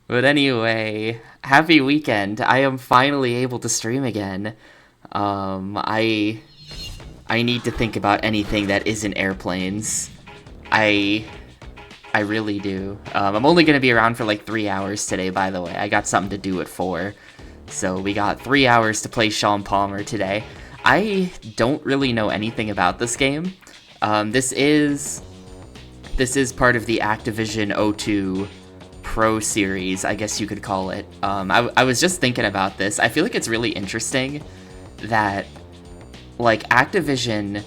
But anyway, happy weekend. I am finally able to stream again. I need to think about anything that isn't airplanes. I I really do. I'm only gonna be around for like 3 hours today, by the way. I got something to do at 4. So we got 3 hours to play Shaun Palmer today. I don't really know anything about this game. This is part of the Activision O2 Pro series, I guess you could call it. I was just thinking about this. I feel like it's really interesting that, like, Activision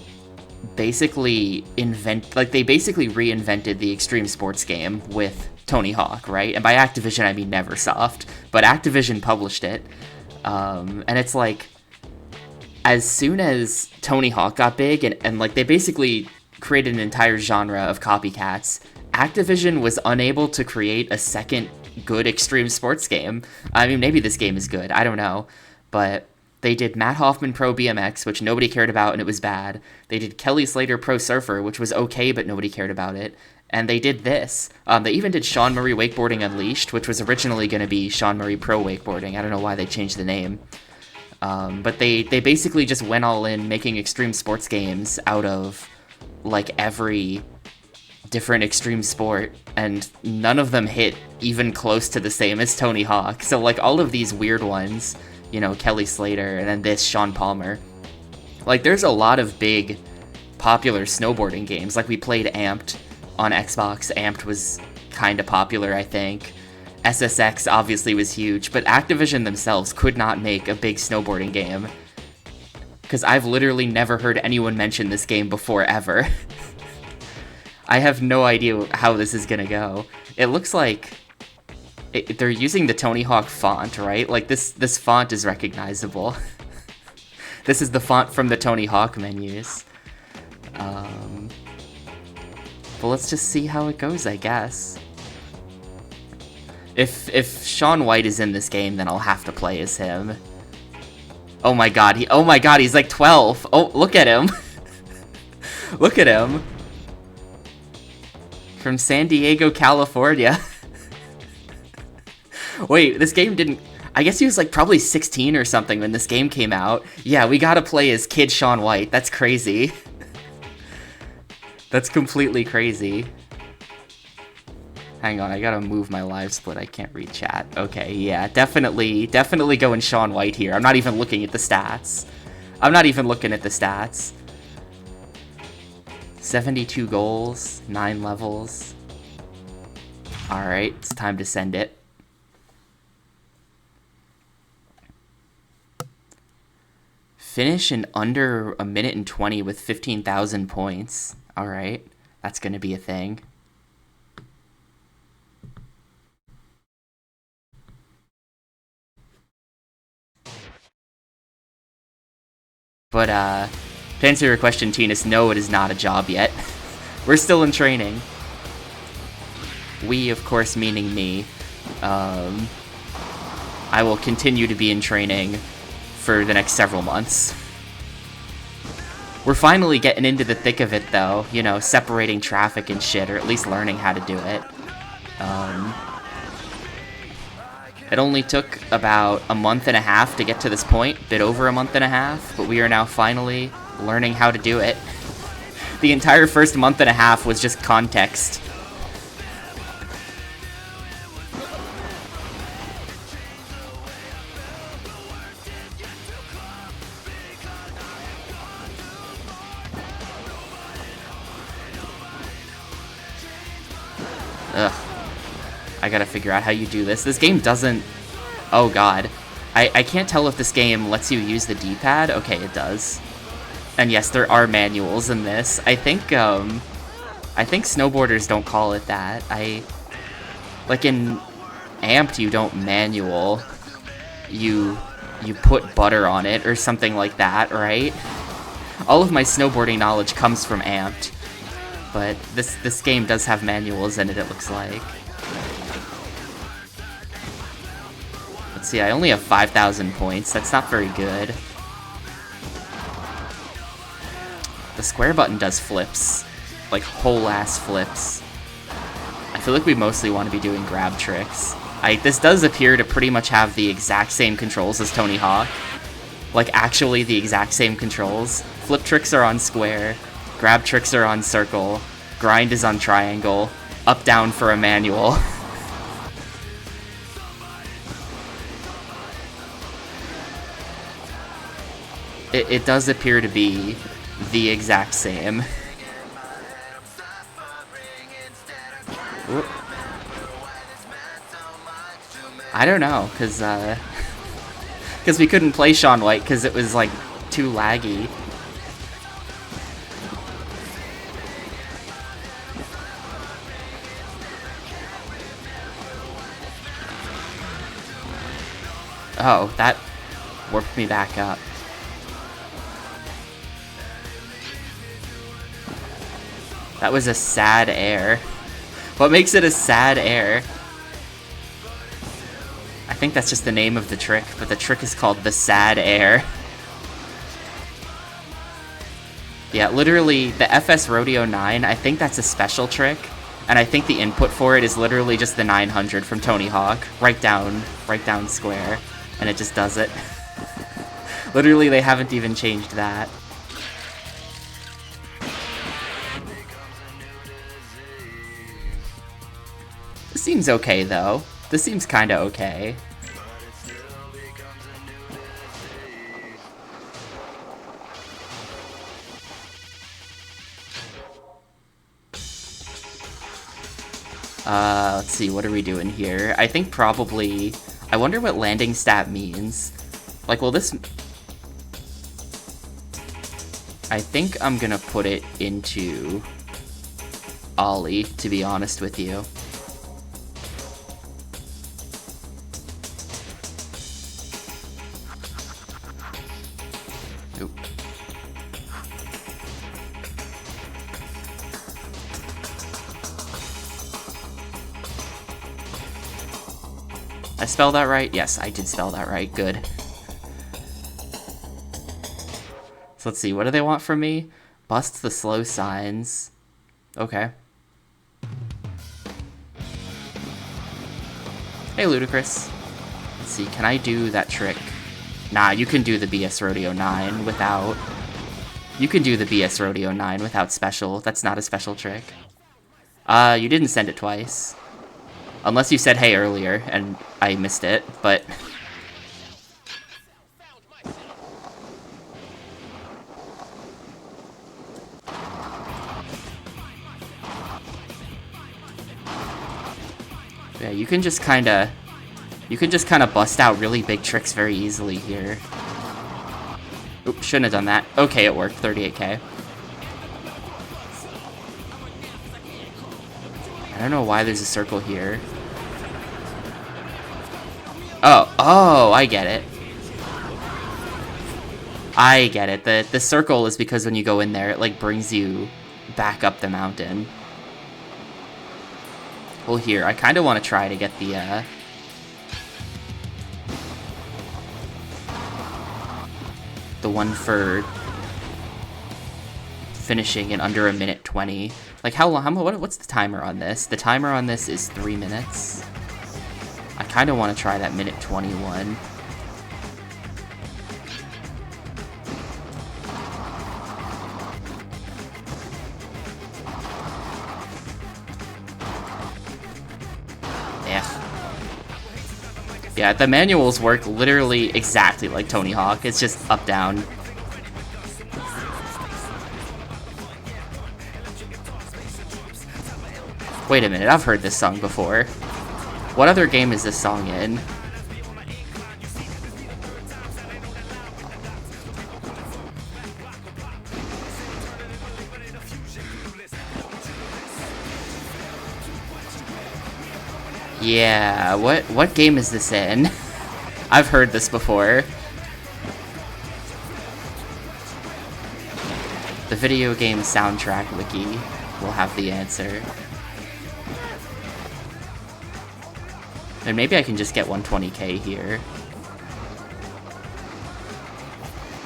basically they basically reinvented the extreme sports game with Tony Hawk, right? And by Activision, I mean Neversoft, but Activision published it. And it's like, as soon as Tony Hawk got big, and like, they basically created an entire genre of copycats, Activision was unable to create a second good extreme sports game. I mean, maybe this game is good, I don't know, but they did Matt Hoffman Pro BMX, which nobody cared about and it was bad. They did Kelly Slater Pro Surfer, which was okay, but nobody cared about it. And they did this. They even did Sean Murray Wakeboarding Unleashed, which was originally going to be Sean Murray Pro Wakeboarding. I don't know why they changed the name. But they basically just went all in making extreme sports games out of, like, every different extreme sport, and none of them hit even close to the same as Tony Hawk. So, like, all of these weird ones, you know, Kelly Slater, and then this, Shaun Palmer. Like, there's a lot of big, popular snowboarding games. Like, we played Amped on Xbox. Amped was kind of popular, I think. SSX obviously was huge, but Activision themselves could not make a big snowboarding game. Because I've literally never heard anyone mention this game before, ever. I have no idea how this is gonna go. It looks like they're using the Tony Hawk font, right? Like, this font is recognizable. This is the font from the Tony Hawk menus. But let's just see how it goes, I guess. If Shaun White is in this game, then I'll have to play as him. Oh my god, he's like 12. Oh, look at him. Look at him. From San Diego, California. Wait, this game didn't... I guess he was like probably 16 or something when this game came out. Yeah, we gotta play as kid Shaun White. That's crazy. That's completely crazy. Hang on, I gotta move my live split. I can't read chat. Okay, yeah, definitely going Shaun White here. I'm not even looking at the stats. 72 goals, 9 levels. Alright, it's time to send it. Finish in under a minute and 20 with 15,000 points. Alright, that's gonna be a thing. But, to answer your question, Tinus, no, it is not a job yet. We're still in training. We, of course, meaning me. I will continue to be in training for the next several months. We're finally getting into the thick of it, though. You know, separating traffic and shit, or at least learning how to do it. It only took about a month and a half to get to this point, a bit over a month and a half, but we are now finally learning how to do it. The entire first month and a half was just context. Ugh. I gotta figure out how you do this. This game doesn't... Oh god. I can't tell if this game lets you use the D-pad. Okay, it does. And yes, there are manuals in this. I think snowboarders don't call it that. Like in Amped, you don't manual. You put butter on it or something like that, right? All of my snowboarding knowledge comes from Amped. But this game does have manuals in it, it looks like. Let's see, I only have 5,000 points. That's not very good. The square button does flips. Like, whole-ass flips. I feel like we mostly want to be doing grab tricks. This does appear to pretty much have the exact same controls as Tony Hawk. Like, actually the exact same controls. Flip tricks are on square, grab tricks are on circle, grind is on triangle, up down for a manual. It does appear to be the exact same. Whoop. I don't know, because we couldn't play Shaun White because it was, like, too laggy. Oh, that warped me back up. That was a sad air. What makes it a sad air? I think that's just the name of the trick, but the trick is called the sad air. Yeah, literally, the FS Rodeo 9, I think that's a special trick, and I think the input for it is literally just the 900 from Tony Hawk, right down square, and it just does it. Literally, they haven't even changed that. This seems okay, though. This seems kinda okay. Let's see, what are we doing here? I think probably... I wonder what landing stat means. Like, well, this... I think I'm gonna put it into Ollie, to be honest with you. Oop. I spelled that right? Yes, I did spell that right. Good. So let's see, what do they want from me? Bust the slow signs. Okay. Hey, Ludicrous. Let's see, can I do that trick? Nah, you can do the BS Rodeo 9 without... You can do the BS Rodeo 9 without special. That's not a special trick. You didn't send it twice. Unless you said hey earlier, and I missed it, but... Yeah, you can just kinda bust out really big tricks very easily here. Oops, shouldn't have done that. Okay, it worked, 38k. I don't know why there's a circle here. Oh, I get it. I get it. The circle is because when you go in there, it like brings you back up the mountain. Well, here, I kind of want to try to get the one for finishing in under 1:20. Like, how long? What's the timer on this? The timer on this is 3 minutes. I kind of want to try that 1:21. Yeah, the manuals work literally exactly like Tony Hawk. It's just up, down. Wait a minute, I've heard this song before. What other game is this song in? Yeah, what game is this in? I've heard this before. The video game soundtrack wiki will have the answer. And maybe I can just get 120k here.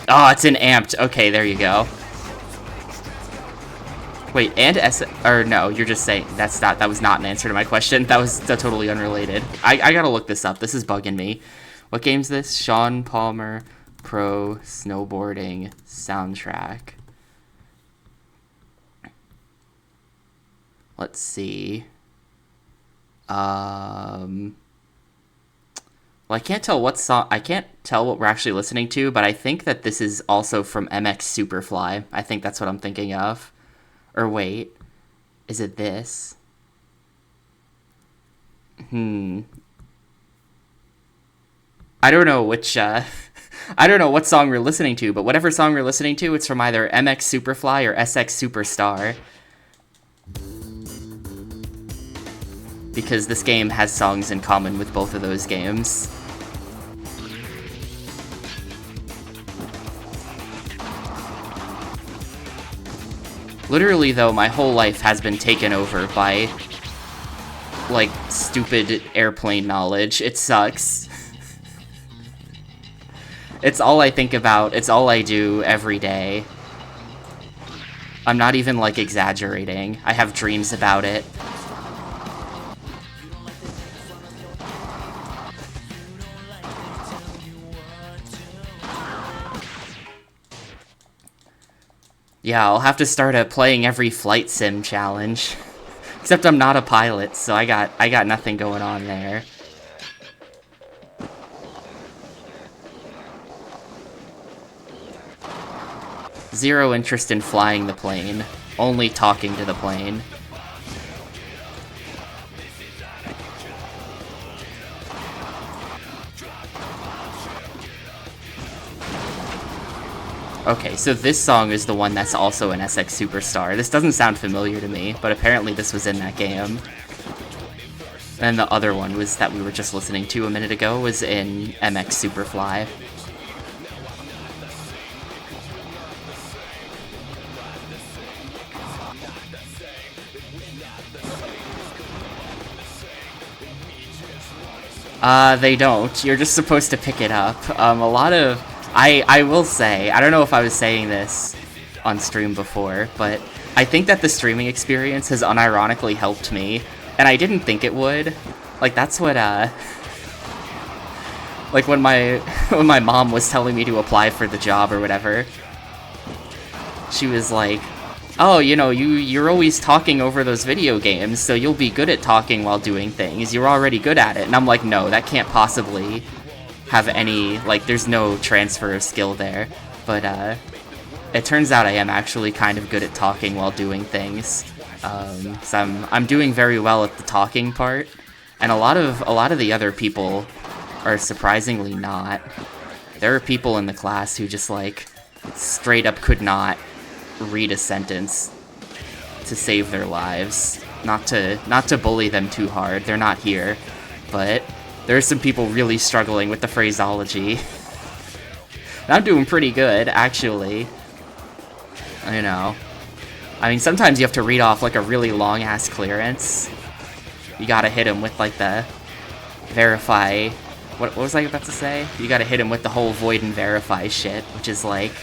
Oh, it's in amped. Okay, there you go. Wait, and S... Or no, you're just saying... That was not an answer to my question. That was totally unrelated. I gotta look this up. This is bugging me. What game's this? Shaun Palmer Pro Snowboarding Soundtrack. Let's see. Well, I can't tell what song... I can't tell what we're actually listening to, but I think that this is also from MX Superfly. I think that's what I'm thinking of. Or wait, is it this? I don't know which, I don't know what song we're listening to, but whatever song we're listening to, it's from either MX Superfly or SX Superstar. Because this game has songs in common with both of those games. Literally, though, my whole life has been taken over by, like, stupid airplane knowledge. It sucks. It's all I think about. It's all I do every day. I'm not even, like, exaggerating. I have dreams about it. Yeah, I'll have to start a playing every flight sim challenge. Except I'm not a pilot, so I got nothing going on there. Zero interest in flying the plane, only talking to the plane. Okay, so this song is the one that's also in SX Superstar. This doesn't sound familiar to me, but apparently this was in that game. And the other one was that we were just listening to a minute ago was in MX Superfly. They don't. You're just supposed to pick it up. A lot of... I will say, I don't know if I was saying this on stream before, but I think that the streaming experience has unironically helped me, and I didn't think it would. Like, that's what, like, when my mom was telling me to apply for the job or whatever, she was like, oh, you know, you're always talking over those video games, so you'll be good at talking while doing things. You're already good at it. And I'm like, no, that can't possibly have any, like, there's no transfer of skill there. But it turns out I am actually kind of good at talking while doing things. So I'm doing very well at the talking part, and a lot of the other people are surprisingly not. There are people in the class who just, like, straight up could not read a sentence to save their lives. Not to bully them too hard. They're not here, but there are some people really struggling with the phraseology. And I'm doing pretty good, actually. I know. I mean, sometimes you have to read off, like, a really long-ass clearance. You gotta hit him with, like, the verify... What was I about to say? You gotta hit him with the whole void and verify shit, which is, like,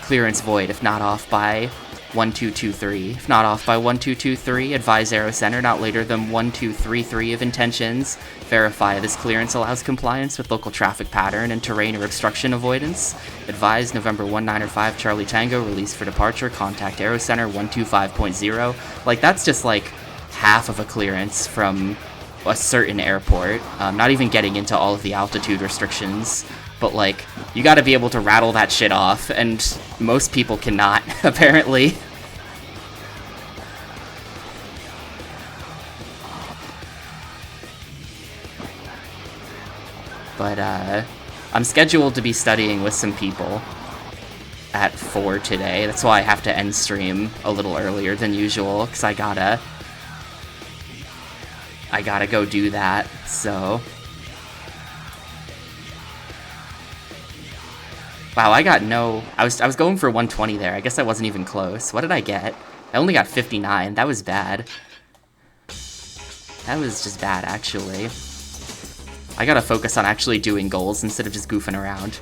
clearance void if not off by 1223. If not off by 1223, advise Aero Center not later than 1233 of intentions. Verify this clearance allows compliance with local traffic pattern and terrain or obstruction avoidance. Advise November 1905 Charlie Tango, release for departure, contact Aero Center 125.0. Like, that's just like half of a clearance from a certain airport. Not even getting into all of the altitude restrictions. But, like, you gotta be able to rattle that shit off, and most people cannot, apparently. But, I'm scheduled to be studying with some people at 4 today. That's why I have to end stream a little earlier than usual, because I gotta go do that, so... Wow, I got no... I was going for 120 there. I guess I wasn't even close. What did I get? I only got 59. That was bad. That was just bad, actually. I gotta focus on actually doing goals instead of just goofing around.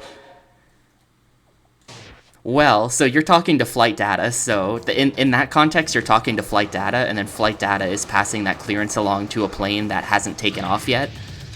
Well, so you're talking to flight data, so in that context, you're talking to flight data, and then flight data is passing that clearance along to a plane that hasn't taken off yet.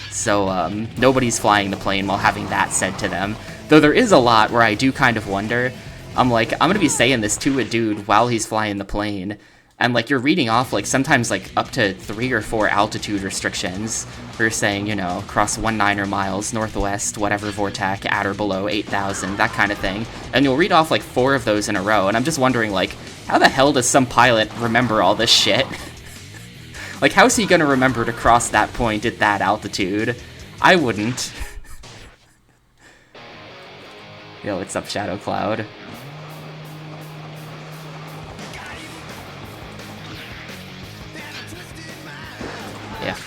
So nobody's flying the plane while having that said to them. Though there is a lot where I do kind of wonder. I'm like, I'm gonna be saying this to a dude while he's flying the plane, and like you're reading off like sometimes like up to 3 or 4 altitude restrictions. You're saying, you know, cross 19 miles northwest, whatever vortex, at or below 8,000, that kind of thing. And you'll read off like 4 of those in a row, and I'm just wondering like, how the hell does some pilot remember all this shit? Like, how's he gonna remember to cross that point at that altitude? I wouldn't. Yo, what's up, Shadow Cloud? Yeah.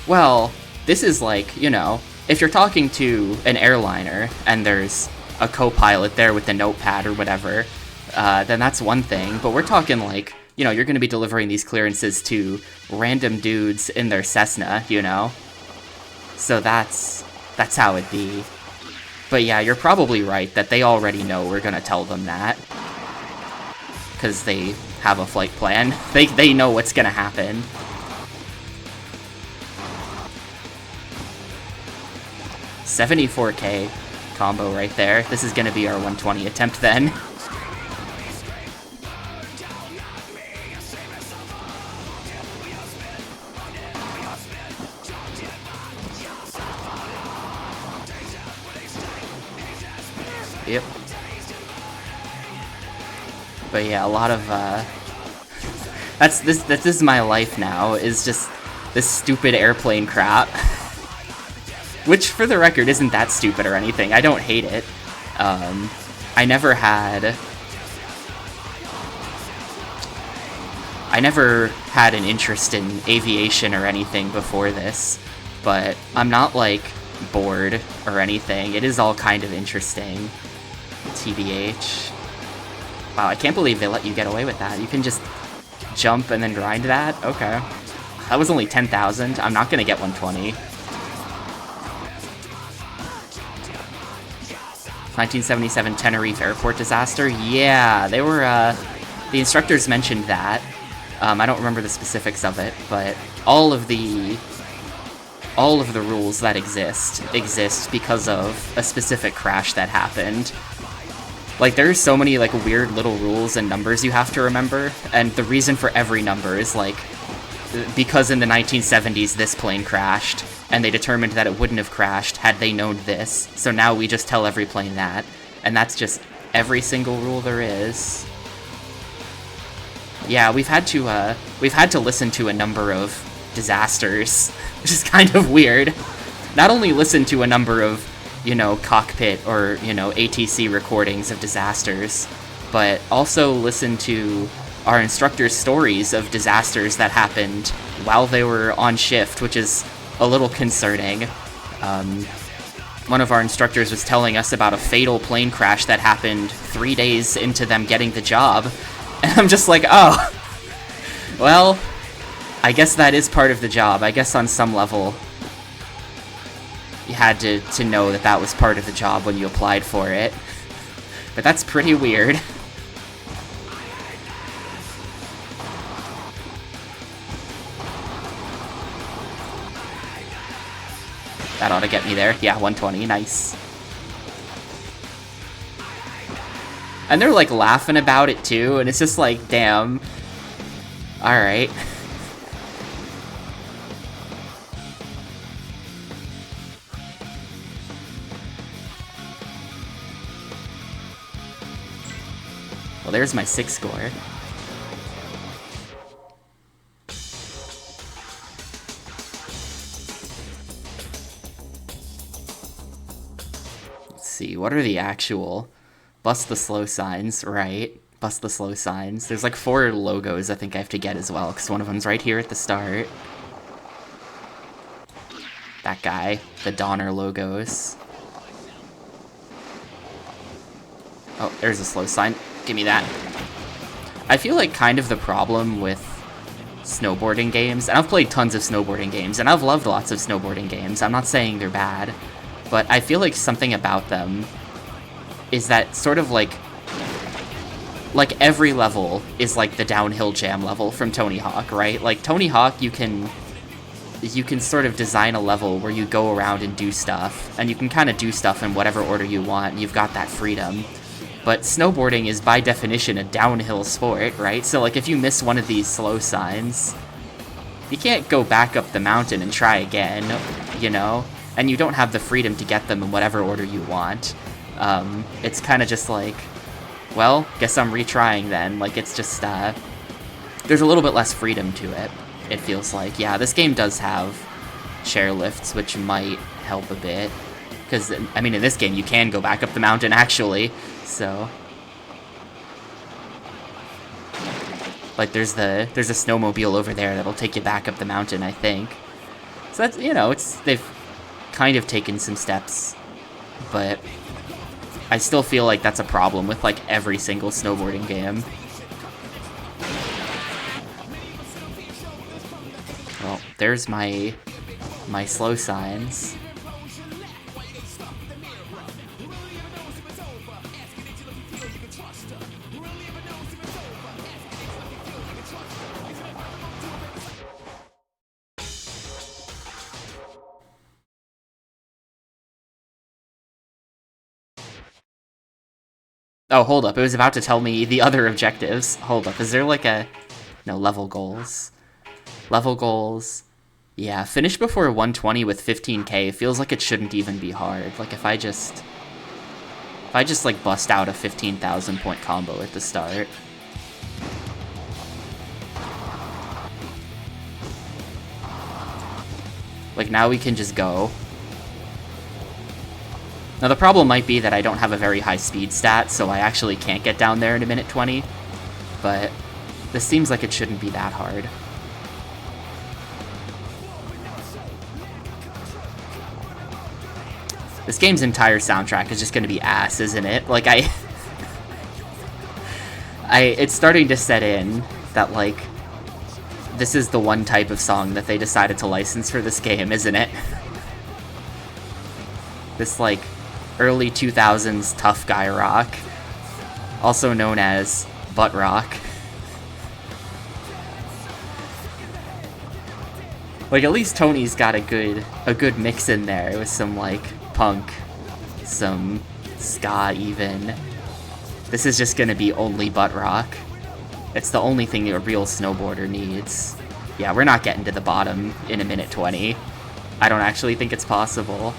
Well, this is like, you know, if you're talking to an airliner and there's a co-pilot there with the notepad or whatever, then that's one thing. But we're talking like, you know, you're going to be delivering these clearances to random dudes in their Cessna, you know? So that's how it be. But yeah, you're probably right that they already know we're going to tell them that. Because they have a flight plan. They know what's going to happen. $74K combo right there. This is going to be our 120 attempt then. Yep. But yeah, a lot of this is my life now, is just this stupid airplane crap. Which, for the record, isn't that stupid or anything. I don't hate it. I never had an interest in aviation or anything before this, but I'm not like bored or anything. It is all kind of interesting. TBH. Wow, I can't believe they let you get away with that. You can just jump and then grind that? Okay. That was only 10,000. I'm not gonna get 120. 1977 Tenerife airport disaster? Yeah, they were, the instructors mentioned that. I don't remember the specifics of it, but all of the rules that exist because of a specific crash that happened. Like, there's so many, like, weird little rules and numbers you have to remember, and the reason for every number is, like, because in the 1970s this plane crashed, and they determined that it wouldn't have crashed had they known this, so now we just tell every plane that, and that's just every single rule there is. Yeah, we've had to listen to a number of disasters, which is kind of weird. Not only listen to a number of, you know, cockpit or, you know, ATC recordings of disasters, but also listen to our instructors' stories of disasters that happened while they were on shift, which is a little concerning. One of our instructors was telling us about a fatal plane crash that happened 3 days into them getting the job, and I'm just like, oh, well, I guess that is part of the job. I guess on some level you had to know that that was part of the job when you applied for it. But that's pretty weird. That ought to get me there. Yeah, 120, nice. And they're like laughing about it too, and it's just like, damn. Alright. Well, there's my 6 score. Let's see, what are the actual... Bust the slow signs, right. Bust the slow signs. There's like 4 logos I think I have to get as well, because one of them's right here at the start. That guy. The Donner logos. Oh, there's a slow sign. Give me that. I feel like kind of the problem with snowboarding games, and I've played tons of snowboarding games, and I've loved lots of snowboarding games. I'm not saying they're bad, but I feel like something about them is that sort of like every level is like the downhill jam level from Tony Hawk, right? Like Tony Hawk, you can sort of design a level where you go around and do stuff, and you can kind of do stuff in whatever order you want, and you've got that freedom. But snowboarding is by definition a downhill sport, right? So like if you miss one of these slow signs, you can't go back up the mountain and try again, you know? And you don't have the freedom to get them in whatever order you want. It's kind of just like, well, guess I'm retrying then. Like, it's just, there's a little bit less freedom to it, it feels like. Yeah, this game does have chairlifts, which might help a bit. Because, I mean, in this game, you can go back up the mountain, actually. So, like, there's a snowmobile over there that'll take you back up the mountain, I think. So that's, you know, they've kind of taken some steps, but I still feel like that's a problem with, like, every single snowboarding game. Well, there's my slow signs. Oh, hold up. It was about to tell me the other objectives. Hold up. Is there like a... No, level goals. Level goals. Yeah, finish before 120 with 15k. Feels like it shouldn't even be hard. Like, if I just, like, bust out a 15,000 point combo at the start. Like, now we can just go. Now, the problem might be that I don't have a very high speed stat, so I actually can't get down there in a minute 20. But this seems like it shouldn't be that hard. This game's entire soundtrack is just gonna be ass, isn't it? Like, it's starting to set in that, like, this is the one type of song that they decided to license for this game, isn't it? This, like, early 2000s tough guy rock, also known as butt rock. Like, at least Tony's got a good mix in there with some, like, punk, some ska even. This is just gonna be only butt rock. It's the only thing a real snowboarder needs. Yeah, we're not getting to the bottom in a minute 20. I don't actually think it's possible.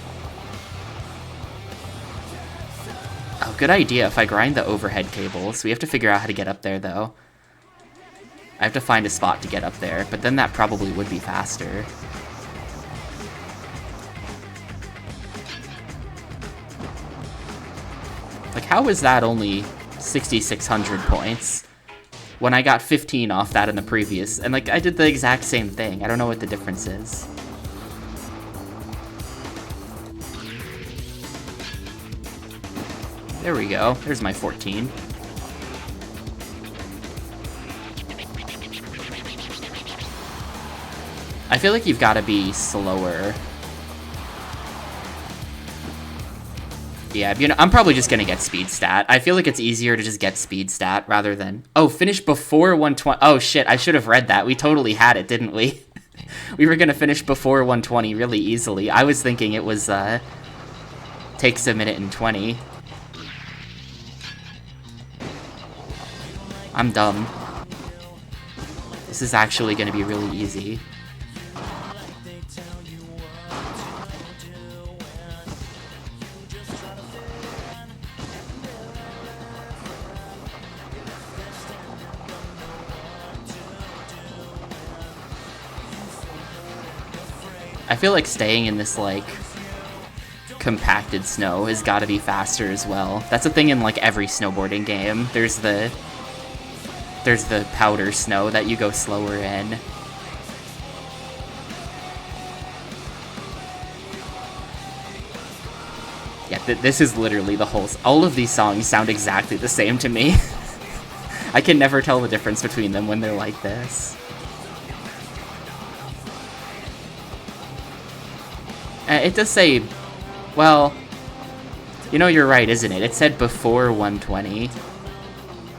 Oh, good idea if I grind the overhead cables. We have to figure out how to get up there, though. I have to find a spot to get up there, but then that probably would be faster. Like, how is that only 6,600 points when I got 15 off that in the previous? And, like, I did the exact same thing. I don't know what the difference is. There we go. There's my 14. I feel like you've got to be slower. Yeah, you know, I'm probably just gonna get speed stat. I feel like it's easier to just get speed stat rather than... Oh, finish before 120. Oh, shit, I should have read that. We totally had it, didn't we? We were gonna finish before 120 really easily. I was thinking it was, takes a minute and 20. I'm dumb. This is actually gonna be really easy. I feel like staying in this, like, compacted snow has got to be faster as well. That's a thing in, like, every snowboarding game. There's the powder snow that you go slower in. Yeah, this is literally the whole... All of these songs sound exactly the same to me. I can never tell the difference between them when they're like this. It does say, well, You know, you're right, isn't it? It said before 120.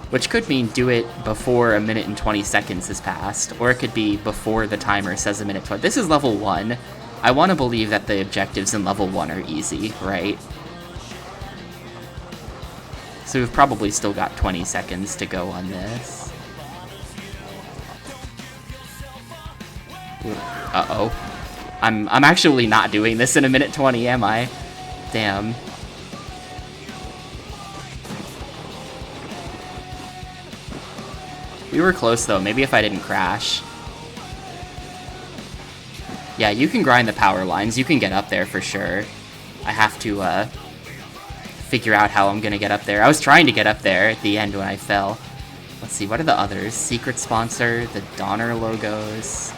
Which could mean do it before 1 minute and 20 seconds has passed. Or it could be before the timer says 1 minute 20. This is level 1. I want to believe that the objectives in level 1 are easy, right? So we've probably still got 20 seconds to go on this. Uh-oh. I'm actually not doing this in 1 minute 20, am I? Damn. We were close though, maybe if I didn't crash. Yeah, you can grind the power lines, you can get up there for sure. I have to figure out how I'm gonna get up there. I was trying to get up there at the end when I fell. Let's see, what are the others? Secret sponsor, the Donner logos.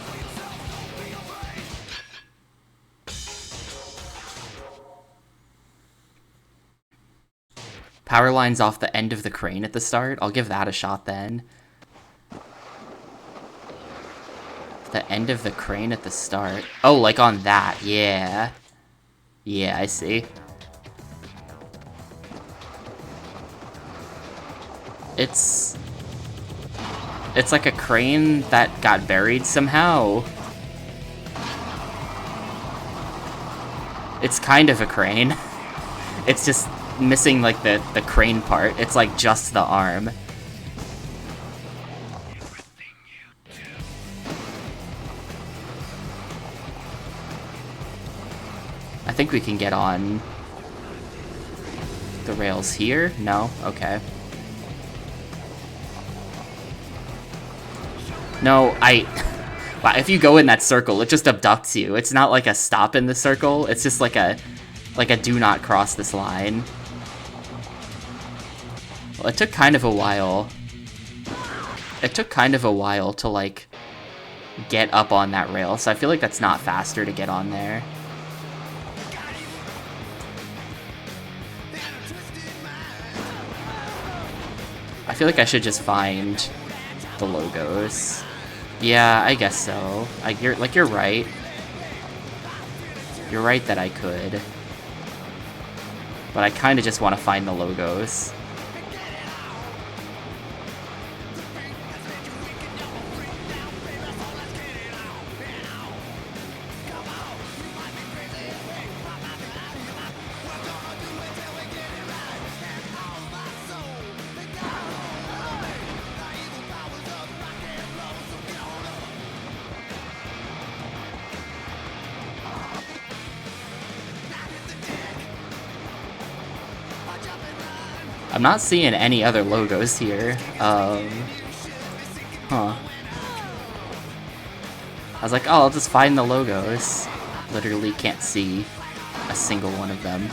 Power lines off the end of the crane at the start. I'll give that a shot then. The end of the crane at the start. Oh, like on that. Yeah. Yeah, I see. It's like a crane that got buried somehow. It's kind of a crane. It's just missing like the crane part. It's like just the arm. I think we can get on the rails here. No? Okay. No, wow, if you go in that circle, it just abducts you. It's not like a stop in the circle. It's just like a do not cross this line. Well, it took kind of a while. It took kind of a while to, like, get up on that rail, so I feel like that's not faster to get on there. I feel like I should just find the logos. Yeah, I guess so. You're right. You're right that I could. But I kind of just want to find the logos. I'm not seeing any other logos here. Huh. I was like, oh, I'll just find the logos. Literally can't see a single one of them.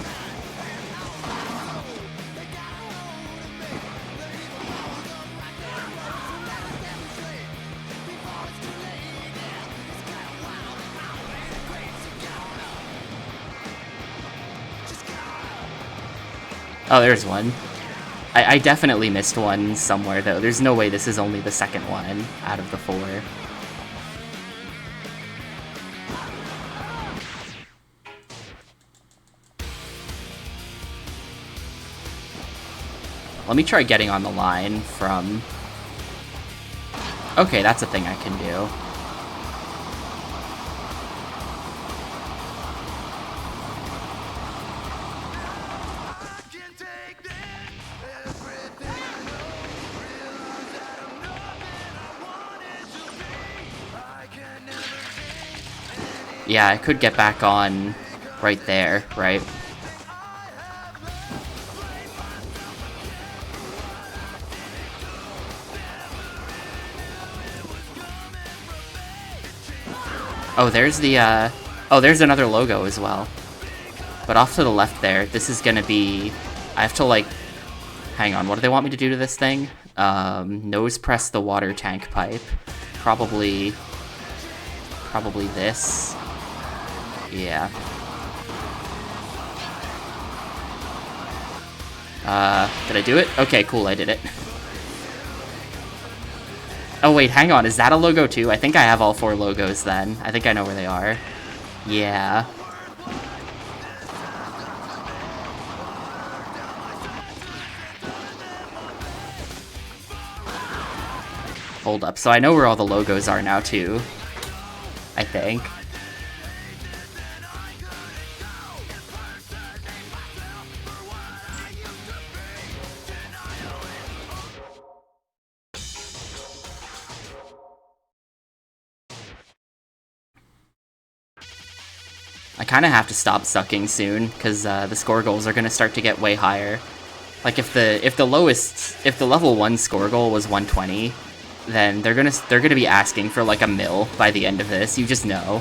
Oh, there's one. I definitely missed one somewhere, though. There's no way this is only the second one out of the 4. Let me try getting on the line from... Okay, that's a thing I can do. Yeah, I could get back on right there, right? Oh, there's the, oh, there's another logo as well. But off to the left there, this is gonna be... I have to, like... Hang on, what do they want me to do to this thing? Nose press the water tank pipe. Probably this. Yeah. Did I do it? Okay, cool, I did it. Oh wait, hang on, is that a logo too? I think I have all 4 logos then. I think I know where they are. Yeah. Hold up. So I know where all the logos are now, too. I think. I kind of have to stop sucking soon, because the score goals are going to start to get way higher. Like if the level 1 score goal was 120, then they're gonna be asking for like a mil by the end of this. You just know.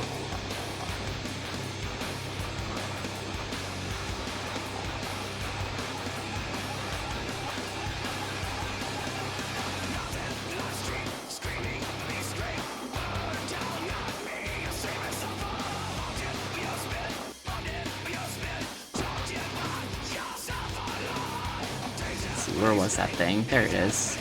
Where was that thing? There it is.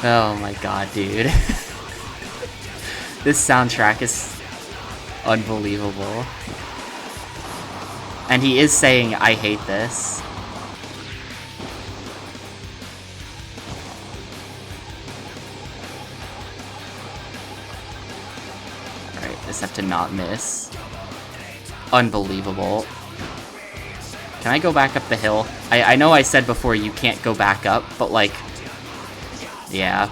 Oh my god, dude. This soundtrack is unbelievable. And he is saying, I hate this. Just have to not miss. Unbelievable. Can I go back up the hill? I know I said before you can't go back up, but like, yeah.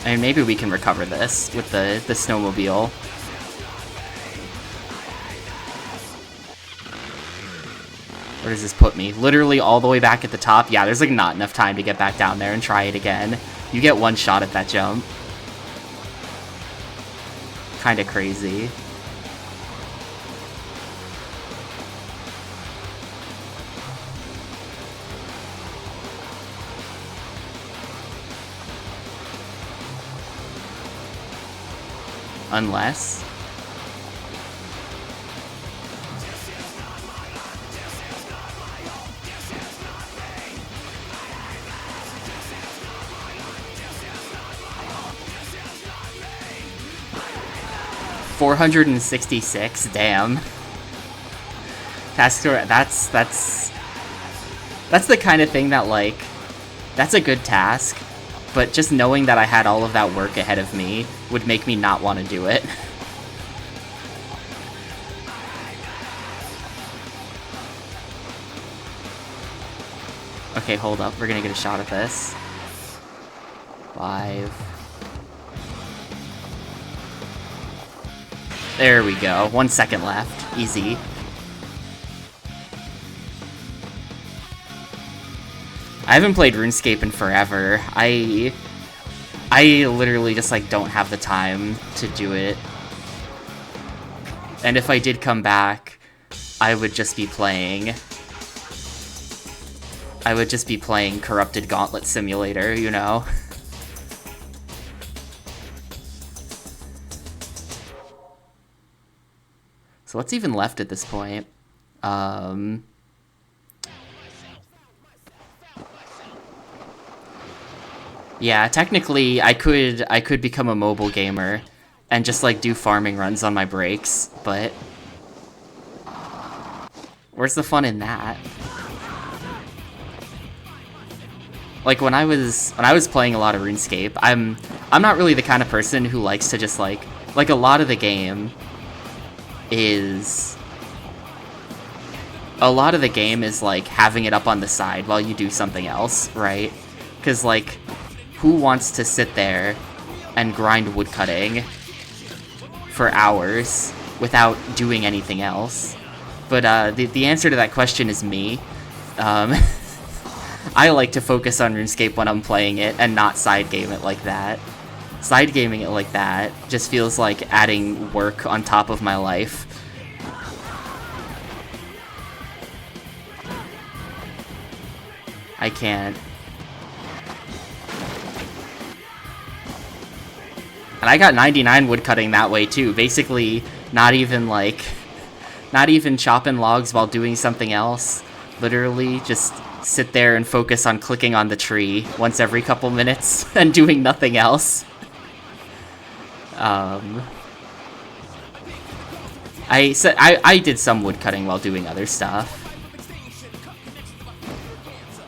I mean, maybe we can recover this with the snowmobile. Where does this put me? Literally all the way back at the top? Yeah, there's like not enough time to get back down there and try it again. You get one shot at that jump. Kinda crazy. Unless... 466, damn. That's the kind of thing that, like, that's a good task, but just knowing that I had all of that work ahead of me would make me not want to do it. Okay, hold up, we're gonna get a shot at this. 5. There we go. 1 second left. Easy. I haven't played RuneScape in forever. I literally just, like, don't have the time to do it. And if I did come back, I would just be playing Corrupted Gauntlet Simulator, you know? So what's even left at this point? Yeah, technically I could become a mobile gamer and just like do farming runs on my breaks, but where's the fun in that? Like when I was playing a lot of RuneScape, I'm not really the kind of person who likes to just like a lot of the game is like having it up on the side while you do something else, right? Because like who wants to sit there and grind woodcutting for hours without doing anything else? But the answer to that question is me. I like to focus on RuneScape when I'm playing it and not side game it like that. Side gaming it like that just feels like adding work on top of my life. I can't. And I got 99 woodcutting that way too. Basically, not even chopping logs while doing something else. Literally just sit there and focus on clicking on the tree once every couple minutes and doing nothing else. I did some woodcutting while doing other stuff.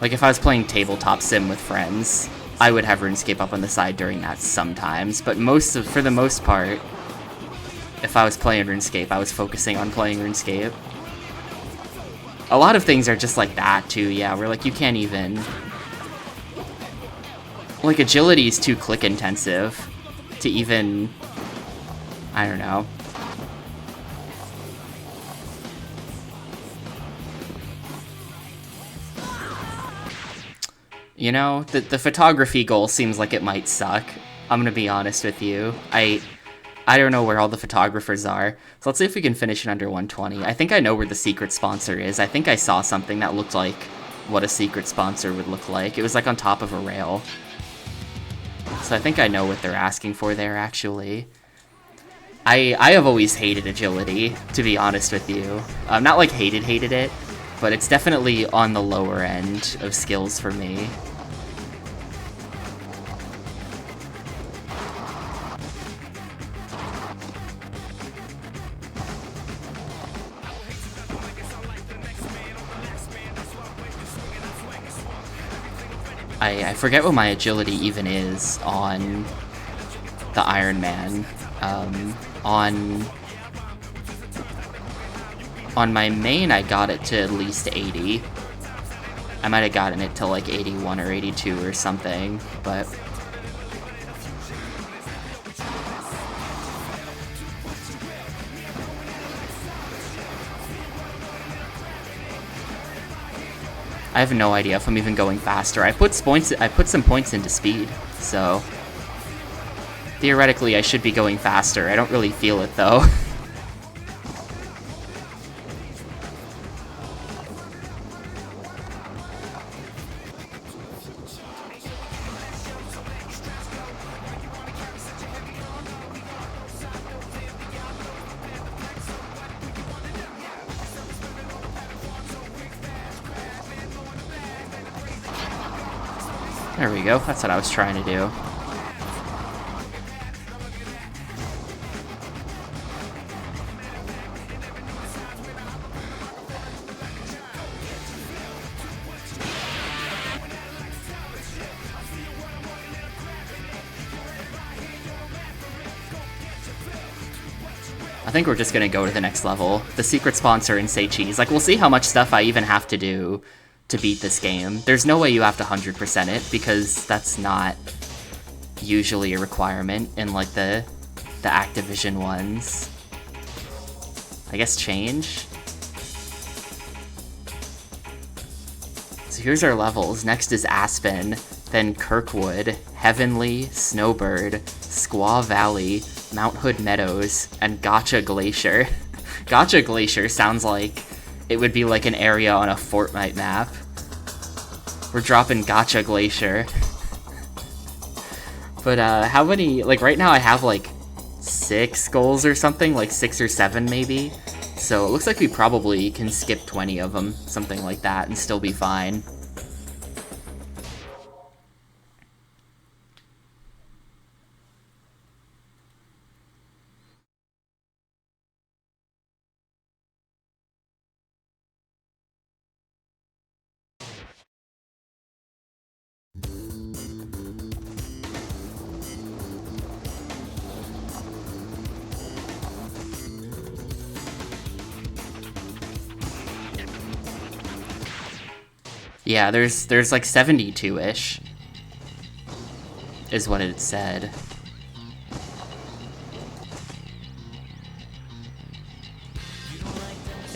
Like if I was playing tabletop sim with friends, I would have RuneScape up on the side during that sometimes, but for the most part, if I was playing RuneScape, I was focusing on playing RuneScape. A lot of things are just like that too, yeah, where like you can't even... Like agility is too click intensive to even... I don't know. You know, the photography goal seems like it might suck. I'm gonna be honest with you. I don't know where all the photographers are. So let's see if we can finish it under 120. I think I know where the secret sponsor is. I think I saw something that looked like what a secret sponsor would look like. It was like on top of a rail. So I think I know what they're asking for there, actually. I have always hated agility, to be honest with you. Not like hated it, but it's definitely on the lower end of skills for me. I forget what my agility even is on the Iron Man. On my main, I got it to at least 80. I might have gotten it to like 81 or 82 or something, but... I have no idea if I'm even going faster. I put some points into speed, so... Theoretically, I should be going faster. I don't really feel it, though. There we go. That's what I was trying to do. I think we're just gonna go to the next level. The secret sponsor in Say Cheese. Like, we'll see how much stuff I even have to do to beat this game. There's no way you have to 100% it, because that's not usually a requirement in, like, the Activision ones. I guess change? So here's our levels. Next is Aspen, then Kirkwood, Heavenly, Snowbird, Squaw Valley, Mount Hood Meadows, and Gotcha Glacier. Gotcha Glacier sounds like it would be like an area on a Fortnite map. We're dropping Gotcha Glacier. But how many, like right now I have like 6 goals or something, like 6 or 7 maybe. So it looks like we probably can skip 20 of them, something like that, and still be fine. Yeah, there's like 72-ish, is what it said.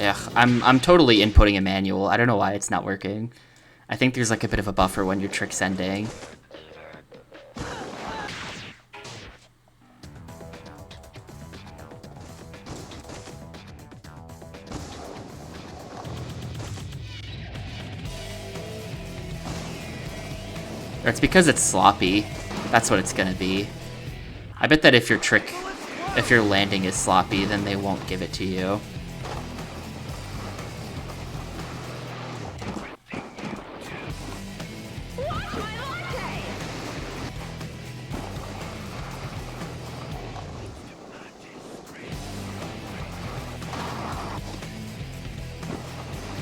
Ugh, I'm totally inputting a manual. I don't know why it's not working. I think there's like a bit of a buffer when your trick's ending. Or it's because it's sloppy. That's what it's gonna be. I bet that if your landing is sloppy, then they won't give it to you.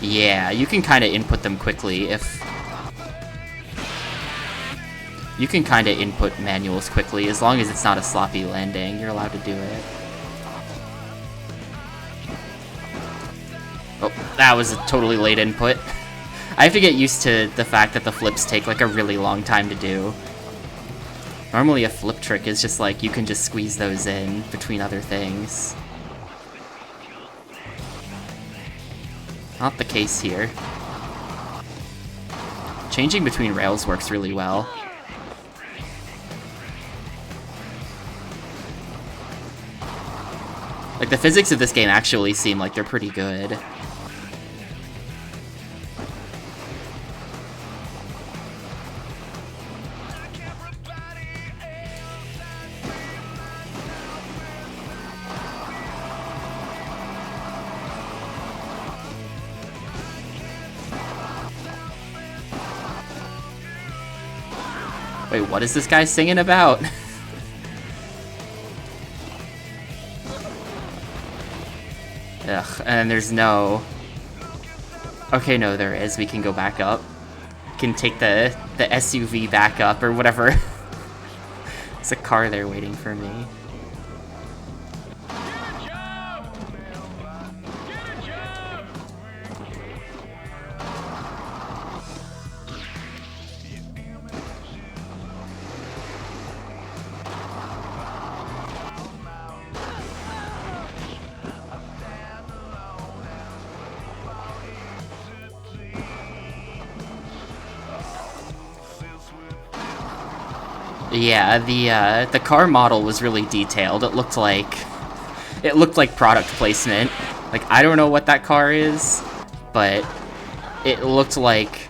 Yeah, you can kind of input them quickly if... You can kind of input manuals quickly, as long as it's not a sloppy landing, you're allowed to do it. Oh, that was a totally late input. I have to get used to the fact that the flips take like a really long time to do. Normally a flip trick is just like, you can just squeeze those in between other things. Not the case here. Changing between rails works really well. Like, the physics of this game actually seem like they're pretty good. Wait, what is this guy singing about? Ugh, and there's no... Okay, no, there is. We can go back up. We can take the SUV back up, or whatever. There's a car there waiting for me. Yeah, the car model was really detailed. It looked like product placement. Like, I don't know what that car is, but it looked like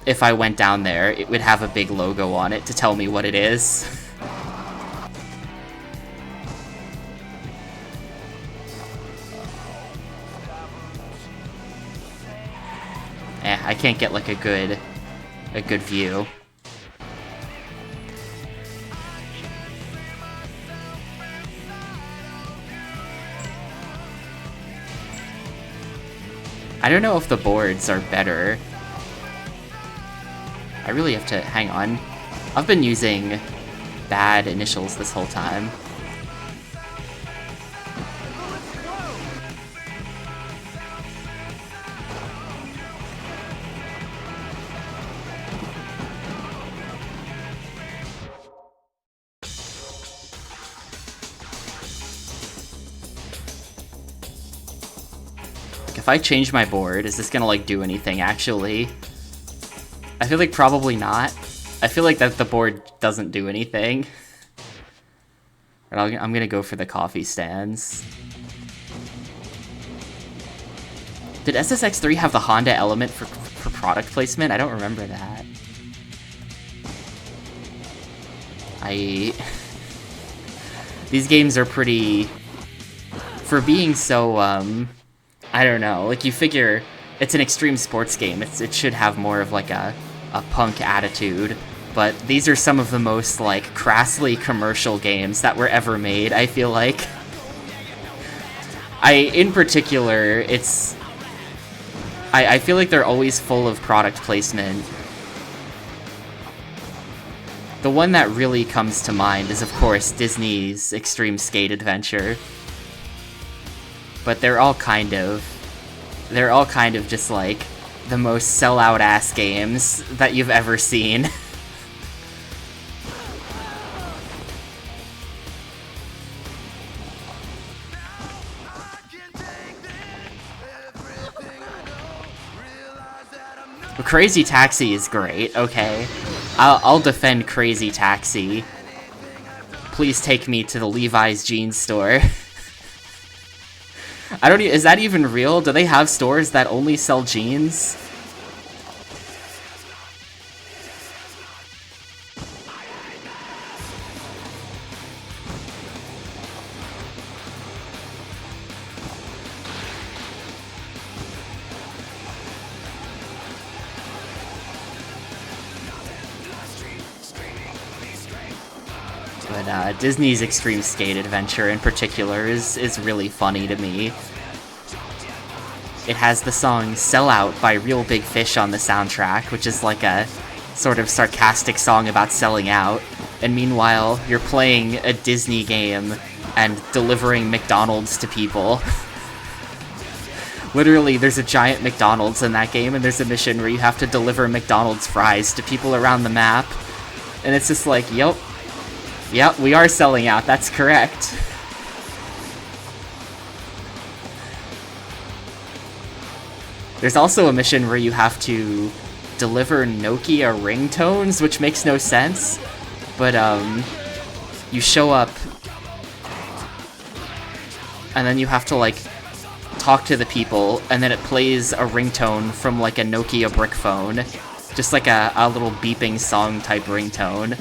if I went down there, it would have a big logo on it to tell me what it is. I can't get like a good view. I don't know if the boards are better. I really have to... hang on. I've been using bad initials this whole time. If I change my board, is this gonna like do anything actually? I feel like probably not. I feel like that the board doesn't do anything. But I'm gonna go for the coffee stands. Did SSX3 have the Honda element for product placement? I don't remember that. These games are pretty... For being so, I don't know, like you figure it's an extreme sports game, it should have more of like a punk attitude, but these are some of the most like crassly commercial games that were ever made, I feel like. In particular, I feel like they're always full of product placement. The one that really comes to mind is of course Disney's Extreme Skate Adventure. But they're all kind of just like the most sellout ass games that you've ever seen. Crazy Taxi is great, okay. I'll defend Crazy Taxi. Please take me to the Levi's jeans store. Is that even real? Do they have stores that only sell jeans? But Disney's Extreme Skate Adventure in particular is really funny to me. It has the song Sell Out by Real Big Fish on the soundtrack, which is like a sort of sarcastic song about selling out. And meanwhile, you're playing a Disney game and delivering McDonald's to people. Literally, there's a giant McDonald's in that game, and there's a mission where you have to deliver McDonald's fries to people around the map. And it's just like, yep, we are selling out, that's correct. There's also a mission where you have to deliver Nokia ringtones, which makes no sense. But, you show up, and then you have to, like, talk to the people, and then it plays a ringtone from, like, a Nokia brick phone. Just like a little beeping song type ringtone.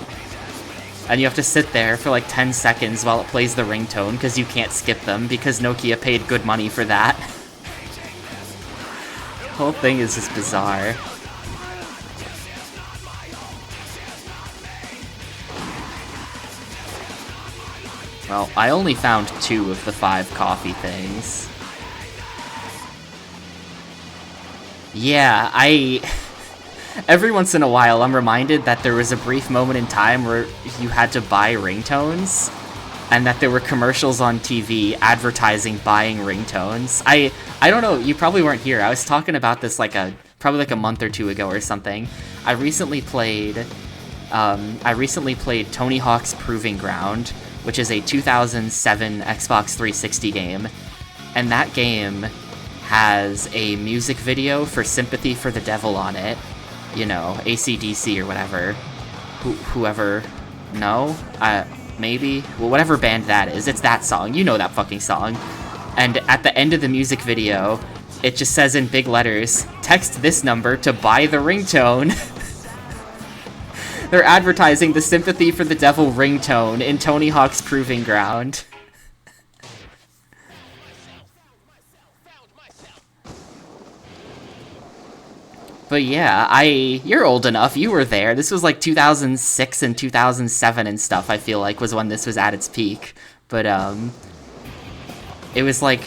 And you have to sit there for, like, 10 seconds while it plays the ringtone, because you can't skip them, because Nokia paid good money for that. The whole thing is just bizarre. Well, I only found 2 of the 5 coffee things. Yeah, every once in a while I'm reminded that there was a brief moment in time where you had to buy ringtones, and that there were commercials on TV advertising buying ringtones. I don't know, you probably weren't here. I was talking about this probably like a month or 2 ago or something. I recently played Tony Hawk's Proving Ground, which is a 2007 Xbox 360 game, and that game has a music video for Sympathy for the Devil on it. You know, AC/DC or whatever. Whoever... No? Maybe? Well, whatever band that is, it's that song. You know that fucking song. And at the end of the music video, it just says in big letters, text this number to buy the ringtone. They're advertising the Sympathy for the Devil ringtone in Tony Hawk's Proving Ground. But yeah, you're old enough, you were there. This was like 2006 and 2007 and stuff, I feel like, was when this was at its peak. But, it was like,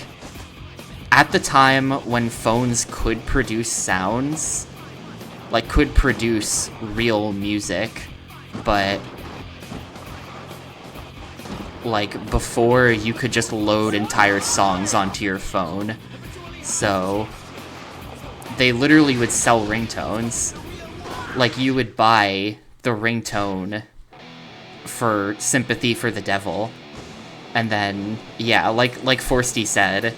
at the time when phones could produce sounds, like, could produce real music, but, like, before you could just load entire songs onto your phone. So they literally would sell ringtones. Like, you would buy the ringtone for Sympathy for the Devil, and then, yeah, like Forsty said,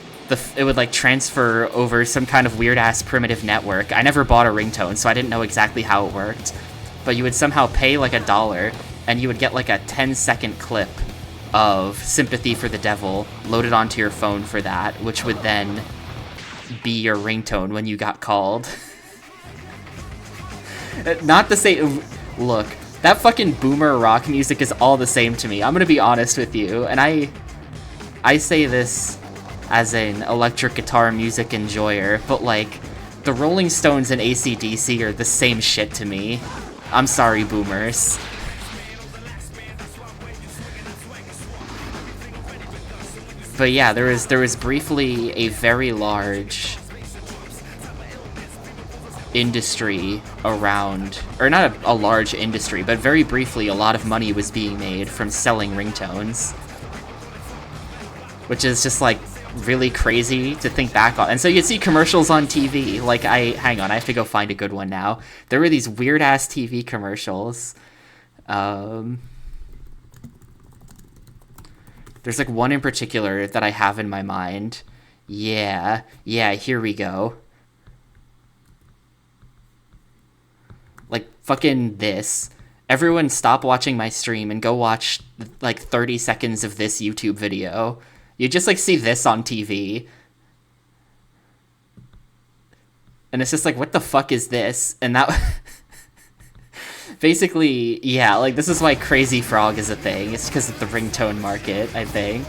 it would, like, transfer over some kind of weird-ass primitive network. I never bought a ringtone, so I didn't know exactly how it worked, but you would somehow pay, like, $1, and you would get, like, a 10-second clip of Sympathy for the Devil loaded onto your phone for that, which would then be your ringtone when you got called. Not the same. Look, that fucking boomer rock music is all the same to me. I'm gonna be honest with you, and I say this as an electric guitar music enjoyer, but, like, the Rolling Stones and AC/DC are the same shit to me. I'm sorry, boomers. But yeah, there was briefly a very large industry around, or not a large industry, but very briefly a lot of money was being made from selling ringtones. Which is just, like, really crazy to think back on. And so you'd see commercials on TV, like, hang on, I have to go find a good one now. There were these weird-ass TV commercials. There's, like, one in particular that I have in my mind. Yeah, here we go. Like, fucking this. Everyone stop watching my stream and go watch, like, 30 seconds of this YouTube video. You just, like, see this on TV. And it's just like, what the fuck is this? And that... Basically, yeah, like, this is why Crazy Frog is a thing. It's because of the ringtone market, I think.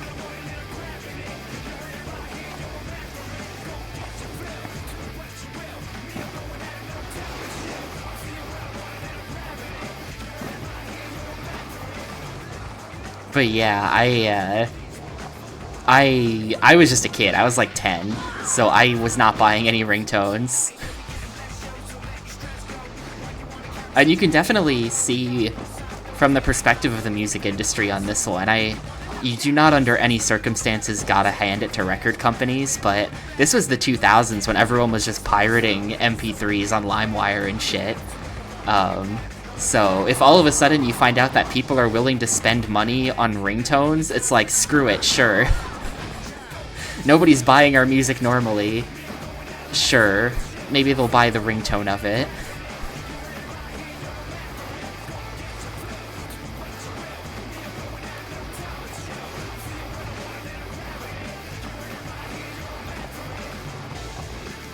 But yeah, I was just a kid. I was like 10, so I was not buying any ringtones. And you can definitely see from the perspective of the music industry on this one, you do not under any circumstances gotta hand it to record companies, but this was the 2000s when everyone was just pirating MP3s on LimeWire and shit. So if all of a sudden you find out that people are willing to spend money on ringtones, it's like, screw it, sure. Nobody's buying our music normally. Sure, maybe they'll buy the ringtone of it.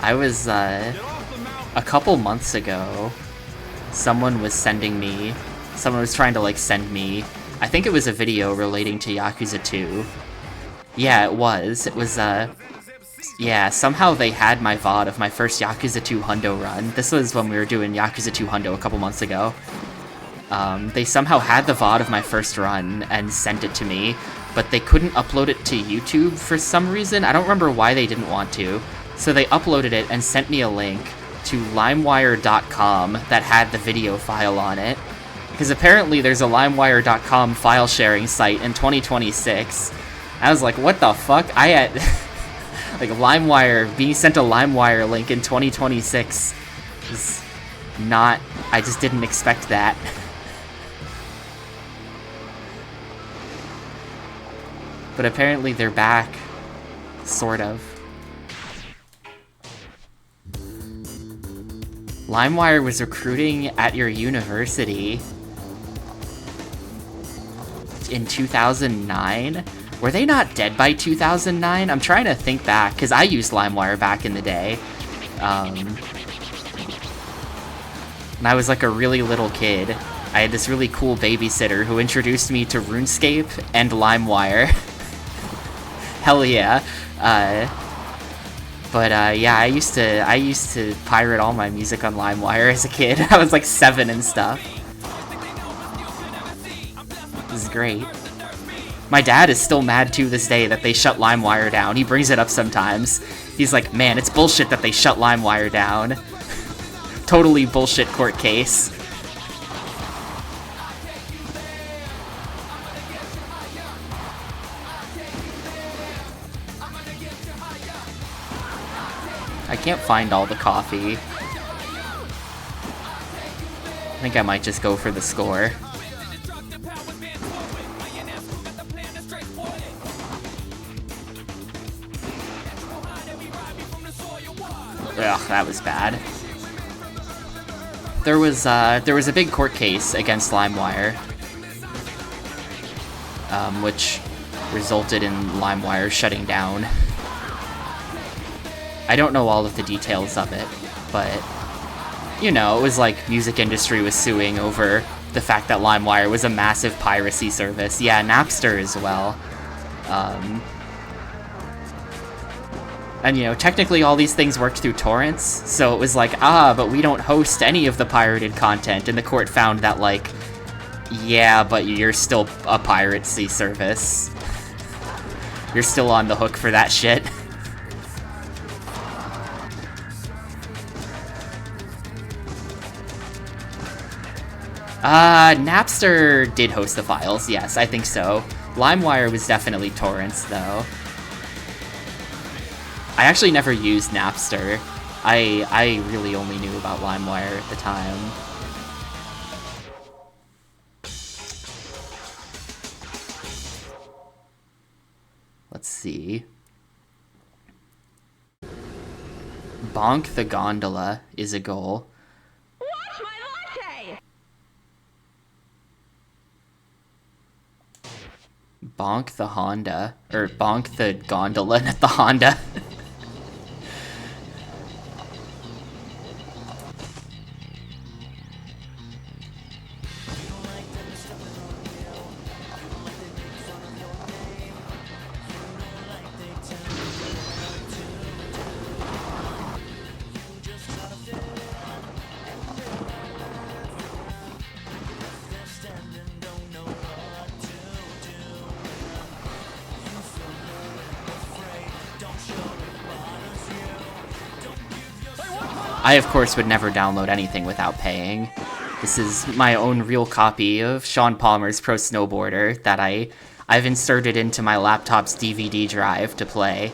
I was, a couple months ago, someone was trying to, like, send me, I think it was a video relating to Yakuza 2. Yeah, it was, yeah, somehow they had my VOD of my first Yakuza 2 Hundo run. This was when we were doing Yakuza 2 Hundo a couple months ago. They somehow had the VOD of my first run and sent it to me, but they couldn't upload it to YouTube for some reason. I don't remember why they didn't want to. So they uploaded it and sent me a link to limewire.com that had the video file on it. Because apparently there's a limewire.com file sharing site in 2026. I was like, what the fuck? I had... like, LimeWire, being sent a LimeWire link in 2026 is not... I just didn't expect that. But apparently they're back. Sort of. LimeWire was recruiting at your university in 2009? Were they not dead by 2009? I'm trying to think back, because I used LimeWire back in the day. And I was like a really little kid. I had this really cool babysitter who introduced me to RuneScape and LimeWire. Hell yeah. But yeah, I used to pirate all my music on LimeWire as a kid. I was like 7 and stuff. This is great. My dad is still mad to this day that they shut LimeWire down. He brings it up sometimes. He's like, man, it's bullshit that they shut LimeWire down. Totally bullshit court case. I can't find all the coffee. I think I might just go for the score. Ugh, that was bad. There was a big court case against LimeWire, which resulted in LimeWire shutting down. I don't know all of the details of it, but, you know, it was like music industry was suing over the fact that LimeWire was a massive piracy service. Yeah, Napster as well. And, you know, technically all these things worked through torrents, so it was like, but we don't host any of the pirated content, and the court found that, like, yeah, but you're still a piracy service. You're still on the hook for that shit. Napster did host the files, yes, I think so. LimeWire was definitely torrents, though. I actually never used Napster. I really only knew about LimeWire at the time. Let's see. Bonk the gondola is a goal. Watch my latte! Bonk the Honda. Or bonk the gondola, not the Honda. I, of course, would never download anything without paying. This is my own real copy of Shaun Palmer's Pro Snowboarder that I've inserted into my laptop's DVD drive to play.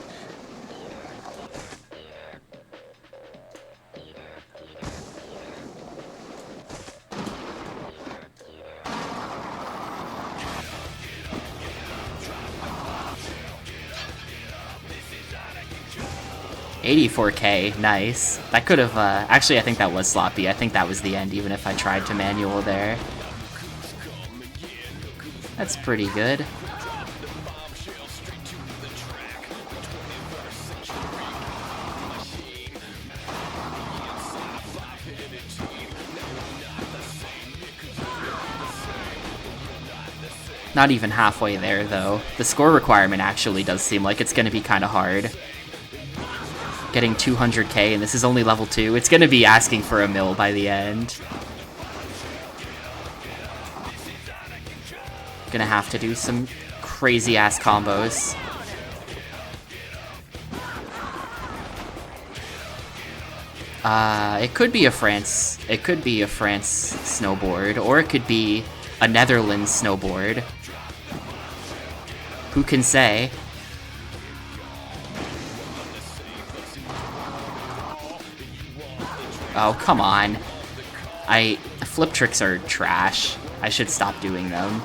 $84K, nice. That could have, actually I think that was sloppy. I think that was the end, even if I tried to manual there. That's pretty good. Not even halfway there, though. The score requirement actually does seem like it's going to be kind of hard. Getting 200K, and this is only level 2. It's going to be asking for a mil by the end. Gonna have to do some crazy-ass combos. It could be a France snowboard, or it could be a Netherlands snowboard. Who can say? Oh, come on. Flip tricks are trash. I should stop doing them.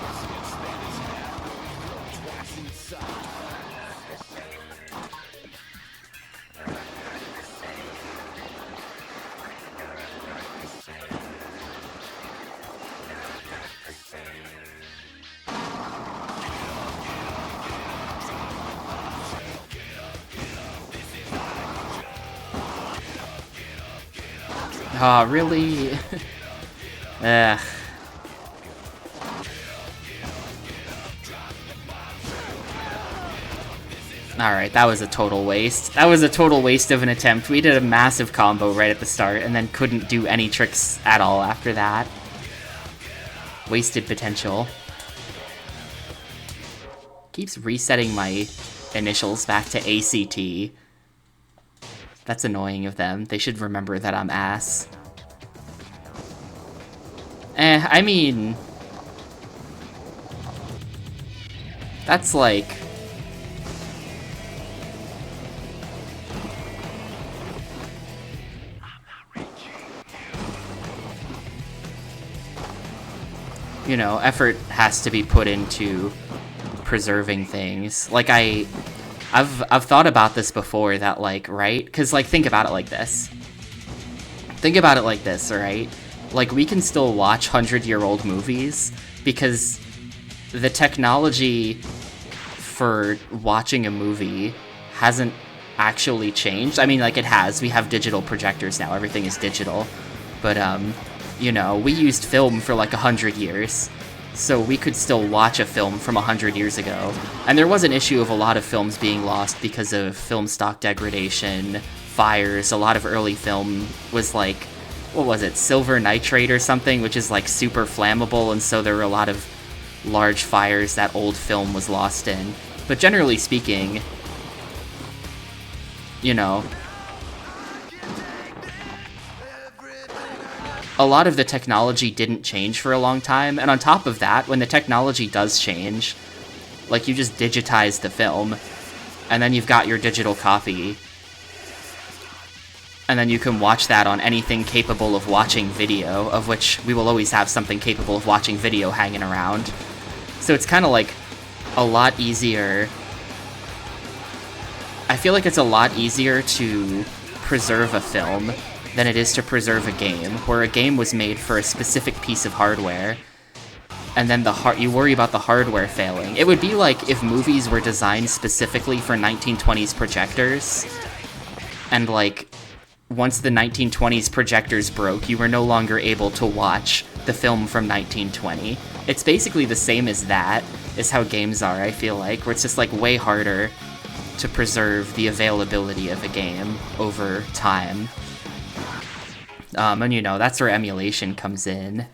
Oh, really? Ugh. Alright, that was a total waste. That was a total waste of an attempt. We did a massive combo right at the start and then couldn't do any tricks at all after that. Wasted potential. Keeps resetting my initials back to ACT. That's annoying of them. They should remember that I'm ass. I mean... That's like... You know, effort has to be put into preserving things. Like, I've thought about this before, that, like, right? Because, like, think about it like this. Think about it like this, alright? Like, we can still watch 100-year-old movies because the technology for watching a movie hasn't actually changed. I mean, like, it has. We have digital projectors now. Everything is digital. But, you know, we used film for, like, 100 years. So we could still watch a film from 100 years ago. And there was an issue of a lot of films being lost because of film stock degradation, fires. A lot of early film was like, what was it, silver nitrate or something, which is like super flammable, and so there were a lot of large fires that old film was lost in. But generally speaking, you know, a lot of the technology didn't change for a long time, and on top of that, when the technology does change, like, you just digitize the film, and then you've got your digital copy, and then you can watch that on anything capable of watching video, of which we will always have something capable of watching video hanging around. So it's kind of like a lot easier. I feel like it's a lot easier to preserve a film than it is to preserve a game, where a game was made for a specific piece of hardware, and then you worry about the hardware failing. It would be like if movies were designed specifically for 1920s projectors, and like, once the 1920s projectors broke, you were no longer able to watch the film from 1920. It's basically the same as that, is how games are, I feel like, where it's just like way harder to preserve the availability of a game over time. And you know, that's where emulation comes in.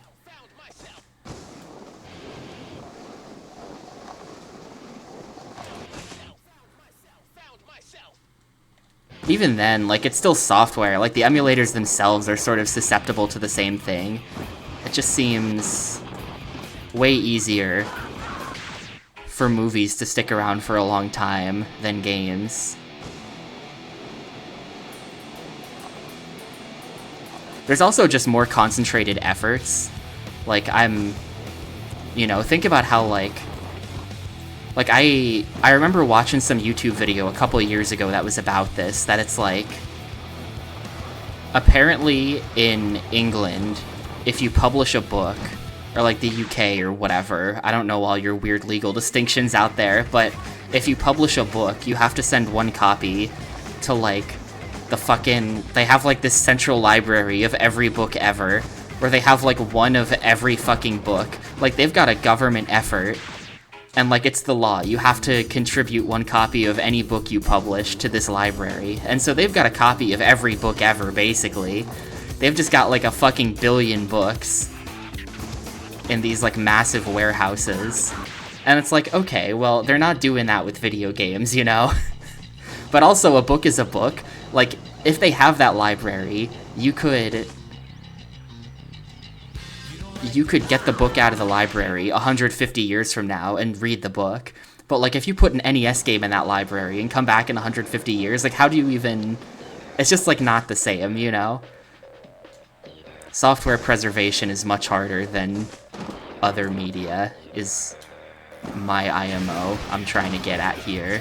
even then, like, it's still software. Like, the emulators themselves are sort of susceptible to the same thing. It just seems way easier for movies to stick around for a long time than games. There's also just more concentrated efforts. Like, think about how, like I remember watching some YouTube video a couple of years ago that was about this, that it's like, apparently in England, if you publish a book, or like the UK or whatever, I don't know all your weird legal distinctions out there, but if you publish a book, you have to send one copy to, like, they have, like, this central library of every book ever, where they have, like, one of every fucking book. Like, they've got a government effort, and, like, it's the law. You have to contribute one copy of any book you publish to this library. And so they've got a copy of every book ever, basically. They've just got, like, a fucking billion books in these, like, massive warehouses. And it's like, okay, well, they're not doing that with video games, you know? But also, a book is a book. Like, if they have that library, you could get the book out of the library 150 years from now and read the book. But, like, if you put an NES game in that library and come back in 150 years, like, how do you even... It's just, like, not the same, you know? Software preservation is much harder than other media, is my IMO I'm trying to get at here.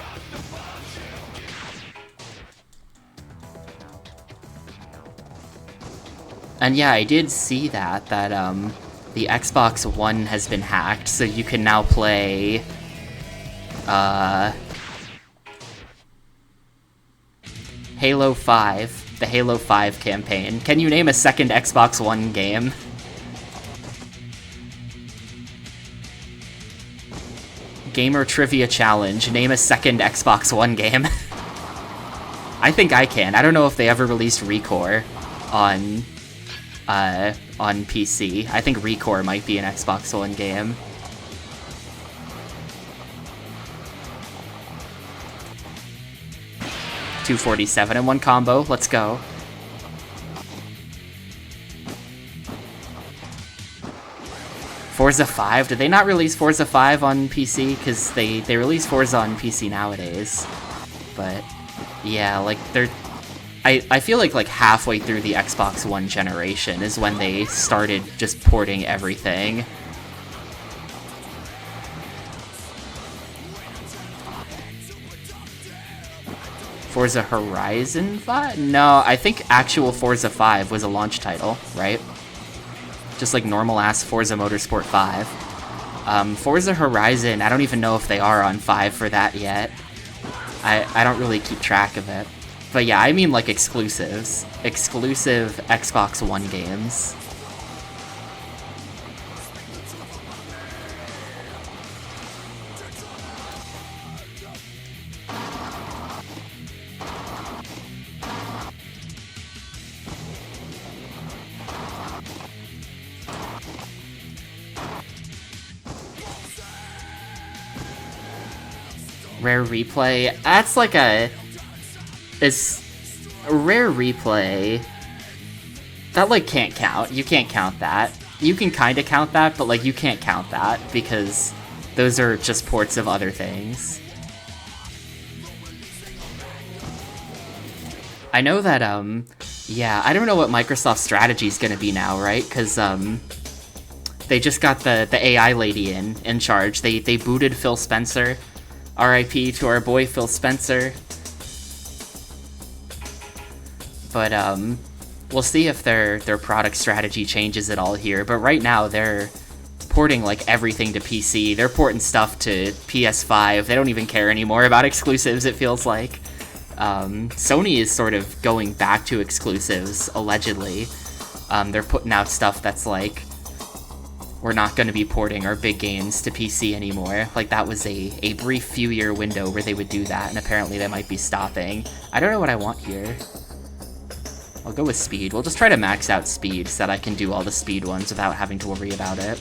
And yeah, I did see that the Xbox One has been hacked, so you can now play, Halo 5, the Halo 5 campaign. Can you name a second Xbox One game? Gamer Trivia Challenge, name a second Xbox One game. I think I can. I don't know if they ever released Recore on PC. I think Recore might be an Xbox One game. $247 in one combo. Let's go. Forza 5? Did they not release Forza 5 on PC? Because they release Forza on PC nowadays. But yeah, like I feel like halfway through the Xbox One generation is when they started just porting everything. Forza Horizon 5? No, I think actual Forza 5 was a launch title, right? Just like normal-ass Forza Motorsport 5. Forza Horizon, I don't even know if they are on 5 for that yet. I don't really keep track of it. But yeah, I mean like exclusives. Exclusive Xbox One games. Rare replay? That's like it's a rare replay. That, like, can't count. You can't count that. You can kind of count that, but, like, you can't count that because those are just ports of other things. I know that, yeah, I don't know what Microsoft's strategy is gonna be now, right? Because, they just got the AI lady in charge. They booted Phil Spencer. RIP to our boy Phil Spencer. But we'll see if their product strategy changes at all here. But right now they're porting like everything to PC. They're porting stuff to PS5. They don't even care anymore about exclusives, it feels like. Sony is sort of going back to exclusives, allegedly. They're putting out stuff that's like, we're not going to be porting our big games to PC anymore. Like, that was a brief few-year window where they would do that, and apparently they might be stopping. I don't know what I want here. I'll go with speed. We'll just try to max out speed so that I can do all the speed ones without having to worry about it.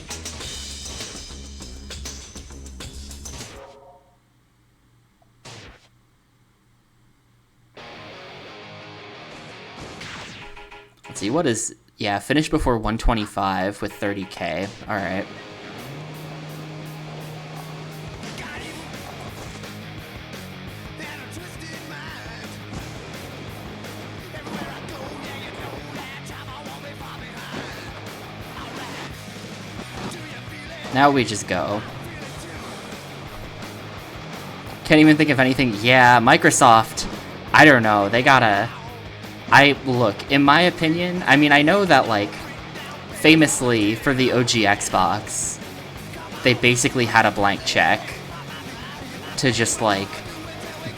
Let's see, what is... Yeah, finish before 125 with 30k. Alright. Now we just go. Can't even think of anything. Yeah, Microsoft, I don't know. They gotta... Look, in my opinion, I mean, I know that, like, famously, for the OG Xbox, they basically had a blank check to just, like,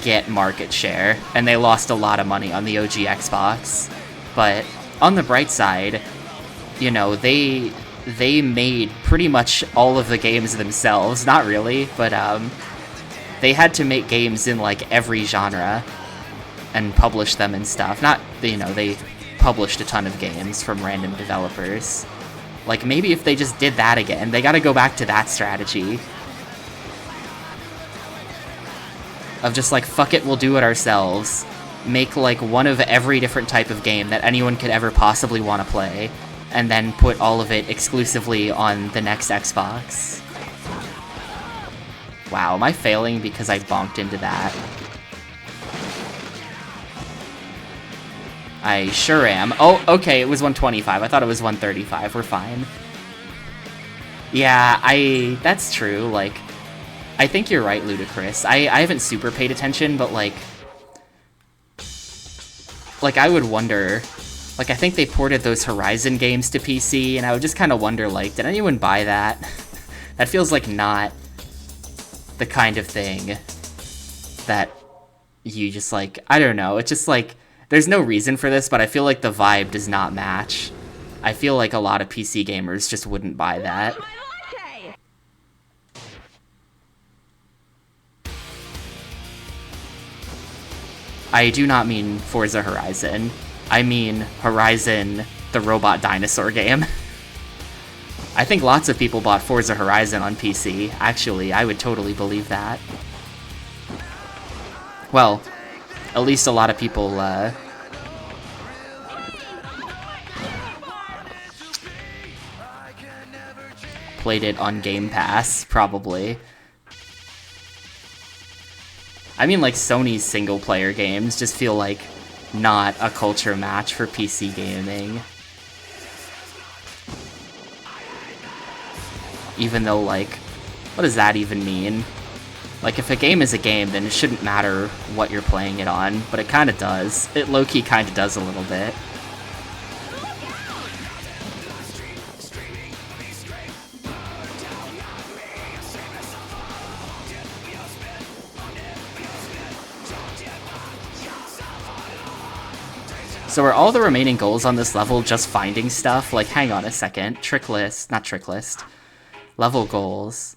get market share, and they lost a lot of money on the OG Xbox. But on the bright side, you know, they made pretty much all of the games themselves. Not really, but they had to make games in like every genre and publish them and stuff. Not, you know, they published a ton of games from random developers. Like, maybe if they just did that again, they gotta go back to that strategy of just like, fuck it, we'll do it ourselves. Make like one of every different type of game that anyone could ever possibly want to play, and then put all of it exclusively on the next Xbox. Wow, am I failing because I bonked into that? I sure am. Oh, okay, it was 125. I thought it was 135. We're fine. Yeah, that's true. Like, I think you're right, Ludicrous. I haven't super paid attention, but like, I would wonder... Like, I think they ported those Horizon games to PC, and I would just kind of wonder, like, did anyone buy that? That feels like not the kind of thing that you just, like, I don't know. It's just, like, there's no reason for this, but I feel like the vibe does not match. I feel like a lot of PC gamers just wouldn't buy that. I do not mean Forza Horizon. I mean Horizon, the robot dinosaur game. I think lots of people bought Forza Horizon on PC. Actually, I would totally believe that. Well, at least a lot of people, played it on Game Pass, probably. I mean, like, Sony's single-player games just feel like not a culture match for PC gaming. Even though, like, what does that even mean? Like, if a game is a game, then it shouldn't matter what you're playing it on, but it kinda does. It low-key kinda does a little bit. So are all the remaining goals on this level just finding stuff? Like, hang on a second. Trick list, not trick list. Level goals.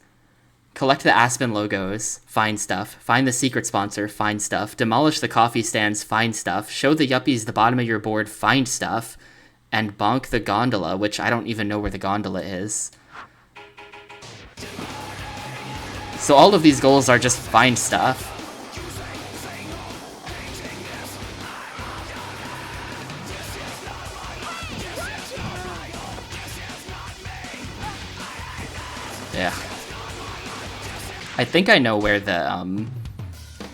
Collect the Aspen logos, find stuff. Find the secret sponsor, find stuff. Demolish the coffee stands, find stuff. Show the yuppies the bottom of your board, find stuff. And bonk the gondola, which I don't even know where the gondola is. So all of these goals are just find stuff. Yeah. I think I know where the,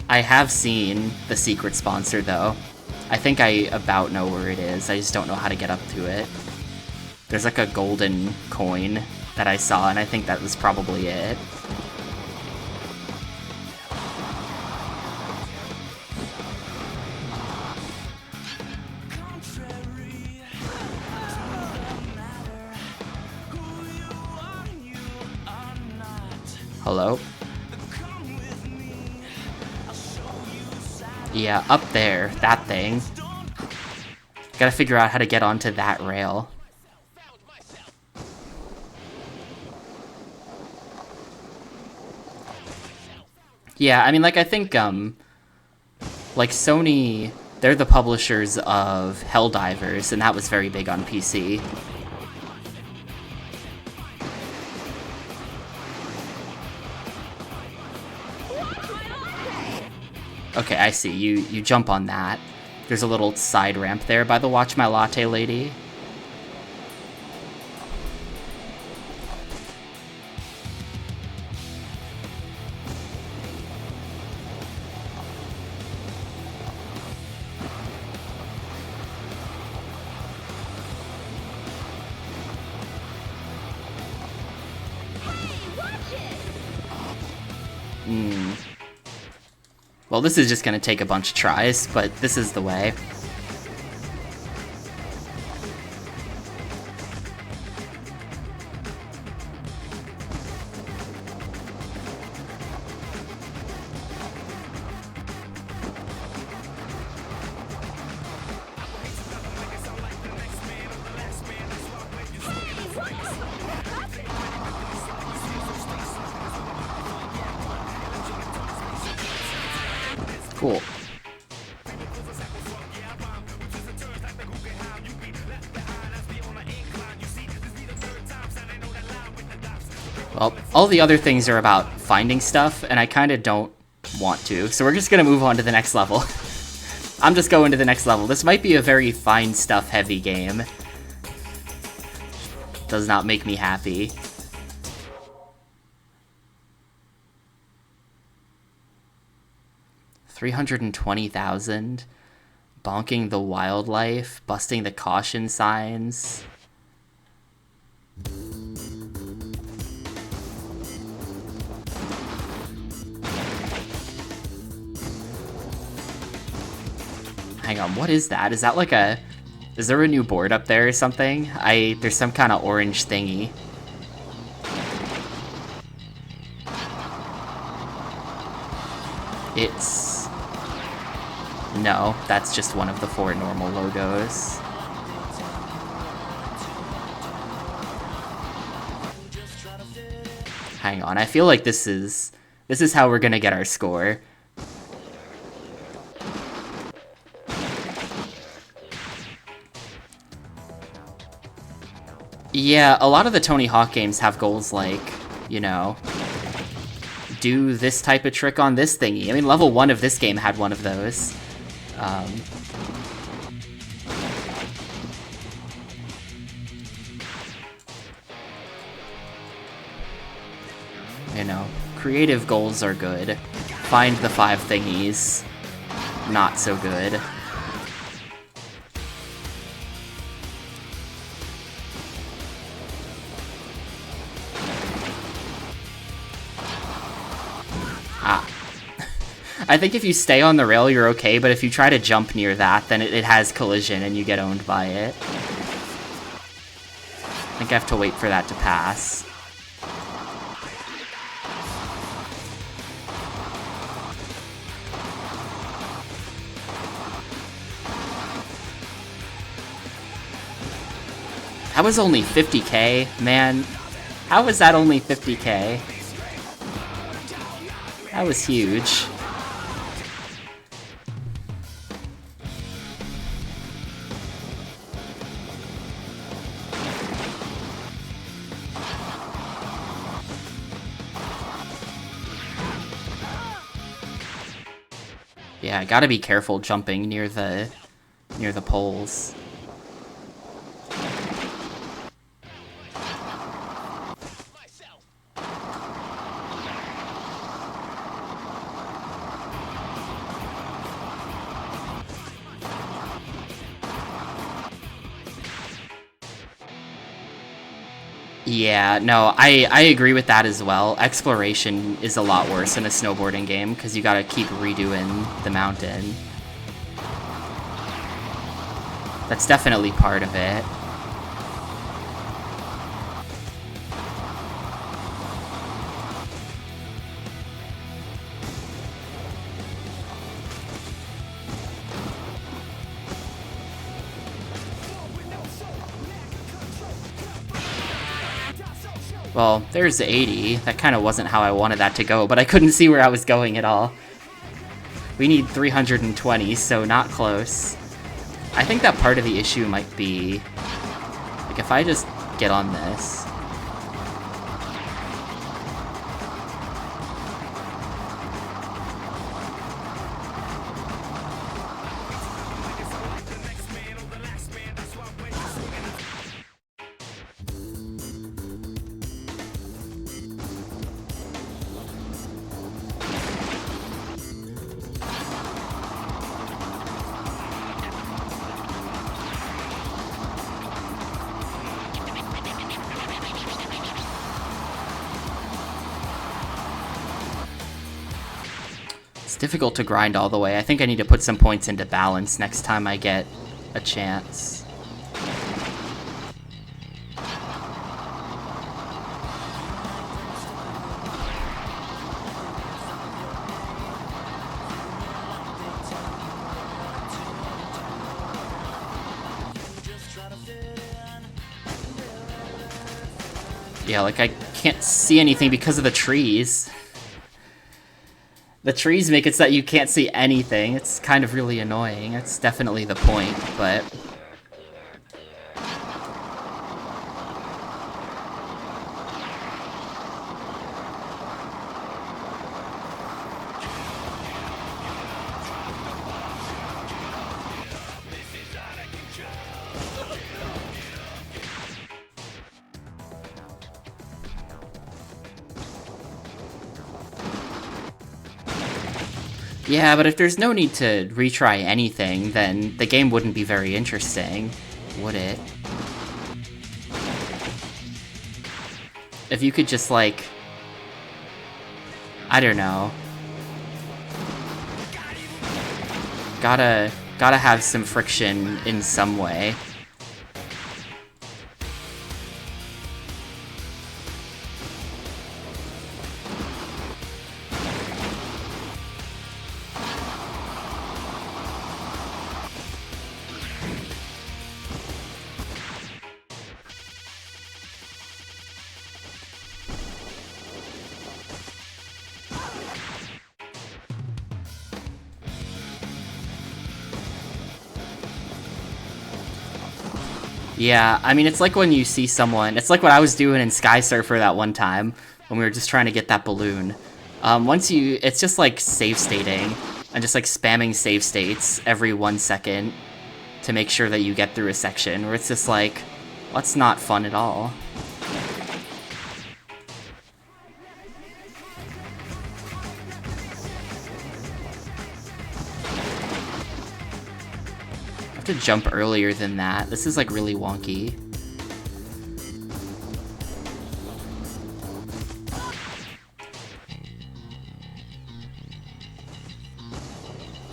I have seen the secret sponsor, though. I think I about know where it is. I just don't know how to get up to it. There's like a golden coin that I saw, and I think that was probably it. Hello? Yeah, up there. That thing. Gotta figure out how to get onto that rail. Yeah, I mean, like, I think, like, Sony, they're the publishers of Helldivers, and that was very big on PC. Okay, I see. You jump on that. There's a little side ramp there by the Watch My Latte lady. Well, this is just gonna take a bunch of tries, but this is the way. Cool. Well, all the other things are about finding stuff, and I kind of don't want to, so we're just gonna move on to the next level. I'm just going to the next level. This might be a very find stuff heavy game. Does not make me happy. $320,000, bonking the wildlife, busting the caution signs. Hang on, what is that? Is that like a... Is there a new board up there or something? There's some kind of orange thingy. It's... No, that's just one of the 4 normal logos. Hang on, I feel like this is how we're gonna get our score. Yeah, a lot of the Tony Hawk games have goals like, you know, do this type of trick on this thingy. I mean, level 1 of this game had one of those. You know, creative goals are good. Find the 5 thingies, not so good. I think if you stay on the rail, you're okay, but if you try to jump near that, then it has collision and you get owned by it. I think I have to wait for that to pass. That was only 50k, man. How was that only 50k? That was huge. Yeah, I gotta be careful jumping near the poles. Yeah, no, I agree with that as well. Exploration is a lot worse in a snowboarding game, because you gotta keep redoing the mountain. That's definitely part of it. Well, there's 80. That kind of wasn't how I wanted that to go, but I couldn't see where I was going at all. We need 320, so not close. I think that part of the issue might be... like, if I just get on this... It's difficult to grind all the way. I think I need to put some points into balance next time I get a chance. Yeah, like I can't see anything because of the trees. The trees make it so that you can't see anything. It's kind of really annoying. It's definitely the point, but... Yeah, but if there's no need to retry anything, then the game wouldn't be very interesting, would it? If you could just, like... I don't know. Gotta have some friction in some way. Yeah, I mean, it's like when you see someone... It's like what I was doing in Sky Surfer that one time, when we were just trying to get that balloon. Once you... It's just like save stating, and just like spamming save states every 1 second to make sure that you get through a section, where it's just like, well, that's not fun at all. To jump earlier than that. This is like really wonky.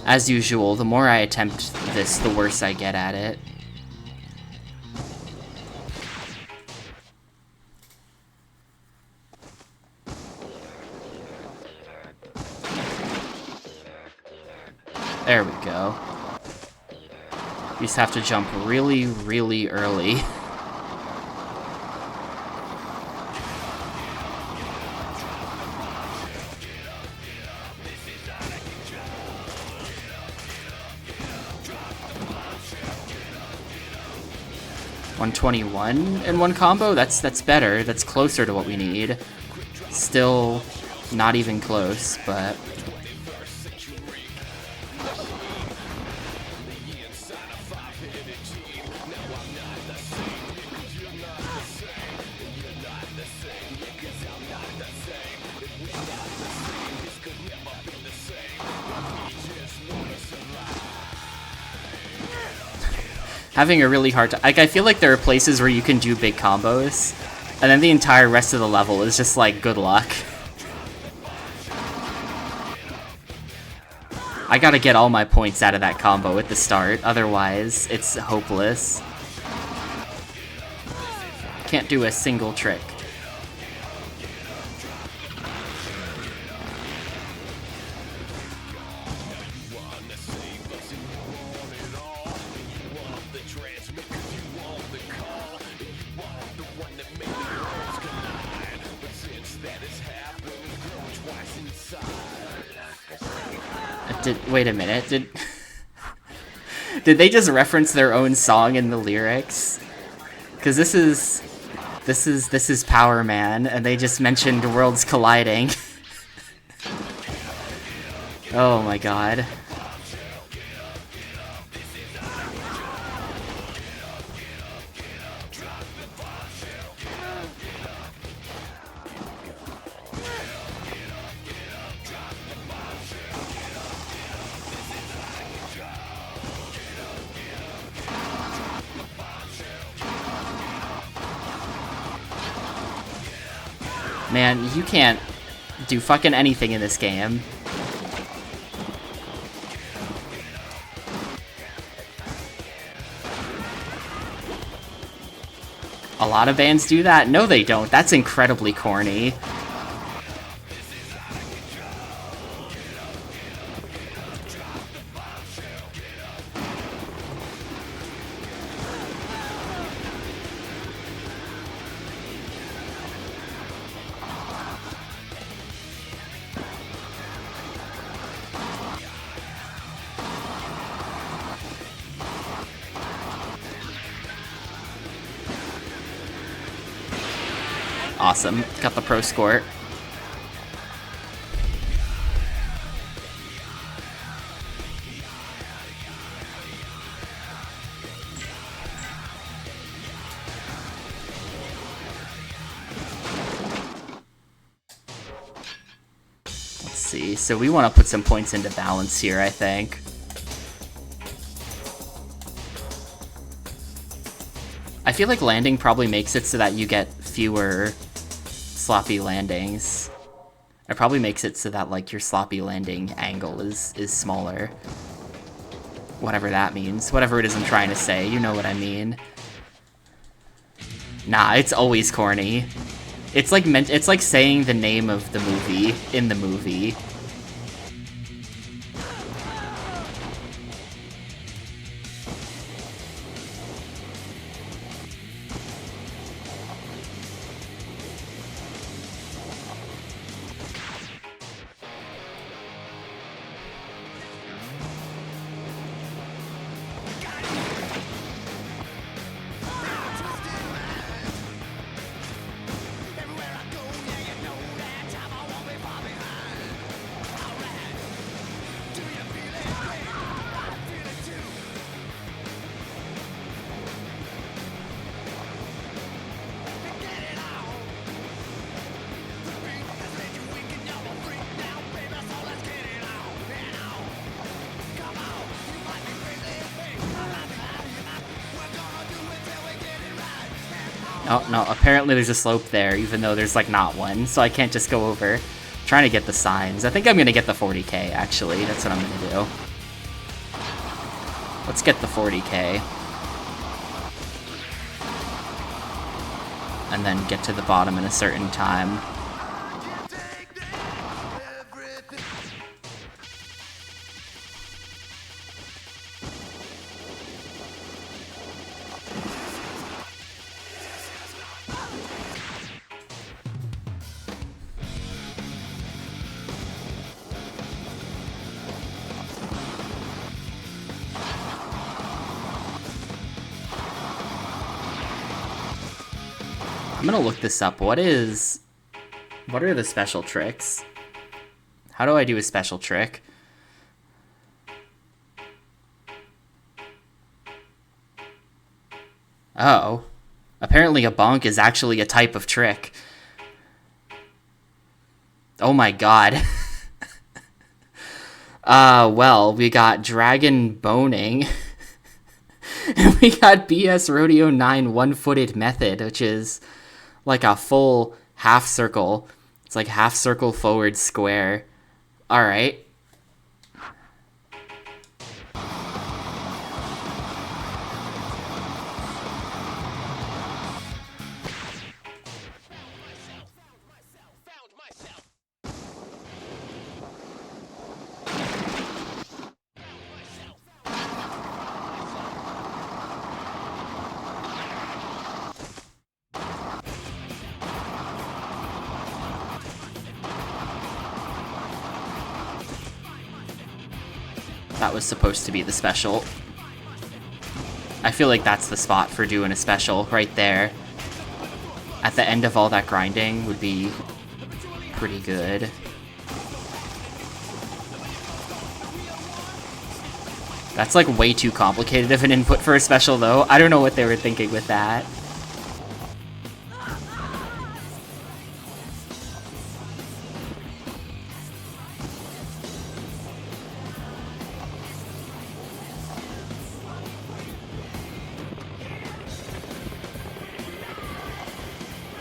As usual, the more I attempt this, the worse I get at it. There we go. You just have to jump really, really early. $121 in one combo? That's better. That's closer to what we need. Still not even close, but... Having a really hard time. Like, I feel like there are places where you can do big combos, and then the entire rest of the level is just like, good luck. I gotta get all my points out of that combo at the start, otherwise it's hopeless. Can't do a single trick. Wait a minute, did they just reference their own song in the lyrics? Because this is Power Man, and they just mentioned worlds colliding. Oh my god. Man, you can't do fucking anything in this game. A lot of bands do that? No, they don't. That's incredibly corny. Awesome. Got the pro score. Let's see. So we want to put some points into balance here, I think. I feel like landing probably makes it so that you get fewer sloppy landings. It probably makes it so that like your sloppy landing angle is smaller. Whatever that means. Whatever it is I'm trying to say, you know what I mean. Nah, it's always corny. It's like saying the name of the movie in the movie. Oh, no, apparently there's a slope there, even though there's, like, not one, so I can't just go over. I'm trying to get the signs. I think I'm gonna get the 40k, actually. That's what I'm gonna do. Let's get the 40k. And then get to the bottom in a certain time. I'm gonna look this up. What are the special tricks? How do I do a special trick? Oh. Apparently a bonk is actually a type of trick. Oh my god. Well, we got Dragon Boning. And we got BS Rodeo 9 one-footed method, which is like a full half circle. It's like half circle forward square. Alright. That was supposed to be the special. I feel like that's the spot for doing a special, right there. At the end of all that grinding would be pretty good. That's like way too complicated of an input for a special though. I don't know what they were thinking with that.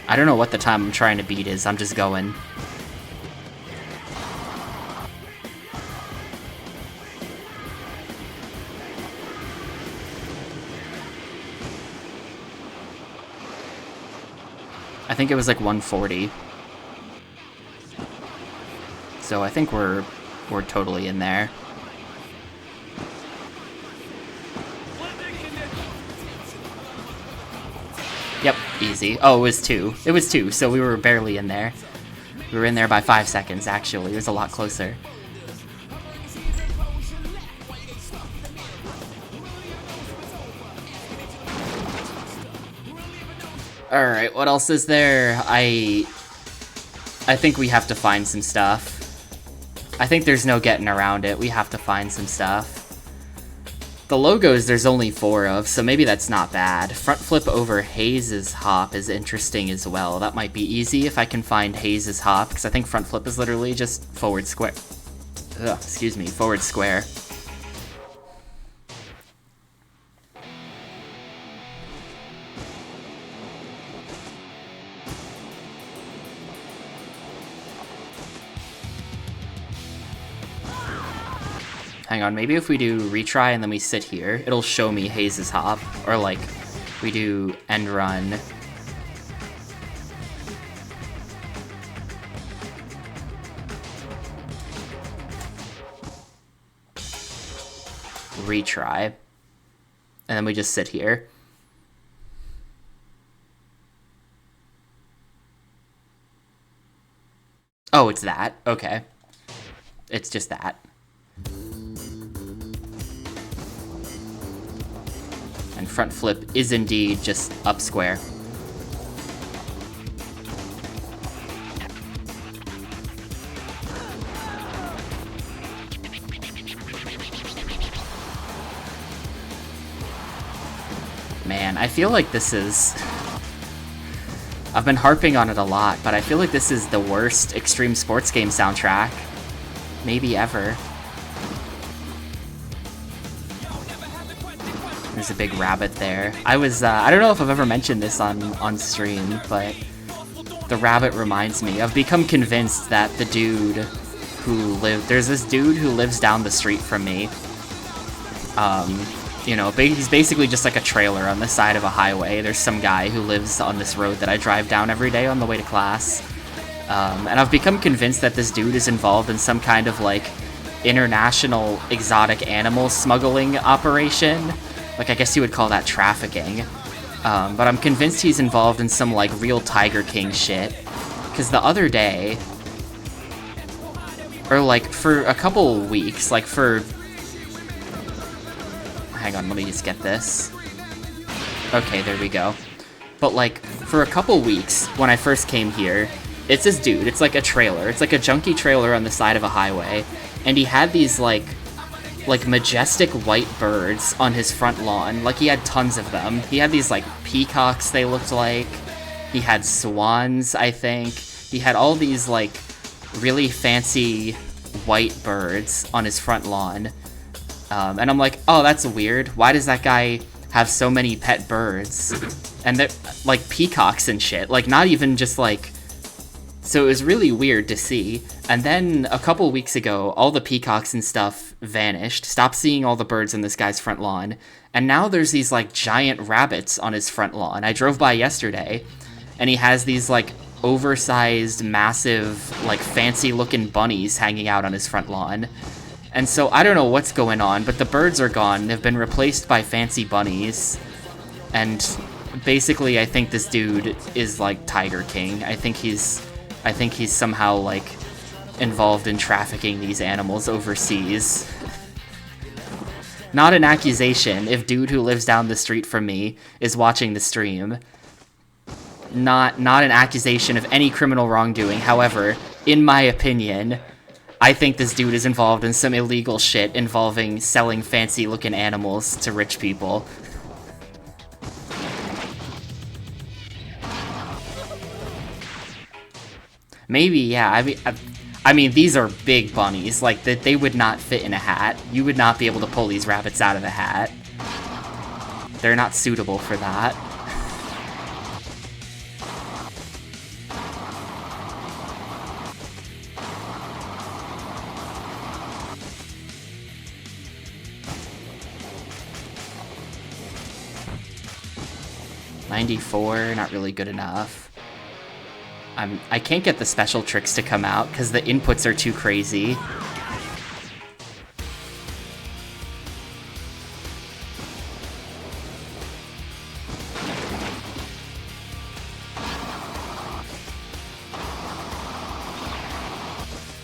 I don't know what the time I'm trying to beat is, I'm just going. I think it was like 140. So I think we're totally in there. Yep, easy. Oh, it was 2. It was 2, so we were barely in there. We were in there by 5 seconds, actually. It was a lot closer. Alright, what else is there? I think we have to find some stuff. I think there's no getting around it. We have to find some stuff. The logos there's only 4 of, so maybe that's not bad. Front flip over Hayes' hop is interesting as well. That might be easy if I can find Hayes' hop, because I think front flip is literally just forward square. Ugh, excuse me, forward square. Hang on, maybe if we do retry and then we sit here, it'll show me Hayes' hop. Or like, we do end run. Retry. And then we just sit here. Oh, it's that. Okay. It's just that. And front flip is indeed just up square. Man, I feel like this is... I've been harping on it a lot, but I feel like this is the worst extreme sports game soundtrack maybe ever. There's a big rabbit there. I don't know if I've ever mentioned this on stream, but the rabbit reminds me. I've become convinced that the dude there's this dude who lives down the street from me. You know, he's basically just like a trailer on the side of a highway. There's some guy who lives on this road that I drive down every day on the way to class. And I've become convinced that this dude is involved in some kind of like international exotic animal smuggling operation. Like, I guess you would call that trafficking. But I'm convinced he's involved in some, like, real Tiger King shit. Because the other day... Or, like, for a couple weeks, like, for... Hang on, let me just get this. Okay, there we go. But, like, for a couple weeks, when I first came here, it's this dude. It's like a trailer. It's like a junky trailer on the side of a highway. And he had these, like majestic white birds on his front lawn. Like, he had tons of them. He had these, like, peacocks, they looked like. He had swans, I think. He had all these, like, really fancy white birds on his front lawn. And I'm like, oh, that's weird. Why does that guy have so many pet birds? And they're, like, peacocks and shit. Like, not even just, like... So it was really weird to see. And then a couple weeks ago, all the peacocks and stuff vanished. Stopped seeing all the birds on this guy's front lawn. And now there's these, like, giant rabbits on his front lawn. I drove by yesterday, and he has these, like, oversized, massive, like, fancy-looking bunnies hanging out on his front lawn. And so I don't know what's going on, but the birds are gone. They've been replaced by fancy bunnies. And basically, I think this dude is, like, Tiger King. I think he's somehow, like, involved in trafficking these animals overseas. Not an accusation if dude who lives down the street from me is watching the stream. Not an accusation of any criminal wrongdoing. However, in my opinion, I think this dude is involved in some illegal shit involving selling fancy-looking animals to rich people. Maybe, yeah. I mean, these are big bunnies. Like, that they would not fit in a hat. You would not be able to pull these rabbits out of the hat. They're not suitable for that. .94, not really good enough. I can't get the special tricks to come out because the inputs are too crazy.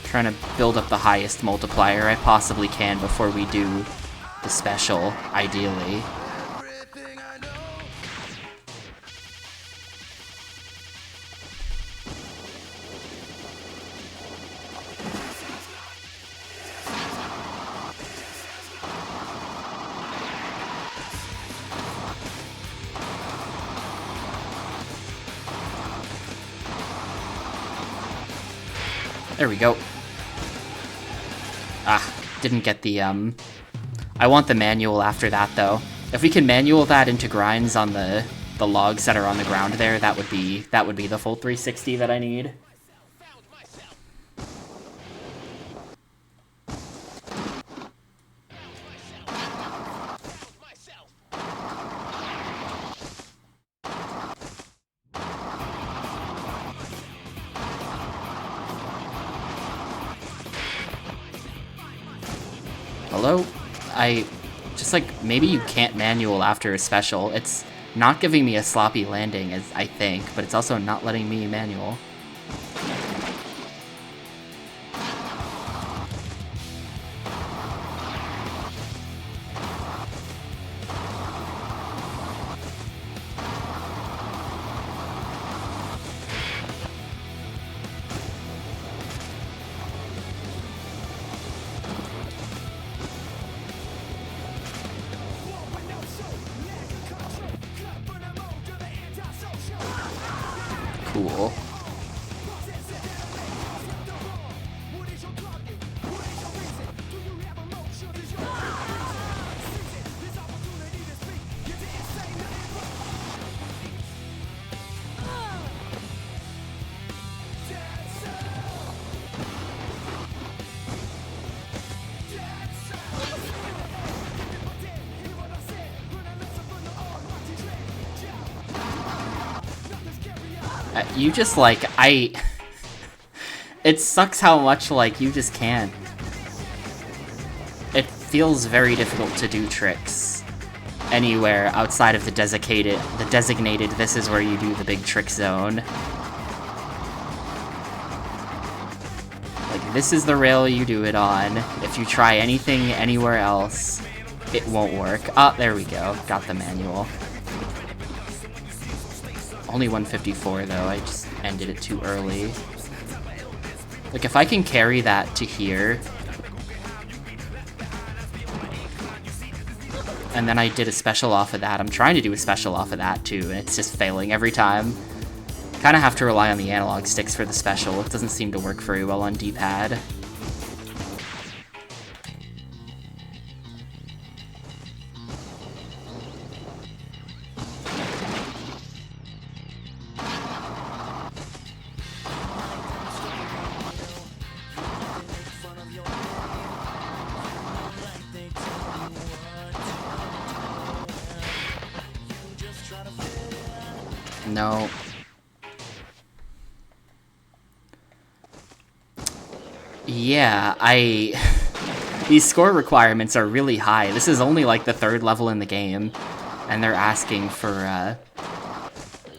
Trying to build up the highest multiplier I possibly can before we do the special, ideally. There we go. Didn't get the, I want the manual after that, though. If we can manual that into grinds on the logs that are on the ground there, that would be the full 360 that I need. Hello? Maybe you can't manual after a special. It's not giving me a sloppy landing, I think, but it's also not letting me manual. Cool. You just, it sucks how much, you just can't. It feels very difficult to do tricks anywhere outside of the designated, this is where you do the big trick zone. This is the rail you do it on. If you try anything anywhere else, it won't work. Ah, there we go. Got the manual. Only 154 though, I just ended it too early. If I can carry that to here, and then I did a special off of that. I'm trying to do a special off of that too, and it's just failing every time. Kind of have to rely on the analog sticks for the special. It doesn't seem to work very well on D-pad. No. Yeah, these score requirements are really high. This is only the third level in the game, and they're asking for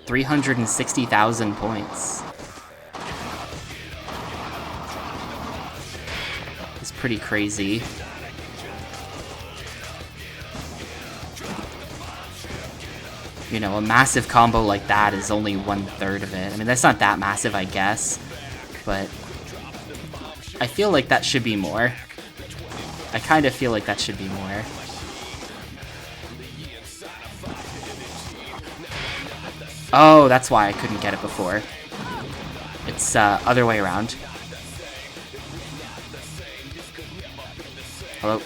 360,000 points. It's pretty crazy. You know, a massive combo like that is only 1/3 of it. I mean, that's not that massive, I guess, but I feel like that should be more. I kind of feel like that should be more. Oh, that's why I couldn't get it before. It's other way around. Hello?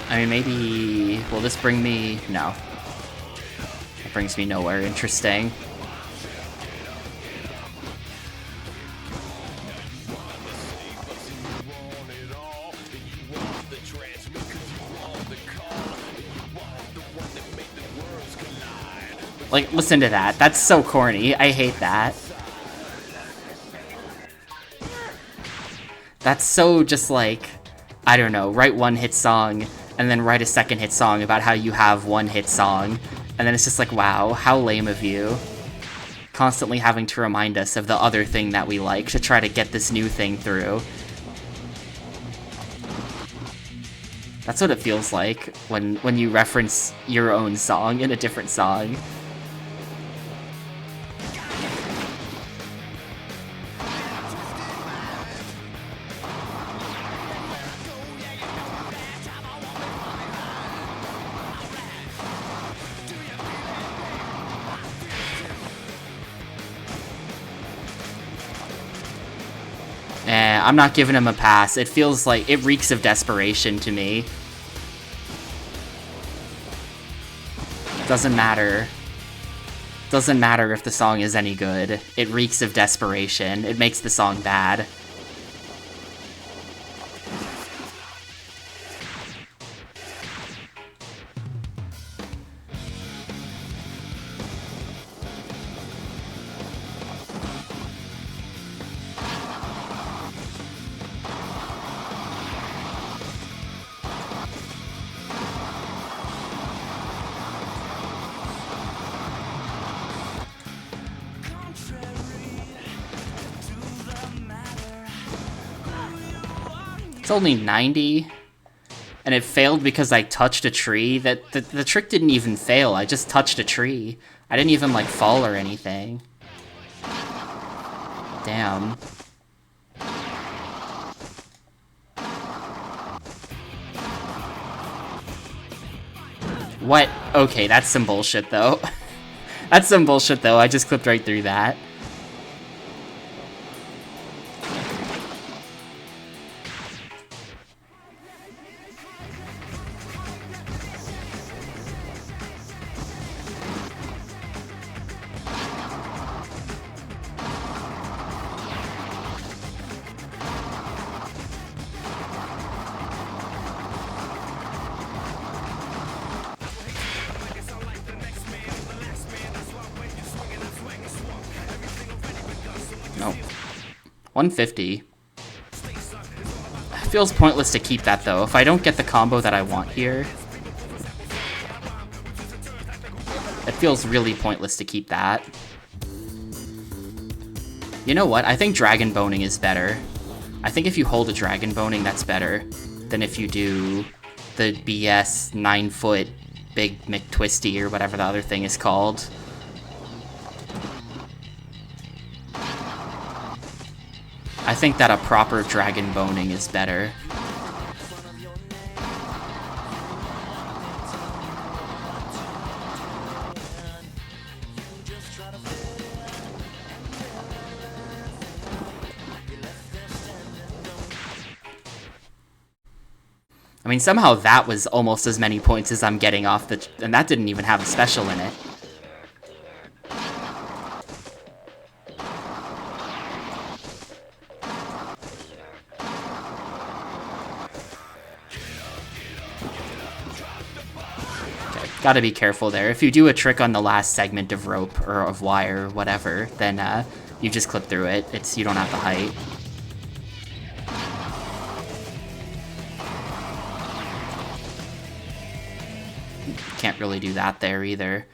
I mean, maybe... Will this bring me... No. brings me nowhere interesting. Like, listen to that. That's so corny. I hate that. That's so just like, I don't know, write one hit song and then write a second hit song about how you have one hit song. And then it's just like, wow, how lame of you. Constantly having to remind us of the other thing that we like to try to get this new thing through. That's what it feels like when you reference your own song in a different song. I'm not giving him a pass. It feels like it reeks of desperation to me. Doesn't matter. Doesn't matter if the song is any good. It reeks of desperation. It makes the song bad. It's only 90, and it failed because I touched a tree. The trick didn't even fail, I just touched a tree. I didn't even, like, fall or anything. Damn. What? Okay, that's some bullshit, though. That's some bullshit, though. I just clipped right through that. No. 150. It feels pointless to keep that, though. If I don't get the combo that I want here, it feels really pointless to keep that. You know what? I think Dragon Boning is better. I think if you hold a Dragon Boning, that's better than if you do the BS 9-foot Big McTwisty or whatever the other thing is called. I think that a proper Dragon Boning is better. I mean, somehow that was almost as many points as I'm getting off the... And that didn't even have a special in it. Okay, gotta be careful there. If you do a trick on the last segment of rope or of wire or whatever, then you just clip through it. You don't have the height. Can't really do that there either.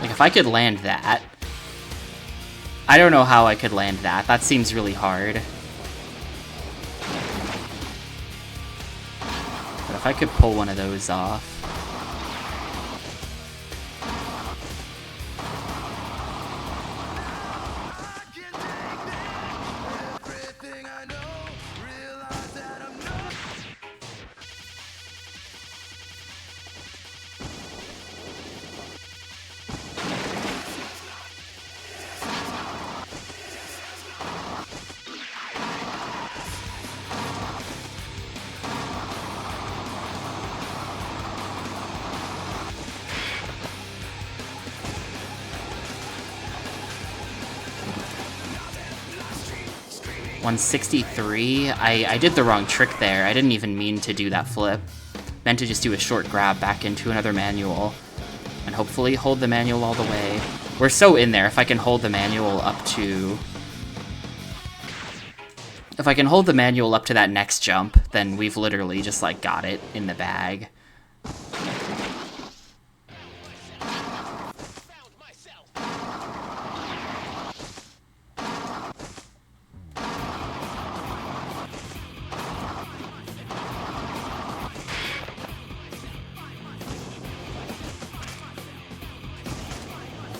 Like, if I could land that... I don't know how I could land that. That seems really hard. But If I could pull one of those off. $163. I did the wrong trick there. I didn't even mean to do that flip. Meant to just do a short grab back into another manual. And hopefully hold the manual all the way. We're so in there. If I can hold the manual up to... If I can hold the manual up to that next jump, then we've literally just, like, got it in the bag.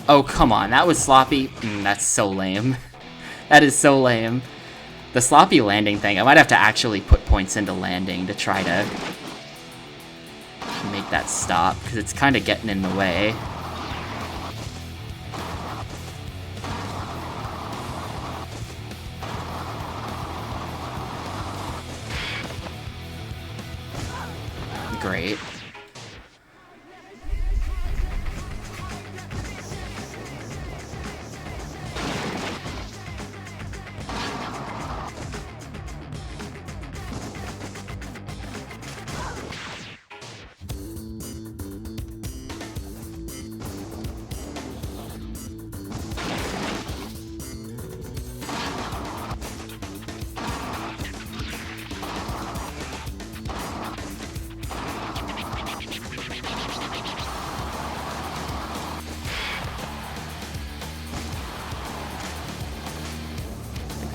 Oh, come on, that was sloppy. That's so lame. That is so lame. The sloppy landing thing, I might have to actually put points into landing to try to make that stop, because it's kind of getting in the way. Great.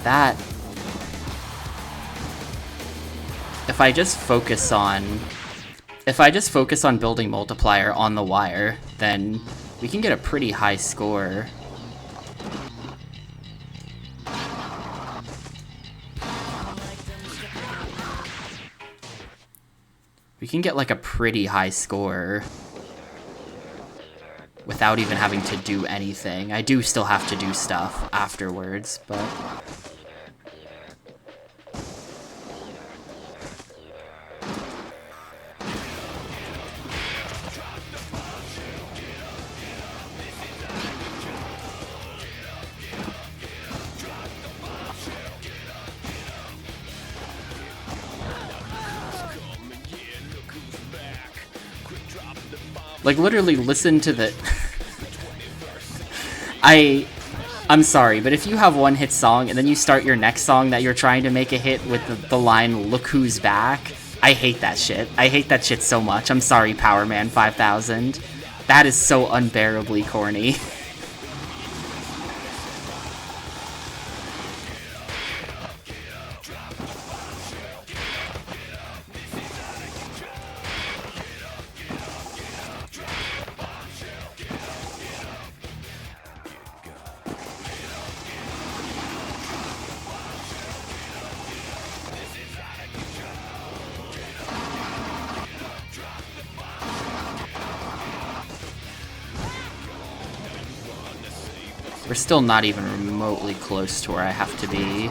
That, if I just focus on building multiplier on the wire, then we can get a pretty high score. We can get like a pretty high score without even having to do anything. I do still have to do stuff afterwards, but... Like, literally listen to the... I'm sorry, but if you have one hit song and then you start your next song that you're trying to make a hit with the line, "Look who's back," I hate that shit. I hate that shit so much. I'm sorry, Power Man 5000. That is so unbearably corny. We're still not even remotely close to where I have to be.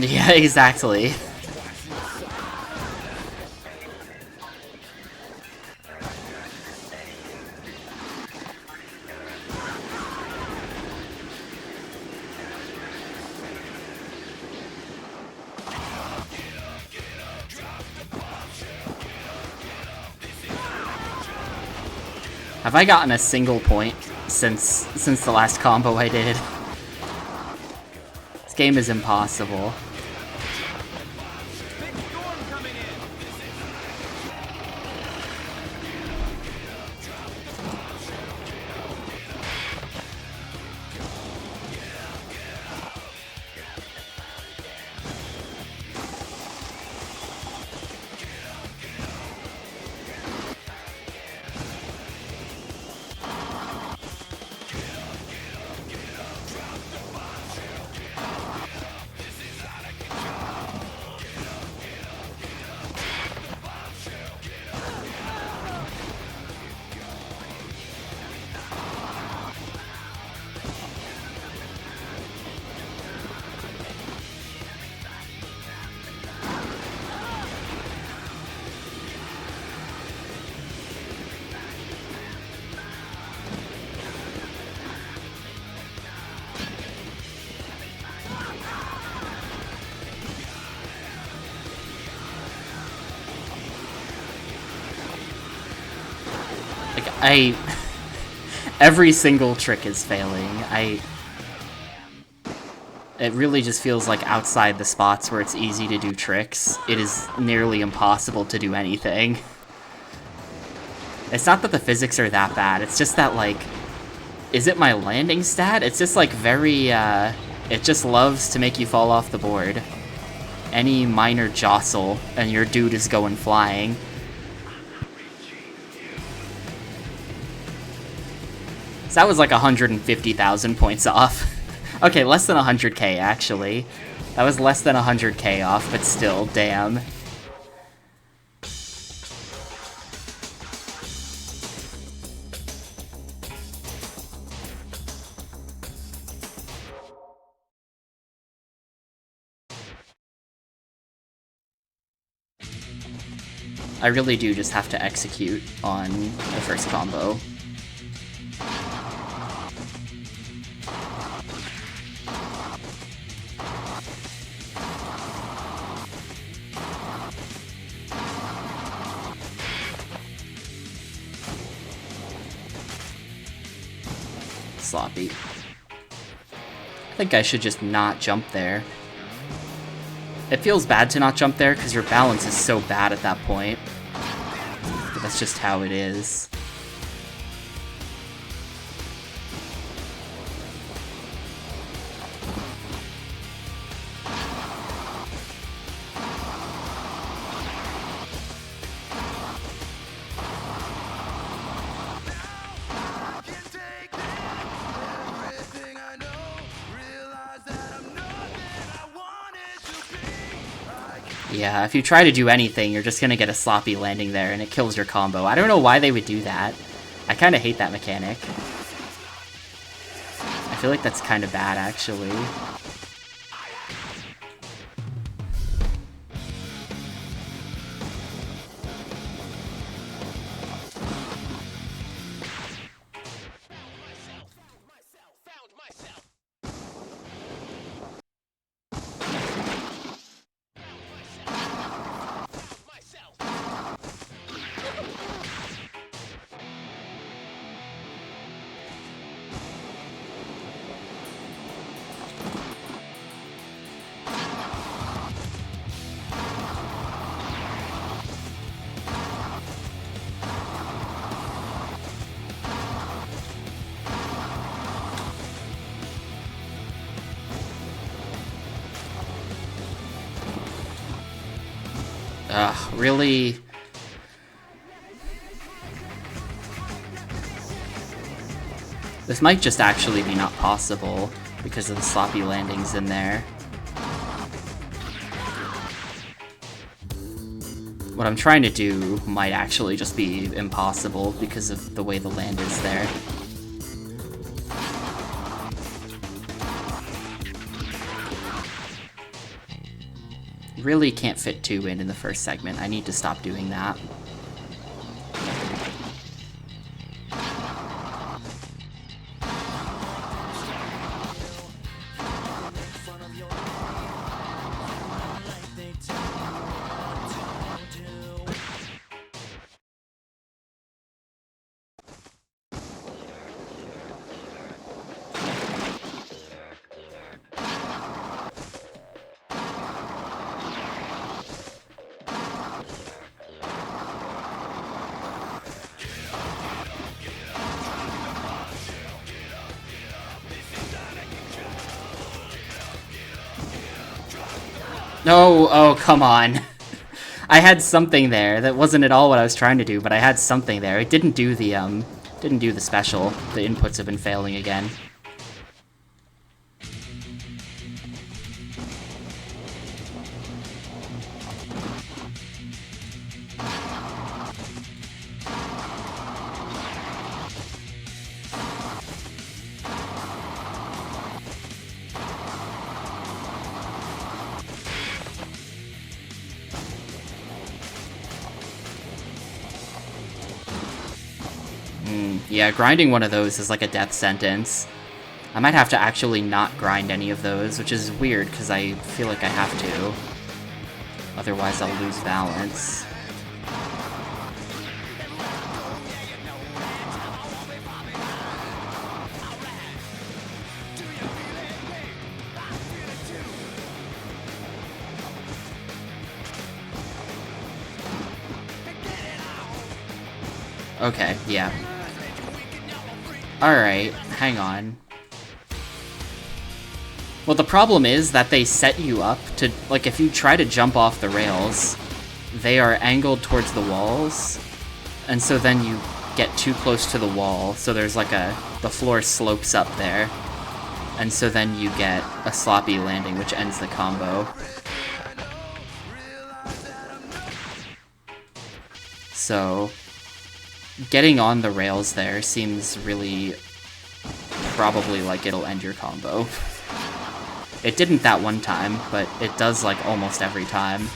Yeah, exactly. Have I gotten a single point since the last combo I did? This game is impossible. Every single trick is failing. It really just feels like outside the spots where it's easy to do tricks, it is nearly impossible to do anything. It's not that the physics are that bad, it's just that, like, is it my landing stat? It's just, like, very, it just loves to make you fall off the board. Any minor jostle, and your dude is going flying. So that was like 150,000 points off. Okay, less than 100k, actually. That was less than 100k off, but still, damn. I really do just have to execute on the first combo. Sloppy. I think I should just not jump there. It feels bad to not jump there because your balance is so bad at that point. But that's just how it is. Yeah, if you try to do anything, you're just gonna get a sloppy landing there, and it kills your combo. I don't know why they would do that. I kinda hate that mechanic. I feel like that's kinda bad, actually. Ugh, really? This might just actually be not possible because of the sloppy landings in there. What I'm trying to do might actually just be impossible because of the way the land is there. Really can't fit two in the first segment. I need to stop doing that. No, oh, come on. I had something there. That wasn't at all what I was trying to do, but I had something there. It didn't do the special. The inputs have been failing again. Yeah, grinding one of those is like a death sentence. I might have to actually not grind any of those, which is weird because I feel like I have to. Otherwise I'll lose balance. Okay, yeah. Alright, hang on. Well, the problem is that they set you up to, like, if you try to jump off the rails, they are angled towards the walls, and so then you get too close to the wall, so there's like the floor slopes up there, and so then you get a sloppy landing, which ends the combo. So, getting on the rails there seems really probably like it'll end your combo. It didn't that one time, but it does like almost every time.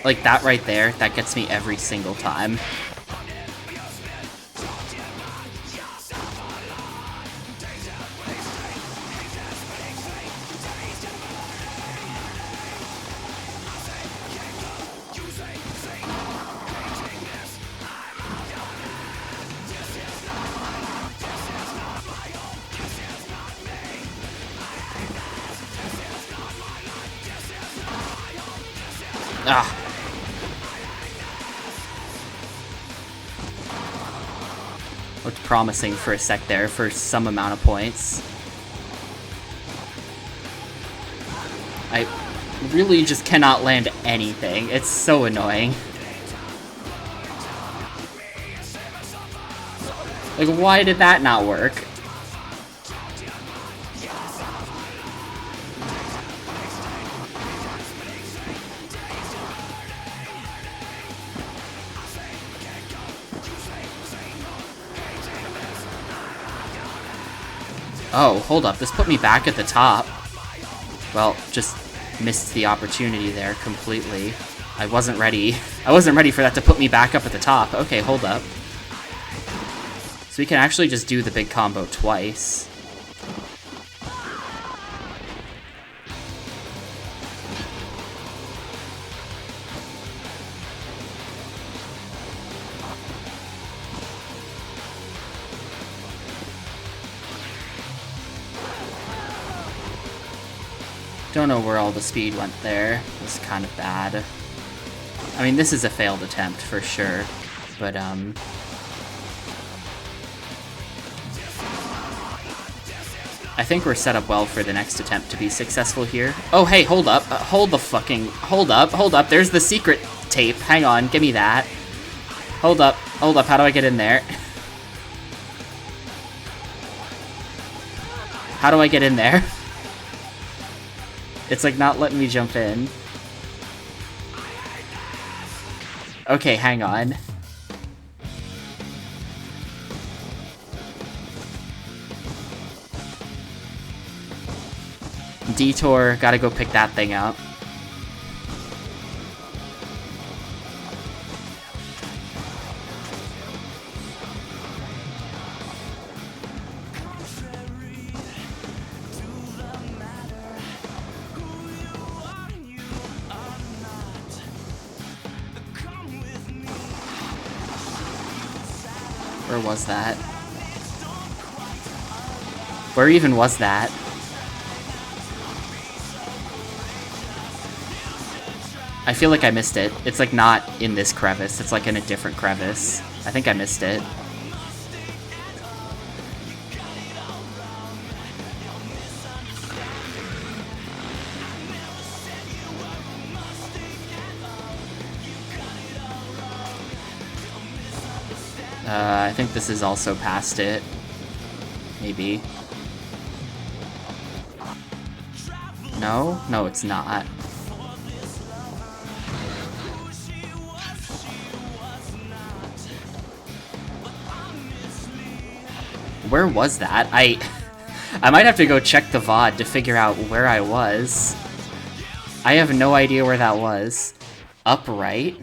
Like that right there, that gets me every single time. Ah. Looked promising for a sec there for some amount of points. I really just cannot land anything. It's so annoying. Like, why did that not work? Oh, hold up. This put me back at the top. Well, just missed the opportunity there completely. I wasn't ready. I wasn't ready for that to put me back up at the top. Okay, hold up. So we can actually just do the big combo twice. Don't know where all the speed went there. It was kind of bad. I mean, this is a failed attempt for sure, but I think we're set up well for the next attempt to be successful here. Oh, hey, hold up. Hold up. There's the secret tape. Hang on, give me that. Hold up. How do I get in there? How do I get in there? It's like not letting me jump in. Okay, hang on. Detour, gotta go pick that thing up. Where was that? Where even was that? I feel like I missed it. It's like not in this crevice. It's like in a different crevice. I think I missed it. I think this is also past it. Maybe. No? No, it's not. Where was that? I might have to go check the VOD to figure out where I was. I have no idea where that was. Upright?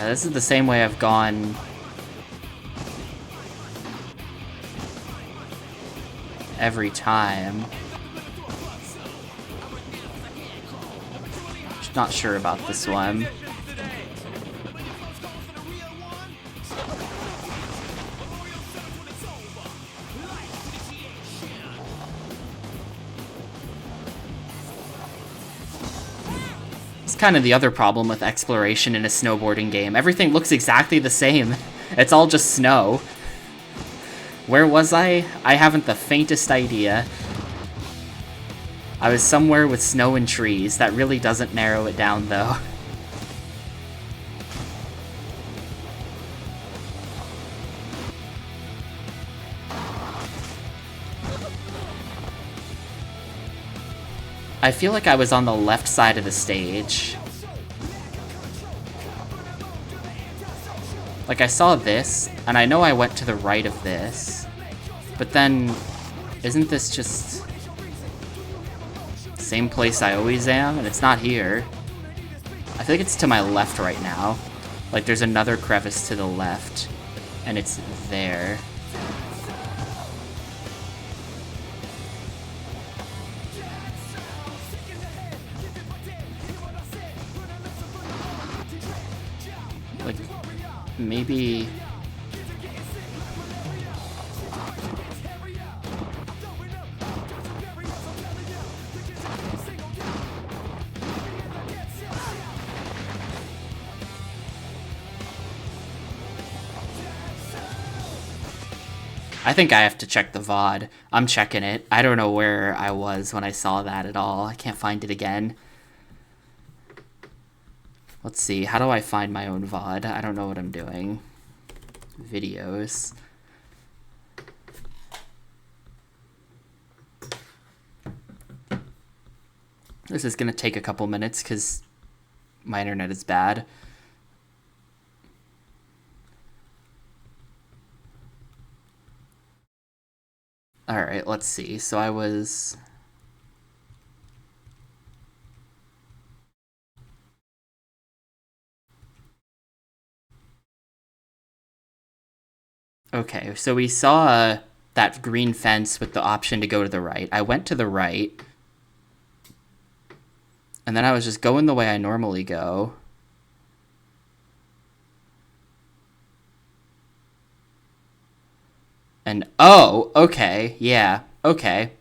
Yeah, this is the same way I've gone every time. Just not sure about this one. It's kind of the other problem with exploration in a snowboarding game. Everything looks exactly the same. It's all just snow. Where was I? I haven't the faintest idea. I was somewhere with snow and trees. That really doesn't narrow it down, though. I feel like I was on the left side of the stage. Like, I saw this, and I know I went to the right of this. But then, isn't this just the same place I always am? And it's not here. I feel like it's to my left right now. Like, there's another crevice to the left, and it's there. Like, maybe... I think I have to check the VOD. I'm checking it. I don't know where I was when I saw that at all. I can't find it again. Let's see. How do I find my own VOD? I don't know what I'm doing. Videos. This is going to take a couple minutes because my internet is bad. Alright, let's see. So I was... Okay, so we saw that green fence with the option to go to the right. I went to the right. And then I was just going the way I normally go. And, oh, okay, yeah, okay.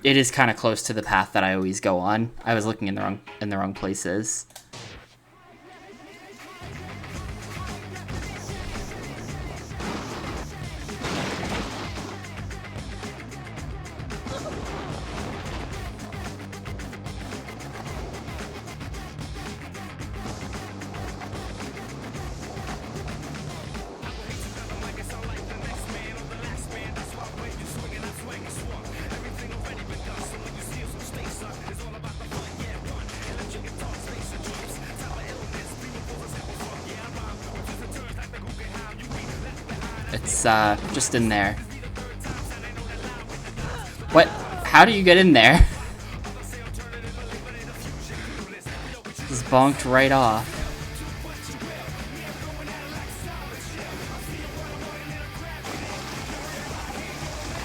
It is kind of close to the path that I always go on. I was looking in the wrong places. It's, just in there. What? How do you get in there? Just bonked right off.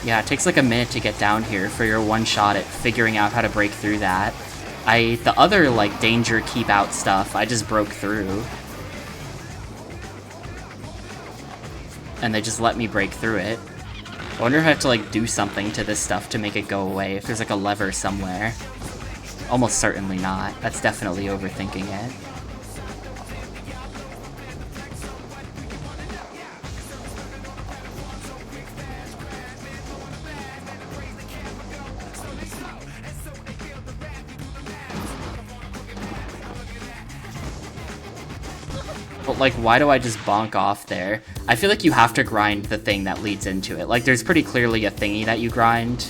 Yeah, it takes like a minute to get down here for your one shot at figuring out how to break through that. The other, like, danger keep out stuff, I just broke through. And they just let me break through it. I wonder if I have to, like, do something to this stuff to make it go away, if there's, like, a lever somewhere. Almost certainly not. That's definitely overthinking it. But, like, why do I just bonk off there? I feel like you have to grind the thing that leads into it. Like, there's pretty clearly a thingy that you grind.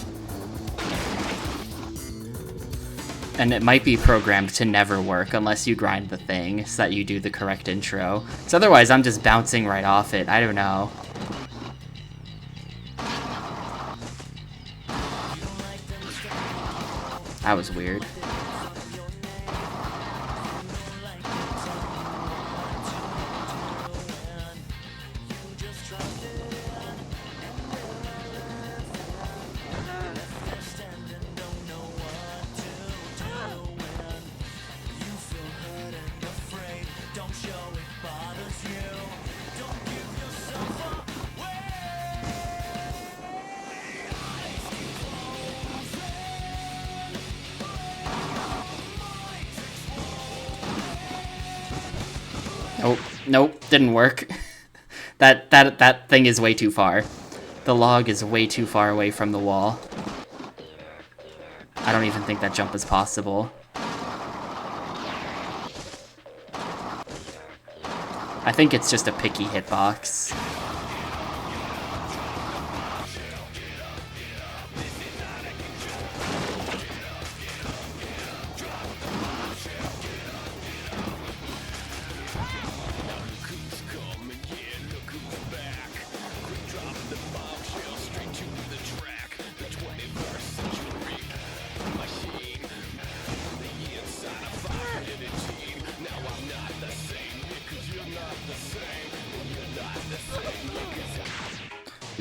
And it might be programmed to never work unless you grind the thing so that you do the correct intro. So otherwise, I'm just bouncing right off it. I don't know. That was weird. Oh, nope, didn't work. That thing is way too far. The log is way too far away from the wall. I don't even think that jump is possible. I think it's just a picky hitbox.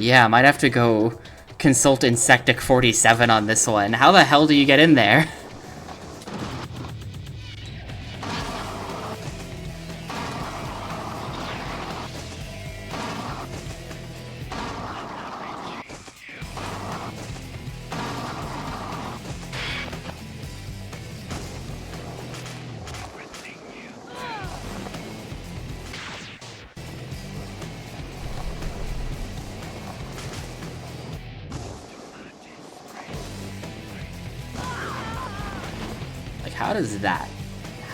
Yeah, might have to go consult Insectic 47 on this one. How the hell do you get in there?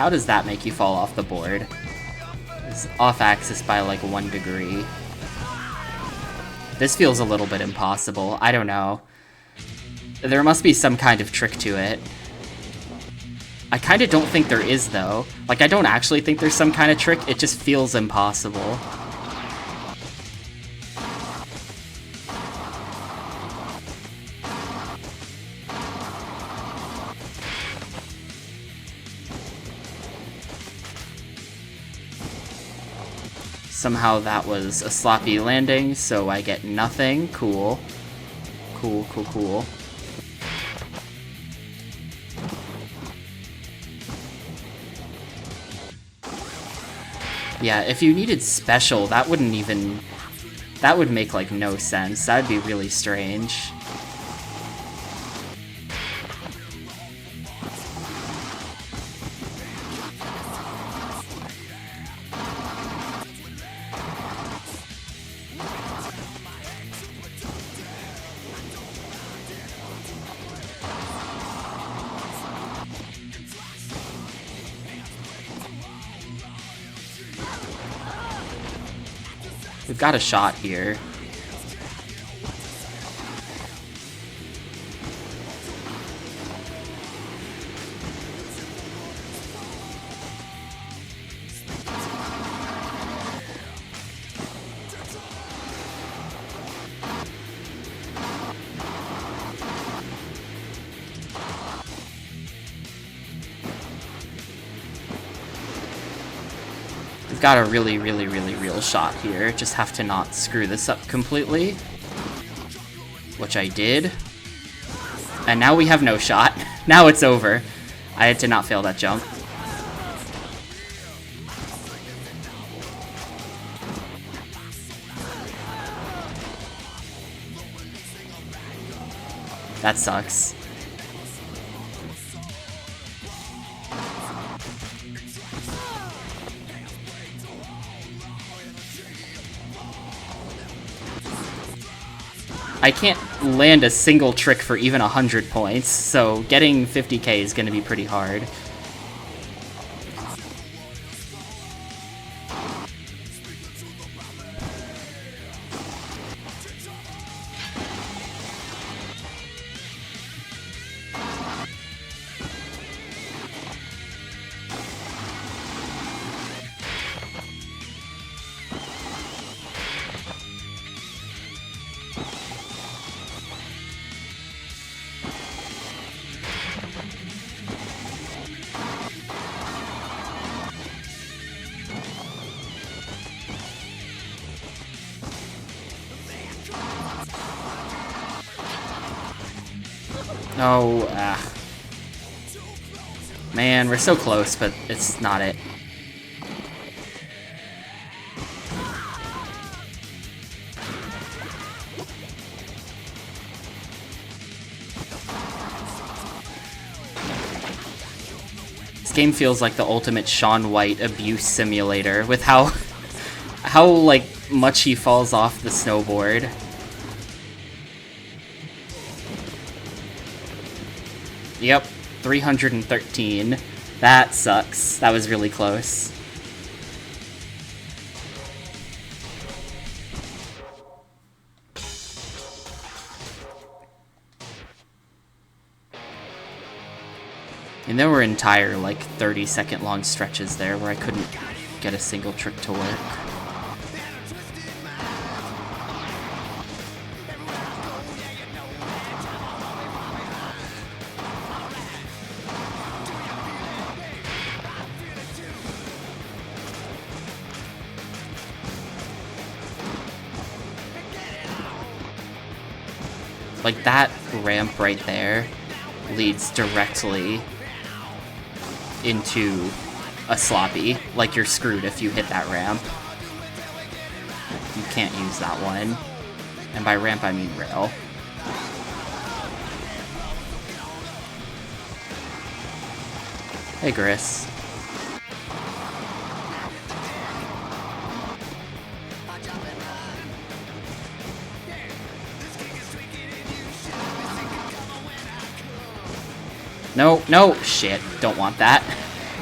How does that make you fall off the board? It's off axis by like 1 degree. This feels a little bit impossible. I don't know. There must be some kind of trick to it. I kind of don't think there is, though. Like, I don't actually think there's some kind of trick. It just feels impossible. Somehow that was a sloppy landing, so I get nothing. Cool. Cool, cool, cool. Yeah, if you needed special, that wouldn't even... That would make, like, no sense. That'd be really strange. We've got a shot here. We've got a really real shot here. Just have to not screw this up completely. Which I did. And now we have no shot. Now it's over. I had to not fail that jump. That sucks. I can't land a single trick for even 100 points, so getting 50k is going to be pretty hard. No, man, we're so close, but it's not it. This game feels like the ultimate Shaun White abuse simulator with how like much he falls off the snowboard. Yep, 313. That sucks. That was really close. And there were entire, like, 30-second long stretches there where I couldn't get a single trick to work. Like, that ramp right there leads directly into a sloppy. Like, you're screwed if you hit that ramp. You can't use that one. And by ramp, I mean rail. Hey, Gris. No, no, shit, don't want that.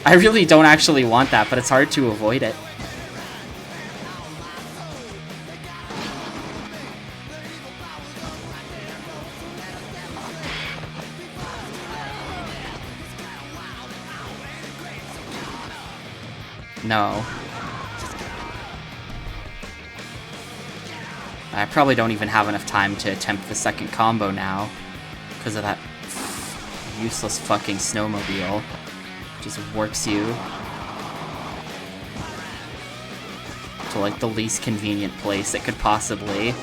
I really don't actually want that, but it's hard to avoid it. No. I probably don't even have enough time to attempt the second combo now, because of that useless fucking snowmobile. Just works you to like the least convenient place it could possibly.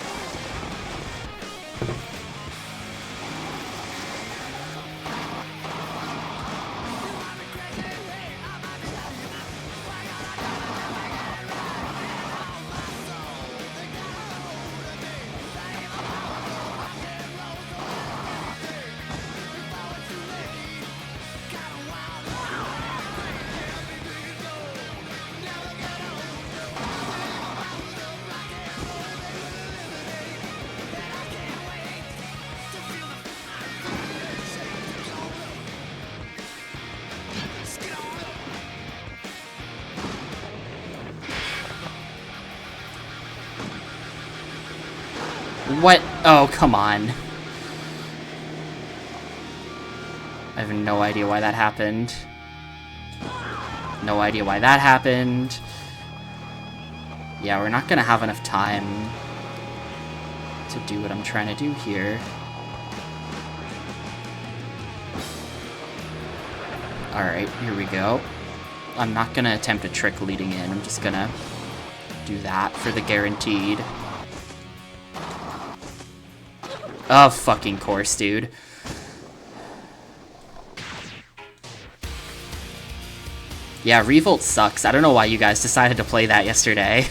What? Oh, come on. I have no idea why that happened. No idea why that happened. Yeah, we're not gonna have enough time to do what I'm trying to do here. Alright, here we go. I'm not gonna attempt a trick leading in. I'm just gonna do that for the guaranteed. Oh, fucking course, dude. Yeah, Revolt sucks. I don't know why you guys decided to play that yesterday.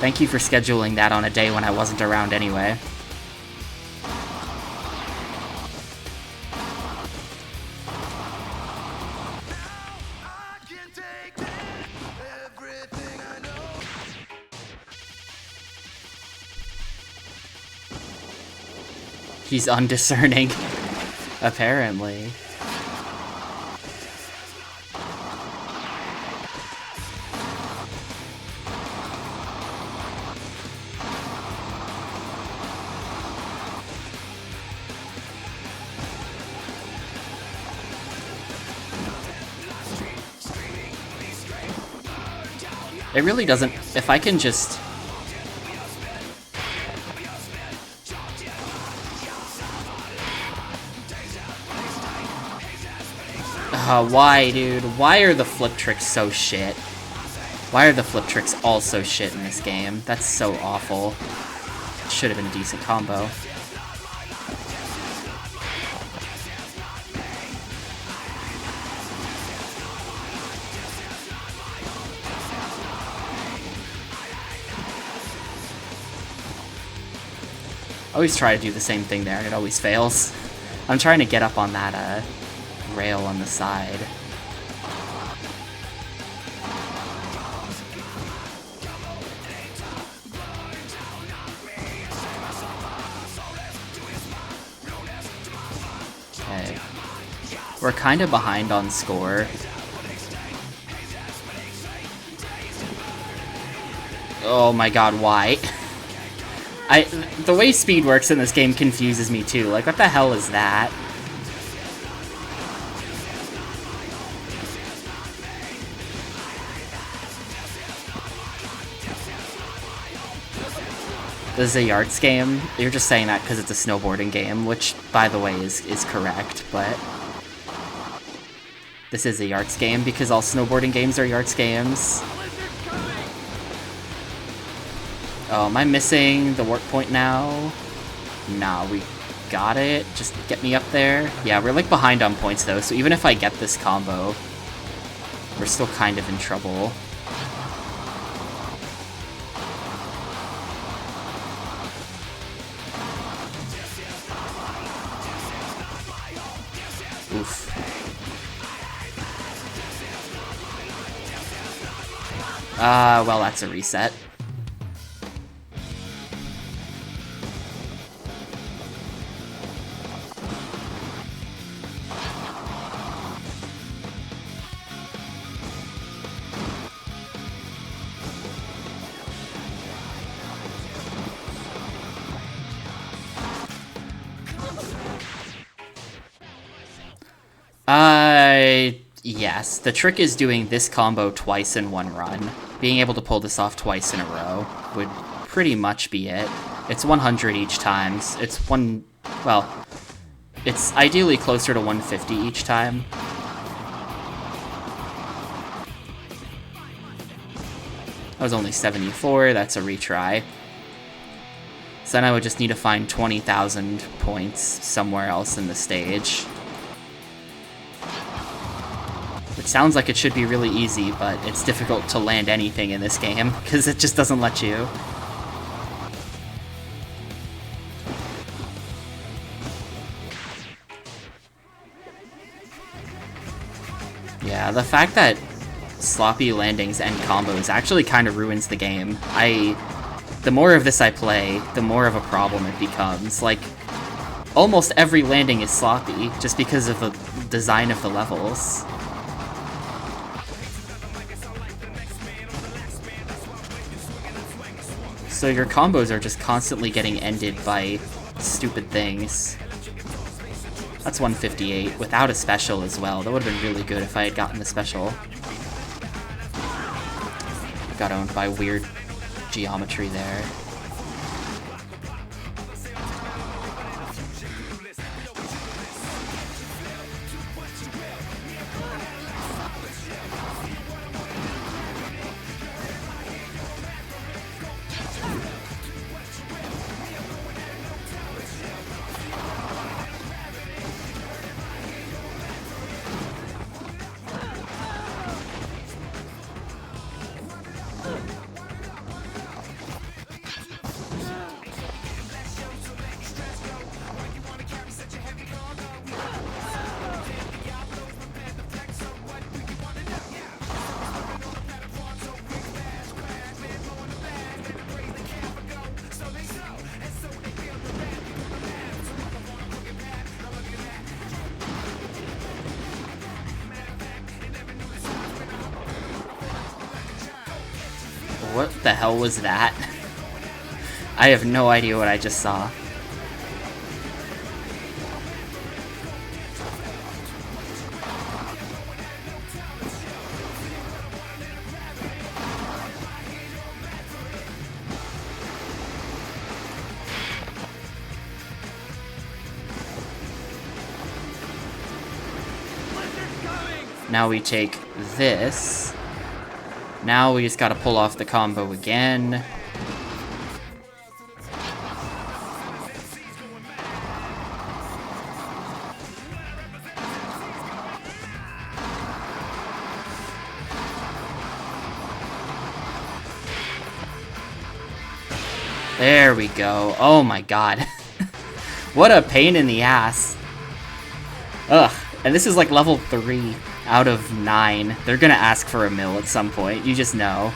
Thank you for scheduling that on a day when I wasn't around anyway. He's undiscerning, apparently. It really doesn't... If I can just... why, dude? Why are the flip tricks so shit? Why are the flip tricks all so shit in this game? That's so awful. Should have been a decent combo. I always try to do the same thing there, and it always fails. I'm trying to get up on that rail on the side. Okay. We're kind of behind on score. Oh my god, why? The way speed works in this game confuses me too. Like, what the hell is that? This is a yards game? You're just saying that because it's a snowboarding game, which, by the way, is correct, but... This is a yards game because all snowboarding games are yards games. Oh, am I missing the work point now? Nah, we got it. Just get me up there. Yeah, we're like behind on points though, so even if I get this combo, we're still kind of in trouble. Oof. Well, that's a reset. Yes. The trick is doing this combo twice in one run. Being able to pull this off twice in a row would pretty much be it. It's 100 each time. Well, it's ideally closer to 150 each time. That was only 74, that's a retry. So then I would just need to find 20,000 points somewhere else in the stage. It sounds like it should be really easy, but it's difficult to land anything in this game, because it just doesn't let you. Yeah, the fact that sloppy landings and combos actually kind of ruins the game. The more of this I play, the more of a problem it becomes. Like, almost every landing is sloppy, just because of the design of the levels. So your combos are just constantly getting ended by stupid things. That's 158, without a special as well. That would have been really good if I had gotten the special. Got owned by weird geometry there. What the hell was that? I have no idea what I just saw. Now we take this. Now we just gotta pull off the combo again. There we go. Oh my god. What a pain in the ass. Ugh. And this is like level 3 out of 9. They're gonna ask for a mill at some point. You just know.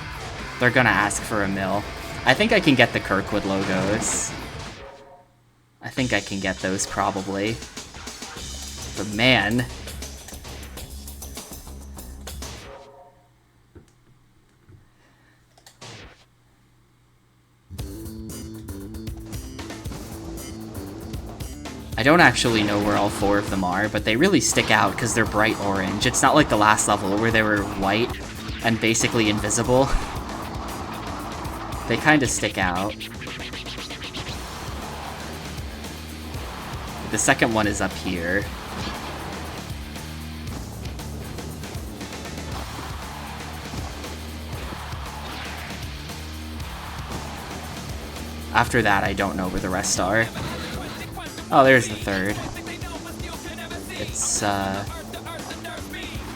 They're gonna ask for a mill. I think I can get the Kirkwood logos. I think I can get those probably. But man. I don't actually know where all 4 of them are, but they really stick out because they're bright orange. It's not like the last level where they were white and basically invisible. They kind of stick out. The second one is up here. After that, I don't know where the rest are. Oh, there's the third. It's,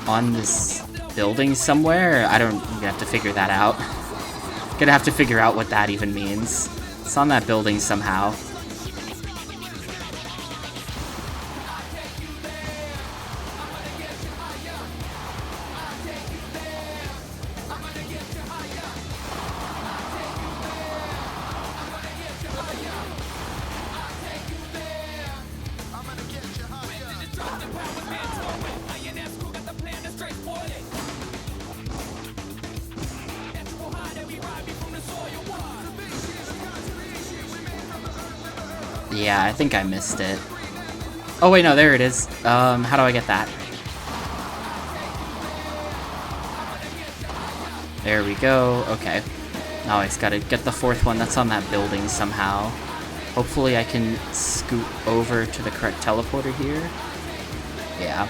on this building somewhere? I'm gonna have to figure that out. Gonna have to figure out what that even means. It's on that building somehow. Yeah, I think I missed it. Oh wait, no, there it is. How do I get that? There we go. Okay. Now I just gotta get the 4th one that's on that building somehow. Hopefully I can scoot over to the correct teleporter here. Yeah.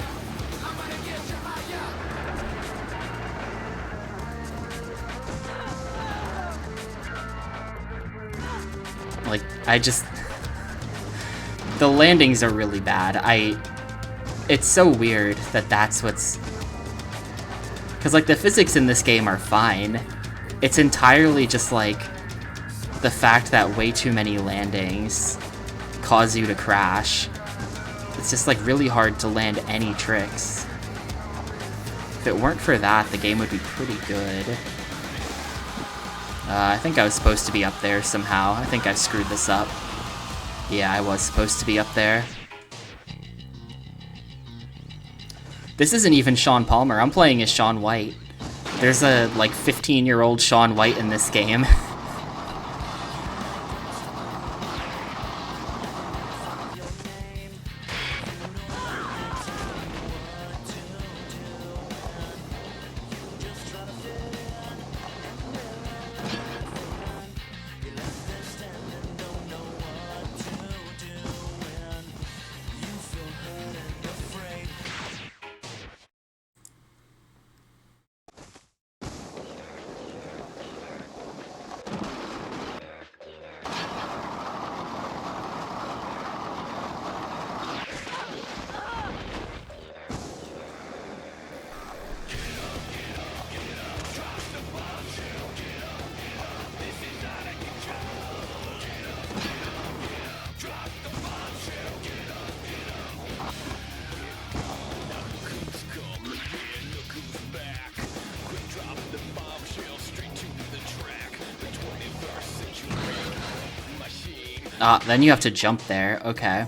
Like, I just... The landings are really bad. It's so weird that that's what's... Because, like, the physics in this game are fine. It's entirely just, like, the fact that way too many landings cause you to crash. It's just, like, really hard to land any tricks. If it weren't for that, the game would be pretty good. I think I was supposed to be up there somehow. I think I screwed this up. Yeah, I was supposed to be up there. This isn't even Shaun Palmer. I'm playing as Shaun White. There's a, like, 15-year-old Shaun White in this game. Then you have to jump there. Okay.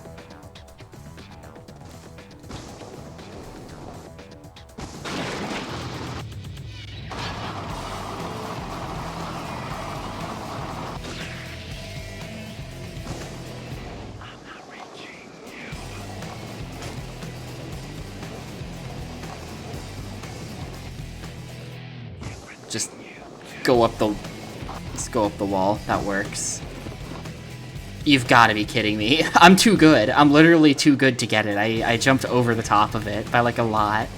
Just go up the... Let's go up the wall. That works. You've got to be kidding me. I'm too good. I'm literally too good to get it. I jumped over the top of it by, like, a lot.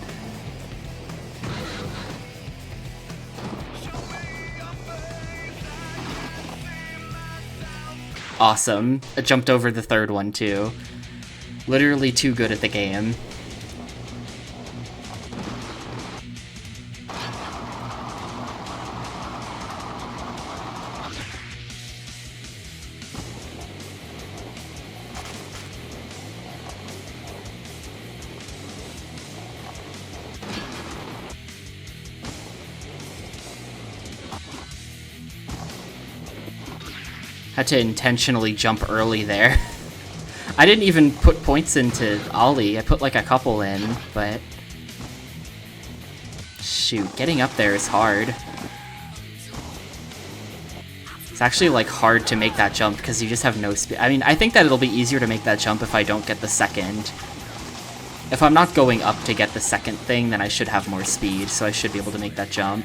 Awesome. I jumped over the third one, too. Literally too good at the game. Had to intentionally jump early there. I didn't even put points into Ollie. I put like a couple in, but... Shoot, getting up there is hard. It's actually like hard to make that jump because you just have no speed. I mean, I think that it'll be easier to make that jump if I don't get the second. If I'm not going up to get the second thing, then I should have more speed, so I should be able to make that jump.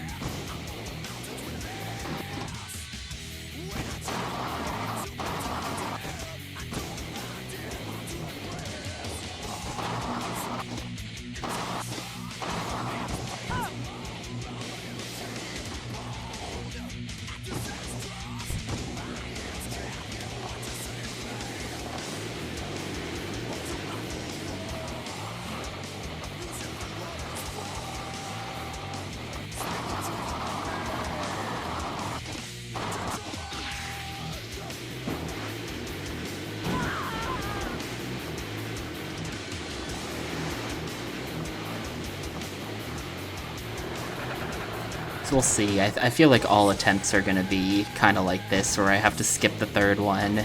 So we'll see. I feel like all attempts are gonna be kind of like this, where I have to skip the third one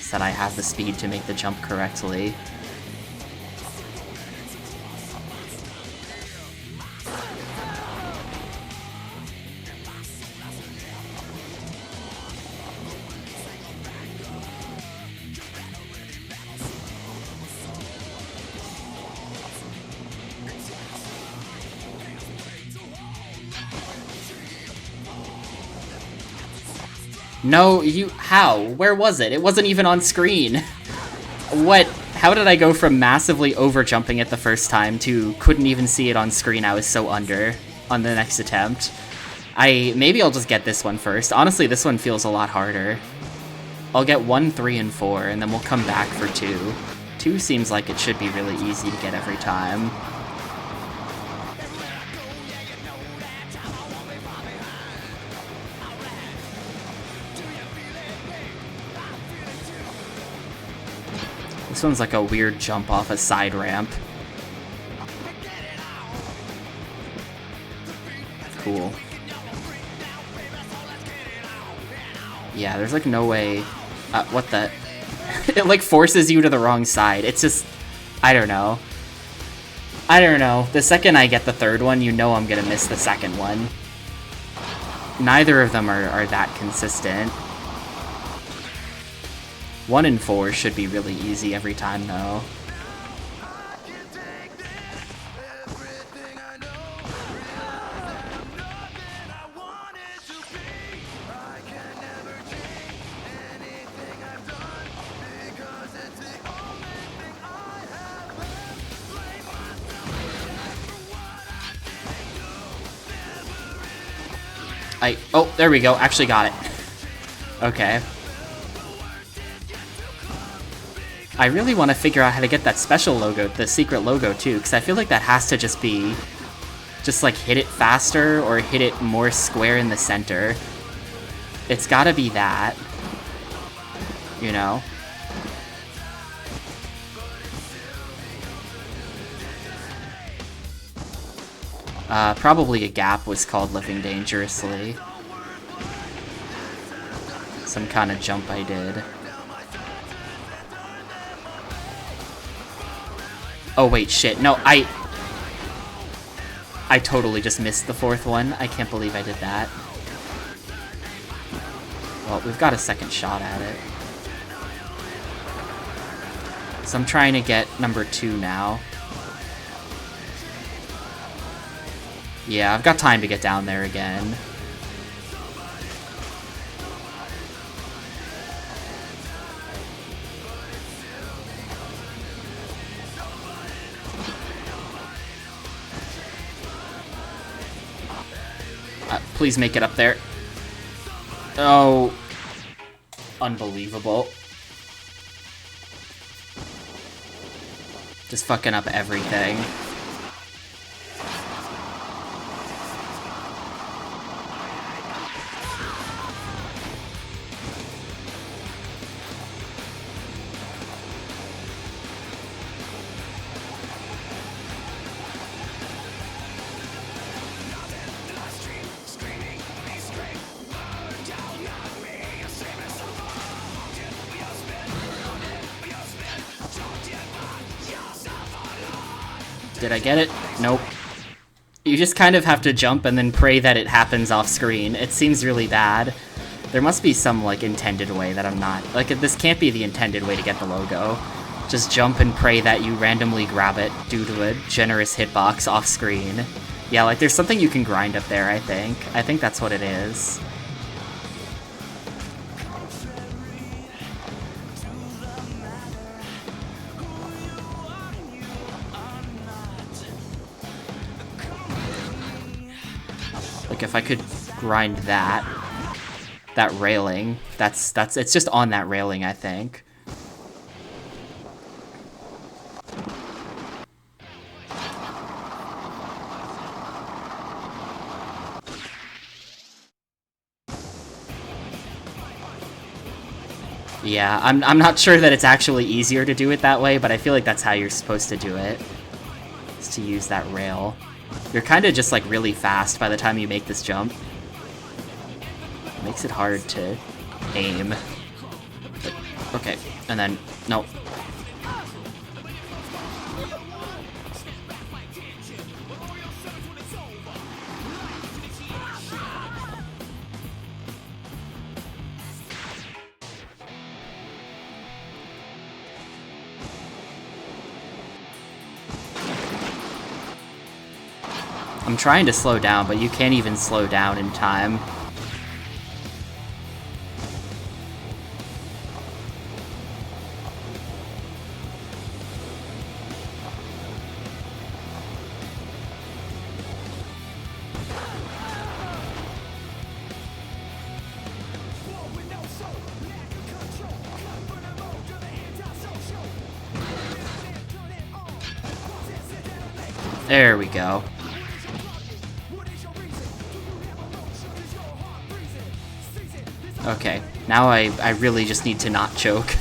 so that I have the speed to make the jump correctly. No, how? Where was it? It wasn't even on screen. What? How did I go from massively over-jumping it the first time to couldn't even see it on screen? I was so under on the next attempt. Maybe I'll just get this one first. Honestly, this one feels a lot harder. I'll get 1, 3, and 4, and then we'll come back for 2. 2 seems like it should be really easy to get every time. This one's like a weird jump off a side ramp. Cool. Yeah, there's like no way... what the... It like forces you to the wrong side. It's just... I don't know. I don't know. The second I get the third one, you know I'm gonna miss the second one. Neither of them are that consistent. 1 and 4 should be really easy every time, though. Oh, there we go. Actually got it. Okay. I really want to figure out how to get that special logo, the secret logo, too, because I feel like that has to just be... Just, like, hit it faster or hit it more square in the center. It's gotta be that. You know? Probably a gap was called Living Dangerously. Some kind of jump I did. Oh wait, shit, no, I totally just missed the fourth one. I can't believe I did that. Well, we've got a second shot at it. So I'm trying to get number 2 now. Yeah, I've got time to get down there again. Please make it up there. Oh. Unbelievable. Just fucking up everything. Did I get it? Nope. You just kind of have to jump and then pray that it happens off screen. It seems really bad. There must be some, like, intended way that I'm not... Like, this can't be the intended way to get the logo. Just jump and pray that you randomly grab it due to a generous hitbox off screen. Yeah, like, there's something you can grind up there, I think. I think that's what it is. Like, if I could grind that railing, it's just on that railing, I think. Yeah, I'm not sure that it's actually easier to do it that way, but I feel like that's how you're supposed to do it, is to use that rail. You're kind of just, like, really fast by the time you make this jump. It makes it hard to aim. But, okay, and then, no. I'm trying to slow down, but you can't even slow down in time. There we go. Okay, now I really just need to not choke.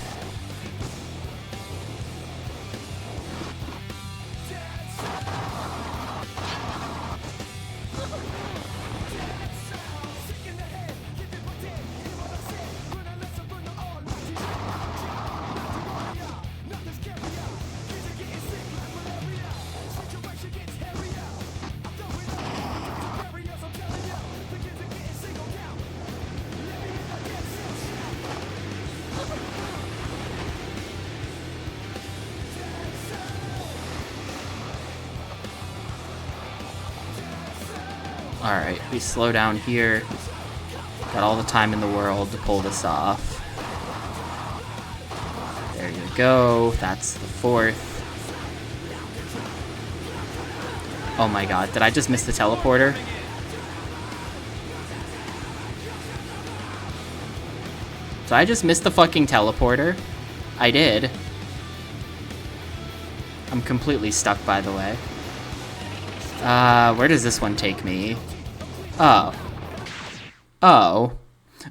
Alright, we slow down here. Got all the time in the world to pull this off. There you go. That's the fourth. Oh my god, did I just miss the teleporter? Did I just miss the fucking teleporter? I did. I'm completely stuck, by the way. Where does this one take me? Oh. Oh.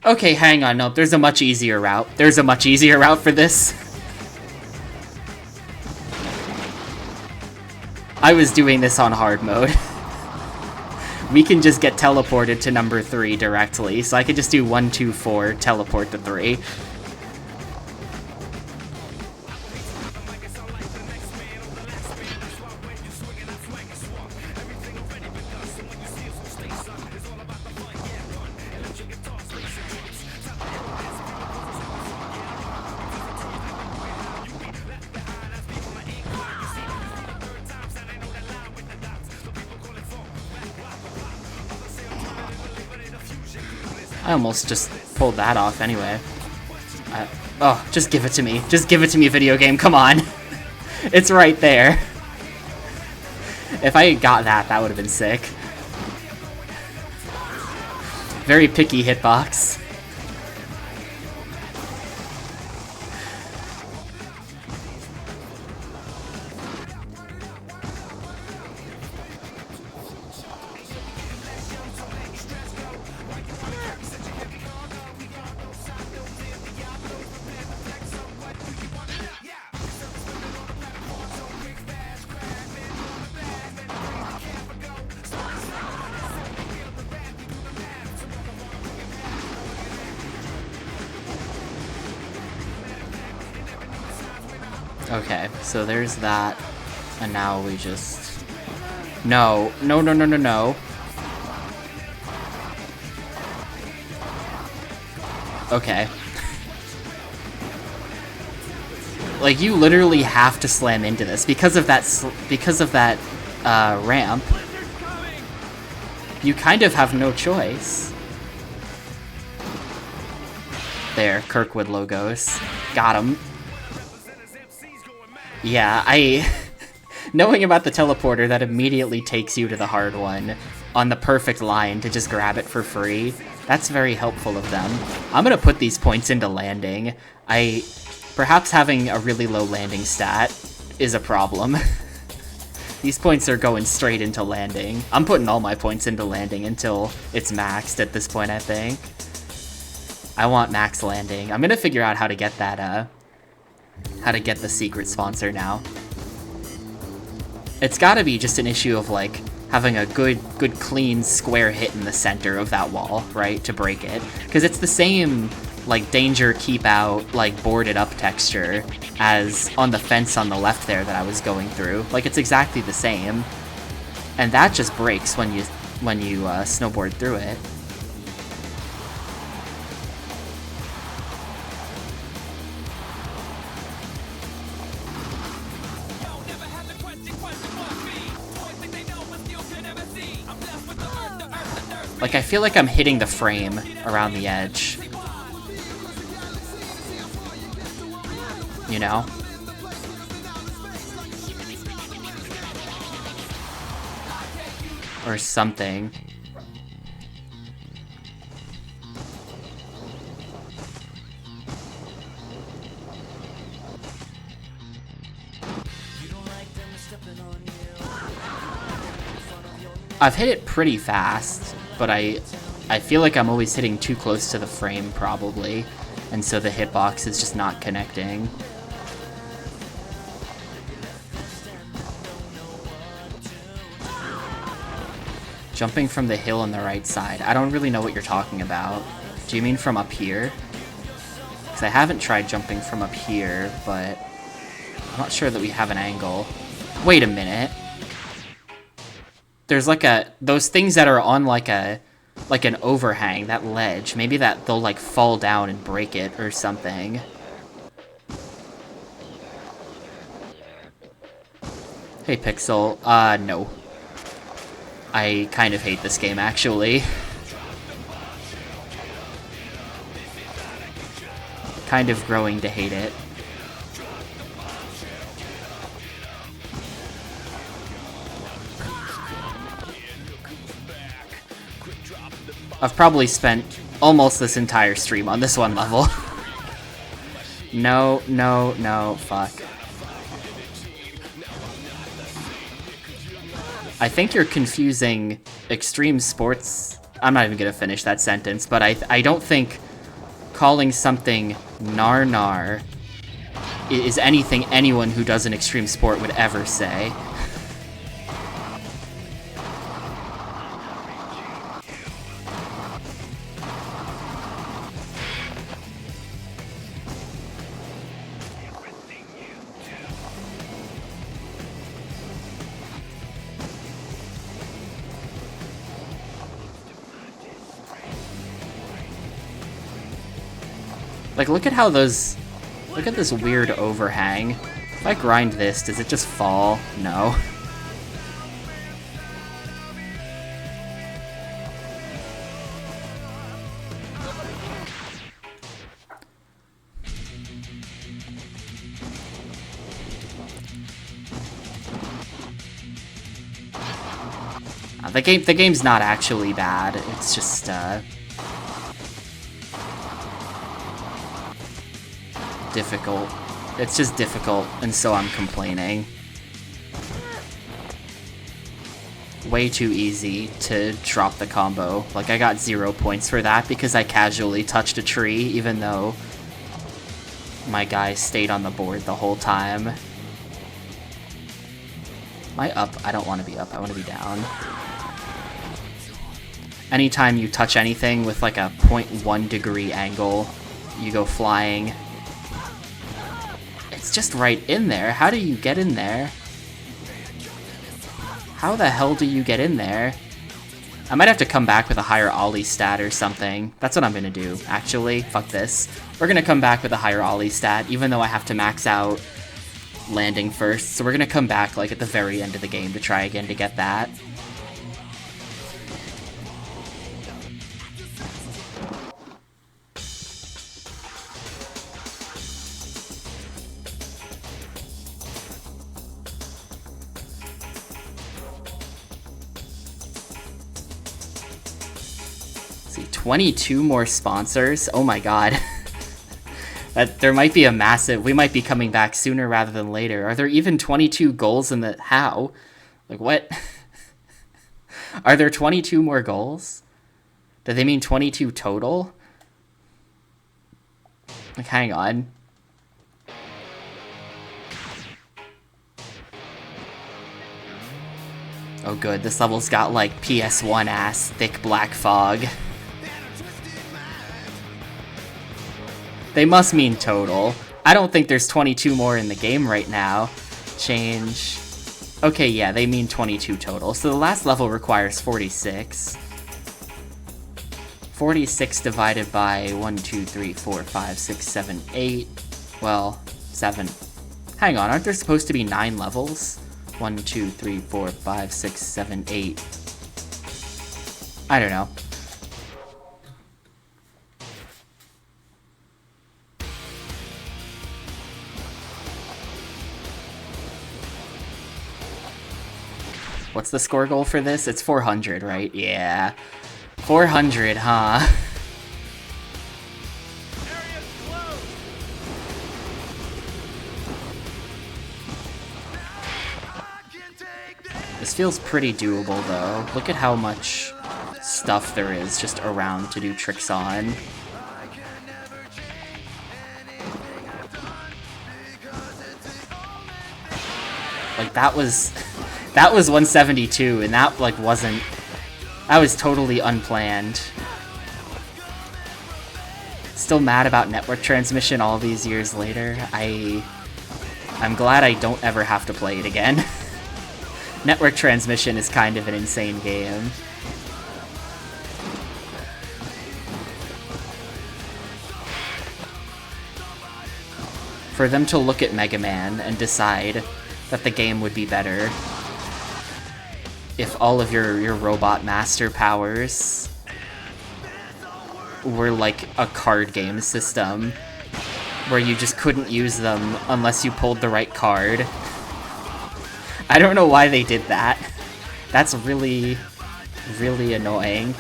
Okay, hang on. Nope, there's a much easier route. There's a much easier route for this. I was doing this on hard mode. We can just get teleported to number 3 directly, so I could just do 1, 2, 4, teleport to 3. I almost just pulled that off anyway. Oh, just give it to me. Just give it to me, video game. Come on. It's right there. If I had got that, that would have been sick. Very picky hitbox. Okay, so there's that, and now we just No. No, no, no, no, no. Okay. Like, you literally have to slam into this because of that ramp. You kind of have no choice. There, Kirkwood logos. Got him. Yeah, knowing about the teleporter, that immediately takes you to the hard one on the perfect line to just grab it for free. That's very helpful of them. I'm gonna put these points into landing. Perhaps having a really low landing stat is a problem. These points are going straight into landing. I'm putting all my points into landing until it's maxed at this point, I think. I want max landing. I'm gonna figure out how to get that, how to get the secret sponsor now. It's gotta be just an issue of, like, having a good clean square hit in the center of that wall, right, to break it. Because it's the same, like, danger keep out, like, boarded up texture as on the fence on the left there that I was going through. Like, it's exactly the same. And that just breaks when you snowboard through it. Like, I feel like I'm hitting the frame around the edge. You know? Or something. I've hit it pretty fast, but I feel like I'm always hitting too close to the frame, probably, and so the hitbox is just not connecting. Jumping from the hill on the right side. I don't really know what you're talking about. Do you mean from up here? Because I haven't tried jumping from up here, but I'm not sure that we have an angle. Wait a minute. There's like those things that are on like an overhang, that ledge. Maybe that they'll like fall down and break it or something. Hey Pixel, no. I kind of hate this game, actually. Kind of growing to hate it. I've probably spent almost this entire stream on this one level. No, no, no, fuck. I think you're confusing extreme sports. I'm not even gonna finish that sentence, but I don't think calling something nar is anything anyone who does an extreme sport would ever say. Like, look at how look at this weird overhang. If I grind this, does it just fall? No. The game's not actually bad. It's just, difficult. It's just difficult, and so I'm complaining. Way too easy to drop the combo. Like, I got 0 points for that because I casually touched a tree, even though my guy stayed on the board the whole time. Am I up? I don't want to be up. I want to be down. Anytime you touch anything with like a 0.1 degree angle, you go flying. It's just right in there. How do you get in there? How the hell do you get in there? I might have to come back with a higher ollie stat or something. That's what I'm gonna do, actually. Fuck this. We're gonna come back with a higher ollie stat, even though I have to max out landing first. So we're gonna come back like at the very end of the game to try again to get that. See, 22 more sponsors. Oh my god. That there might be a massive... We might be coming back sooner rather than later. Are there even 22 goals in the... How? Like, what? Are there 22 more goals? Do they mean 22 total? Like, hang on. Oh good, this level's got, like, PS1 ass thick black fog. They must mean total. I don't think there's 22 more in the game right now. Change. Okay, yeah, they mean 22 total. So the last level requires 46. 46 divided by 1, 2, 3, 4, 5, 6, 7, 8. Well, 7. Hang on, aren't there supposed to be 9 levels? 1, 2, 3, 4, 5, 6, 7, 8. I don't know. What's the score goal for this? It's 400, right? Yeah. 400, huh? This feels pretty doable, though. Look at how much stuff there is just around to do tricks on. Like, that was 172, and that, like, wasn't... That was totally unplanned. Still mad about network transmission all these years later. I'm glad I don't ever have to play it again. Network transmission is kind of an insane game. For them to look at Mega Man and decide that the game would be better if all of your robot master powers were like a card game system where you just couldn't use them unless you pulled the right card. I don't know why they did that. That's really, really annoying.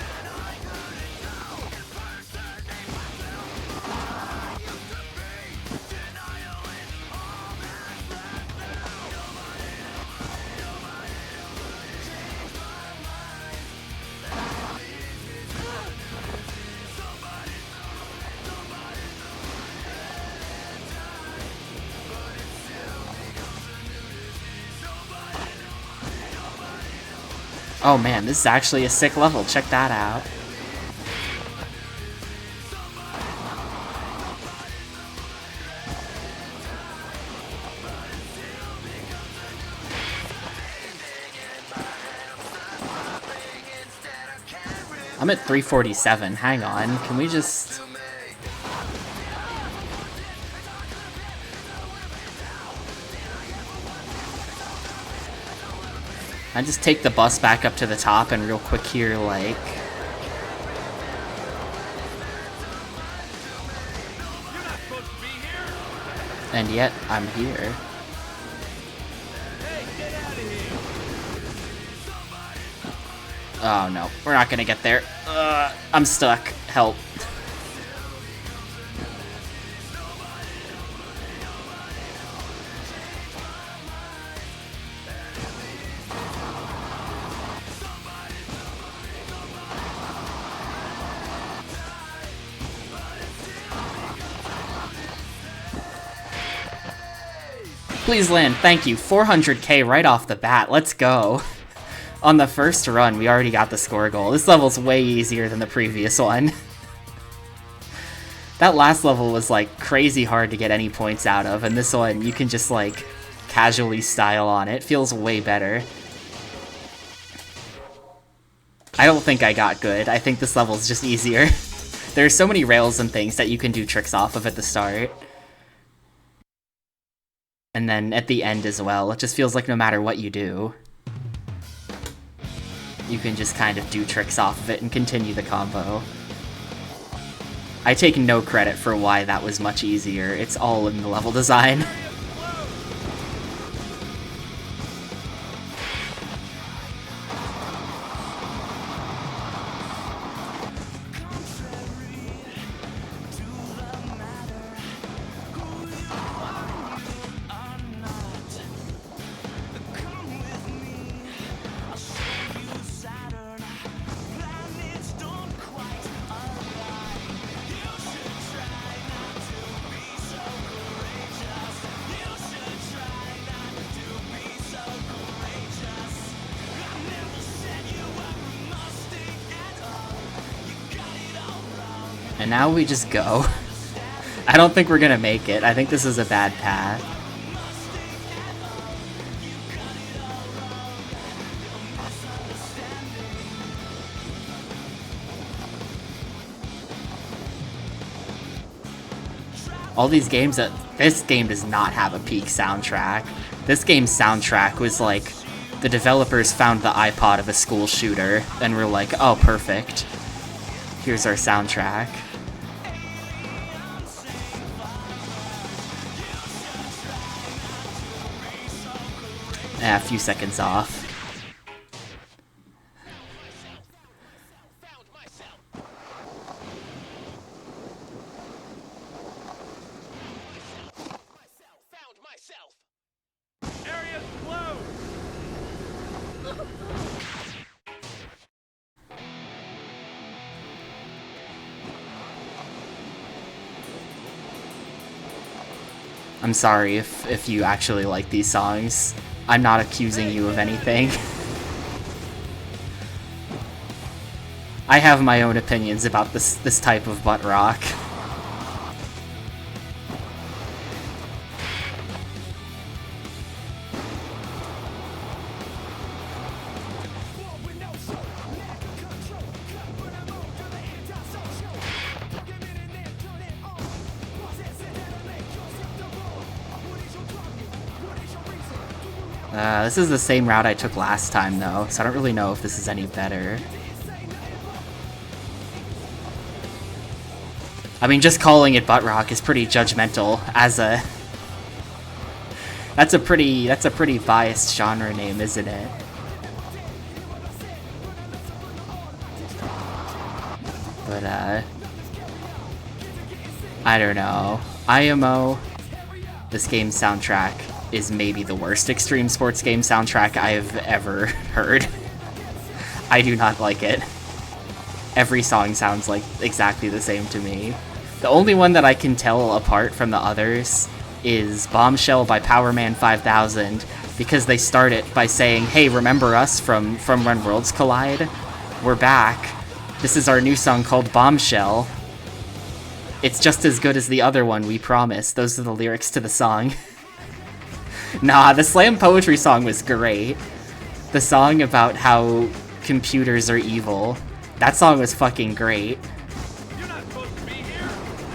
Oh man, this is actually a sick level. Check that out. I'm at 347. Hang on. Can we just... I just take the bus back up to the top and real quick here, like... And yet, I'm here. Oh no, we're not gonna get there. I'm stuck. Help. Please land, thank you. 400k right off the bat, let's go. On the first run, we already got the score goal. This level's way easier than the previous one. That last level was like crazy hard to get any points out of, and this one, you can just like casually style on it. Feels way better. I don't think I got good. I think this level's just easier. There are so many rails and things that you can do tricks off of at the start. And then at the end as well, it just feels like no matter what you do, you can just kind of do tricks off of it and continue the combo. I take no credit for why that was much easier. It's all in the level design. And now we just go. I don't think we're gonna make it. I think this is a bad path. All these games this game does not have a peak soundtrack. This game's soundtrack was like, the developers found the iPod of a school shooter and were like, oh, perfect. Here's our soundtrack. A few seconds off. I'm sorry if you actually like these songs. I'm not accusing you of anything. I have my own opinions about this type of butt rock. This is the same route I took last time, though, so I don't really know if this is any better. I mean, just calling it butt rock is pretty judgmental as a... That's a pretty biased genre name, isn't it? But, I don't know. IMO, this game's soundtrack is maybe the worst extreme sports game soundtrack I've ever heard. I do not like it. Every song sounds like exactly the same to me. The only one that I can tell apart from the others is Bombshell by Powerman 5000, because they start it by saying, hey, remember us from When Worlds Collide? We're back. This is our new song called Bombshell. It's just as good as the other one, we promise. Those are the lyrics to the song. Nah, the slam poetry song was great. The song about how computers are evil. That song was fucking great. You're not supposed to be here.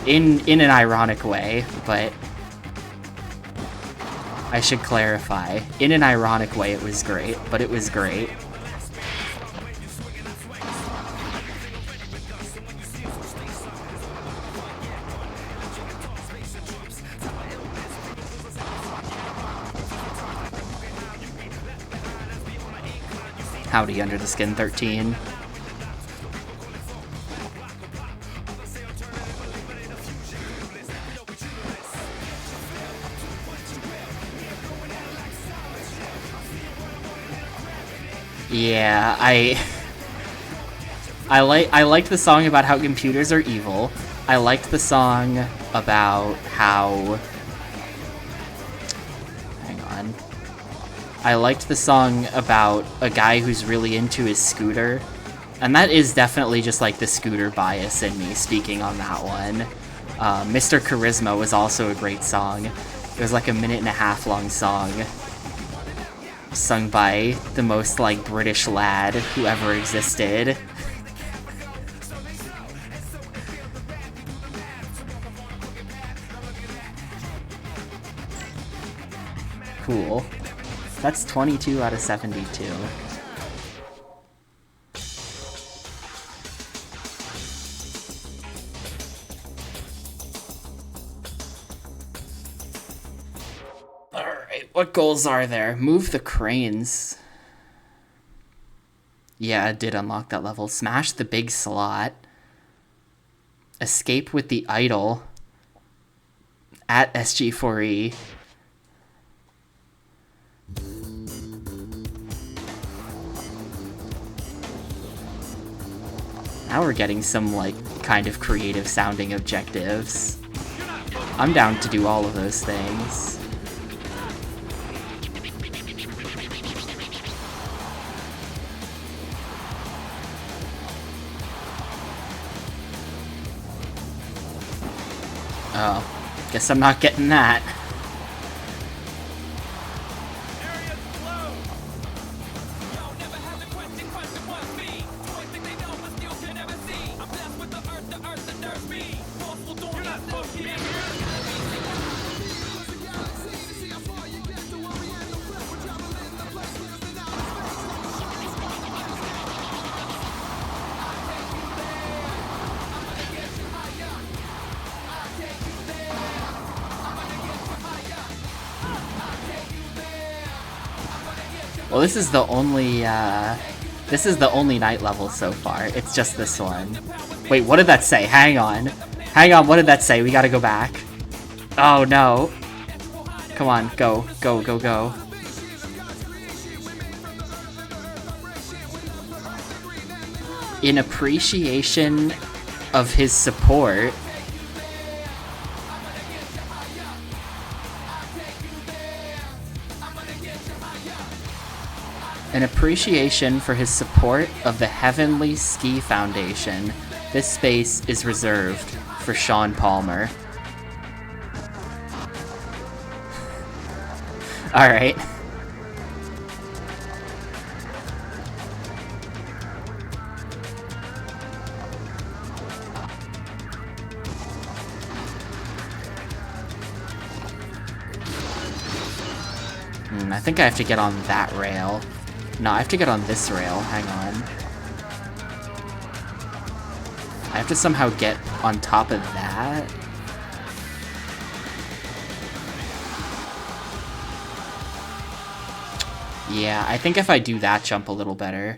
In an ironic way, but I should clarify. In an ironic way, it was great, but it was great. Howdy, Under the Skin 13. Yeah, I liked the song about how computers are evil. I liked the song about how... Hang on. I liked the song about a guy who's really into his scooter. And that is definitely just like the scooter bias in me speaking on that one. Mr. Charisma was also a great song. It was like a 1.5 minute long song. sung by the most, like, British lad who ever existed. Cool. That's 22 out of 72. Alright, what goals are there? Move the cranes. Yeah, it did unlock that level. Smash the big slot. Escape with the idol. At SG4E. Now we're getting some, like, kind of creative sounding objectives. I'm down to do all of those things. Oh, guess I'm not getting that. Well, this is the only night level so far. It's just this one. Wait, what did that say? Hang on. Hang on, what did that say? We gotta go back. Oh, no. Come on, go. Go, go, go. In appreciation of his support... An appreciation for his support of the Heavenly Ski Foundation, this space is reserved for Shaun Palmer. Alright. I think I have to get on that rail. No, I have to get on this rail. Hang on. I have to somehow get on top of that. Yeah, I think if I do that jump a little better.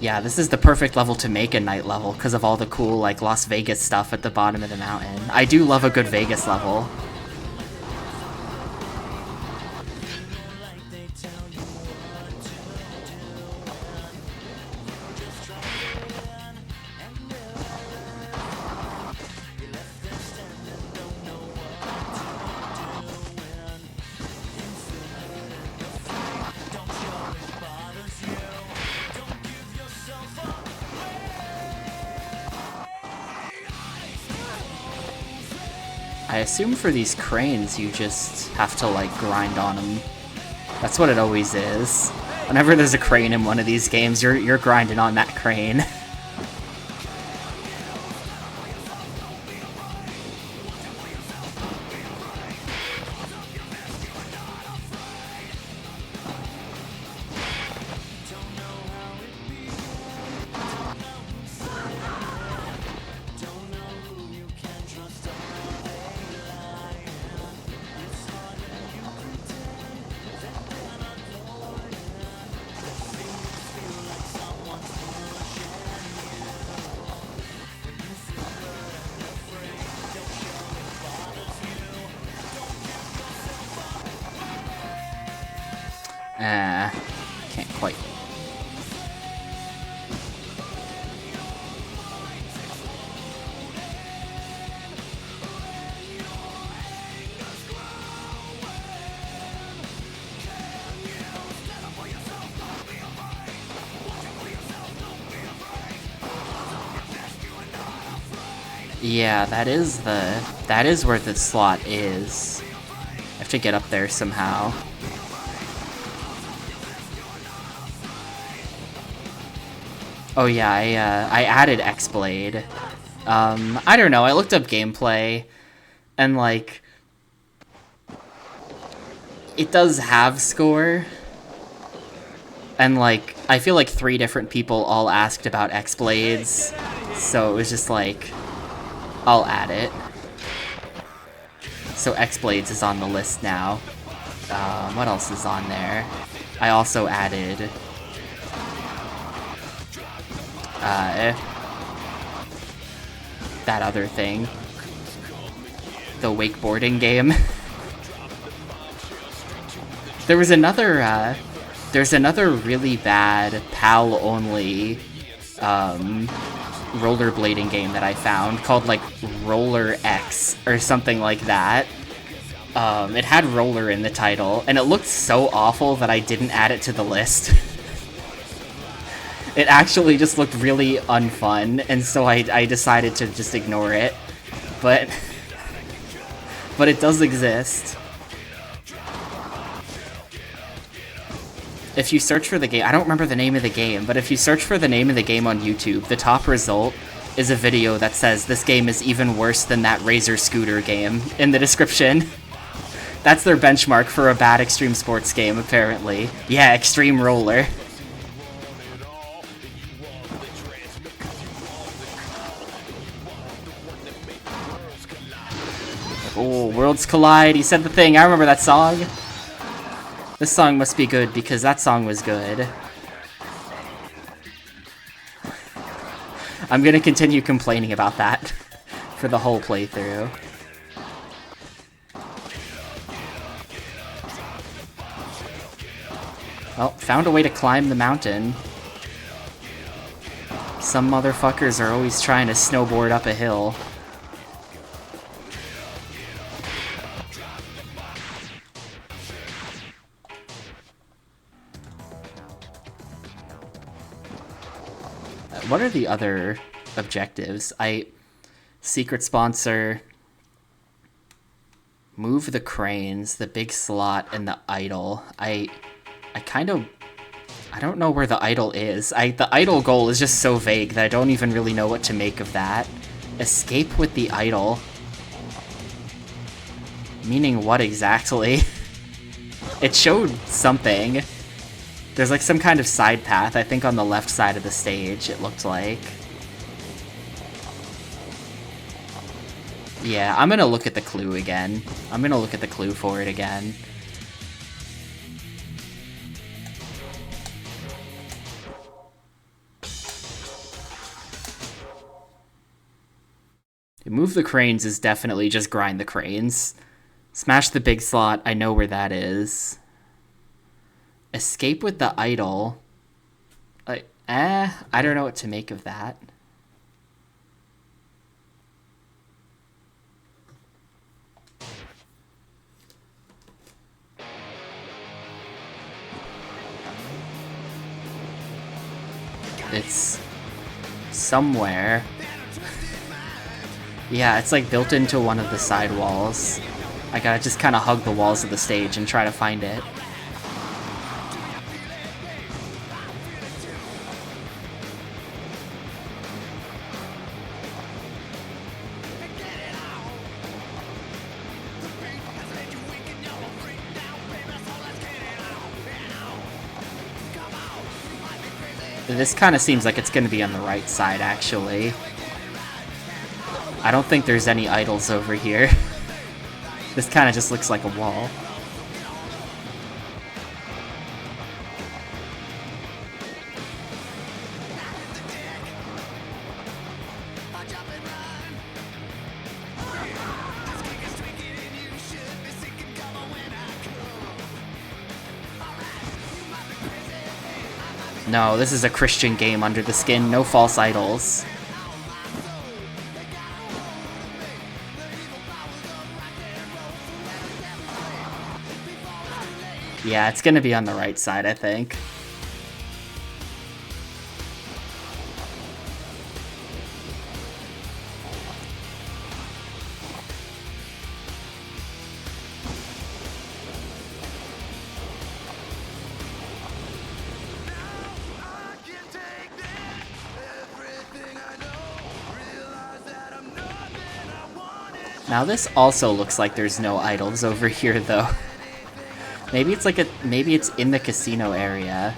Yeah, this is the perfect level to make a night level because of all the cool, like, Las Vegas stuff at the bottom of the mountain. I do love a good Vegas level. I assume for these cranes you just have to, like, grind on them. That's what it always is. Whenever there's a crane in one of these games, you're grinding on that crane. Can't quite. Yeah, that is where the slot is. I have to get up there somehow. Oh yeah, I added X-Blade. I don't know, I looked up gameplay, and like, it does have score, and like, I feel like 3 different people all asked about X-Blades, so it was just like, I'll add it. So X-Blades is on the list now. What else is on there? I also added that other thing. The wakeboarding game. There's another really bad PAL-only rollerblading game that I found called like Roller X or something like that. It had roller in the title, and it looked so awful that I didn't add it to the list. It actually just looked really unfun, and so I decided to just ignore it. But it does exist. If you search for the game, I don't remember the name of the game, but if you search for the name of the game on YouTube, the top result is a video that says this game is even worse than that Razor Scooter game in the description. That's their benchmark for a bad extreme sports game, apparently. Yeah, Xtreme Roller. Oh, Worlds Collide, he said the thing, I remember that song. This song must be good because that song was good. I'm gonna continue complaining about that for the whole playthrough. Well, found a way to climb the mountain. Some motherfuckers are always trying to snowboard up a hill. What are the other objectives? Secret sponsor, move the cranes, the big slot, and the idol. I don't know where the idol is. The idol goal is just so vague that I don't even really know what to make of that. Escape with the idol. Meaning what exactly? It showed something. There's like some kind of side path, I think on the left side of the stage, it looked like. Yeah, I'm gonna look at the clue again. I'm gonna look at the clue for it again. Move the cranes is definitely just grind the cranes. Smash the big slot, I know where that is. Escape with the idol. I don't know what to make of that. It's somewhere. Yeah, it's like built into one of the side walls. I gotta just kind of hug the walls of the stage and try to find it. This kind of seems like it's going to be on the right side, actually. I don't think there's any idols over here. This kind of just looks like a wall. No, this is a Christian game under the skin, no false idols. Yeah, it's gonna be on the right side, I think. Now this also looks like there's no idols over here, though. Maybe it's like maybe it's in the casino area.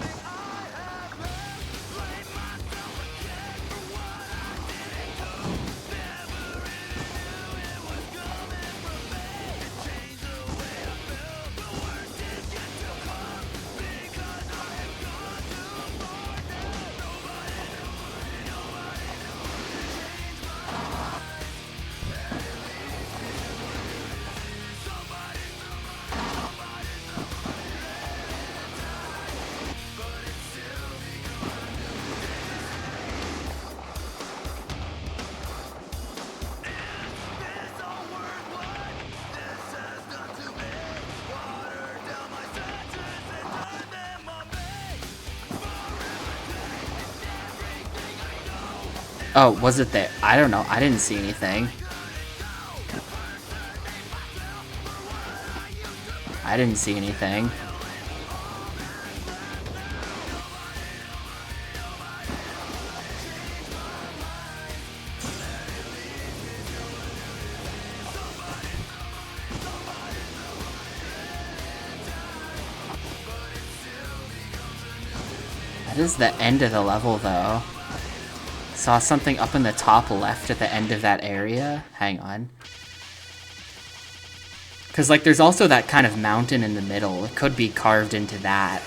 Oh, was it there? I don't know. I didn't see anything. I didn't see anything. That is the end of the level, though. Saw something up in the top left at the end of that area. Hang on. Because, like, there's also that kind of mountain in the middle. It could be carved into that.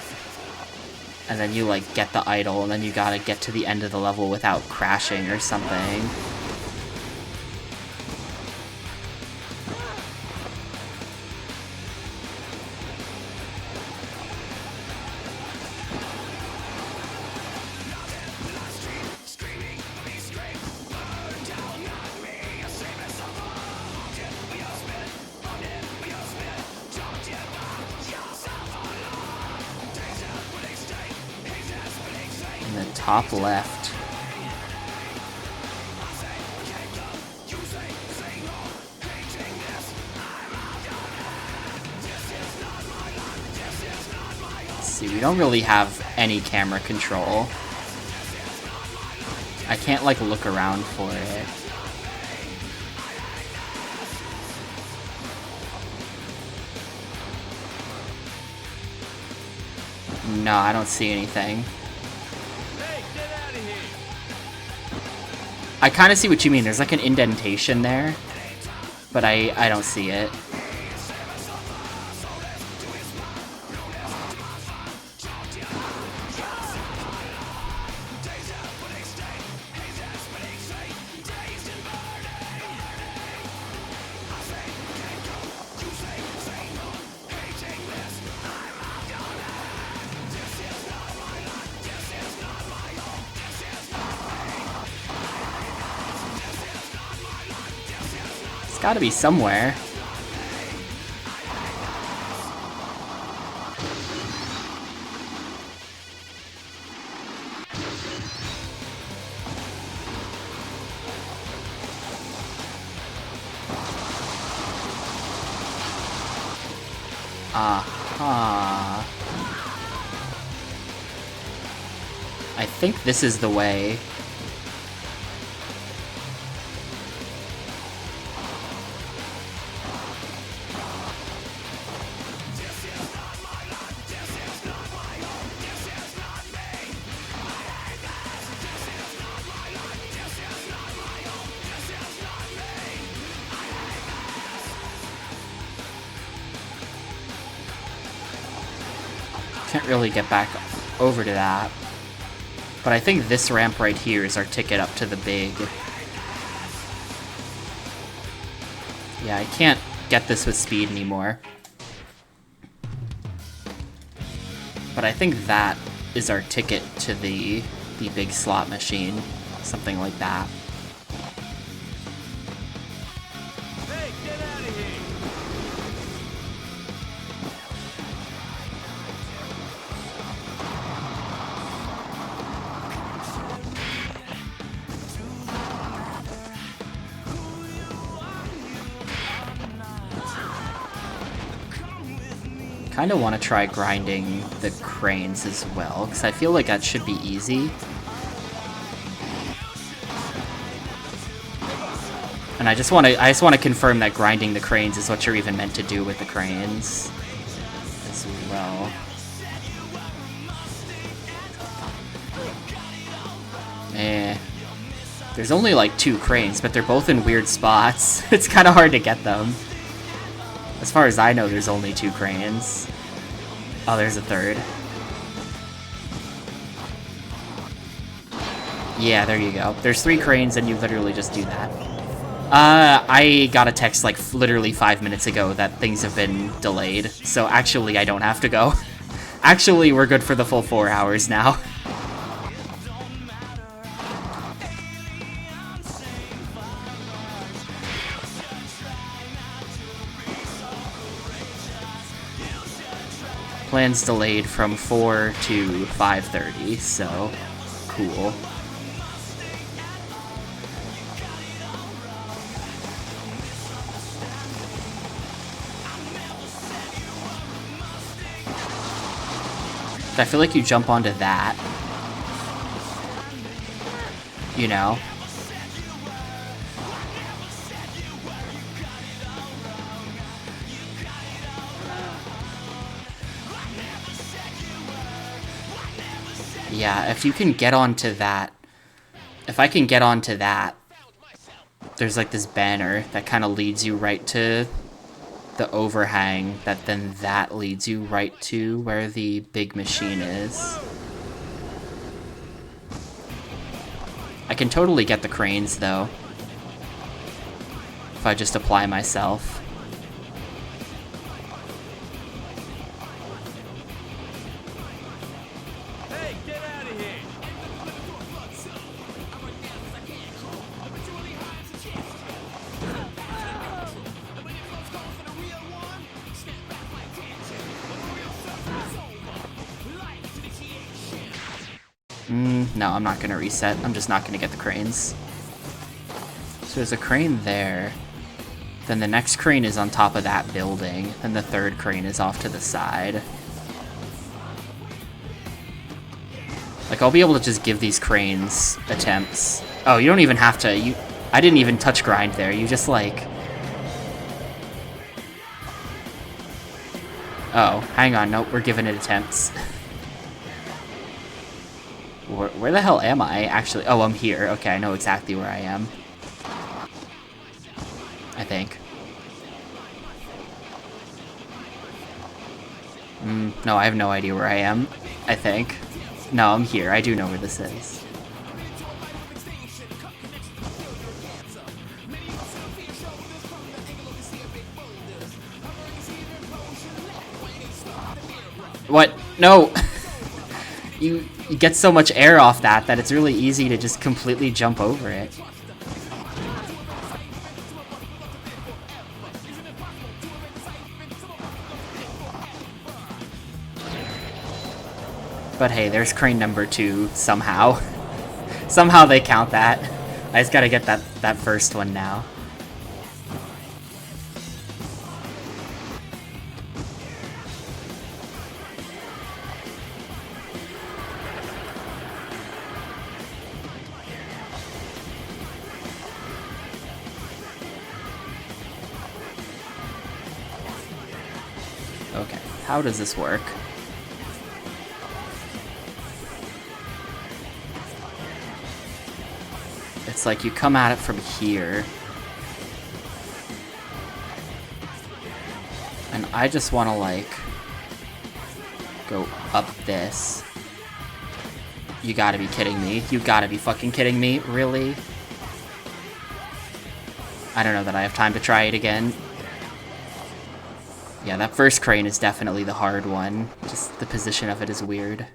And then you, like, get the idol, and then you gotta get to the end of the level without crashing or something. Top left. Let's see, we don't really have any camera control. I can't, like, look around for it. No, I don't see anything. I kind of see what you mean. There's like an indentation there, but I don't see it. Gotta be somewhere. Aha. I think this is the way. Can't really get back over to that. But I think this ramp right here is our ticket up to the big. Yeah, I can't get this with speed anymore. But I think that is our ticket to the big slot machine. Something like that. Hey, get out of here! Kind of want to try grinding the cranes as well, because I feel like that should be easy. And I just want to confirm that grinding the cranes is what you're even meant to do with the cranes as well. There's only like 2 cranes, but they're both in weird spots. It's kind of hard to get them. As far as I know, there's only 2 cranes. Oh, there's a third. Yeah, there you go. There's 3 cranes, and you literally just do that. I got a text like literally 5 minutes ago that things have been delayed, so actually I don't have to go. Actually, we're good for the full 4 hours now. Plan's delayed from 4 to 5:30, so cool. I feel like you jump onto that, you know? Yeah, if you can get onto that, if I can get onto that, there's like this banner that kind of leads you right to the overhang, that leads you right to where the big machine is. I can totally get the cranes though, if I just apply myself. Hey, get out of here! No, I'm not gonna reset. I'm just not gonna get the cranes. So there's a crane there. Then the next crane is on top of that building. Then the third crane is off to the side. Like, I'll be able to just give these cranes attempts. Oh, you don't even have to. I didn't even touch grind there. You just, like... Oh, hang on. Nope, we're giving it attempts. Where the hell am I, actually? Oh, I'm here. Okay, I know exactly where I am. I think. No, I have no idea where I am. I think. No, I'm here. I do know where this is. What? No! You get so much air off that it's really easy to just completely jump over it. But hey, there's crane number 2 somehow. Somehow they count that. I just gotta get that first one now. Okay, how does this work? It's like you come at it from here. And I just want to, like, go up this. You gotta be kidding me. You gotta be fucking kidding me. Really? I don't know that I have time to try it again. Yeah, that first crane is definitely the hard one. Just the position of it is weird.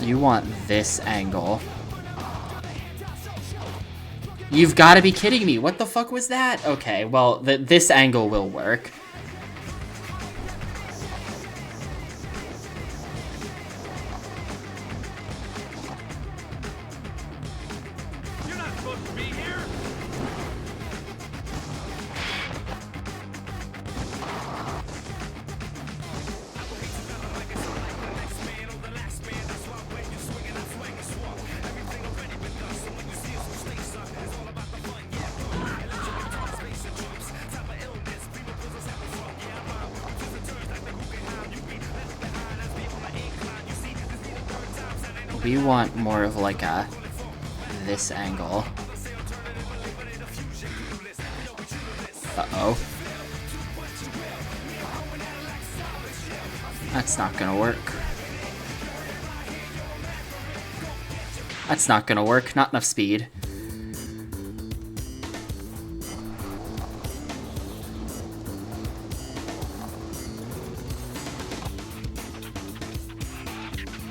You want this angle. You've got to be kidding me. What the fuck was that? Okay, well, this angle will work. You're not supposed to be here. We want more of like a this angle. Uh-oh. That's not gonna work. That's not gonna work. Not enough speed.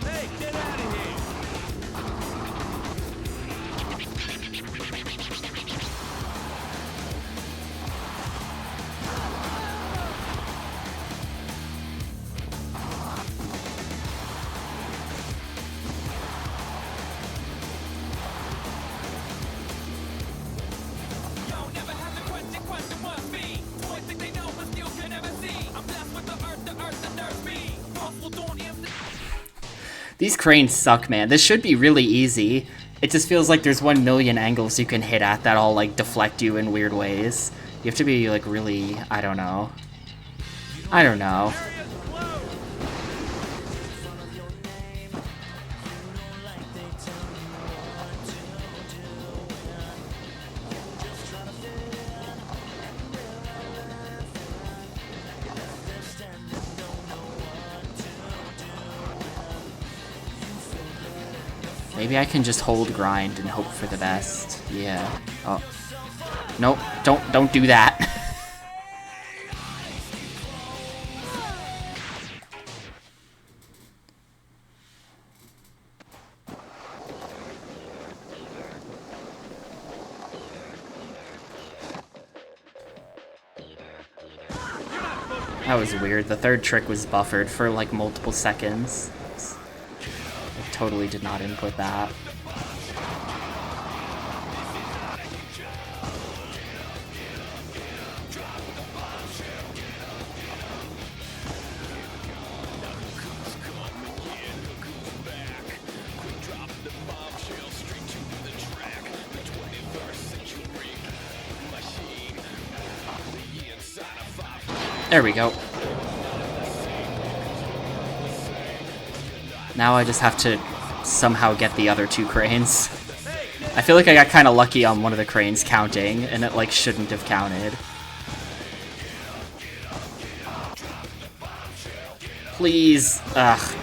Hey, get out of here. These cranes suck, man. This should be really easy. It just feels like there's 1,000,000 angles you can hit at that all, like, deflect you in weird ways. You have to be, like, really... I don't know. I don't know. Maybe I can just hold grind and hope for the best. Yeah. Oh. Nope. Don't do that. That was weird. The third trick was buffered for like multiple seconds. I totally did not input that. There we go. Now I just have to somehow get the other two cranes. I feel like I got kind of lucky on one of the cranes counting, and it like shouldn't have counted. Please. Ugh.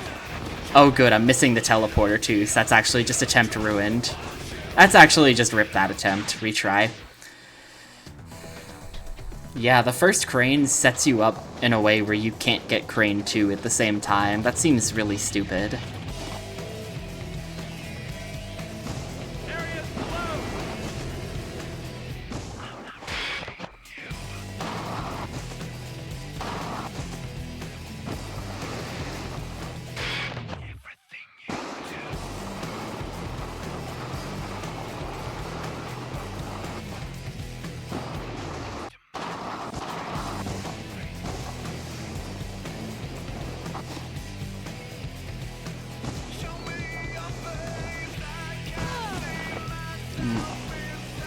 Oh good, I'm missing the teleporter too, so that's actually just attempt ruined. That's actually just rip that attempt. Retry. Yeah, the first crane sets you up in a way where you can't get crane 2 at the same time. That seems really stupid.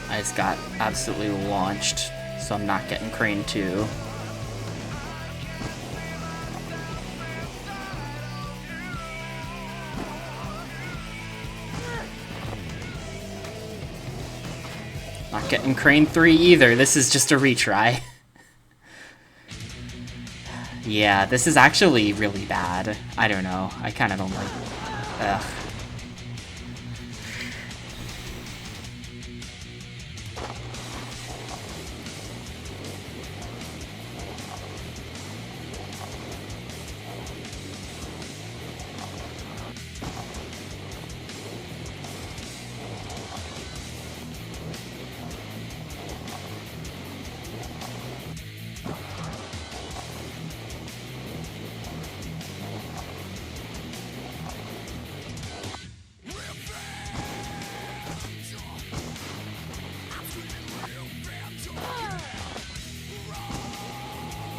I just got absolutely launched, so I'm not getting crane 2. Not getting crane 3 either. This is just a retry. Yeah, this is actually really bad. I don't know. I kind of don't like... Ugh.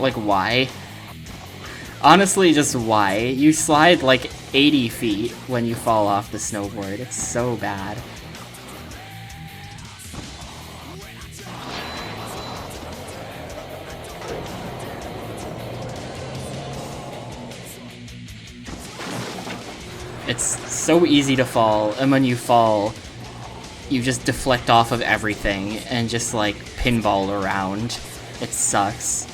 Like, why? Honestly, just why? You slide like 80 feet when you fall off the snowboard. It's so bad. It's so easy to fall, and when you fall, you just deflect off of everything and just like pinball around. It sucks.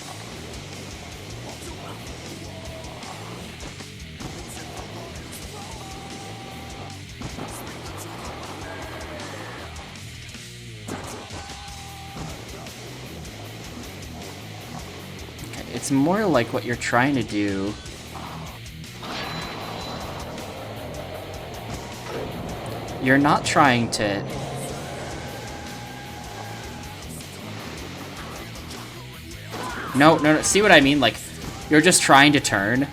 Okay, it's more like what you're trying to do. You're not trying to... No, see what I mean? Like, you're just trying to turn,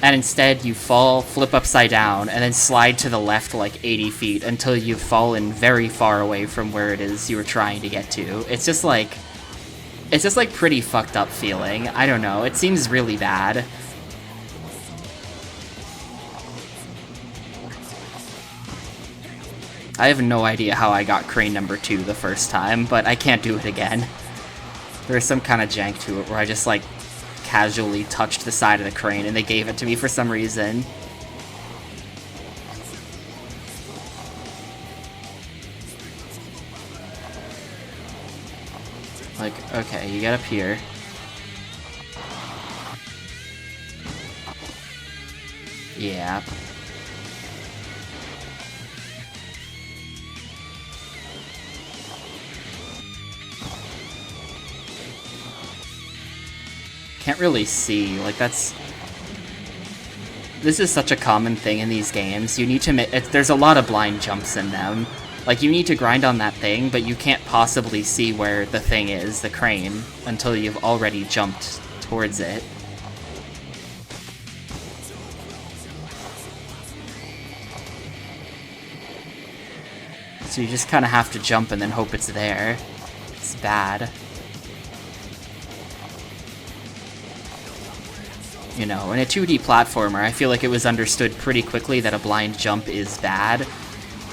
and instead you fall, flip upside down, and then slide to the left like 80 feet until you've fallen very far away from where it is you were trying to get to. It's just like pretty fucked up feeling. I don't know, it seems really bad. I have no idea how I got crane number 2 the first time, but I can't do it again. There's some kind of jank to it where I just, like, casually touched the side of the crane and they gave it to me for some reason. Like, okay, you get up here. Yeah. Can't really see, like this is such a common thing in these games. You need to there's a lot of blind jumps in them. Like, you need to grind on that thing, but you can't possibly see where the thing is, the crane, until you've already jumped towards it. So you just kind of have to jump and then hope it's there. It's bad. You know, in a 2D platformer, I feel like it was understood pretty quickly that a blind jump is bad,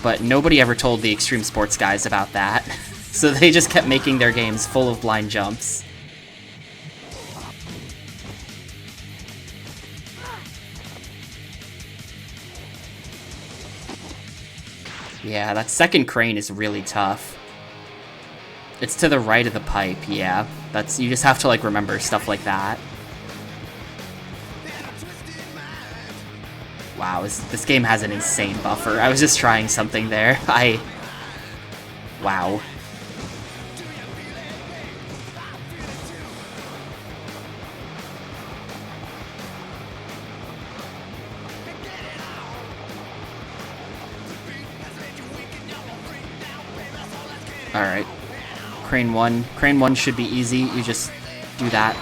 but nobody ever told the Xtreme Sports guys about that, so they just kept making their games full of blind jumps. Yeah, that second crane is really tough. It's to the right of the pipe, yeah. You just have to, like, remember stuff like that. Wow, this game has an insane buffer. I was just trying something there. Wow. Alright. Crane 1. Crane 1 should be easy. You just do that.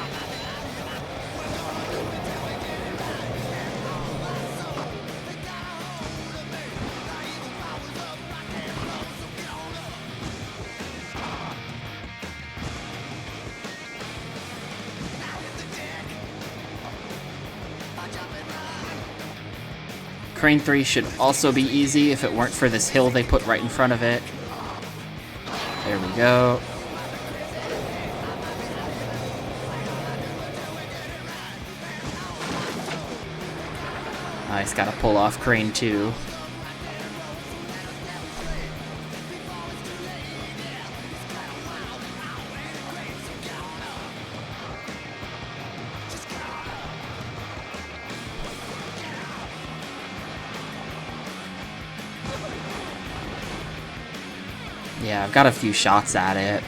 Crane 3 should also be easy if it weren't for this hill they put right in front of it. There we go. I just gotta pull off Crane 2. Yeah, I've got a few shots at it.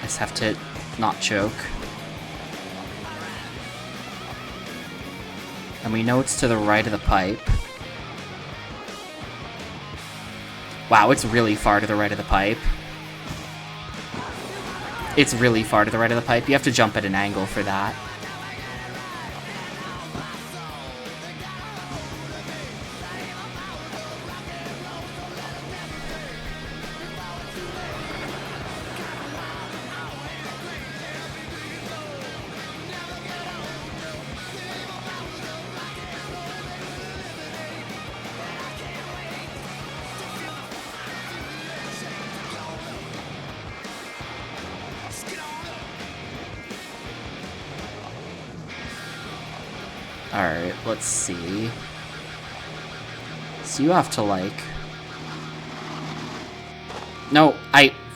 I just have to not choke. And we know it's to the right of the pipe. Wow, it's really far to the right of the pipe. It's really far to the right of the pipe. You have to jump at an angle for that. Alright, let's see. So you have to, like... No,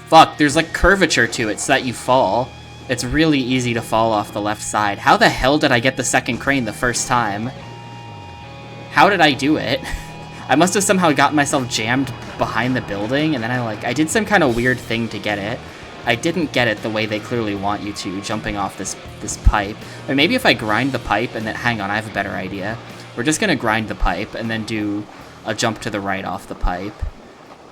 fuck, there's, like, curvature to it so that you fall. It's really easy to fall off the left side. How the hell did I get the second crane the first time? How did I do it? I must have somehow gotten myself jammed behind the building, and then I did some kind of weird thing to get it. I didn't get it the way they clearly want you to, jumping off this pipe. But maybe if I grind the pipe and then... Hang on, I have a better idea. We're just gonna grind the pipe and then do a jump to the right off the pipe.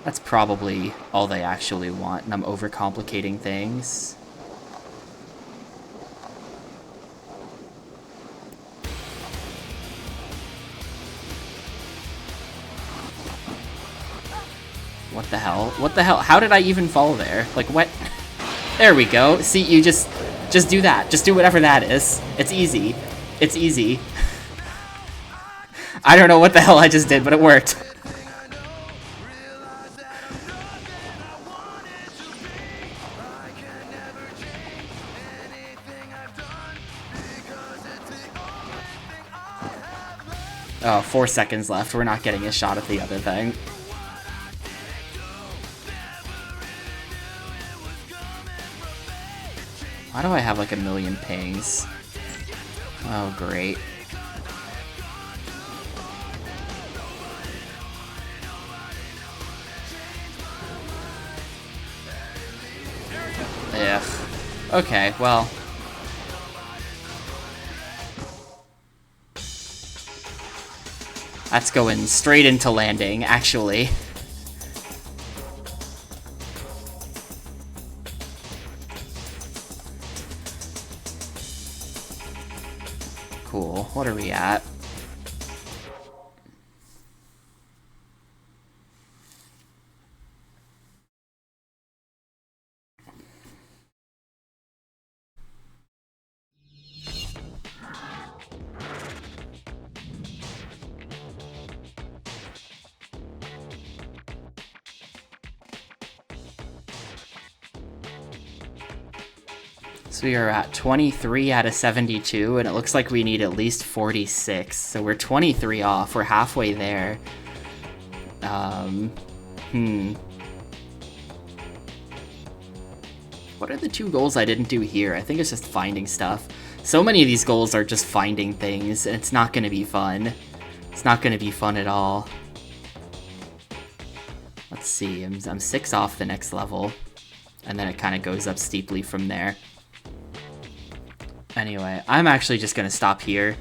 That's probably all they actually want, and I'm overcomplicating things. What the hell? What the hell? How did I even fall there? Like, what? There we go. See, you just do that. Just do whatever that is. It's easy. It's easy. I don't know what the hell I just did, but it worked. Oh, 4 seconds left. We're not getting a shot at the other thing. Why do I have like a million pings? Oh, great. Ugh. Okay, well. That's going straight into landing, actually. Cool. What are we at? So we are at 23 out of 72, and it looks like we need at least 46. So we're 23 off. We're halfway there. What are the 2 goals I didn't do here? I think it's just finding stuff. So many of these goals are just finding things, and it's not going to be fun. It's not going to be fun at all. Let's see. I'm 6 off the next level, and then it kind of goes up steeply from there. Anyway, I'm actually just gonna stop here.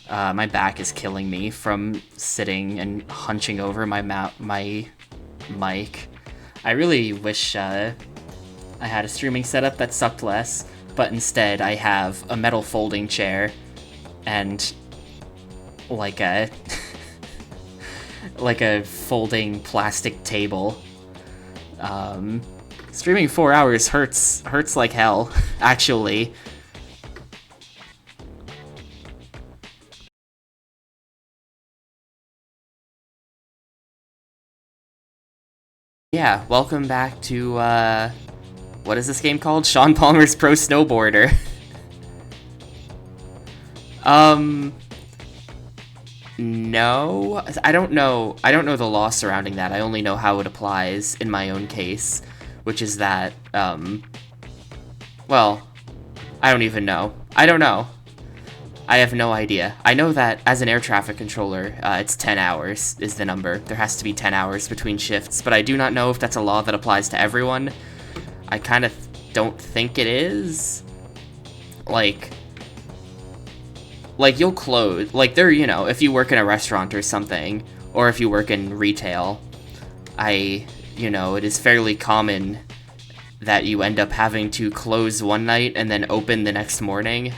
My back is killing me from sitting and hunching over my mic. I really wish I had a streaming setup that sucked less, but instead I have a metal folding chair and like a like a folding plastic table. Streaming 4 hours hurts like hell, actually. Yeah, welcome back to, what is this game called? Shaun Palmer's Pro Snowboarder. No, I don't know the law surrounding that. I only know how it applies in my own case, which is that, well, I don't even know. I don't know. I have no idea. I know that as an air traffic controller, it's 10 hours is the number. There has to be 10 hours between shifts, but I do not know if that's a law that applies to everyone. I kind of don't think it is. Like you'll close, like there, you know, if you work in a restaurant or something, or if you work in retail, you know, it is fairly common that you end up having to close one night and then open the next morning.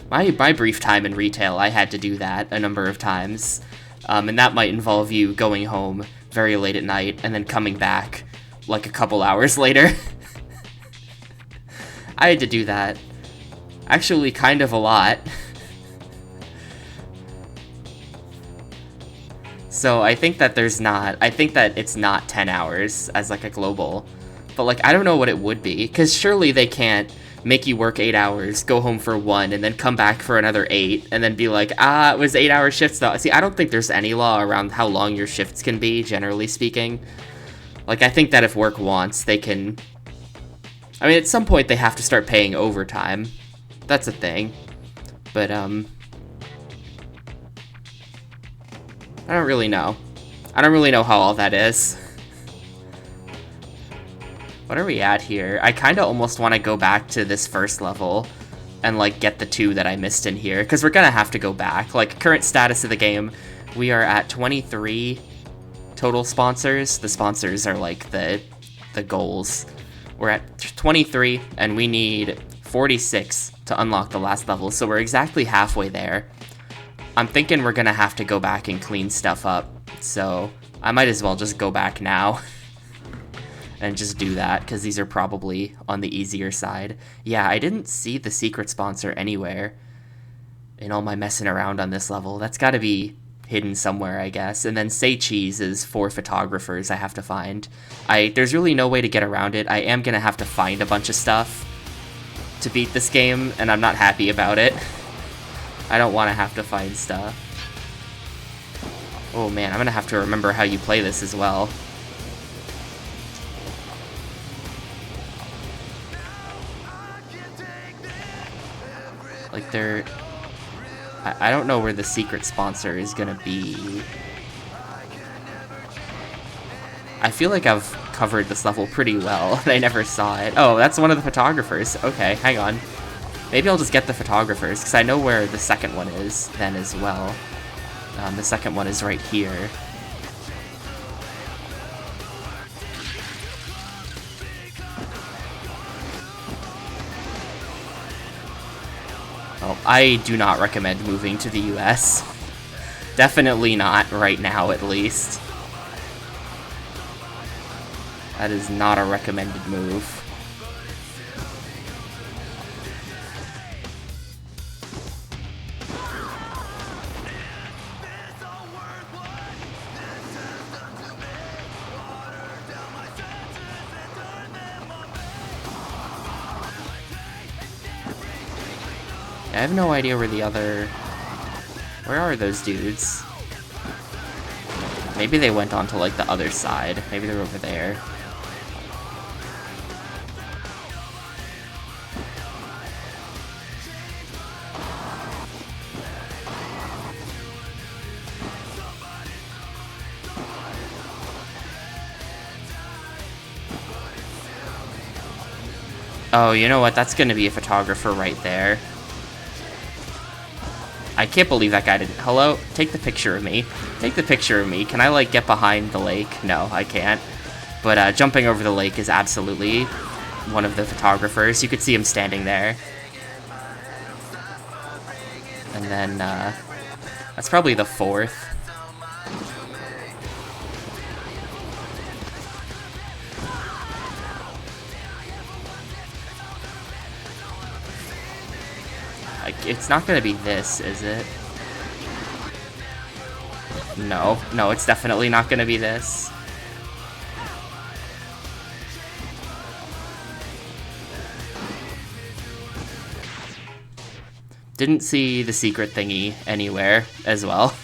My brief time in retail, I had to do that a number of times, and that might involve you going home very late at night and then coming back like a couple hours later. I had to do that, actually kind of a lot. So I think that it's not 10 hours as like a global, but like I don't know what it would be, because surely they can't make you work 8 hours, go home for 1, and then come back for another 8, and then be like, it was 8-hour shifts though. See, I don't think there's any law around how long your shifts can be, generally speaking. Like, I think that if work wants, they can... I mean, at some point they have to start paying overtime. That's a thing. But, I don't really know. I don't really know how all that is. What are we at here? I kind of almost want to go back to this first level and, like, get the 2 that I missed in here, because we're gonna have to go back. Like, current status of the game, we are at 23 total sponsors. The sponsors are, like, the goals. We're at 23, and we need 46 to unlock the last level, so we're exactly halfway there. I'm thinking we're gonna have to go back and clean stuff up, so I might as well just go back now. And just do that, because these are probably on the easier side. Yeah, I didn't see the secret sponsor anywhere in all my messing around on this level. That's got to be hidden somewhere, I guess. And then Say Cheese is 4 photographers I have to find. There's really no way to get around it. I am going to have to find a bunch of stuff to beat this game, and I'm not happy about it. I don't want to have to find stuff. Oh man, I'm going to have to remember how you play this as well. Like, I don't know where the secret sponsor is gonna be. I feel like I've covered this level pretty well, and I never saw it. Oh, that's one of the photographers. Okay, hang on. Maybe I'll just get the photographers, because I know where the second one is then as well. The second one is right here. Oh, I do not recommend moving to the US. Definitely not right now, at least. That is not a recommended move. I have no idea where the other... Where are those dudes? Maybe they went on to, like, the other side. Maybe they're over there. Oh, you know what? That's gonna be a photographer right there. I can't believe that guy did. Hello? Take the picture of me. Take the picture of me. Can I, like, get behind the lake? No, I can't. But, jumping over the lake is absolutely one of the photographers. You could see him standing there. And then, that's probably the 4th. It's not gonna be this, is it? No, it's definitely not gonna be this. Didn't see the secret thingy anywhere as well.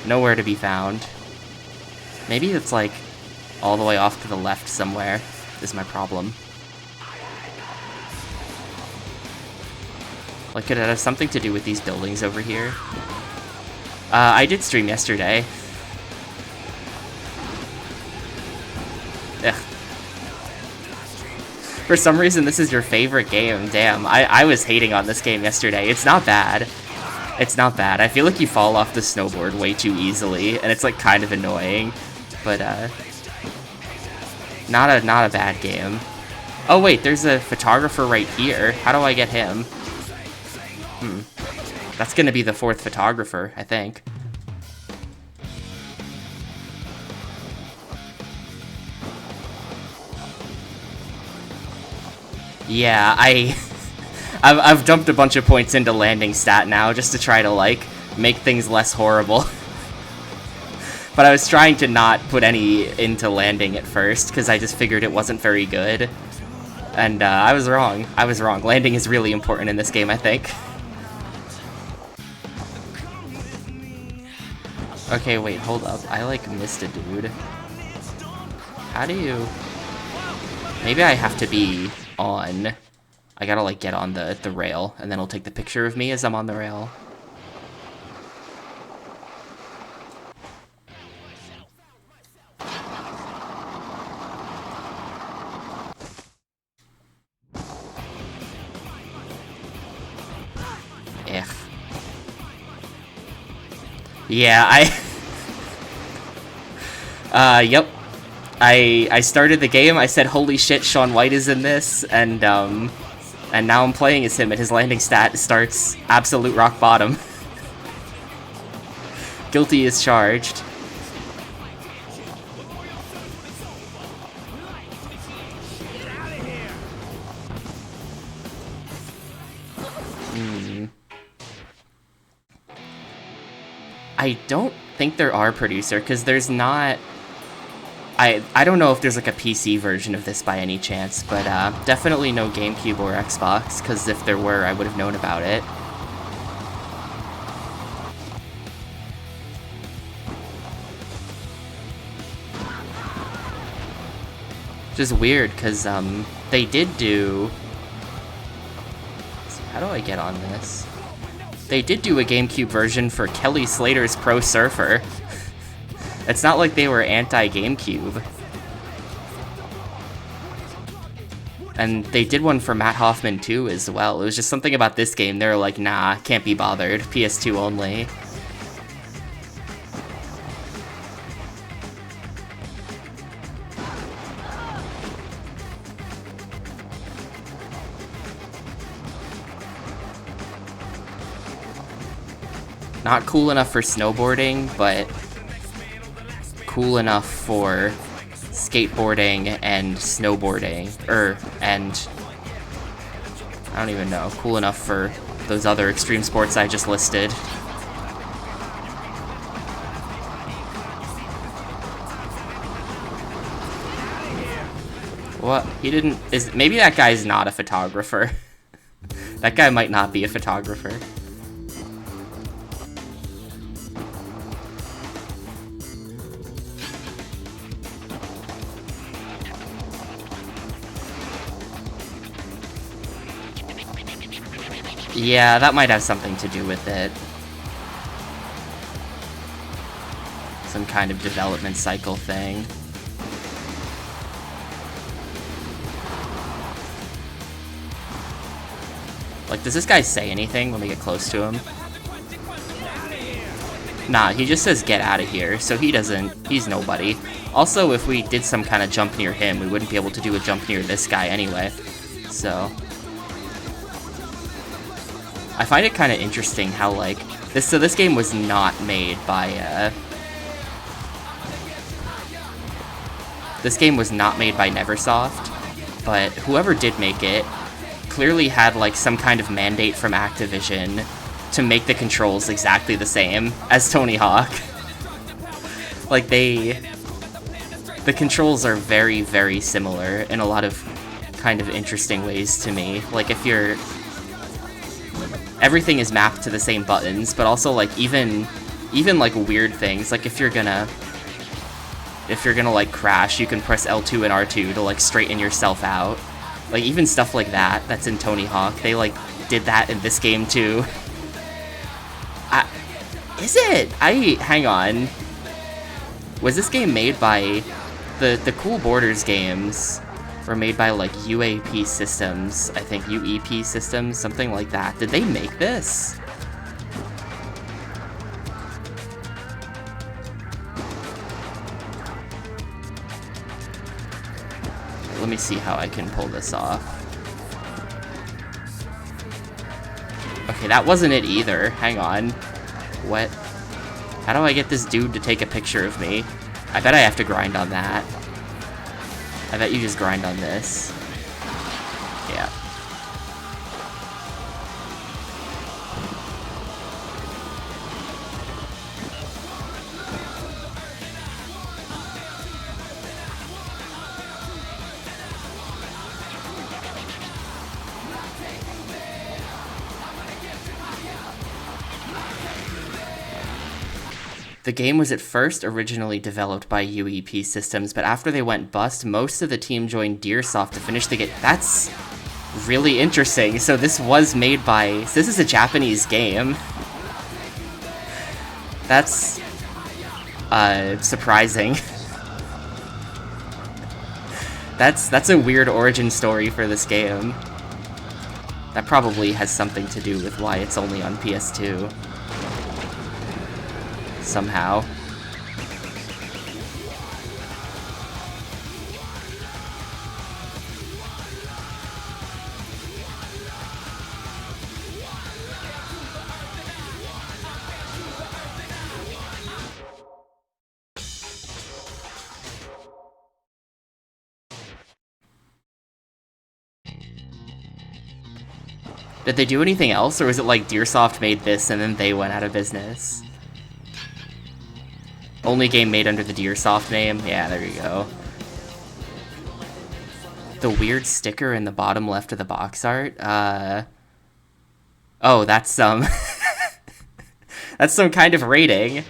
Nowhere to be found. Maybe it's like all the way off to the left somewhere is my problem. Like, could it have something to do with these buildings over here? I did stream yesterday. Ugh. For some reason, this is your favorite game. Damn, I was hating on this game yesterday. It's not bad. It's not bad. I feel like you fall off the snowboard way too easily, and it's, like, kind of annoying. But, not a bad game. Oh, wait, there's a photographer right here. How do I get him? That's gonna be the 4th photographer, I think. Yeah, I've dumped a bunch of points into landing stat now just to try to, like, make things less horrible. But I was trying to not put any into landing at first because I just figured it wasn't very good. And I was wrong. I was wrong. Landing is really important in this game, I think. Okay, wait, hold up. I, like, missed a dude. How do you... Maybe I have to be on... I gotta, like, get on the rail, and then it'll take the picture of me as I'm on the rail. Ugh. Yeah, yep. I started the game, I said, holy shit, Shaun White is in this, and now I'm playing as him, and his landing stat starts absolute rock bottom. Guilty is charged. I don't think there are producer, because there's not... I don't know if there's like a PC version of this by any chance, but definitely no GameCube or Xbox, because if there were, I would have known about it. Which is weird, because they did do... How do I get on this? They did do a GameCube version for Kelly Slater's Pro Surfer. It's not like they were anti-GameCube. And they did one for Matt Hoffman too as well. It was just something about this game, they were like, nah, can't be bothered, PS2 only. Not cool enough for snowboarding, but cool enough for skateboarding and snowboarding, and I don't even know, cool enough for those other extreme sports I just listed. What? He didn't... Maybe that guy's not a photographer. That guy might not be a photographer. Yeah, that might have something to do with it. Some kind of development cycle thing. Like, does this guy say anything when we get close to him? Nah, he just says get out of here, so he's nobody. Also, if we did some kind of jump near him, we wouldn't be able to do a jump near this guy anyway. So... I find it kind of interesting how, like, this game was not made by, This game was not made by Neversoft, but whoever did make it clearly had, like, some kind of mandate from Activision to make the controls exactly the same as Tony Hawk. Like, the controls are very, very similar in a lot of kind of interesting ways to me. Like, if you're... Everything is mapped to the same buttons, but also, like, even like weird things, like if you're gonna like crash, you can press L2 and R2 to like straighten yourself out. Like, even stuff like that that's in Tony Hawk, they like did that in this game too. Is it? Hang on. Was this game made by the Cool Borders games? Were made by, like, UAP Systems, I think, UEP Systems, something like that. Did they make this? Let me see how I can pull this off. Okay, that wasn't it either. Hang on. What? How do I get this dude to take a picture of me? I bet I have to grind on that. I bet you just grind on this. Yeah. The game was at first originally developed by UEP Systems, but after they went bust, most of the team joined Deersoft to finish the game. That's really interesting. So this was made by... So this is a Japanese game. That's surprising. That's a weird origin story for this game. That probably has something to do with why it's only on PS2. Somehow. Did they do anything else, or was it like Deersoft made this and then they went out of business? Only game made under the Deersoft name? Yeah, there you go. The weird sticker in the bottom left of the box art? Oh, that's some... that's some kind of rating.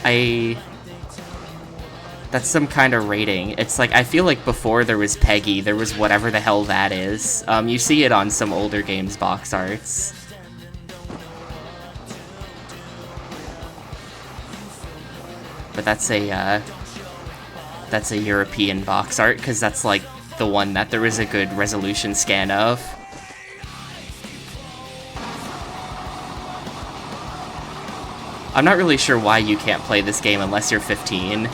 That's some kind of rating. It's like, I feel like before there was Peggy, there was whatever the hell that is. You see it on some older games box arts. But that's a European box art, because that's like the one that there was a good resolution scan of. I'm not really sure why you can't play this game unless you're 15.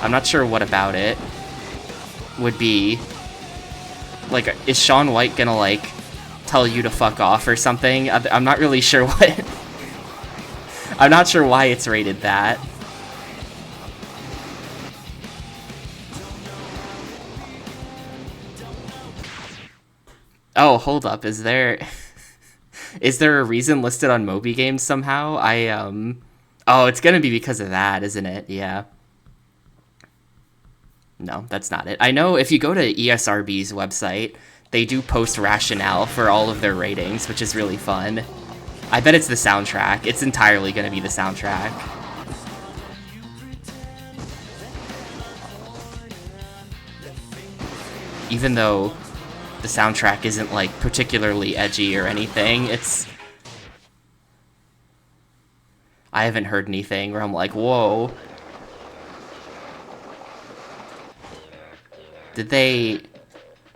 I'm not sure what about it would be... Like, is Shaun White gonna, like, tell you to fuck off or something? I'm not really sure what... I'm not sure why it's rated that. Oh, hold up, is there... is there a reason listed on Moby Games somehow? Oh, it's gonna be because of that, isn't it? Yeah. No, that's not it. I know if you go to ESRB's website, they do post rationale for all of their ratings, which is really fun. I bet it's the soundtrack. It's entirely gonna be the soundtrack. Even though the soundtrack isn't, like, particularly edgy or anything, it's... I haven't heard anything where I'm like, whoa. Did they...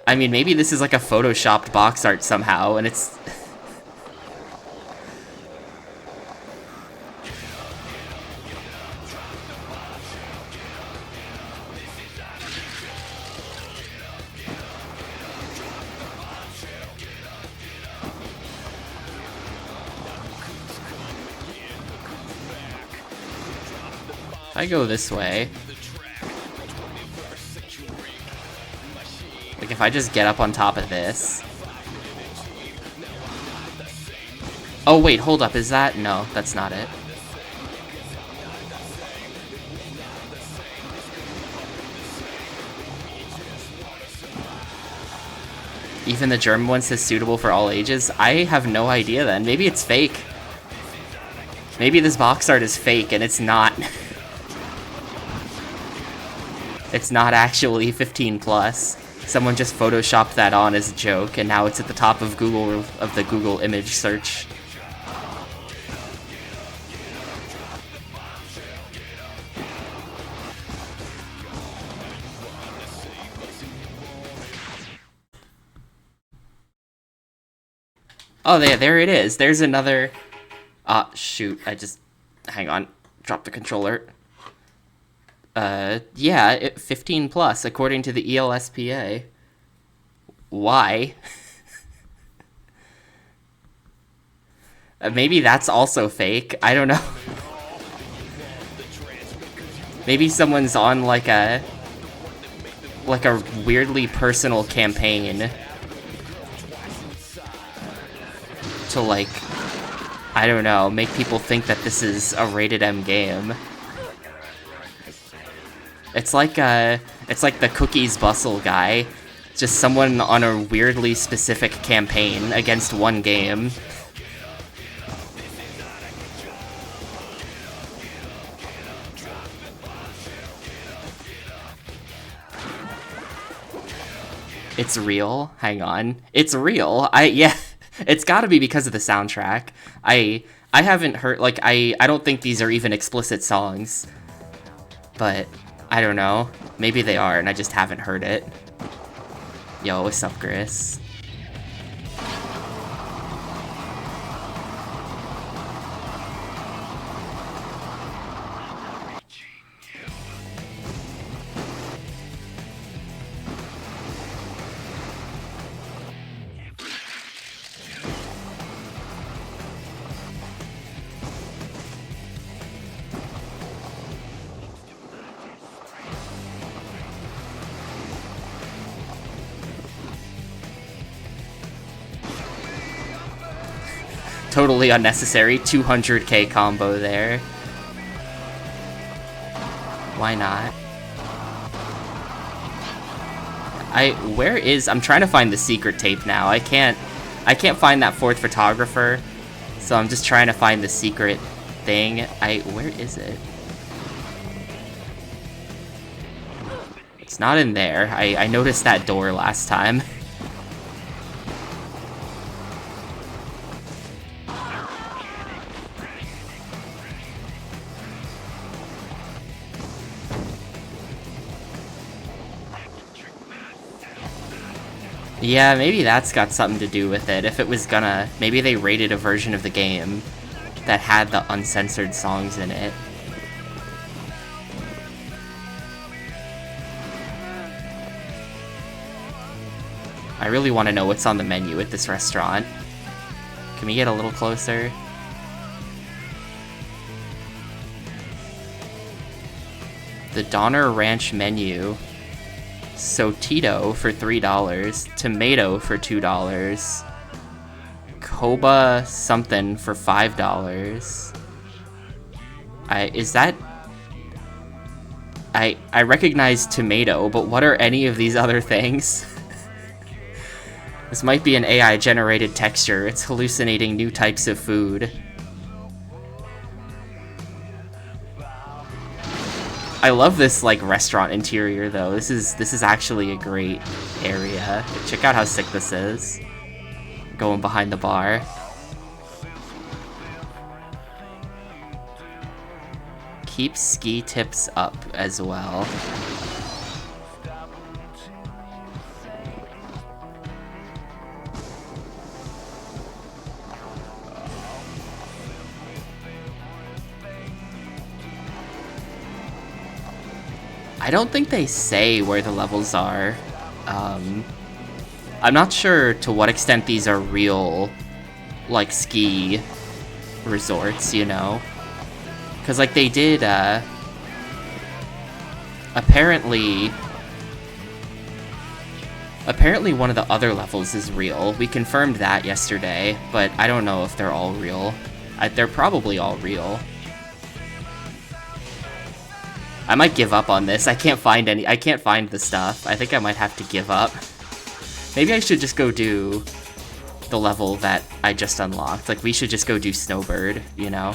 I mean, maybe this is like a photoshopped box art somehow, and it's... If I go this way... Like, if I just get up on top of this... Oh, wait, hold up, is that... No, that's not it. Even the German one says suitable for all ages? I have no idea then. Maybe it's fake. Maybe this box art is fake and it's not... It's not actually 15 plus. Someone just photoshopped that on as a joke, and now it's at the top of Google, of the Google image search. Oh, there it is. There's another... shoot, hang on. Drop the controller. Yeah, 15 plus, according to the ELSPA. Why? Maybe that's also fake. I don't know. Maybe someone's on like a weirdly personal campaign to, like, I don't know, make people think that this is a rated M game. It's like the Cookies Bustle guy. Just someone on a weirdly specific campaign against one game. It's real. Hang on. It's real. Yeah, it's got to be because of the soundtrack. I haven't heard, like, I don't think these are even explicit songs. But I don't know. Maybe they are and I just haven't heard it. Yo, what's up, Chris? Totally unnecessary. 200k combo there. Why not? I'm trying to find the secret tape now. I can't find that fourth photographer. So I'm just trying to find the secret thing. Where is it? It's not in there. I noticed that door last time. Yeah, maybe that's got something to do with it. If it was gonna... Maybe they rated a version of the game that had the uncensored songs in it. I really want to know what's on the menu at this restaurant. Can we get a little closer? The Donner Ranch menu. Sotito for $3, tomato for $2, Koba something for $5. I recognize tomato, but what are any of these other things? This might be an AI generated texture. It's hallucinating new types of food. I love this, like, restaurant interior, though. This is actually a great area. Check out how sick this is. Going behind the bar. Keep ski tips up as well. I don't think they say where the levels are. I'm not sure to what extent these are real, like, ski resorts, you know? Because, like, they did, apparently one of the other levels is real. We confirmed that yesterday, but I don't know if they're all real. They're probably all real. I might give up on this. I can't find the stuff. I think I might have to give up. Maybe I should just go do the level that I just unlocked. Like, we should just go do Snowbird, you know?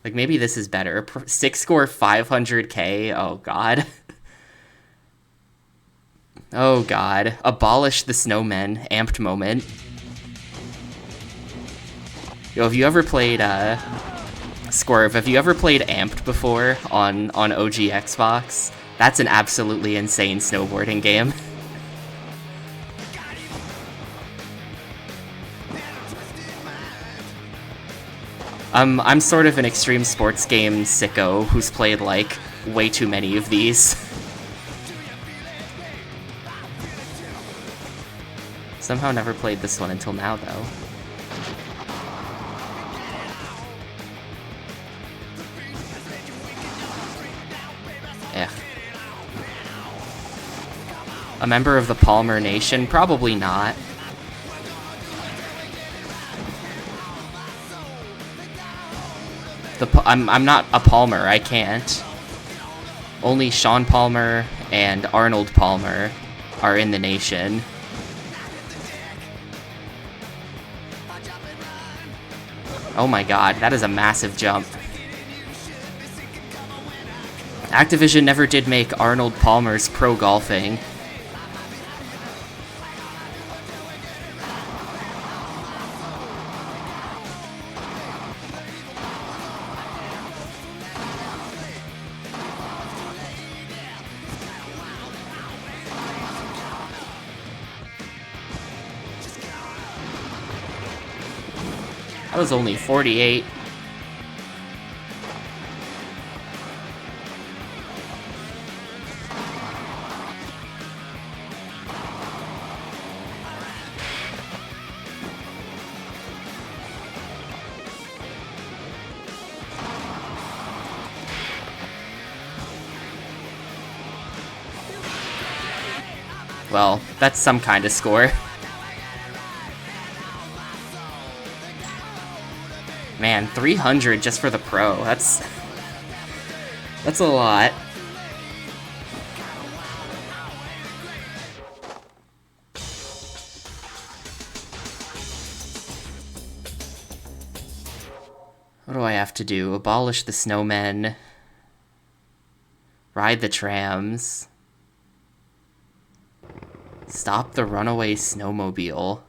Like, maybe this is better. 6 score 500k? Oh, God. Oh, God. Abolish the snowmen. Amped moment. Yo, have you ever played, Swerve, have you ever played Amped before on OG Xbox? That's an absolutely insane snowboarding game. I'm sort of an extreme sports game sicko who's played, like, way too many of these. Somehow never played this one until now, though. A member of the Palmer Nation? Probably not. I'm not a Palmer, I can't. Only Shaun Palmer and Arnold Palmer are in the nation. Oh my God, that is a massive jump. Activision never did make Arnold Palmer's Pro Golfing. That was only 48. Well, that's some kind of score. Man, 300 just for the pro. That's a lot. What do I have to do? Abolish the snowmen. Ride the trams. Stop the runaway snowmobile.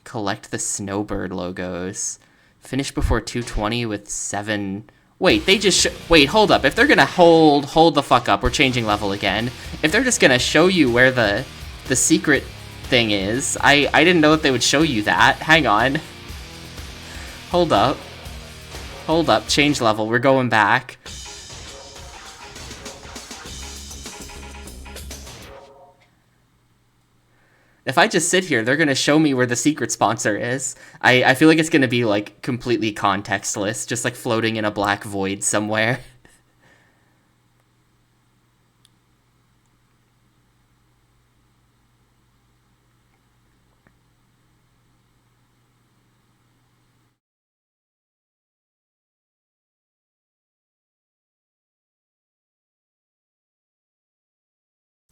Collect the snowbird logos. Finish before 220 with 7... Wait, they just... Wait, hold up. If they're gonna hold the fuck up, we're changing level again. If they're just gonna show you where the secret thing is, I didn't know that they would show you that. Hang on. Hold up. Hold up. Change level. We're going back. If I just sit here, they're going to show me where the secret sponsor is. I feel like it's going to be, like, completely contextless, just, like, floating in a black void somewhere.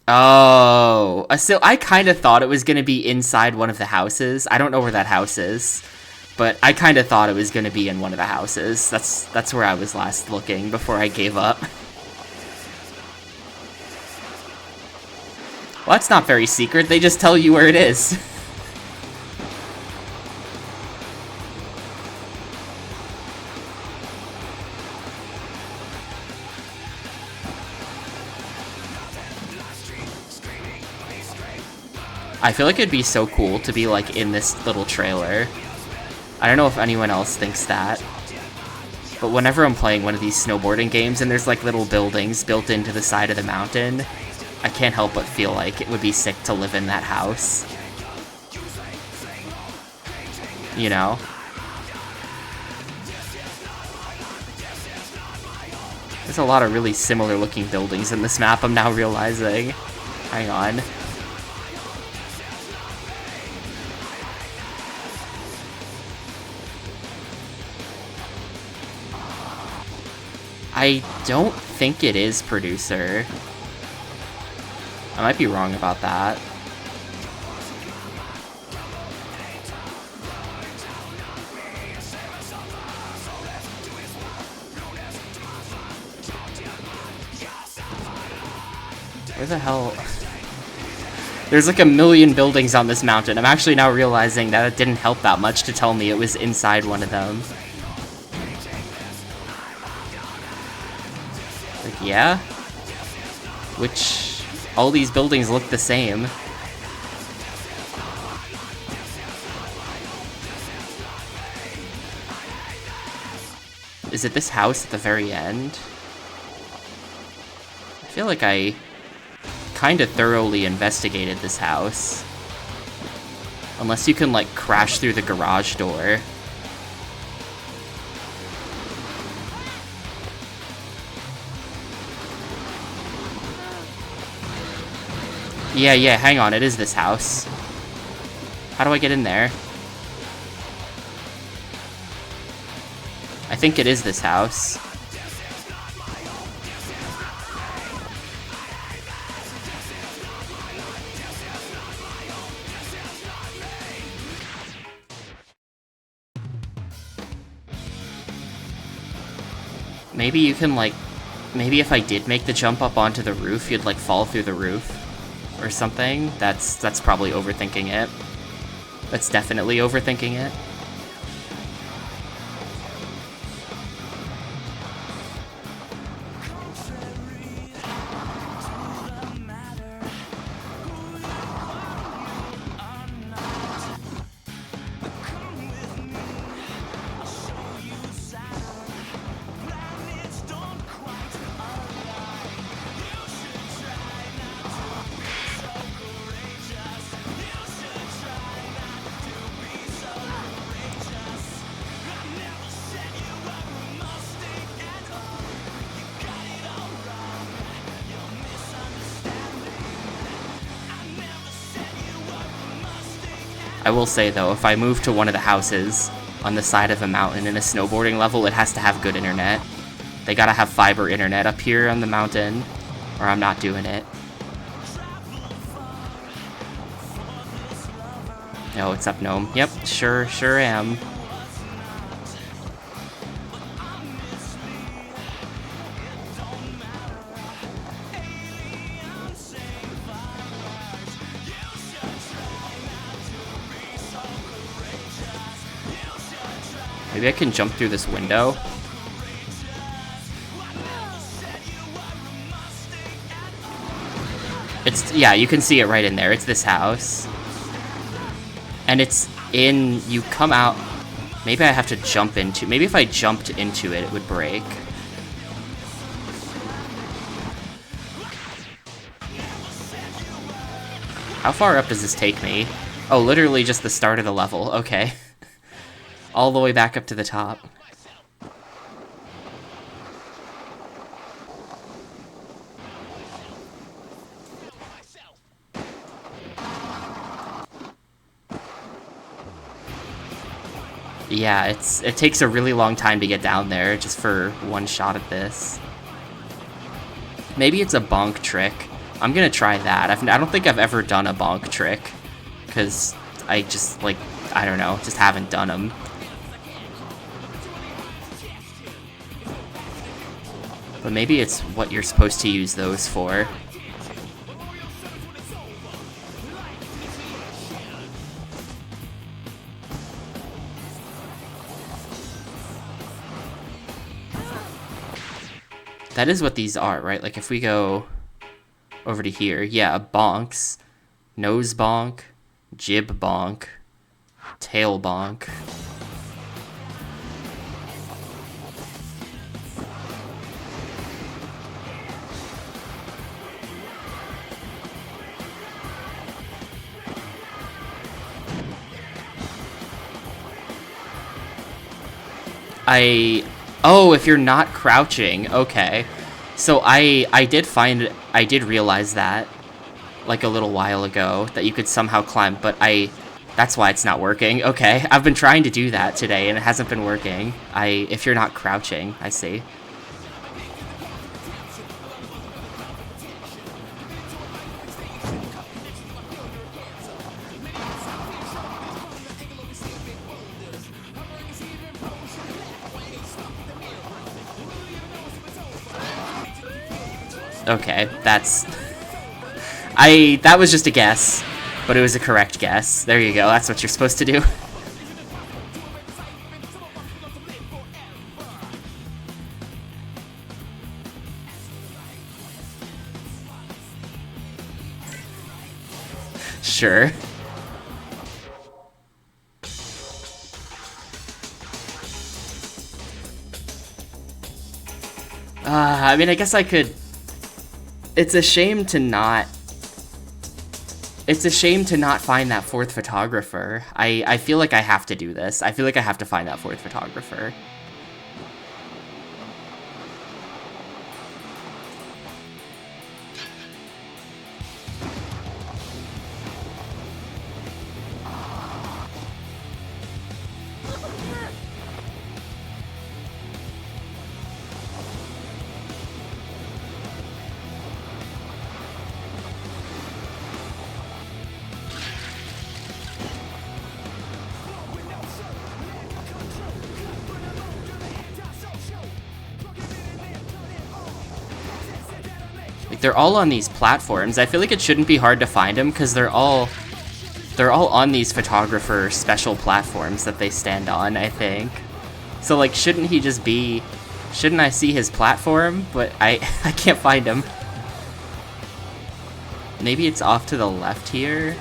Oh, so I kind of thought it was going to be inside one of the houses. I don't know where that house is, but I kind of thought it was going to be in one of the houses. That's where I was last looking before I gave up. Well, that's not very secret. They just tell you where it is. I feel like it'd be so cool to be, like, in this little trailer. I don't know if anyone else thinks that. But whenever I'm playing one of these snowboarding games and there's, like, little buildings built into the side of the mountain, I can't help but feel like it would be sick to live in that house. You know? There's a lot of really similar looking buildings in this map, I'm now realizing. Hang on. I don't think it is producer. I might be wrong about that. Where the hell? There's like a million buildings on this mountain. I'm actually now realizing that it didn't help that much to tell me it was inside one of them. Like, yeah? Which, all these buildings look the same. Is it this house at the very end? I feel like I kind of thoroughly investigated this house. Unless you can, like, crash through the garage door. Yeah, hang on, it is this house. How do I get in there? I think it is this house. Maybe you can, like, maybe if I did make the jump up onto the roof, you'd like fall through the roof or something. That's probably overthinking it. That's definitely overthinking it. I will say though, if I move to one of the houses on the side of a mountain in a snowboarding level, it has to have good internet. They gotta have fiber internet up here on the mountain, or I'm not doing it. Oh, it's up Gnome. Yep, sure am. Maybe I can jump through this window. Yeah, you can see it right in there. It's this house. And it's in, you come out, maybe I have to jump into, maybe if I jumped into it, it would break. How far up does this take me? Oh, literally just the start of the level, okay. All the way back up to the top. Yeah, it takes a really long time to get down there just for one shot at this. Maybe it's a bonk trick. I'm gonna try that. I don't think I've ever done a bonk trick, because I just, like, I don't know, just haven't done them. But maybe it's what you're supposed to use those for. That is what these are, right? Like if we go over to here, yeah, bonks, nose bonk, jib bonk, tail bonk. Oh, if you're not crouching, okay. So I did realize that, like a little while ago, that you could somehow climb, but that's why it's not working. Okay, I've been trying to do that today, and it hasn't been working. If you're not crouching, I see. Okay, that was just a guess, but it was a correct guess. There you go, that's what you're supposed to do. Sure. I mean, I guess I could... It's a shame to not find that fourth photographer. I feel like I have to do this. I feel like I have to find that fourth photographer. they're all on these platforms. I feel like it shouldn't be hard to find them because they're all on these photographer special platforms that they stand on, I think. So like, shouldn't I see his platform? But I can't find him. Maybe it's off to the left here.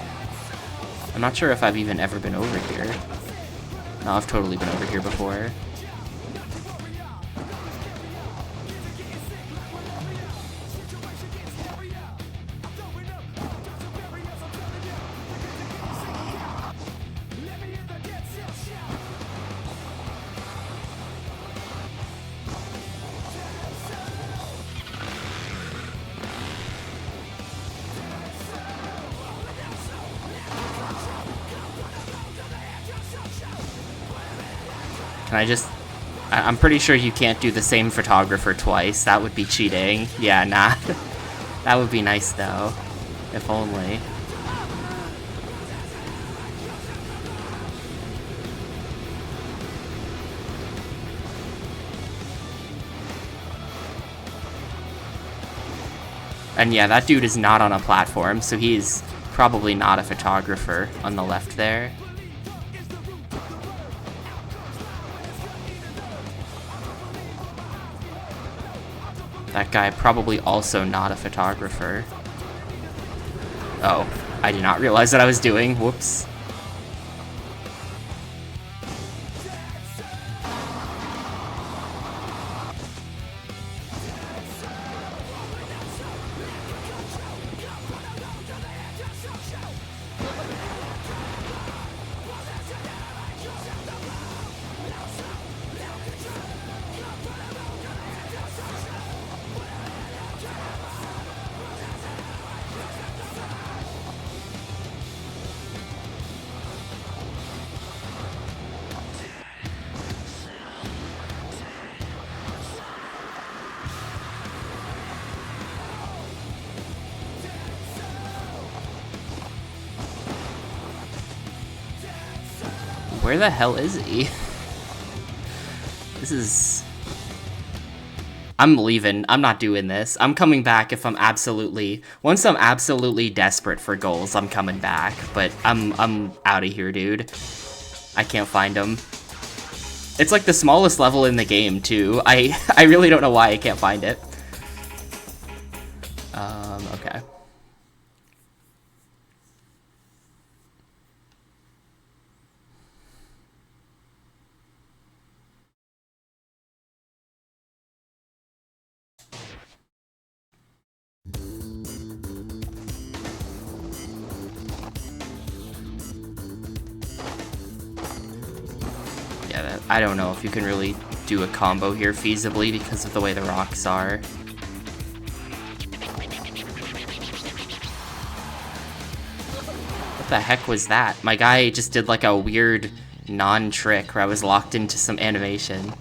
I'm not sure if I've even ever been over here. No, I've totally been over here before. I'm pretty sure you can't do the same photographer twice. That would be cheating. Yeah, nah. That would be nice though. If only. And yeah, that dude is not on a platform, so he's probably not a photographer on the left there. That guy probably also not a photographer. Oh, I did not realize what I was doing. Whoops. Where the hell is he? This is... I'm leaving. I'm not doing this. I'm coming back if I'm absolutely... Once I'm absolutely desperate for goals, I'm coming back. But I'm out of here, dude. I can't find him. It's like the smallest level in the game, too. I really don't know why I can't find it. Okay. I don't know if you can really do a combo here feasibly because of the way the rocks are. What the heck was that? My guy just did like a weird non-trick where I was locked into some animation.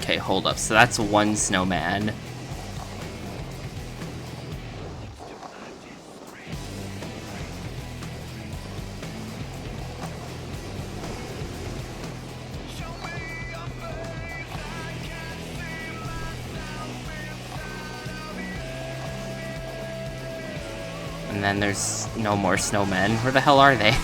Okay, hold up. So that's one snowman. And then there's no more snowmen. Where the hell are they?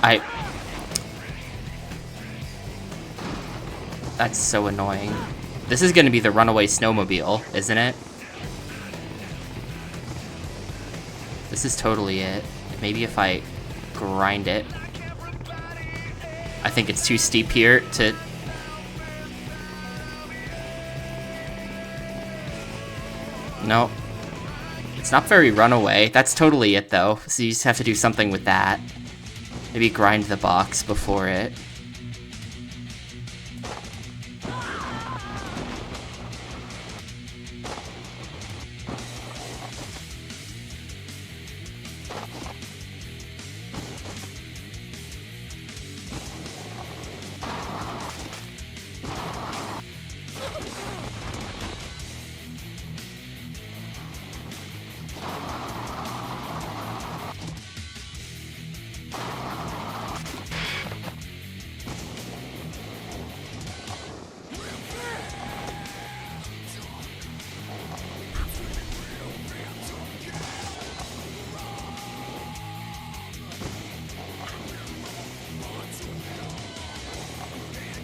I... That's so annoying. This is gonna be the runaway snowmobile, isn't it? This is totally it. Maybe if I grind it. I think it's too steep here to... Nope. It's not very runaway. That's totally it, though. So you just have to do something with that. Maybe grind the box before it.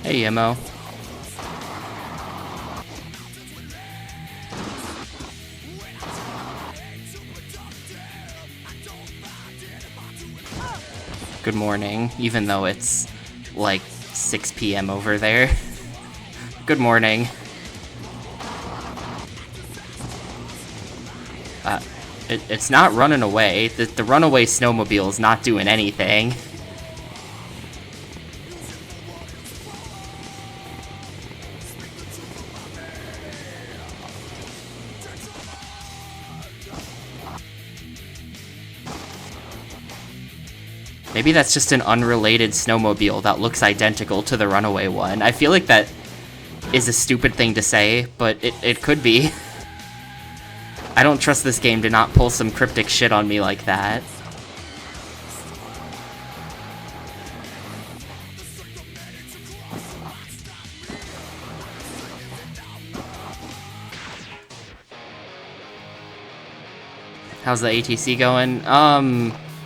Hey, Emo. Good morning, even though it's like 6 p.m. over there. Good morning. It's not running away. The runaway snowmobile is not doing anything. Maybe that's just an unrelated snowmobile that looks identical to the runaway one. I feel like that is a stupid thing to say, but it could be. I don't trust this game to not pull some cryptic shit on me like that. How's the ATC going?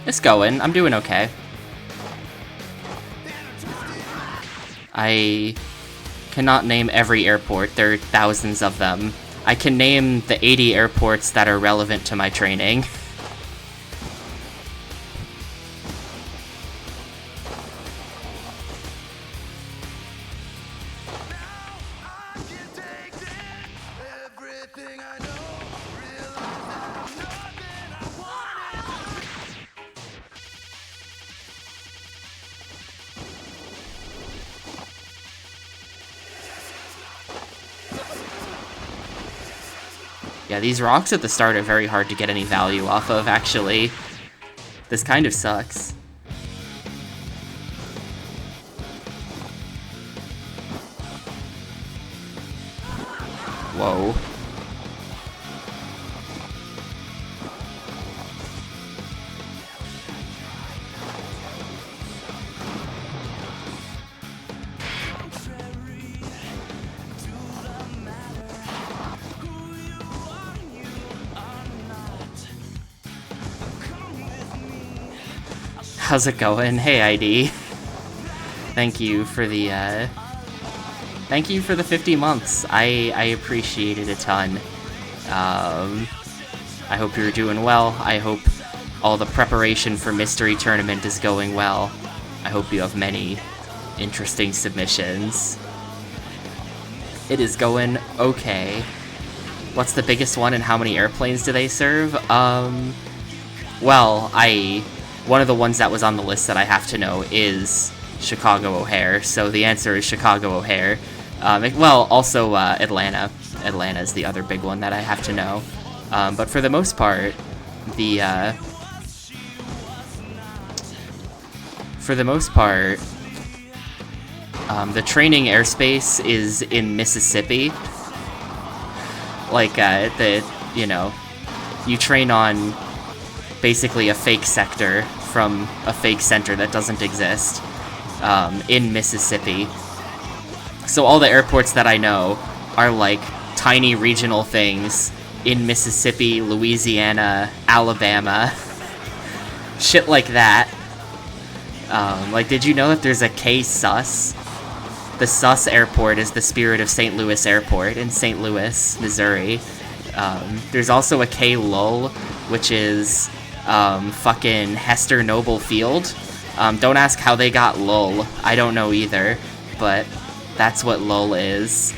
It's going. I'm doing okay. I cannot name every airport. There are thousands of them. I can name the 80 airports that are relevant to my training. Yeah, these rocks at the start are very hard to get any value off of, actually. This kind of sucks. Whoa. How's it going? Hey, ID. Thank you for the 50 months. I appreciate it a ton. I hope you're doing well. I hope all the preparation for Mystery Tournament is going well. I hope you have many interesting submissions. It is going okay. What's the biggest one and how many airplanes do they serve? Well, one of the ones that was on the list that I have to know is Chicago O'Hare, so the answer is Chicago O'Hare. Well, also Atlanta. Atlanta is the other big one that I have to know. But for the most part, the training airspace is in Mississippi. Like, you train on basically a fake sector from a fake center that doesn't exist in Mississippi. So all the airports that I know are like tiny regional things in Mississippi, Louisiana, Alabama, shit like that. Like, did you know that there's a K sus? The sus airport is the spirit of St. Louis Airport in St. Louis, Missouri. There's also a K lull, which is fucking Hester Noble Field. Don't ask how they got lull. I don't know either, but that's what lull is.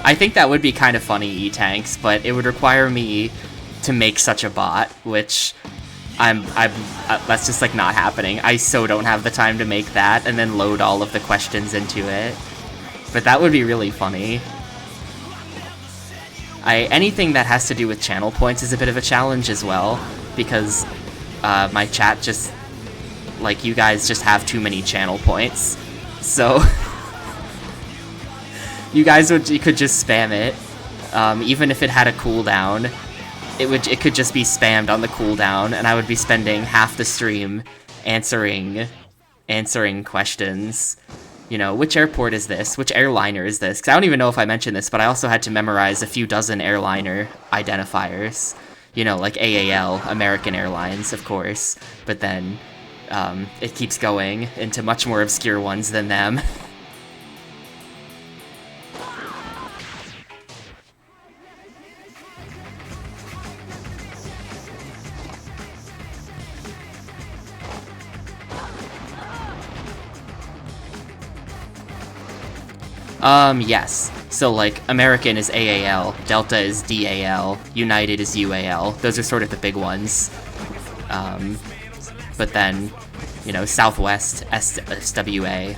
I think that would be kind of funny, E-Tanks, but it would require me to make such a bot, which that's just like not happening. I so don't have the time to make that and then load all of the questions into it. But that would be really funny. Anything that has to do with channel points is a bit of a challenge as well, because my chat just, like, you guys just have too many channel points. So you could just spam it, even if it had a cooldown. It could just be spammed on the cooldown, and I would be spending half the stream answering questions. You know, which airport is this? Which airliner is this? Because I don't even know if I mentioned this, but I also had to memorize a few dozen airliner identifiers. You know, like AAL, American Airlines, of course. But then it keeps going into much more obscure ones than them. Yes. So, like, American is AAL, Delta is DAL, United is UAL. Those are sort of the big ones. But then, you know, Southwest, SWA.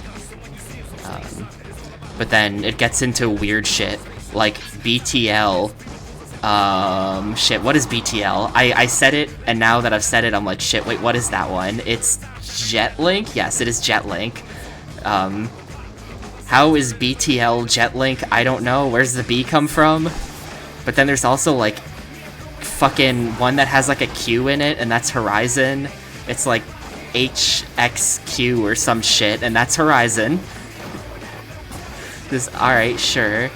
But then it gets into weird shit, like BTL. Shit, what is BTL? I said it, and now that I've said it, I'm like, shit, wait, what is that one? It's Jetlink? Yes, it is Jetlink. How is BTL Jetlink? I don't know. Where's the B come from? But then there's also, like, fucking one that has, like, a Q in it, and that's Horizon. It's, like, HXQ or some shit, and that's Horizon. Alright, sure.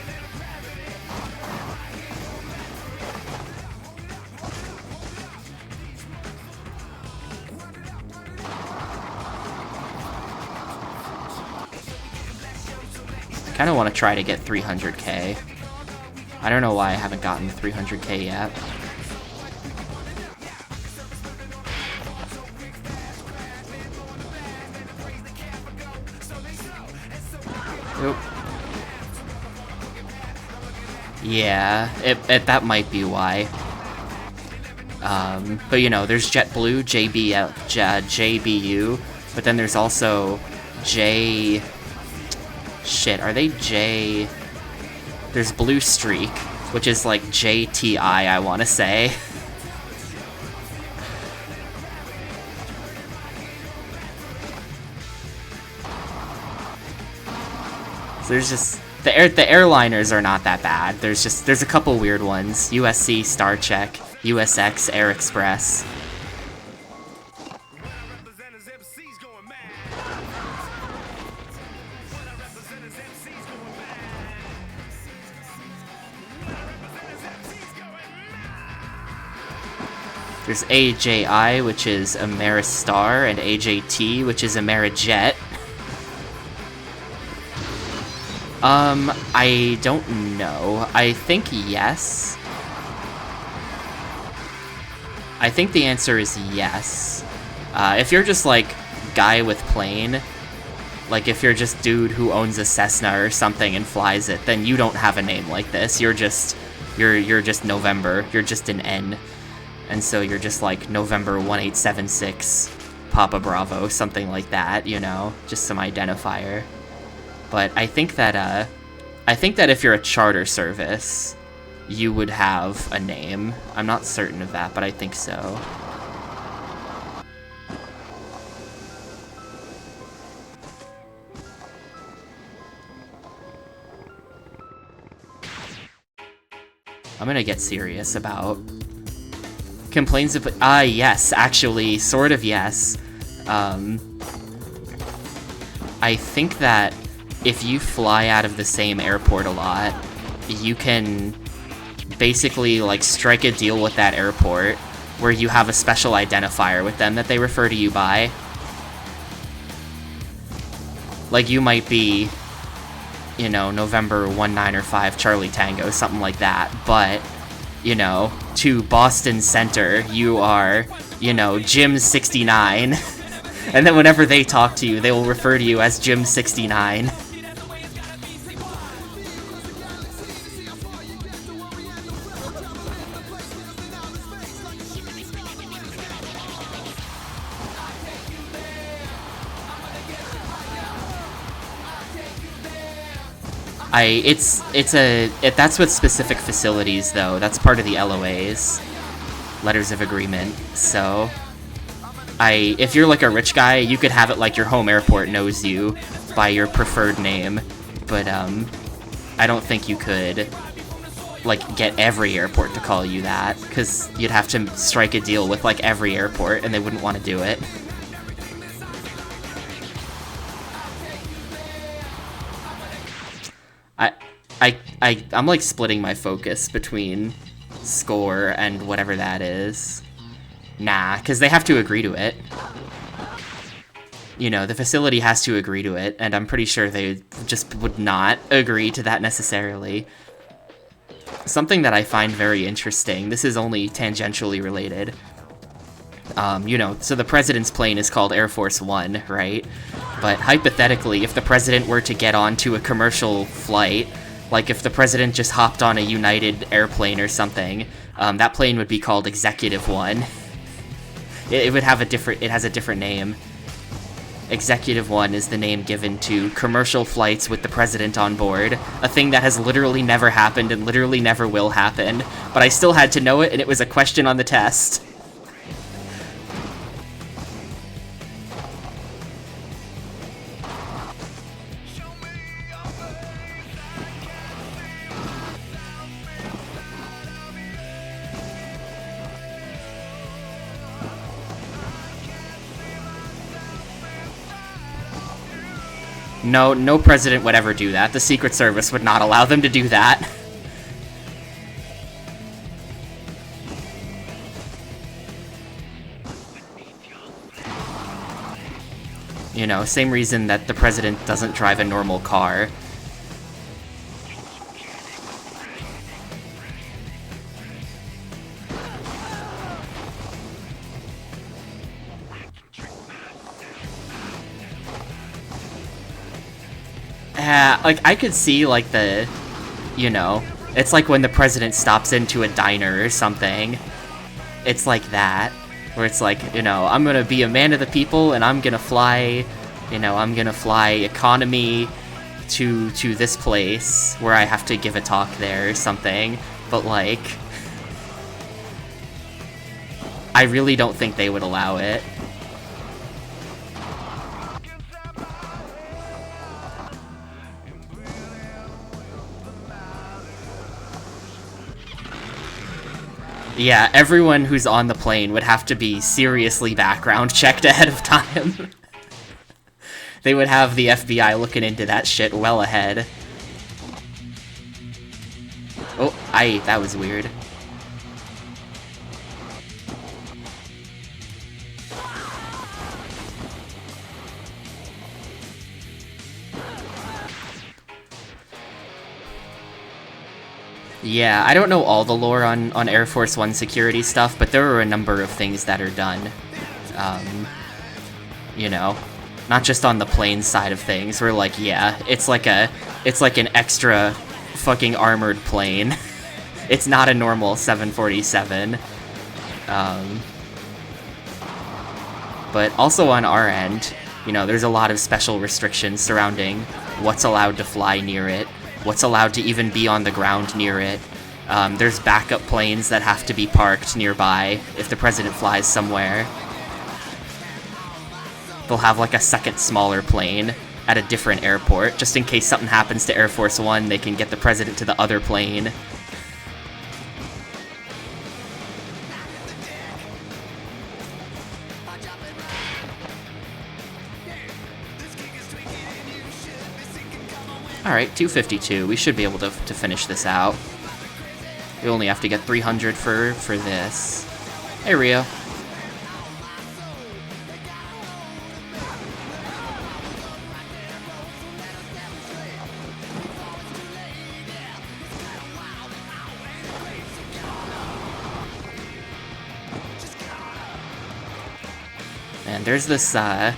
I kind of want to try to get 300k. I don't know why I haven't gotten 300k yet. Oop. Yeah, that might be why. But you know, there's JetBlue, JBU, but then there's also J... Shit, are they J... There's Blue Streak, which is like JTI, I want to say. So there's just... The airliners are not that bad. There's a couple weird ones. USC, StarCheck, USX, Air Express. There's AJI, which is Ameristar, and AJT, which is Amerijet. I don't know. I think yes. I think the answer is yes. If you're just, like, guy with plane, like, if you're just dude who owns a Cessna or something and flies it, then you don't have a name like this. You're just November. You're just an N. And so you're just like November 1876, Papa Bravo, something like that, you know, just some identifier. But I think that if you're a charter service, you would have a name. I'm not certain of that, but I think so. I'm gonna get serious about complaints of yes, actually, sort of yes. I think that if you fly out of the same airport a lot, you can basically like strike a deal with that airport where you have a special identifier with them that they refer to you by. Like you might be, you know, November 1905 Charlie Tango, something like that, but, you know, to Boston Center, you are, you know, Jim 69. And then whenever they talk to you, they will refer to you as Jim 69. That's with specific facilities though. That's part of the LOAs, letters of agreement. So, if you're like a rich guy, you could have it like your home airport knows you by your preferred name, but I don't think you could like get every airport to call you that, because you'd have to strike a deal with like every airport, and they wouldn't want to do it. I'm like splitting my focus between score and whatever that is. Nah, because they have to agree to it. You know, the facility has to agree to it, and I'm pretty sure they just would not agree to that necessarily. Something that I find very interesting, this is only tangentially related. You know, so the president's plane is called Air Force One, right? But hypothetically, if the president were to get onto a commercial flight, like if the president just hopped on a United airplane or something, that plane would be called Executive One. It would have it has a different name. Executive One is the name given to commercial flights with the president on board, a thing that has literally never happened and literally never will happen, but I still had to know it, and it was a question on the test. No president would ever do that. The Secret Service would not allow them to do that. You know, same reason that the president doesn't drive a normal car. Like, I could see, like, you know, it's like when the president stops into a diner or something. It's like that, where it's like, you know, I'm gonna be a man of the people, and I'm gonna fly, you know, I'm gonna fly economy to this place where I have to give a talk there or something, but, like, I really don't think they would allow it. Yeah, everyone who's on the plane would have to be seriously background checked ahead of time. They would have the FBI looking into that shit well ahead. Oh, that was weird. Yeah, I don't know all the lore on Air Force One security stuff, but there are a number of things that are done. You know, not just on the plane side of things, where, like, yeah, it's like an extra fucking armored plane. It's not a normal 747. But also on our end, you know, there's a lot of special restrictions surrounding what's allowed to fly near it, what's allowed to even be on the ground near it. There's backup planes that have to be parked nearby if the president flies somewhere. They'll have like a second smaller plane at a different airport, just in case something happens to Air Force One, they can get the president to the other plane. Alright, 252. We should be able to finish this out. We only have to get 300 for this. Hey, Rio. And there's this, that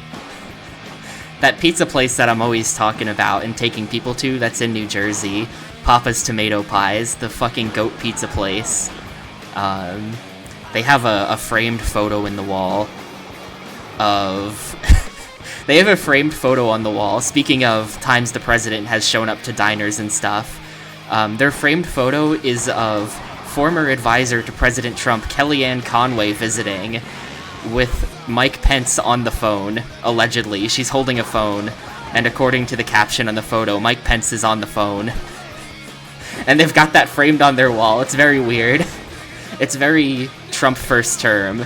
pizza place that I'm always talking about and taking people to that's in New Jersey. Papa's Tomato Pies, the fucking goat pizza place. They have a framed photo in the wall of... They have a framed photo on the wall, speaking of times the president has shown up to diners and stuff. Their framed photo is of former advisor to President Trump, Kellyanne Conway, visiting with Mike Pence on the phone, allegedly. She's holding a phone, and according to the caption on the photo, Mike Pence is on the phone. And they've got that framed on their wall. It's very weird. It's very Trump first term.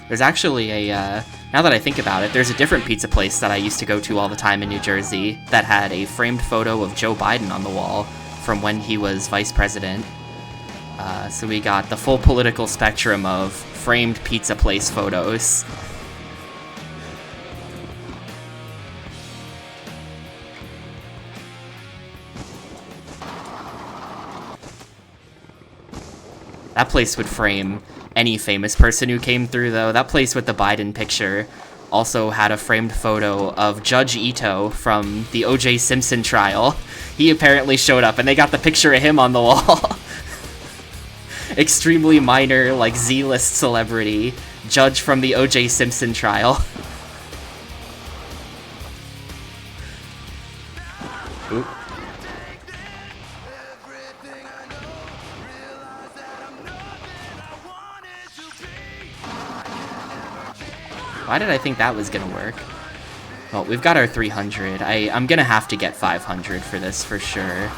There's actually a, now that I think about it, there's a different pizza place that I used to go to all the time in New Jersey that had a framed photo of Joe Biden on the wall from when he was vice president. So we got the full political spectrum of framed pizza place photos. That place would frame any famous person who came through, though. That place with the Biden picture also had a framed photo of Judge Ito from the O.J. Simpson trial. He apparently showed up, and they got the picture of him on the wall. Extremely minor, like, Z-list celebrity. Judge from the O.J. Simpson trial. Oop. Why did I think that was gonna work? Well, we've got our 300. I'm gonna have to get 500 for this for sure.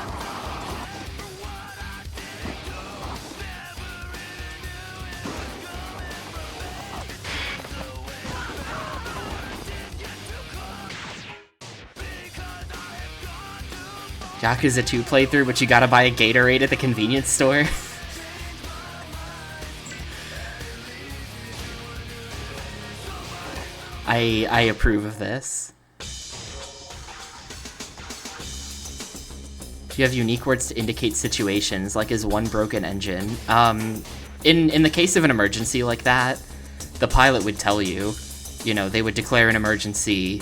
Yakuza 2 playthrough, but you gotta buy a Gatorade at the convenience store. I approve of this. You have unique words to indicate situations, like is one broken engine. In the case of an emergency like that, the pilot would tell you, you know, they would declare an emergency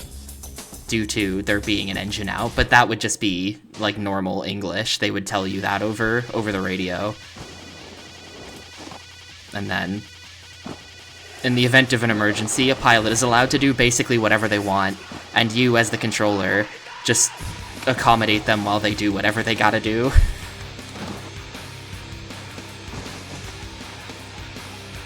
due to there being an engine out, but that would just be like normal English. They would tell you that over the radio. And then, in the event of an emergency, a pilot is allowed to do basically whatever they want, and you, as the controller, just accommodate them while they do whatever they gotta do.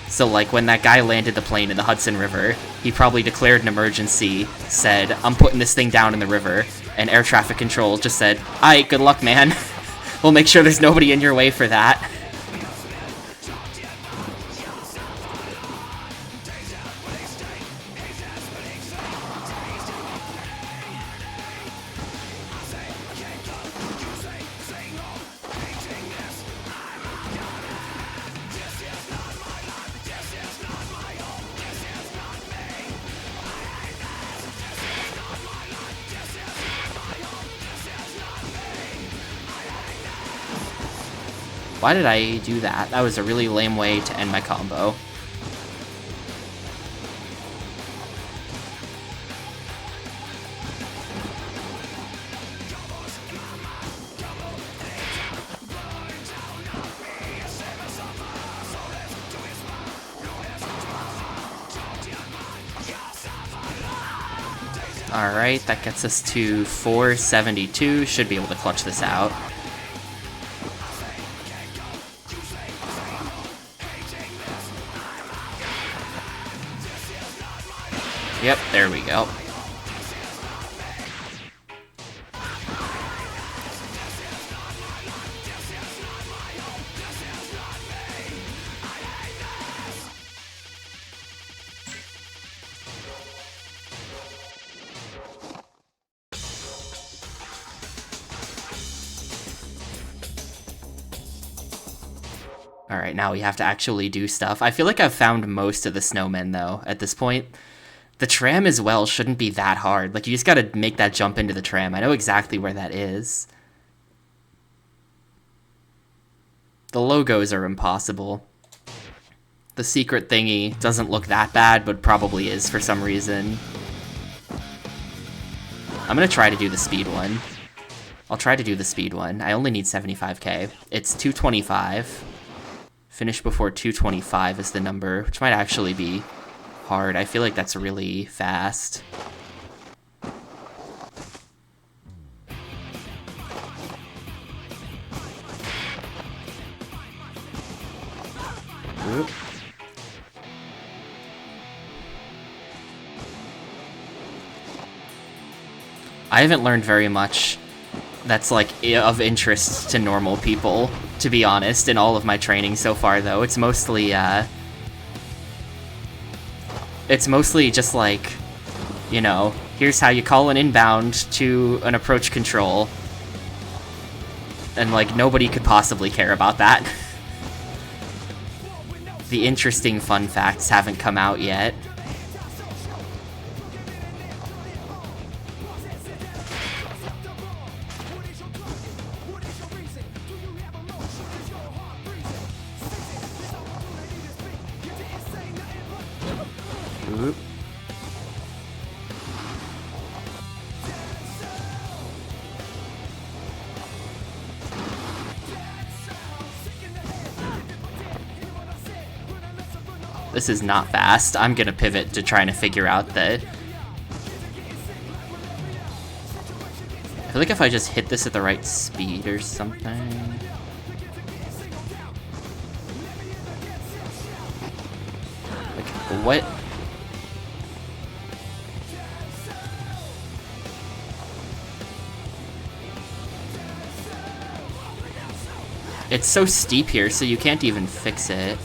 So, like, when that guy landed the plane in the Hudson River, he probably declared an emergency, said, I'm putting this thing down in the river, and air traffic control just said, aight, good luck, man. We'll make sure there's nobody in your way for that. Why did I do that? That was a really lame way to end my combo. Alright, that gets us to 472. Should be able to clutch this out. Yep, there we go. Alright, now we have to actually do stuff. I feel like I've found most of the snowmen, though, at this point. The tram as well shouldn't be that hard. Like, you just gotta make that jump into the tram. I know exactly where that is. The logos are impossible. The secret thingy doesn't look that bad, but probably is for some reason. I'm gonna try to do the speed one. I'll try to do the speed one. I only need 75k. It's 225. Finish before 225 is the number, which might actually be hard. I feel like that's really fast. Oop. I haven't learned very much that's like of interest to normal people, to be honest, in all of my training so far, though. It's mostly just like, you know, here's how you call an inbound to an approach control. And like, nobody could possibly care about that. The interesting fun facts haven't come out yet. Oop. This is not fast. I'm gonna pivot to trying to figure out the... I feel like if I just hit this at the right speed or something... Like, what? It's so steep here, so you can't even fix it.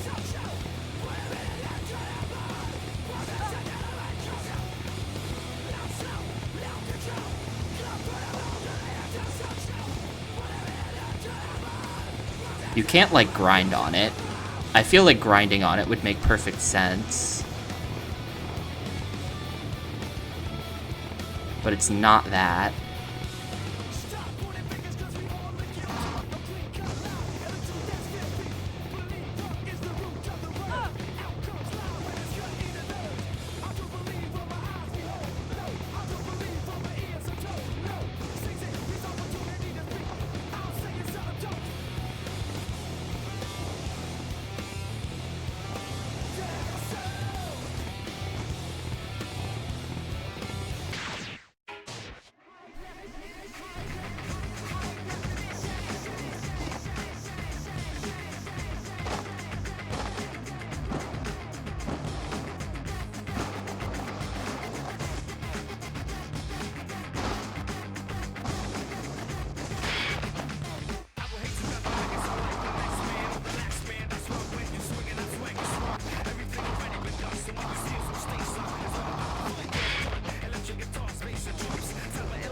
You can't, like, grind on it. I feel like grinding on it would make perfect sense. But it's not that.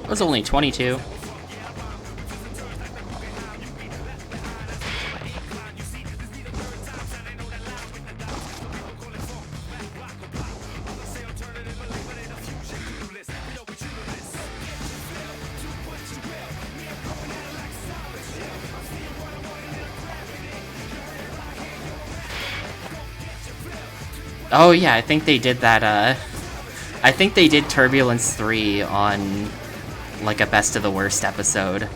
It was only 22. Oh yeah, I think they did that, I think they did Turbulence 3 on, like, a best of the worst episode.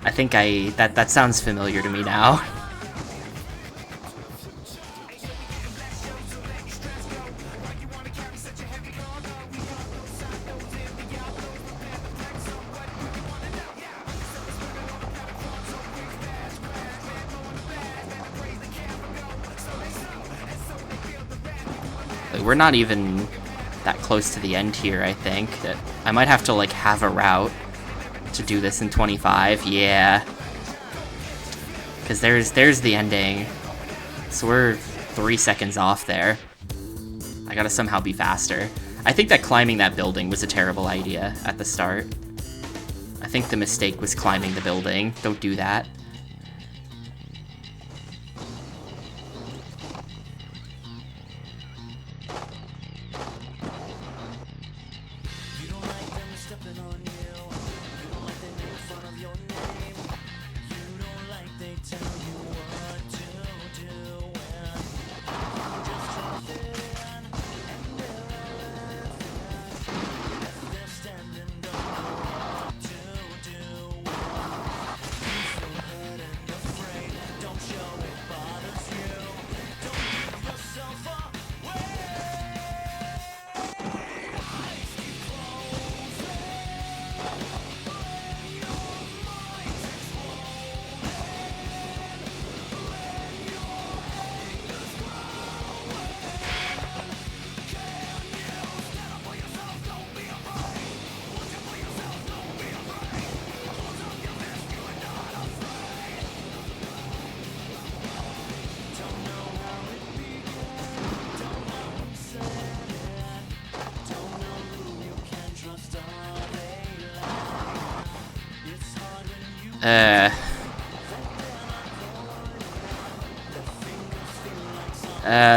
I think that sounds familiar to me now. we're not even that close to the end here, I think. I might have to, like, have a route to do this in 25. Yeah. Because there's the ending. So we're 3 seconds off there. I gotta somehow be faster. I think that climbing that building was a terrible idea at the start. I think the mistake was climbing the building. Don't do that.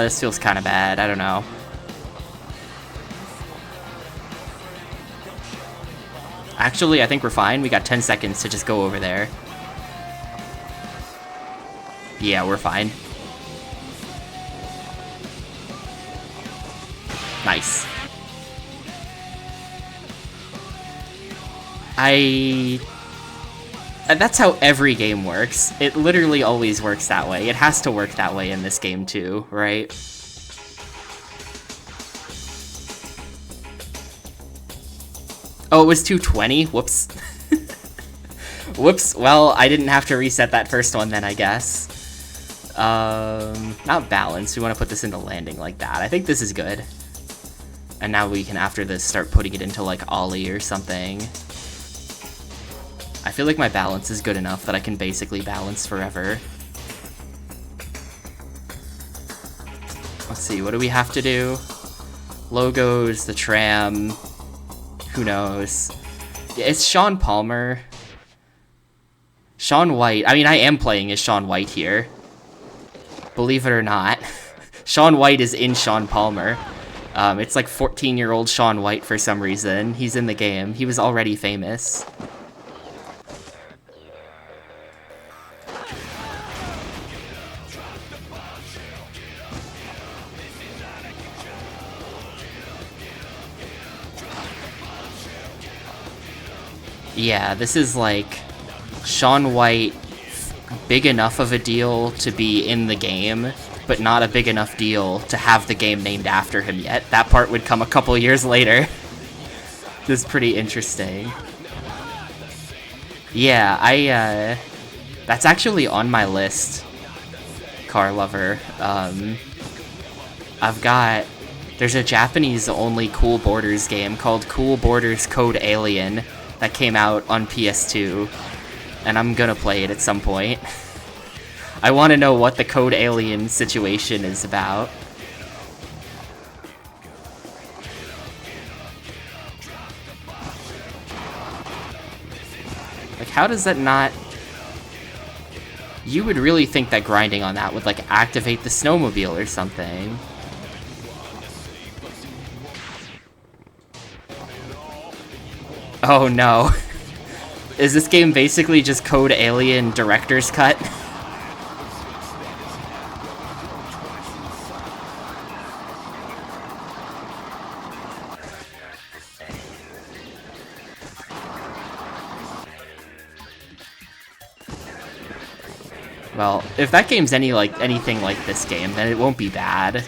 This feels kind of bad. I don't know. Actually, I think we're fine. We got 10 seconds to just go over there. Yeah, we're fine. Nice. That's how every game works. It literally always works that way. It has to work that way in this game too, right? Oh, it was 220? Whoops. Whoops. Well, I didn't have to reset that first one then, I guess. Not balance. We want to put this into landing like that. I think this is good. And now we can, after this, start putting it into, like, ollie or something. I feel like my balance is good enough that I can basically balance forever. Let's see, what do we have to do? Logos, the tram, who knows? Yeah, it's Shaun Palmer. Shaun White. I mean, I am playing as Shaun White here. Believe it or not. Shaun White is in Shaun Palmer. It's like 14-year-old Shaun White for some reason. He's in the game. He was already famous. Yeah, this is like Shaun White, big enough of a deal to be in the game, but not a big enough deal to have the game named after him yet. That part would come a couple years later. This is pretty interesting. Yeah, that's actually on my list, Car Lover. There's a Japanese-only Cool Borders game called Cool Borders Code Alien that came out on PS2, and I'm gonna play it at some point. I want to know what the Code Alien situation is about. Like, how does that not... You would really think that grinding on that would, like, activate the snowmobile or something. Oh no. Is this game basically just Code Alien Director's Cut? Well, if that game's anything like this game, then it won't be bad.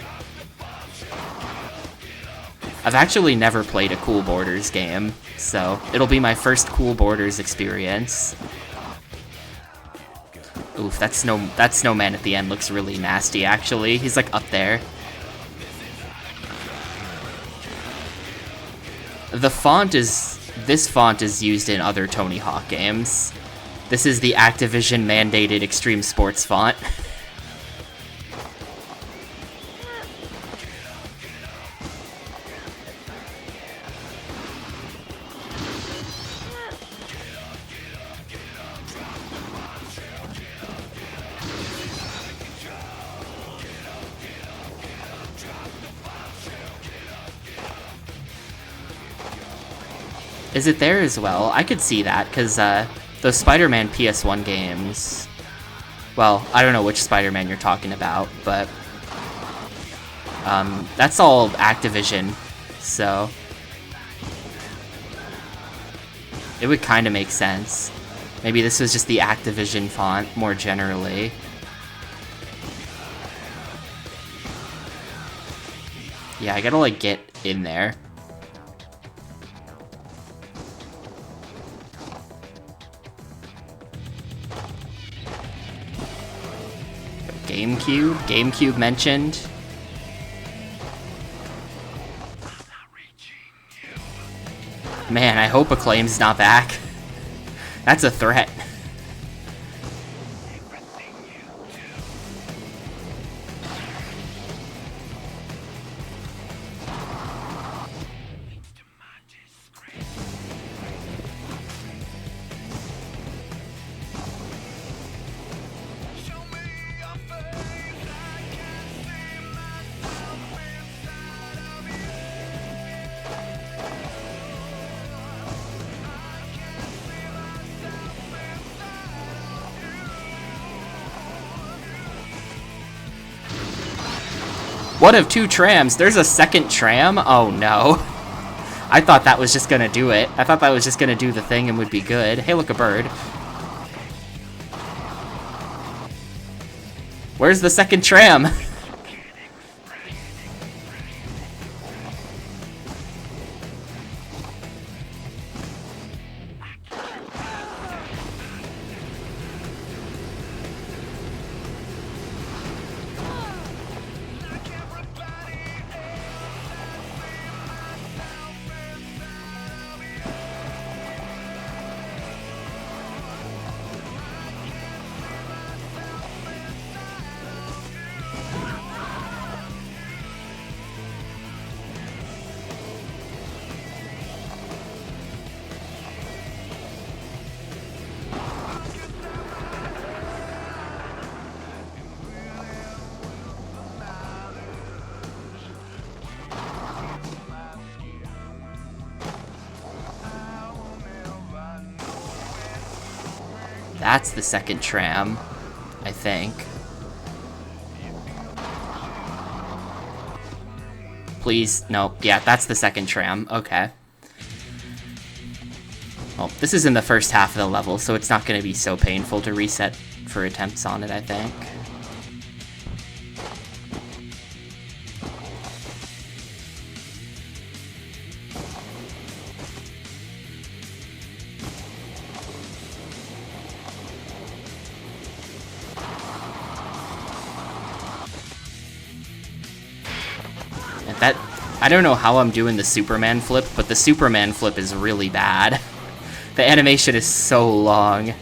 I've actually never played a Cool Borders game, so it'll be my first Cool Borders experience. Oof, that snowman at the end looks really nasty, actually. He's, like, up there. This font is used in other Tony Hawk games. This is the Activision mandated Xtreme Sports font. Is it there as well? I could see that, because those Spider-Man PS1 games... Well, I don't know which Spider-Man you're talking about, but... that's all Activision, so... It would kind of make sense. Maybe this was just the Activision font, more generally. Yeah, I gotta, like, get in there. GameCube mentioned. Man, I hope Acclaim's not back. That's a threat. One of two trams. There's a second tram? Oh no. I thought that was just gonna do it. I thought that was just gonna do the thing and would be good. Hey, look, a bird. Where's the second tram? That's the second tram, I think. Please, no, yeah, that's the second tram, okay. Well, this is in the first half of the level, so it's not going to be so painful to reset for attempts on it, I think. I don't know how I'm doing the Superman flip, but the Superman flip is really bad. The animation is so long.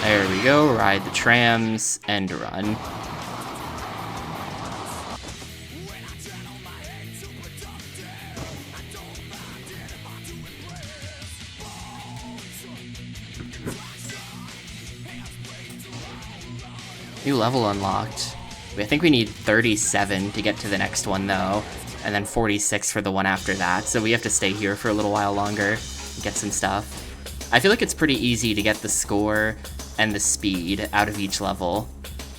There we go, ride the trams, and run. New level unlocked. I think we need 37 to get to the next one, though, and then 46 for the one after that, so we have to stay here for a little while longer and get some stuff. I feel like it's pretty easy to get the score and the speed out of each level.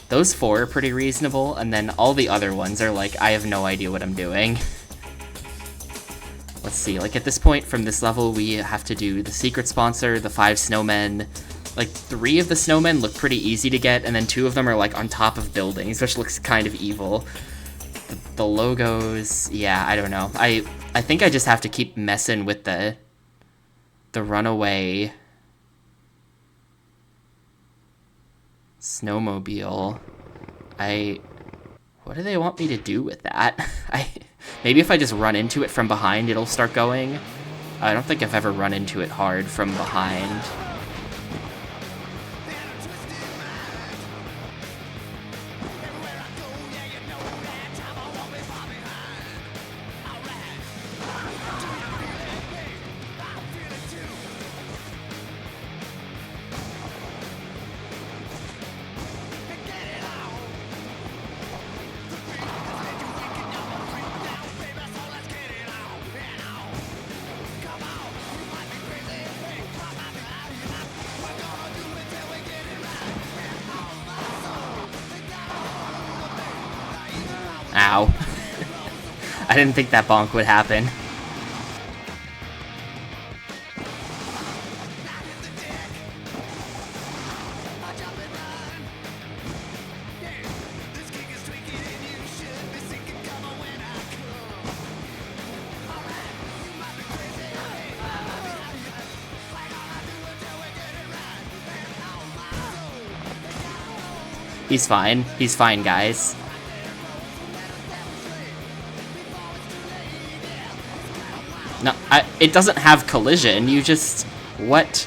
Those four are pretty reasonable, and then all the other ones are like, I have no idea what I'm doing. Let's see, like at this point from this level, we have to do the secret sponsor, the 5 snowmen. Like 3 of the snowmen look pretty easy to get, and then 2 of them are like on top of buildings, which looks kind of evil. The logos, yeah, I don't know. I think I just have to keep messing with the runaway snowmobile. What do they want me to do with that? Maybe if I just run into it from behind, it'll start going. I don't think I've ever run into it hard from behind. Ow. I didn't think that bonk would happen. He's fine. He's fine, guys. No, it doesn't have collision. You just... What?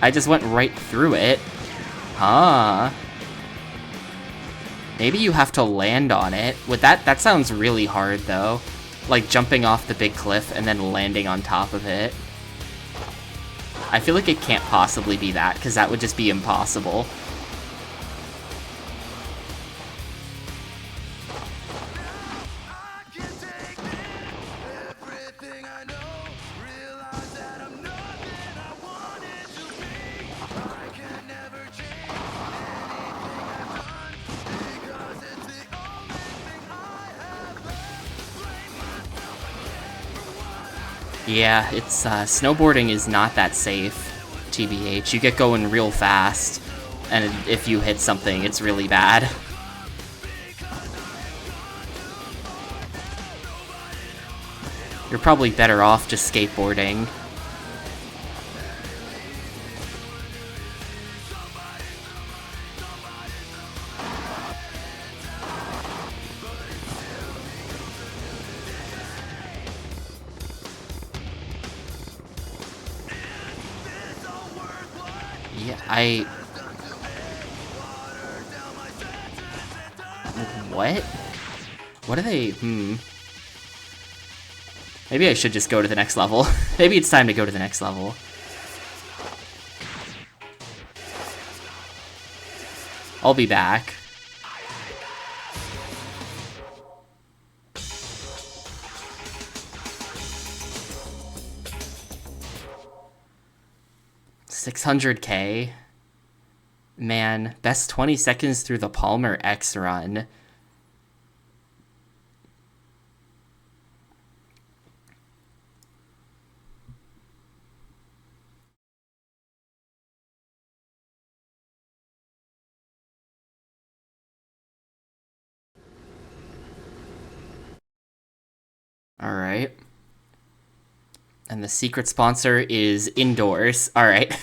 I just went right through it. Huh. Maybe you have to land on it. With that sounds really hard, though. Like jumping off the big cliff and then landing on top of it. I feel like it can't possibly be that, because that would just be impossible. Yeah, it's, snowboarding is not that safe, TBH. You get going real fast, and if you hit something, it's really bad. You're probably better off just skateboarding. Yeah, What? What are they? Maybe I should just go to the next level. Maybe it's time to go to the next level. I'll be back. $600K? Man, best 20 seconds through the Palmer X run. Alright. And the secret sponsor is indoors. Alright.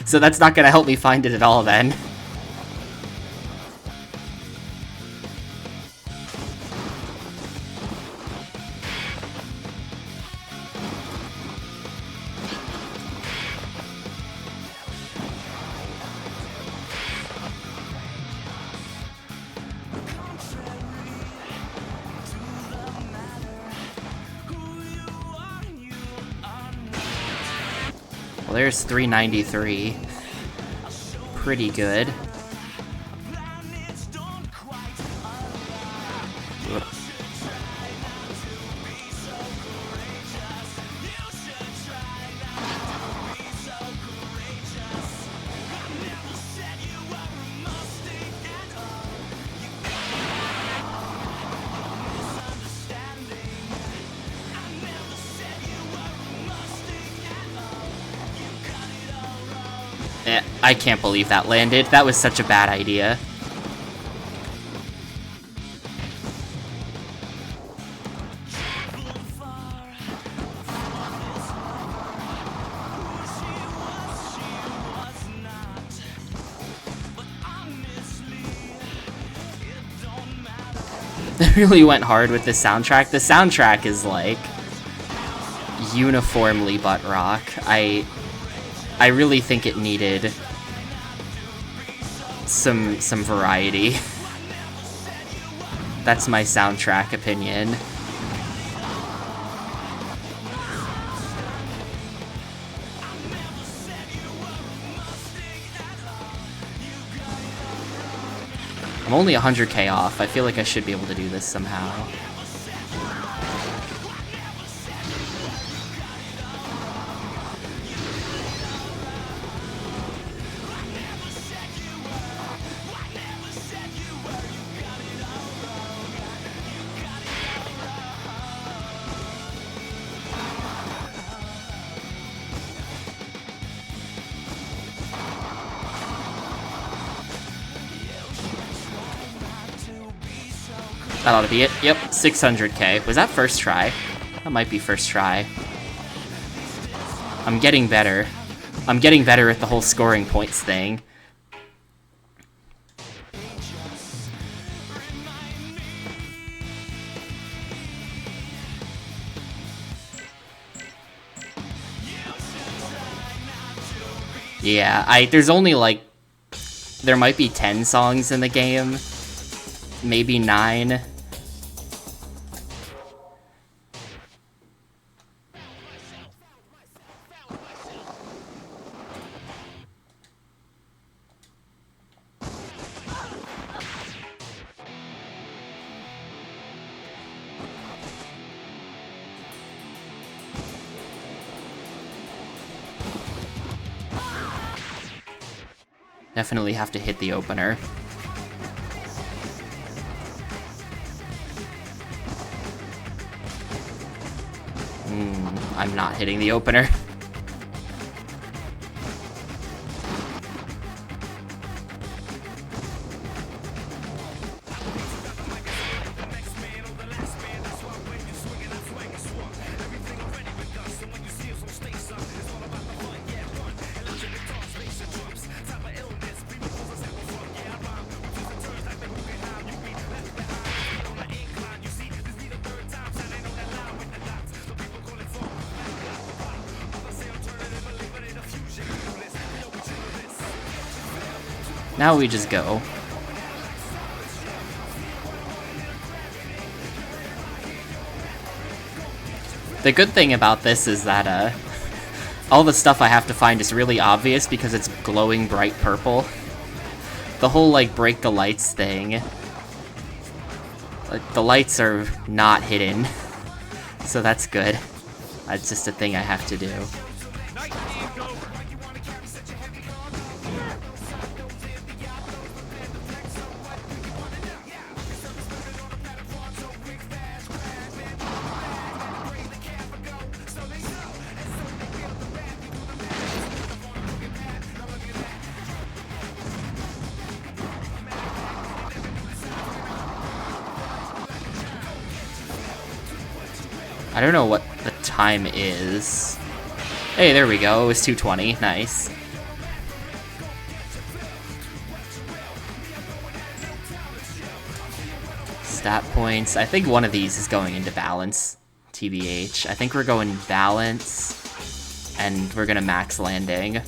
So that's not gonna help me find it at all then. Well, there's 393. Pretty good. I can't believe that landed. That was such a bad idea. really went hard with the soundtrack. The soundtrack is like uniformly butt rock. I really think it needed some variety. That's my soundtrack opinion. I'm only 100k off. I feel like I should be able to do this somehow. That ought to be it. Yep, 600k. Was that first try? That might be first try. I'm getting better. I'm getting better at the whole scoring points thing. Yeah, there's only like, there might be 10 songs in the game. Maybe 9. Definitely have to hit the opener. I'm not hitting the opener. Now we just go. The good thing about this is that all the stuff I have to find is really obvious because it's glowing bright purple. The whole like break the lights thing, like, the lights are not hidden, so that's good. That's just a thing I have to do. I don't know what the time is. Hey, there we go. It was 2:20. Nice. Stat points. I think one of these is going into balance. TBH. I think we're going balance, and we're gonna max landing.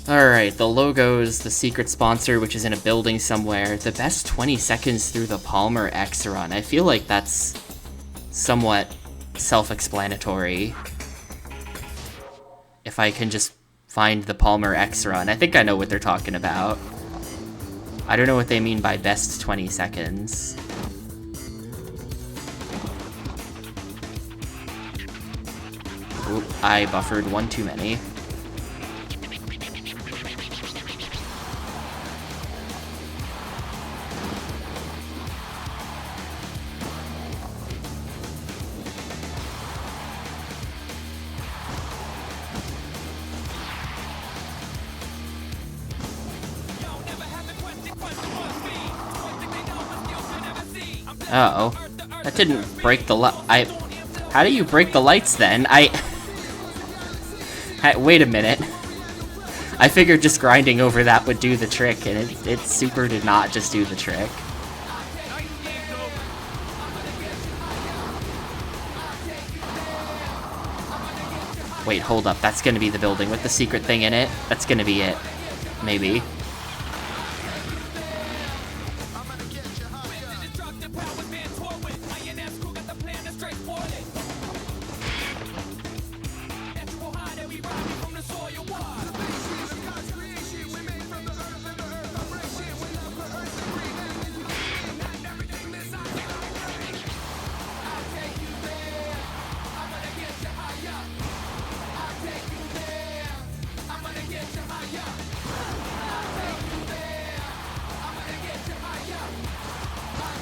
Alright, the logo's the secret sponsor, which is in a building somewhere. The best 20 seconds through the Palmer X run. I feel like that's somewhat self-explanatory. If I can just find the Palmer X run. I think I know what they're talking about. I don't know what they mean by best 20 seconds. Oop, I buffered one too many. Uh-oh. That didn't break the How do you break the lights then? Wait a minute. I figured just grinding over that would do the trick, and it super did not just do the trick. Wait, hold up. That's gonna be the building with the secret thing in it. That's gonna be it. Maybe.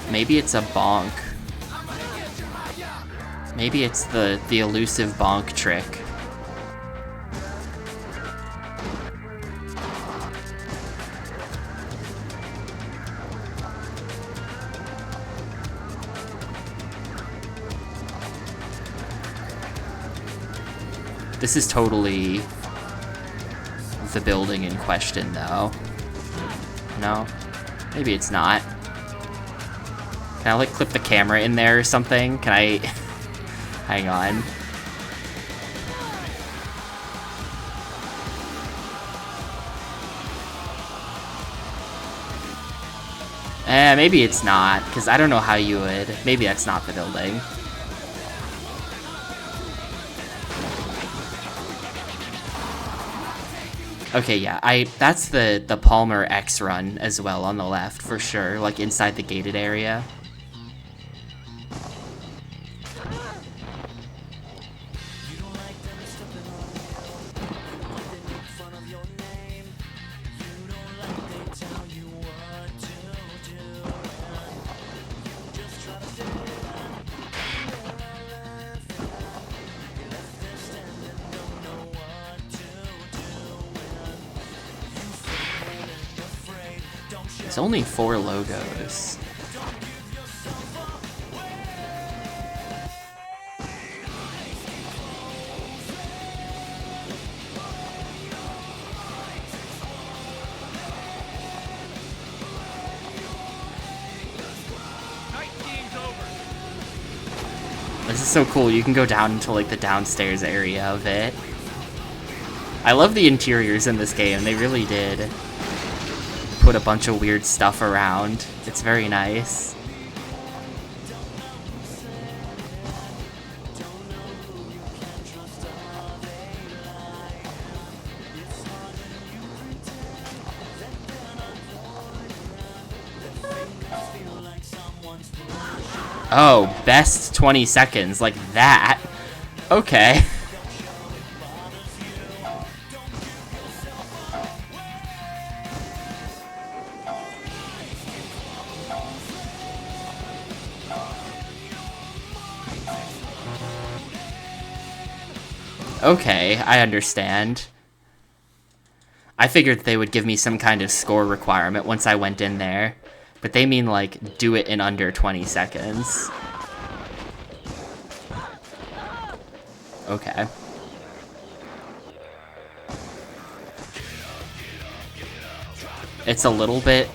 Maybe it's a bonk. Maybe it's the elusive bonk trick. This is totally the building in question, though. No? Maybe it's not. Can I, like, clip the camera in there or something? Can I... Hang on. Maybe it's not, because I don't know how you would. Maybe that's not the building. Okay, yeah, that's the Palmer X run as well on the left, for sure, like inside the gated area. It's only 4 logos. This is so cool. You can go down into like the downstairs area of it. I love the interiors in this game. They really did put a bunch of weird stuff around. It's very nice. Oh, best 20 seconds, like that. Okay. Okay, I understand. I figured they would give me some kind of score requirement once I went in there, but they mean, like, do it in under 20 seconds. Okay. It's a little bit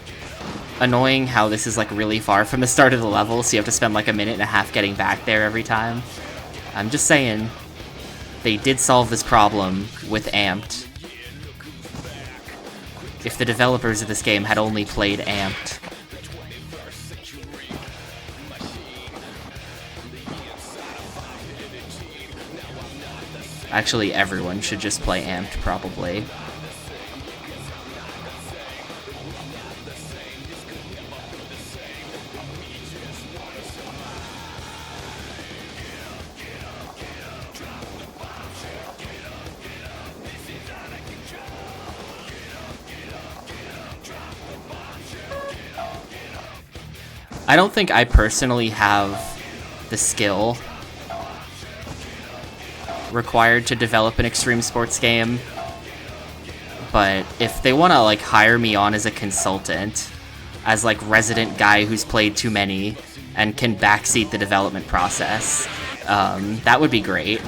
annoying how this is, like, really far from the start of the level, so you have to spend, like, a minute and a half getting back there every time. I'm just saying, they did solve this problem with Amped. If the developers of this game had only played Amped. Actually, everyone should just play Amped, probably. I don't think I personally have the skill required to develop an extreme sports game, but if they want to like hire me on as a consultant, as like resident guy who's played too many and can backseat the development process, That would be great.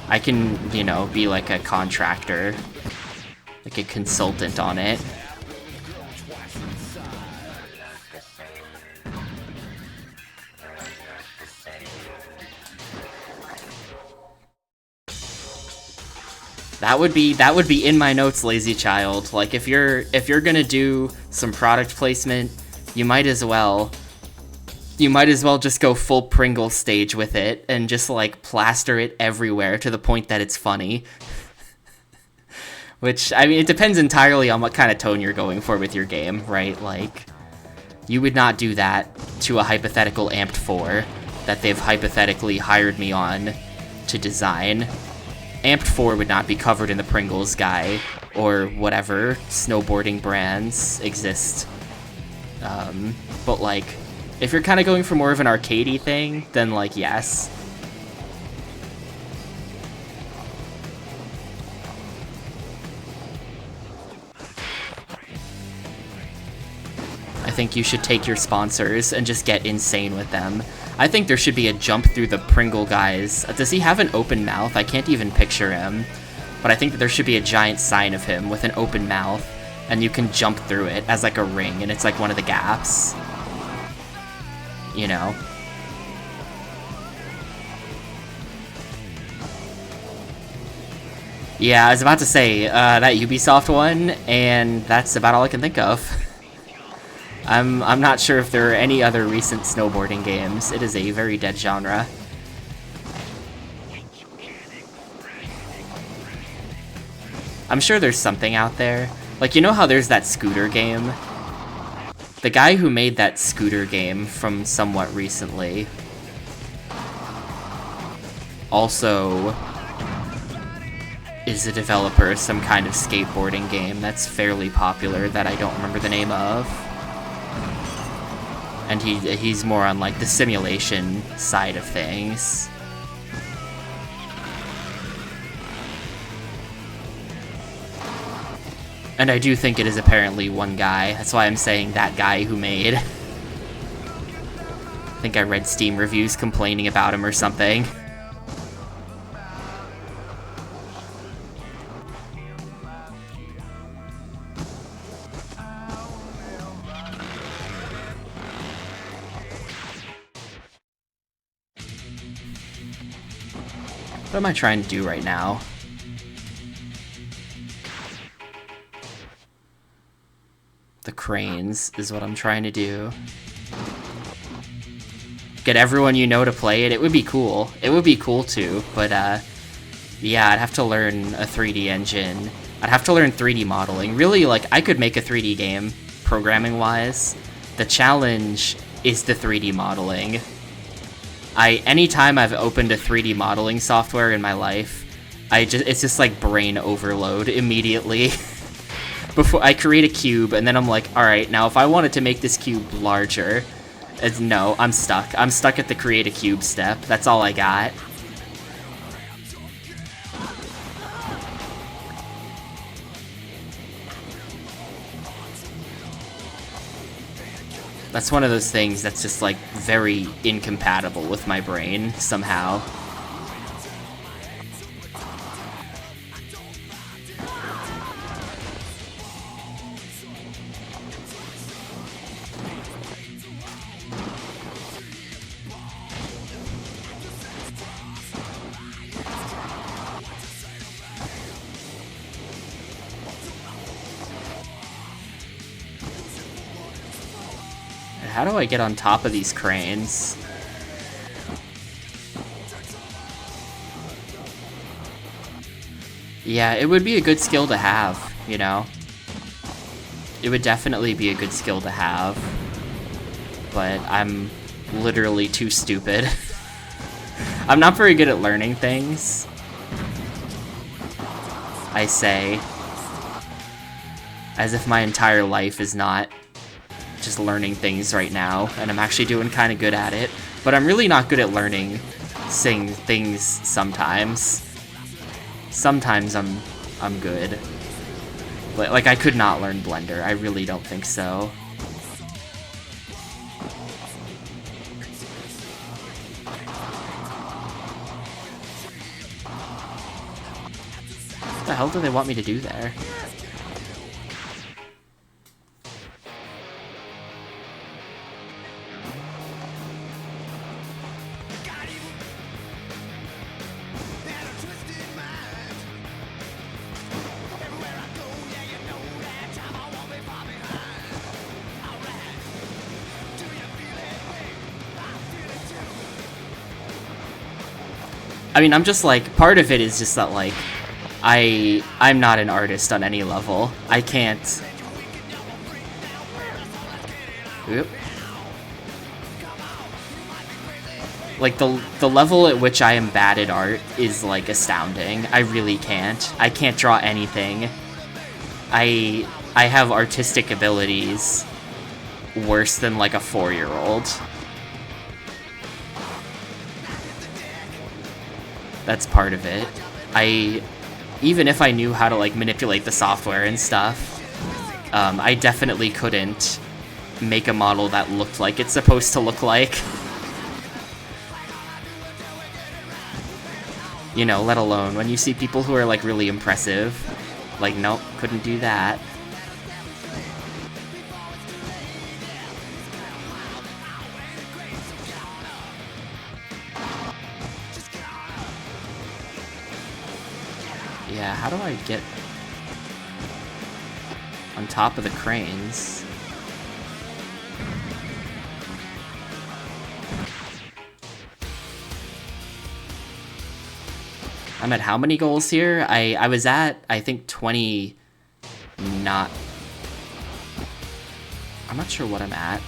I can, you know, be like a contractor, like a consultant on it. That would be in my notes, lazy child. Like if you're gonna do some product placement, you might as well just go full Pringle stage with it and just like plaster it everywhere to the point that it's funny. Which, I mean, it depends entirely on what kind of tone you're going for with your game, right? Like, you would not do that to a hypothetical Amped 4 that they've hypothetically hired me on to design. Amped 4 would not be covered in the Pringles guy, or whatever snowboarding brands exist. But like, if you're kind of going for more of an arcadey thing, then like, yes. I think you should take your sponsors and just get insane with them. I think there should be a jump through the Pringle guys. Does he have an open mouth? I can't even picture him. But I think that there should be a giant sign of him with an open mouth, and you can jump through it as like a ring, and it's like one of the gaps. You know? Yeah, I was about to say, that Ubisoft one, and that's about all I can think of. I'm not sure if there are any other recent snowboarding games. It is a very dead genre. I'm sure there's something out there. Like, you know how there's that scooter game? The guy who made that scooter game from somewhat recently also is a developer of some kind of skateboarding game that's fairly popular that I don't remember the name of. And he's more on like the simulation side of things. And I do think it is apparently one guy. That's why I'm saying that guy who made. I think I read Steam reviews complaining about him or something. What am I trying to do right now? The cranes is what I'm trying to do. Get everyone you know to play it. It would be cool. It would be cool too, but yeah, I'd have to learn a 3D engine. I'd have to learn 3D modeling. Really, like, I could make a 3D game, programming-wise. The challenge is the 3D modeling. Anytime I've opened a 3D modeling software in my life, it's just like brain overload immediately. Before I create a cube, and then I'm like, alright, now if I wanted to make this cube larger, no, I'm stuck. I'm stuck at the create a cube step. That's all I got. That's one of those things that's just like very incompatible with my brain somehow. How do I get on top of these cranes? Yeah, it would be a good skill to have, you know? It would definitely be a good skill to have. But I'm literally too stupid. I'm not very good at learning things. I say. As if my entire life is not just learning things right now, and I'm actually doing kind of good at it, but I'm really not good at learning things sometimes. Sometimes I'm good. Like, I could not learn Blender. I really don't think so. the hell do they want me to do there? I mean, I'm just like, part of it is just that like, I'm not an artist on any level. I can't. Oop. Like the level at which I am bad at art is like astounding. I really can't. I can't draw anything. I have artistic abilities worse than like a 4-year-old. That's part of it. Even if I knew how to like manipulate the software and stuff, I definitely couldn't make a model that looked like it's supposed to look like. You know, let alone when you see people who are like really impressive. Like, nope, couldn't do that. Yeah, how do I get on top of the cranes? I'm at how many goals here? I was at, I think, 20, not... I'm not sure what I'm at.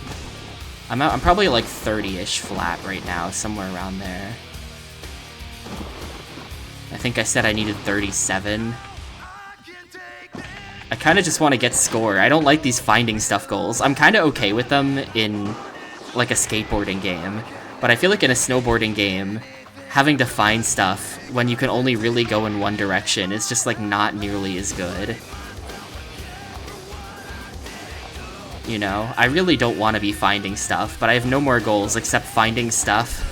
I'm probably like 30-ish flat right now, somewhere around there. I think I said I needed 37. I kind of just want to get score. I don't like these finding stuff goals. I'm kind of okay with them in like a skateboarding game, but I feel like in a snowboarding game, having to find stuff when you can only really go in one direction is just like not nearly as good. You know, I really don't want to be finding stuff, but I have no more goals except finding stuff.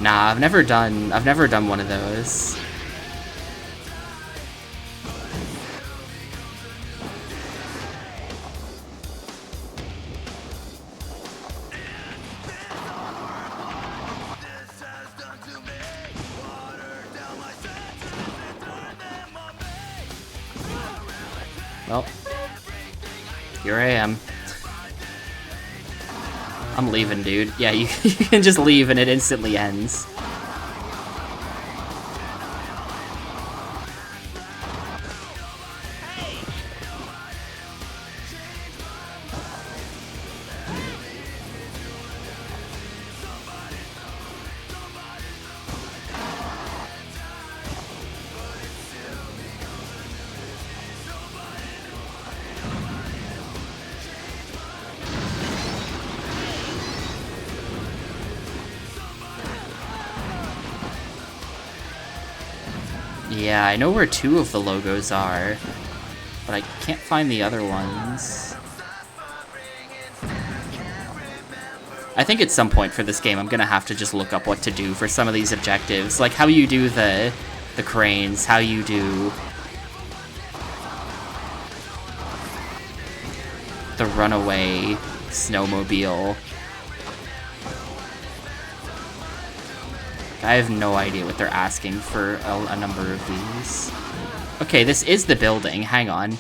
Nah, I've never done one of those. Well, here I am. I'm leaving, dude. Yeah, you can just leave and it instantly ends. Yeah, I know where 2 of the logos are, but I can't find the other ones. I think at some point for this game I'm gonna have to just look up what to do for some of these objectives, like how you do the cranes, how you do the runaway snowmobile. I have no idea what they're asking for a number of these. Okay, this is the building. Hang on.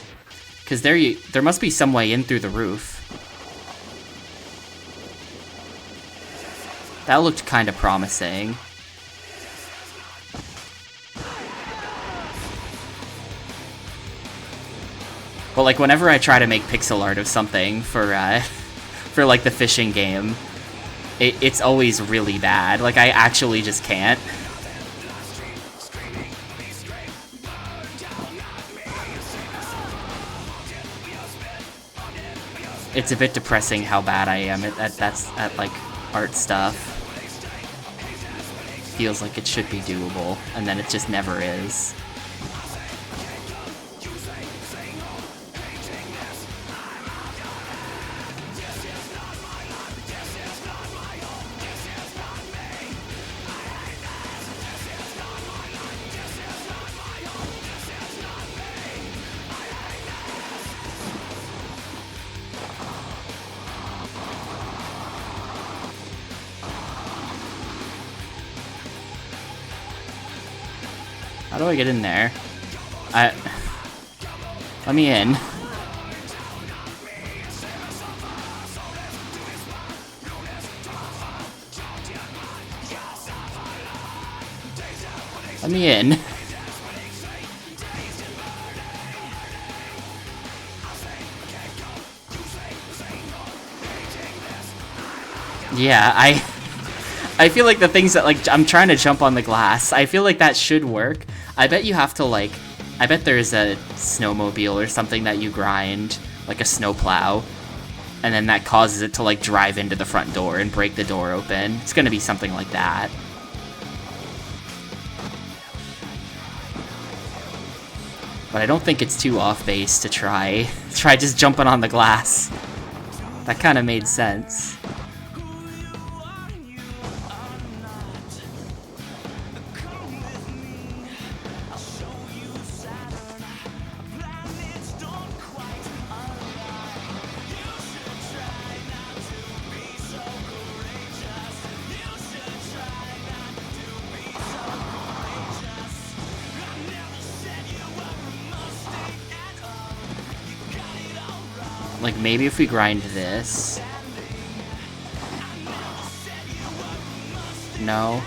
Because there must be some way in through the roof. That looked kind of promising. But like whenever I try to make pixel art of something for like the fishing game, it's always really bad. Like, I actually just can't. It's a bit depressing how bad I am at like art stuff. Feels like it should be doable, and then it just never is. How do I get in there? Let me in. Let me in. Yeah, I feel like the things that, like, I'm trying to jump on the glass, I feel like that should work. I bet you have to, like, I bet there's a snowmobile or something that you grind, like a snowplow, and then that causes it to, like, drive into the front door and break the door open. It's gonna be something like that. But I don't think it's too off base to try just jumping on the glass. That kind of made sense. Like, maybe if we grind this. No.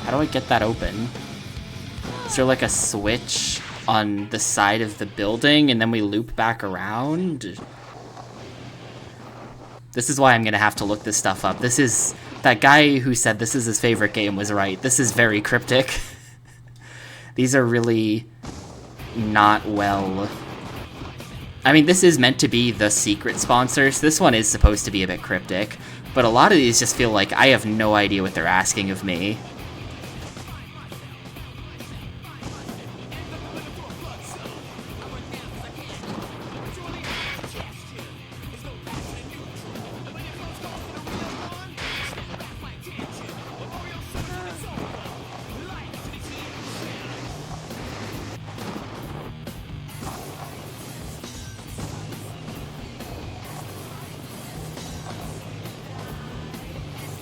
How do I get that open? Is there like a switch on the side of the building and then we loop back around? This is why I'm gonna have to look this stuff up. This is... That guy who said this is his favorite game was right. This is very cryptic. These are really... not well. I mean, this is meant to be the secret sponsor, so this one is supposed to be a bit cryptic, but a lot of these just feel like I have no idea what they're asking of me.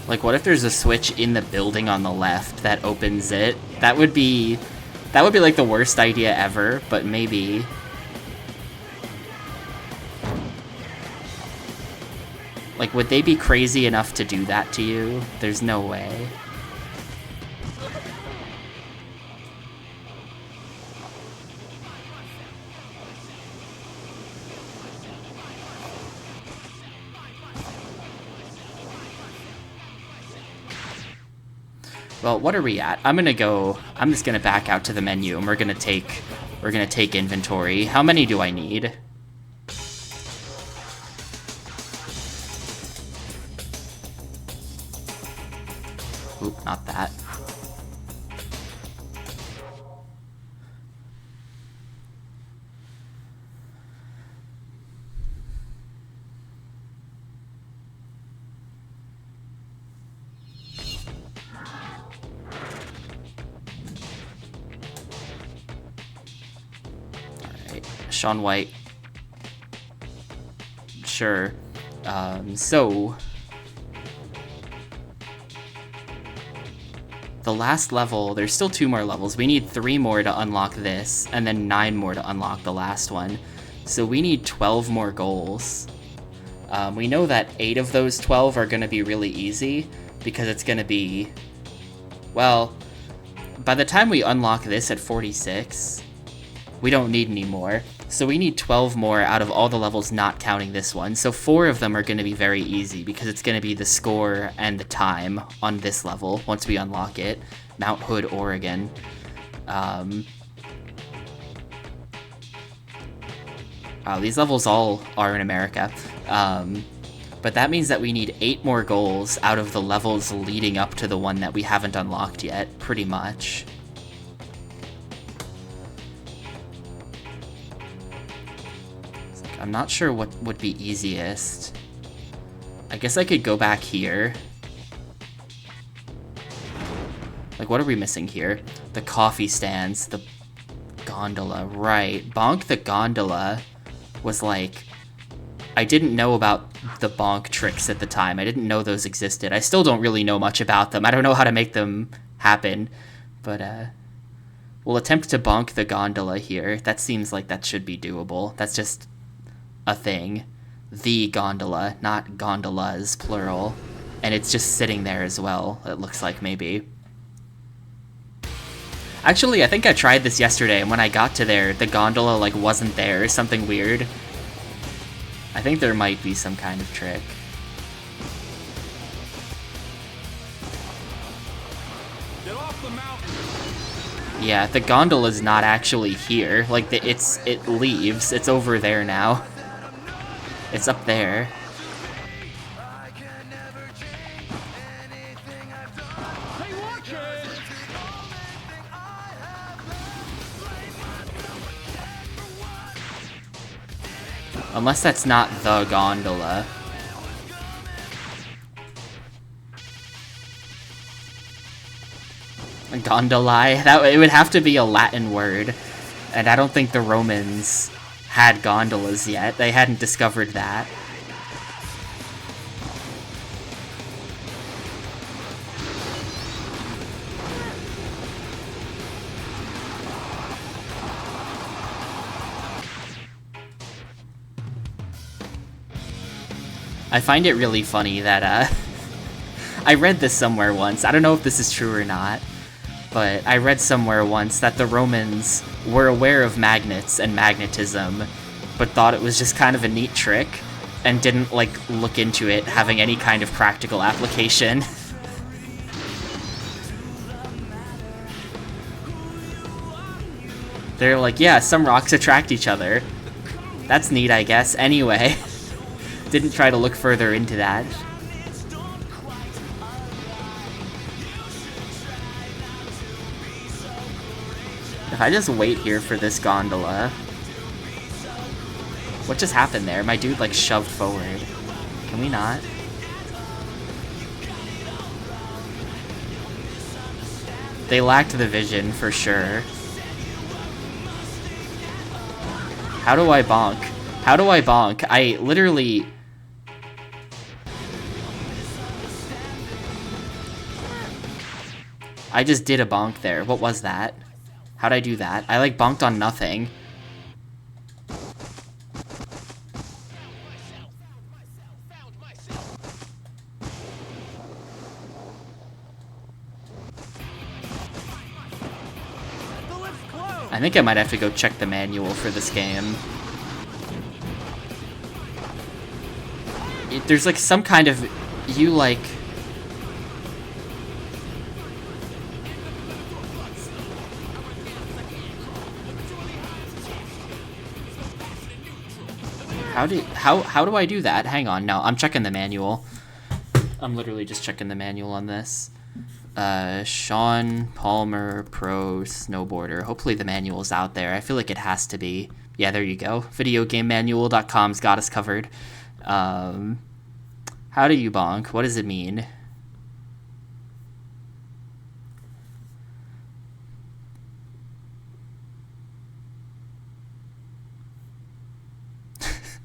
Like, what if there's a switch in the building on the left that opens it? That would be like the worst idea ever, but maybe. Like, would they be crazy enough to do that to you? There's no way. Well, what are we at? I'm just gonna back out to the menu and we're gonna take inventory. How many do I need? Oop, not that. Shaun White. Sure. So... the last level, there's still 2 more levels. We need 3 more to unlock this, and then 9 more to unlock the last one. So we need 12 more goals. We know that 8 of those 12 are going to be really easy, because it's going to be... well, by the time we unlock this at 46, we don't need any more. So we need 12 more out of all the levels not counting this one. So 4 of them are going to be very easy because it's going to be the score and the time on this level once we unlock it. Mount Hood, Oregon. Wow, these levels all are in America. But that means that we need 8 more goals out of the levels leading up to the one that we haven't unlocked yet, pretty much. I'm not sure what would be easiest. I guess I could go back here. Like, what are we missing here? The coffee stands, the gondola, right. Bonk the gondola was like I didn't know about the bonk tricks at the time. I didn't know those existed. I still don't really know much about them. I don't know how to make them happen. But, we'll attempt to bonk the gondola here. That seems like that should be doable. That's just a thing. The gondola, not gondolas, plural. And it's just sitting there as well, it looks like, maybe. Actually, I think I tried this yesterday, and when I got to there, the gondola, like, wasn't there. Something weird. I think there might be some kind of trick. Get off the mountain. Yeah, the gondola's not actually here. Like, it leaves. It's over there now. It's up there. Hey, watch it! Unless that's not the gondola. Gondolae? It would have to be a Latin word. And I don't think the Romans had gondolas yet. They hadn't discovered that. I find it really funny that, I read this somewhere once. I don't know if this is true or not, but I read somewhere once that the Romans were aware of magnets and magnetism, but thought it was just kind of a neat trick, and didn't, like, look into it having any kind of practical application. They're like, yeah, some rocks attract each other. That's neat, I guess. Anyway. Didn't try to look further into that. If I just wait here for this gondola... What just happened there? My dude, like, shoved forward. Can we not? They lacked the vision, for sure. How do I bonk? How do I bonk? I literally... I just did a bonk there. What was that? How'd I do that? I, like, bonked on nothing. I think I might have to go check the manual for this game. There's, like, some kind of... You, like... How do I do that? Hang on, no, I'm checking the manual. I'm literally just checking the manual on this. Shaun Palmer Pro Snowboarder. Hopefully the manual's out there. I feel like it has to be. Yeah, there you go. Videogamemanual.com's got us covered. How do you bonk? What does it mean?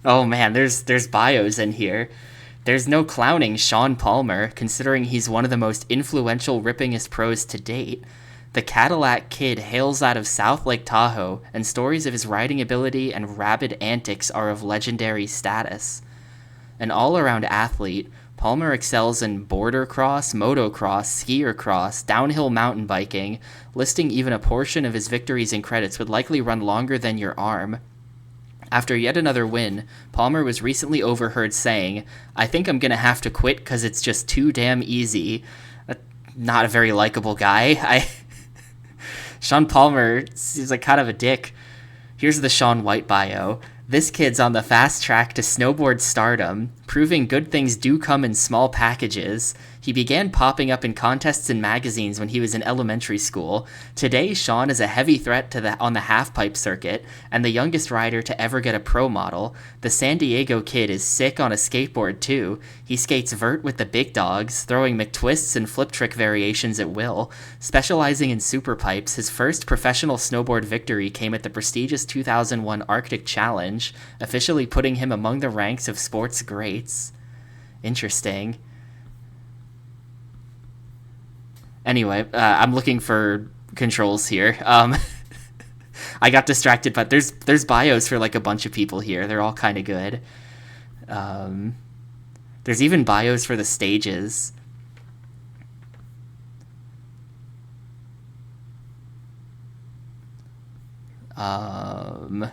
Oh man, there's bios in here. There's no clowning Shaun Palmer, considering he's one of the most influential rippingest pros to date. The Cadillac Kid hails out of South Lake Tahoe, and stories of his riding ability and rabid antics are of legendary status. An all-around athlete, Palmer excels in border cross, motocross, skier cross, downhill mountain biking, listing even a portion of his victories and credits would likely run longer than your arm. After yet another win, Palmer was recently overheard saying, "I think I'm gonna have to quit because it's just too damn easy." Not a very likable guy. Shaun Palmer seems like kind of a dick. Here's the Shaun White bio. This kid's on the fast track to snowboard stardom, proving good things do come in small packages. He began popping up in contests and magazines when he was in elementary school. Today, Shaun is a heavy threat on the half-pipe circuit and the youngest rider to ever get a pro model. The San Diego kid is sick on a skateboard, too. He skates vert with the big dogs, throwing McTwists and flip trick variations at will. Specializing in super pipes, his first professional snowboard victory came at the prestigious 2001 Arctic Challenge, officially putting him among the ranks of sports greats. Interesting. Anyway, I'm looking for controls here. I got distracted, but there's bios for like a bunch of people here. They're all kind of good. There's even bios for the stages. I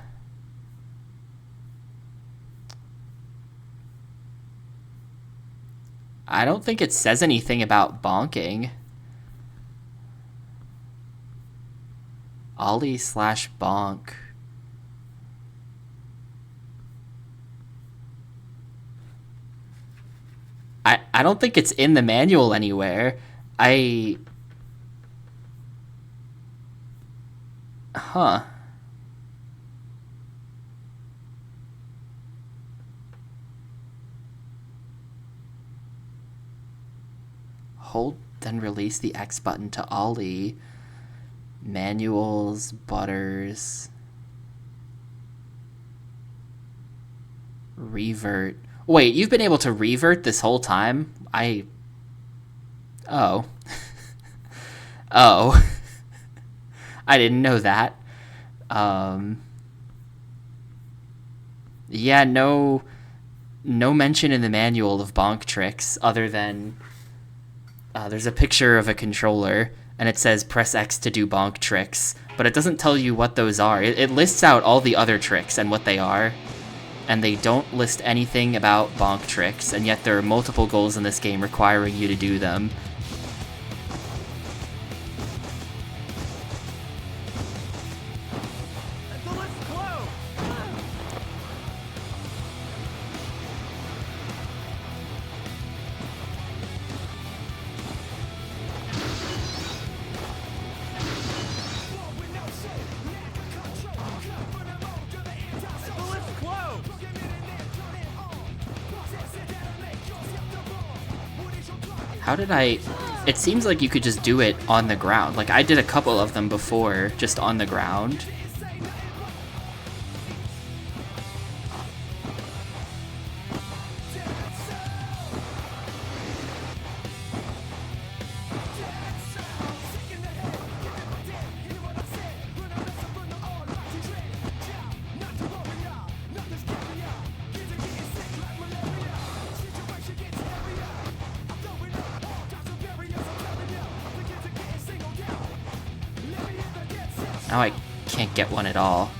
don't think it says anything about bonking. Ollie/bonk. I don't think it's in the manual anywhere. Huh. Hold, then release the X button to ollie. Manuals, butters, revert. Wait, you've been able to revert this whole time? Oh. Oh. I didn't know that. Yeah, no mention in the manual of bonk tricks other than there's a picture of a controller and it says press X to do bonk tricks, but it doesn't tell you what those are. It lists out all the other tricks and what they are, and they don't list anything about bonk tricks, and yet there are multiple goals in this game requiring you to do them. How did I... It seems like you could just do it on the ground. Like, I did a couple of them before, just on the ground. Now I can't get one at all.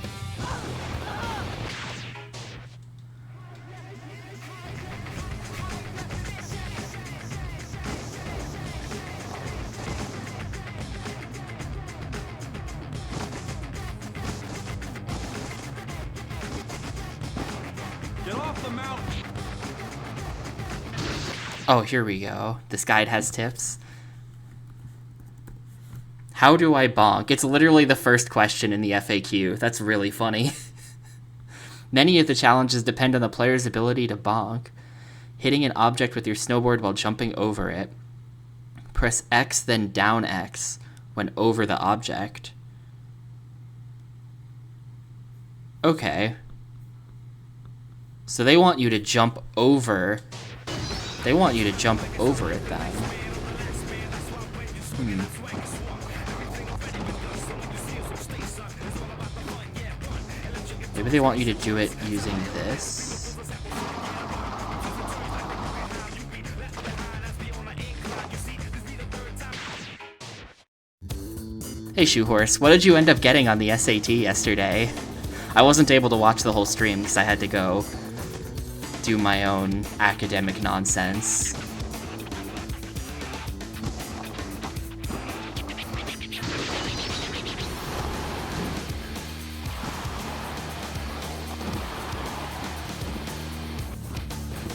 Get off the mountain. Oh, here we go. This guide has tips. How do I bonk? It's literally the first question in the FAQ. That's really funny. Many of the challenges depend on the player's ability to bonk. Hitting an object with your snowboard while jumping over it. Press X, then down X when over the object. Okay. So they want you to jump over. They want you to jump over it then. Maybe they want you to do it using this. Hey Shoehorse, what did you end up getting on the SAT yesterday? I wasn't able to watch the whole stream because I had to go do my own academic nonsense.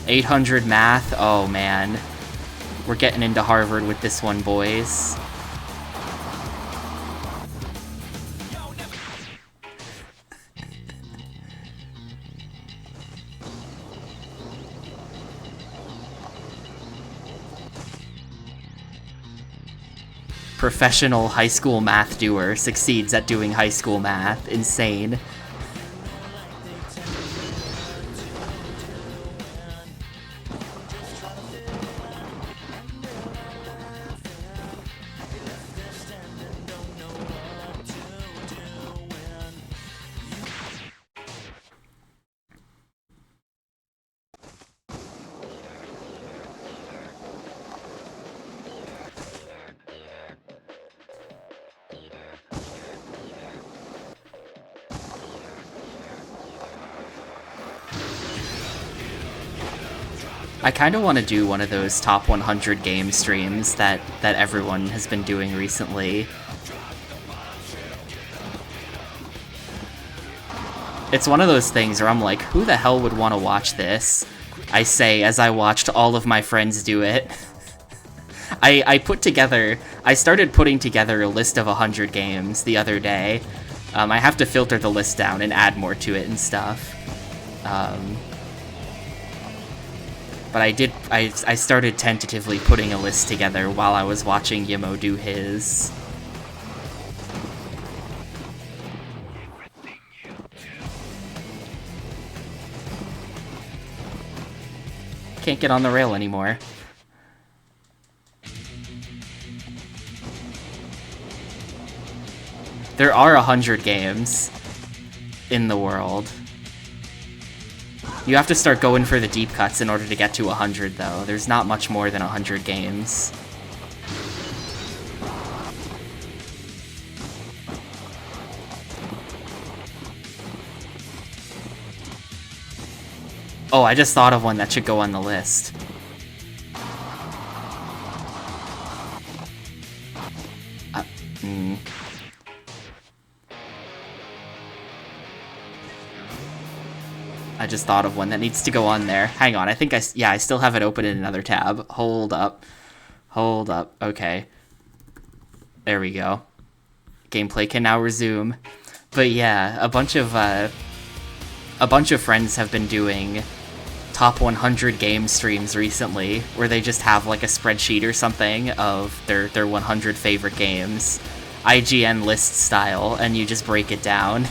$800 math? Oh man. We're getting into Harvard with this one, boys. Professional high school math doer succeeds at doing high school math. Insane. I kind of want to do one of those top 100 game streams that everyone has been doing recently. It's one of those things where I'm like, who the hell would want to watch this? I say as I watched all of my friends do it. I started putting together a list of 100 games the other day. I have to filter the list down and add more to it and stuff. But I started tentatively putting a list together while I was watching Yimo do his. Can't get on the rail anymore. There are 100 games in the world. You have to start going for the deep cuts in order to get to 100, though. There's not much more than 100 games. Oh, I just thought of one that should go on the list. I just thought of one that needs to go on there. Hang on, I think I still have it open in another tab. Hold up. Okay. There we go. Gameplay can now resume. But yeah, a bunch of friends have been doing top 100 game streams recently, where they just have like a spreadsheet or something of their 100 favorite games, IGN list style, and you just break it down.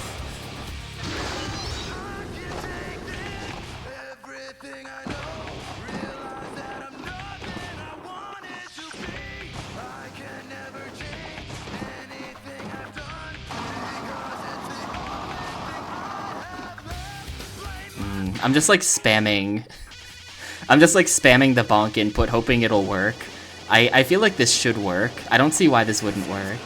I'm just like spamming the bonk input, hoping it'll work. I feel like this should work. I don't see why this wouldn't work.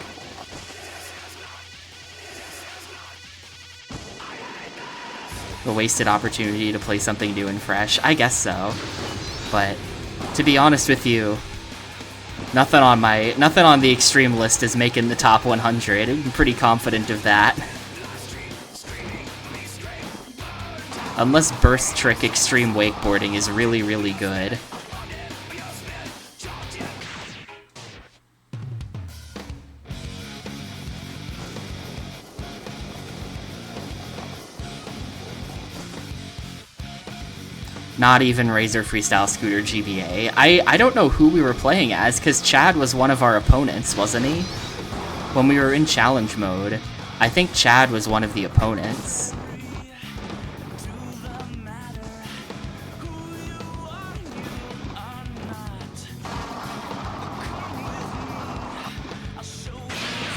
A wasted opportunity to play something new and fresh. I guess so. But to be honest with you, nothing on the Xtreme list is making the top 100. I'm pretty confident of that. Unless Burst Trick Xtreme Wakeboarding is really, really good. Not even Razor Freestyle Scooter GBA. I don't know who we were playing as, because Chad was one of our opponents, wasn't he? When we were in challenge mode, I think Chad was one of the opponents.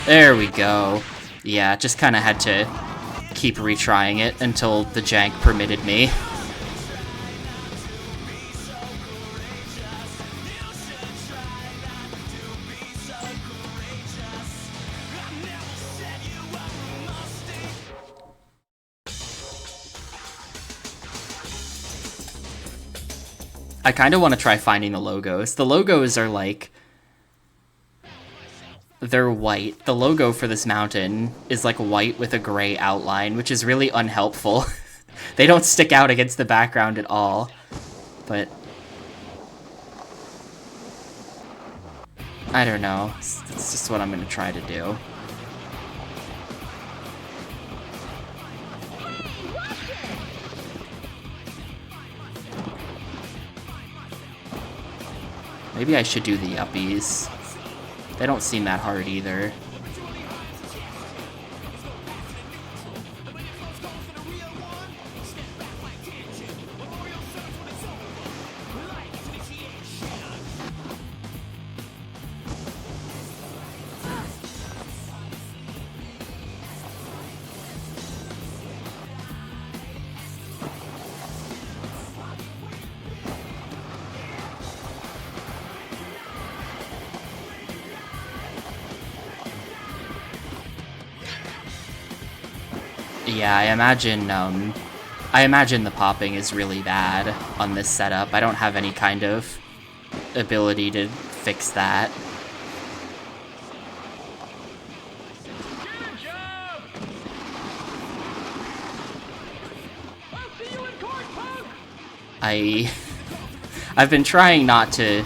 There we go. Yeah, just kind of had to keep retrying it until the jank permitted me. I kind of want to try finding the logos. The logos are like... they're white. The logo for this mountain is like white with a gray outline, which is really unhelpful. They don't stick out against the background at all. But I don't know. It's just what I'm gonna try to do. Maybe I should do the uppies. They don't seem that hard either. Yeah, I imagine the popping is really bad on this setup. I don't have any kind of ability to fix that. Good job! I'll see you in court, punk! I've been trying not to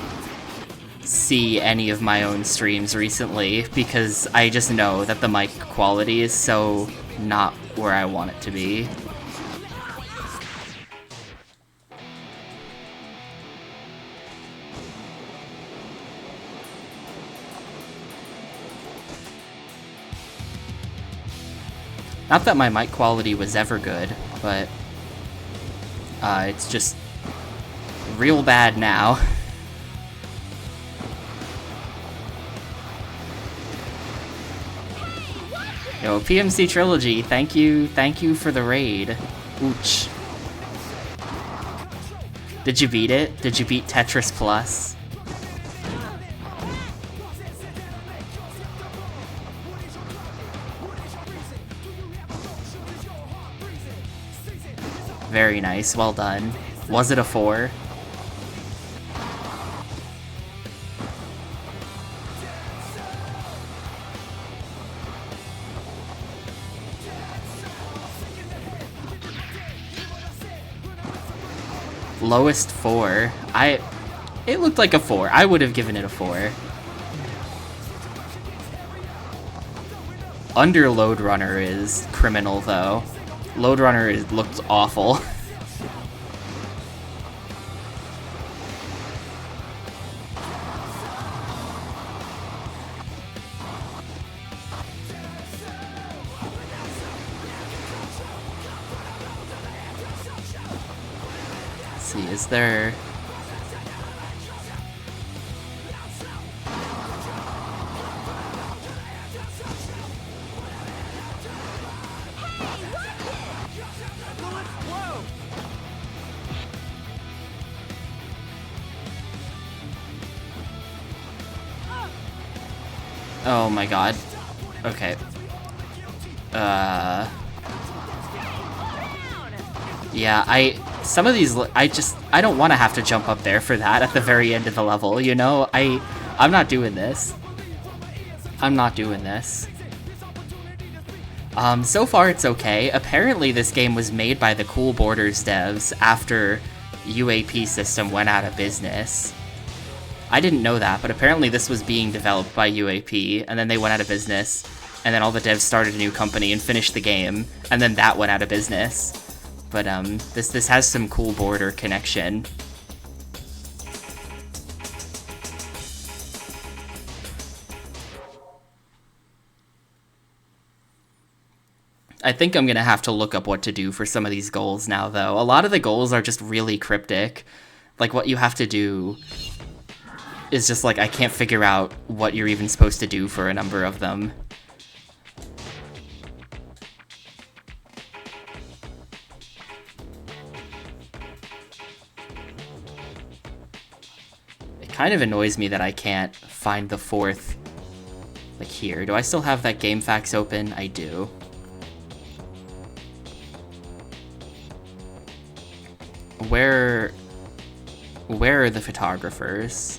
see any of my own streams recently because I just know that the mic quality is so not where I want it to be. Not that my mic quality was ever good, but it's just real bad now. Yo, PMC Trilogy, thank you for the raid. Ooch. Did you beat it? Did you beat Tetris Plus? Very nice, well done. Was it a 4? Lowest 4. It looked like a 4. I would have given it a 4. Under Load Runner is criminal though. Load Runner looked awful. Let's see, is there... Oh my god. Okay. Yeah, some of these, I don't want to have to jump up there for that at the very end of the level, you know? I'm not doing this. I'm not doing this. So far it's okay. Apparently this game was made by the Cool Borders devs after UAP system went out of business. I didn't know that, but apparently this was being developed by UAP, and then they went out of business, and then all the devs started a new company and finished the game, and then that went out of business. But this has some Cool Border connection. I think I'm gonna have to look up what to do for some of these goals now, though. A lot of the goals are just really cryptic. Like, what you have to do is just like, I can't figure out what you're even supposed to do for a number of them. It kind of annoys me that I can't find the 4th, like here. Do I still have that GameFAQs open? I do. Where are the photographers?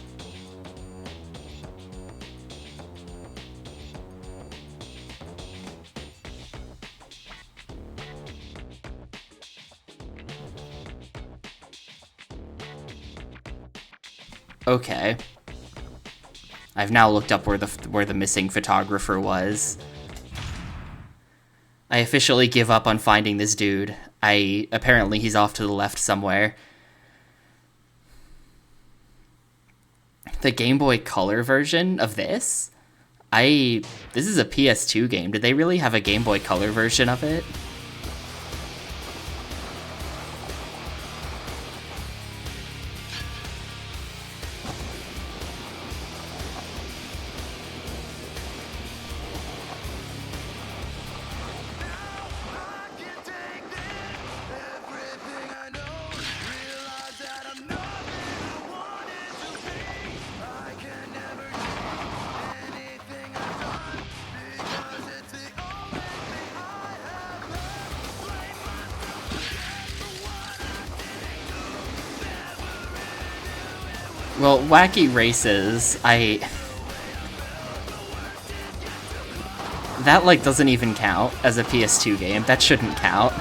Okay. I've now looked up where the missing photographer was. I officially give up on finding this dude. Apparently he's off to the left somewhere. The Game Boy Color version of this? This is a PS2 game. Did they really have a Game Boy Color version of it? Well, Wacky Races, that, like, doesn't even count as a PS2 game. That shouldn't count.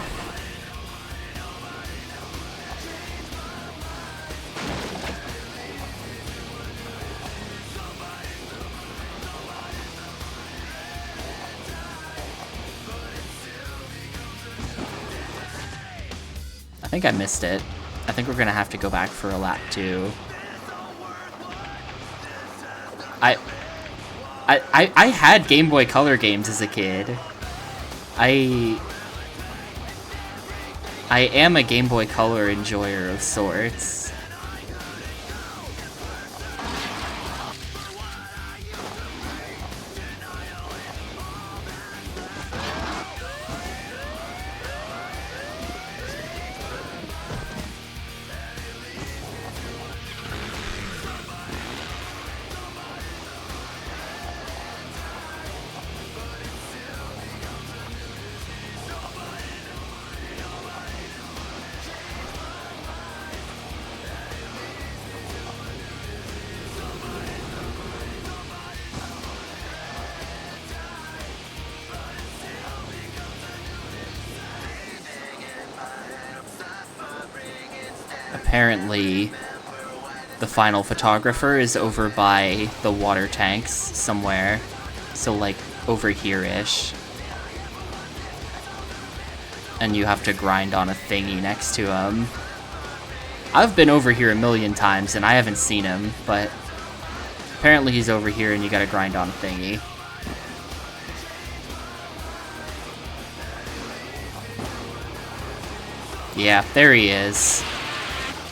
I think I missed it. I think we're gonna have to go back for a lap 2. I had Game Boy Color games as a kid. I am a Game Boy Color enjoyer of sorts. Apparently, the final photographer is over by the water tanks somewhere. So, like, over here-ish. And you have to grind on a thingy next to him. I've been over here a million times and I haven't seen him, but apparently he's over here and you gotta grind on a thingy. Yeah, there he is.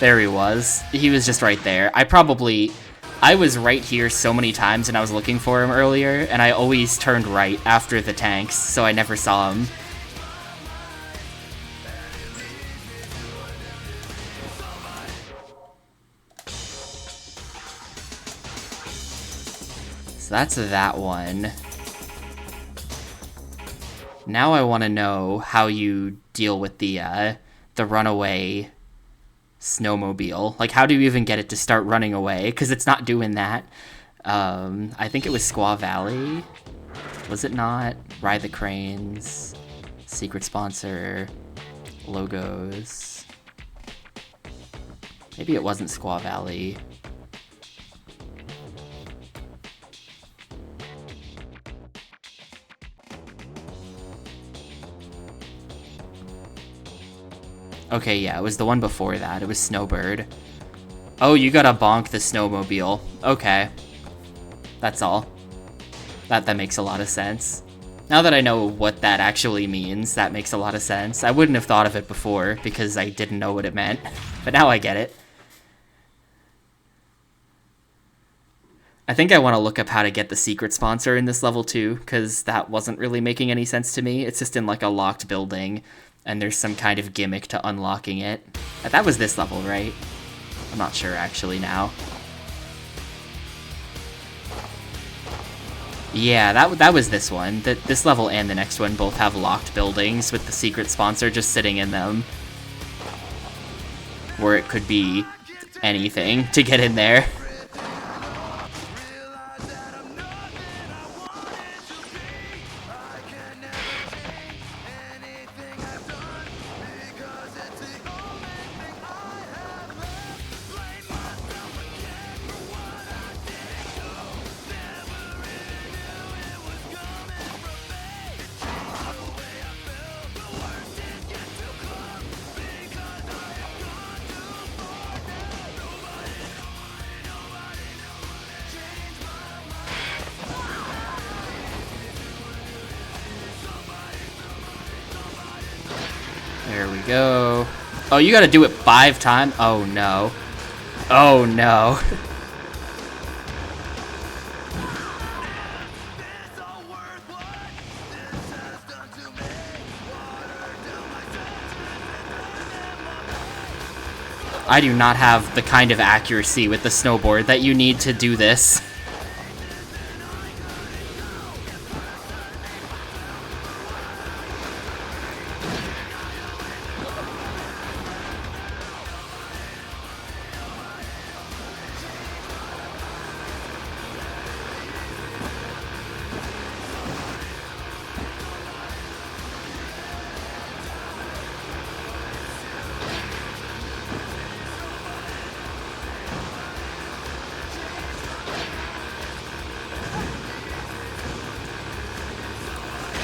There he was. He was just right there. I was right here so many times and I was looking for him earlier, and I always turned right after the tanks, so I never saw him. So that's that one. Now I want to know how you deal with the runaway snowmobile. Like, how do you even get it to start running away? Because it's not doing that. I think it was Squaw Valley. Was it not? Ride the Cranes. Secret sponsor. Logos. Maybe it wasn't Squaw Valley. Okay, yeah, it was the one before that. It was Snowbird. Oh, you gotta bonk the snowmobile. Okay. That's all. That makes a lot of sense. Now that I know what that actually means, that makes a lot of sense. I wouldn't have thought of it before because I didn't know what it meant. But now I get it. I think I want to look up how to get the secret sponsor in this level too, because that wasn't really making any sense to me. It's just in like a locked building, and there's some kind of gimmick to unlocking it. That was this level, right? I'm not sure actually now. Yeah, that was this one. This level and the next one both have locked buildings with the secret sponsor just sitting in them. Where it could be anything to get in there. There we go. Oh, you gotta do it 5 times? Oh, no. Oh, no. I do not have the kind of accuracy with the snowboard that you need to do this.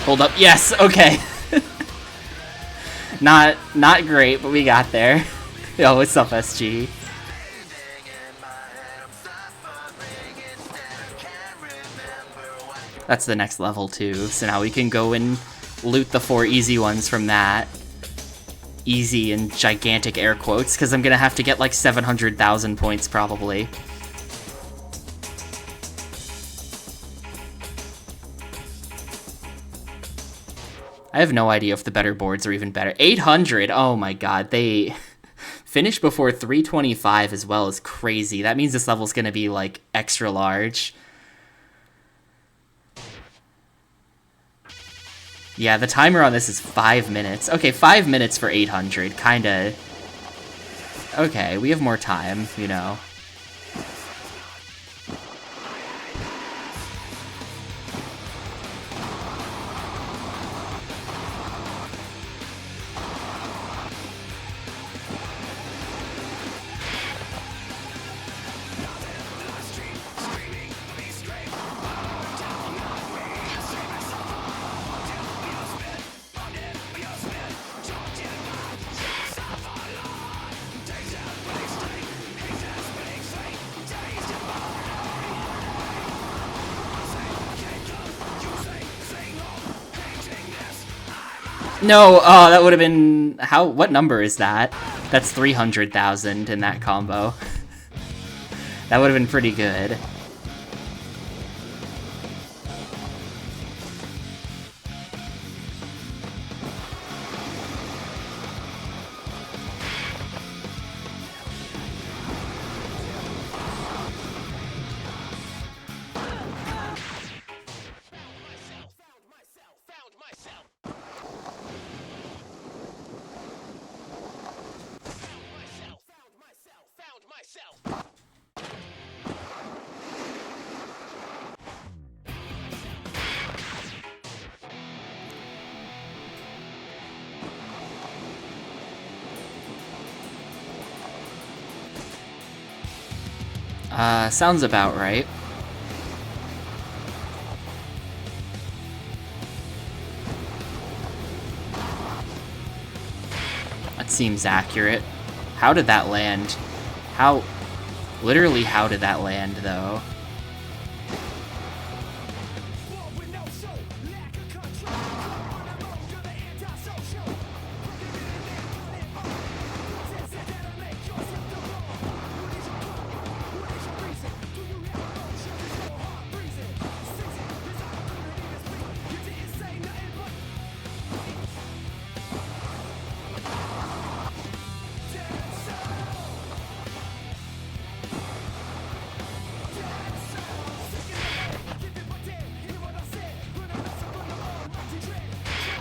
Hold up. Yes, okay. Not great, but we got there. Yo, what's up, SG? That's the next level too, so now we can go and loot the 4 easy ones from that. Easy and gigantic air quotes, because I'm gonna have to get like 700,000 points probably. I have no idea if the better boards are even better. 800, oh my god, they finished before 325 as well, is crazy. That means this level's gonna be like extra large. Yeah, the timer on this is 5 minutes. Okay, 5 minutes for 800, kinda... Okay, we have more time, you know. No, oh, that would have been... What number is that? That's 300,000 in that combo. That would have been pretty good. Sounds about right. That seems accurate. How did that land? Literally, how did that land, though?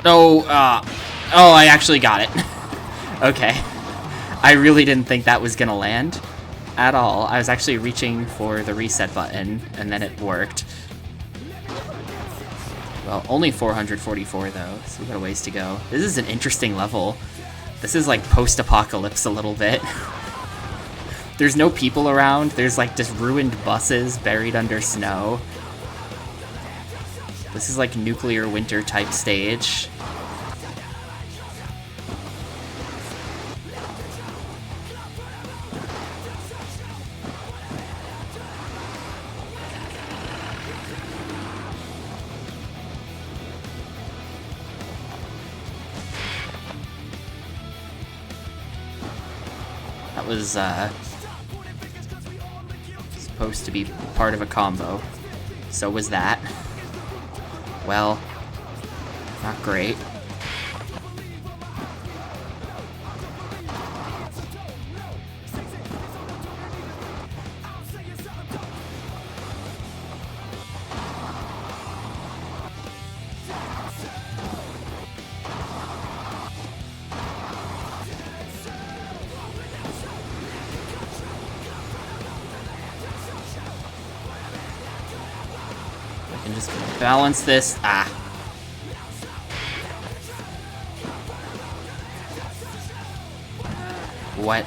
Oh, oh, I actually got it. Okay. I really didn't think that was gonna land at all. I was actually reaching for the reset button, and then it worked. Well, only 444 though, so we got a ways to go. This is an interesting level. This is like post-apocalypse a little bit. There's no people around. There's like just ruined buses buried under snow. This is like nuclear winter type stage. That was supposed to be part of a combo. So was that. Well, not great. I can just balance this. Ah. What?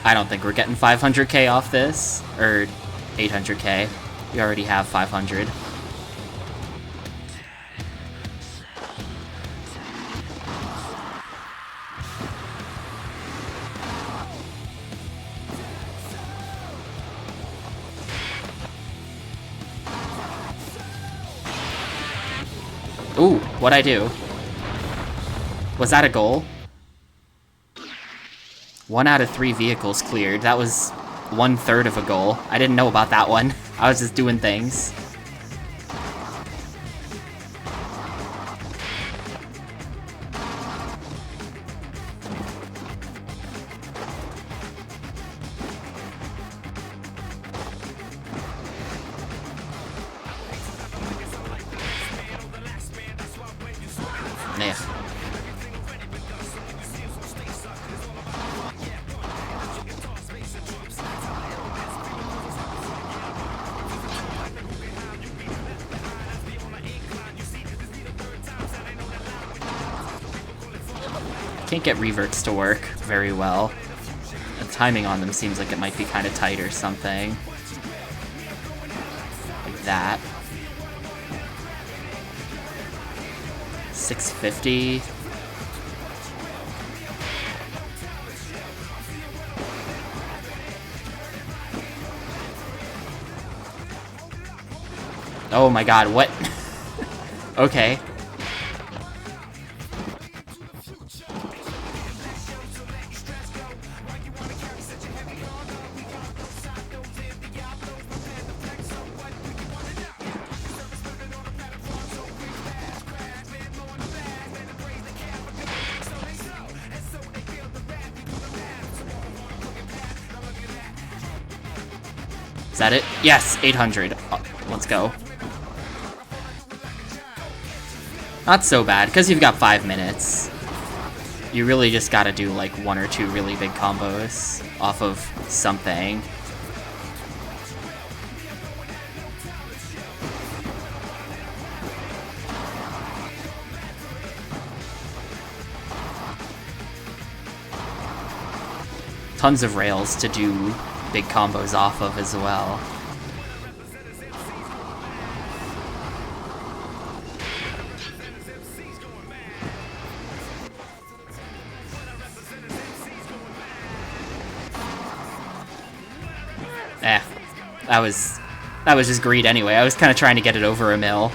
I don't think we're getting 500k off this. Or 800k. We already have 500. Ooh, what'd I do? Was that a goal? 1 out of 3 vehicles cleared. That was 1/3 of a goal. I didn't know about that one. I was just doing things. Nah. Can't get reverts to work very well. The timing on them seems like it might be kind of tight or something. Like that. 650. Oh my god, what? Okay. Is that it? Yes, 800. Oh, let's go. Not so bad, because you've got 5 minutes. You really just gotta do like 1 or 2 really big combos off of something. Tons of rails to do big combos off of as well. That was just greed anyway. I was kind of trying to get it over a mil.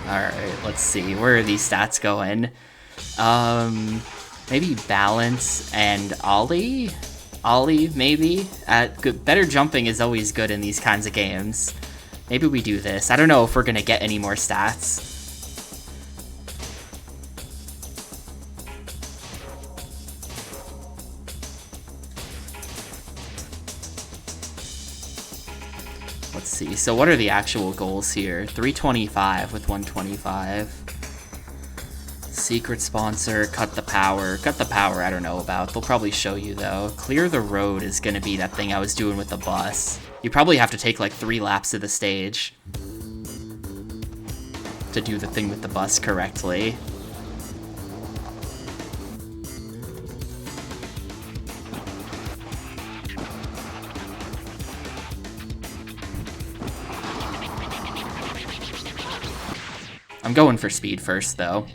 Alright, let's see. Where are these stats going? Maybe balance and ollie? Ollie, maybe? Better jumping is always good in these kinds of games. Maybe we do this. I don't know if we're gonna get any more stats. Let's see. So what are the actual goals here? 325 with 125. Secret sponsor, cut the power. Cut the power, I don't know about. They'll probably show you, though. Clear the road is going to be that thing I was doing with the bus. You probably have to take, like, 3 laps of the stage to do the thing with the bus correctly. I'm going for speed first, though.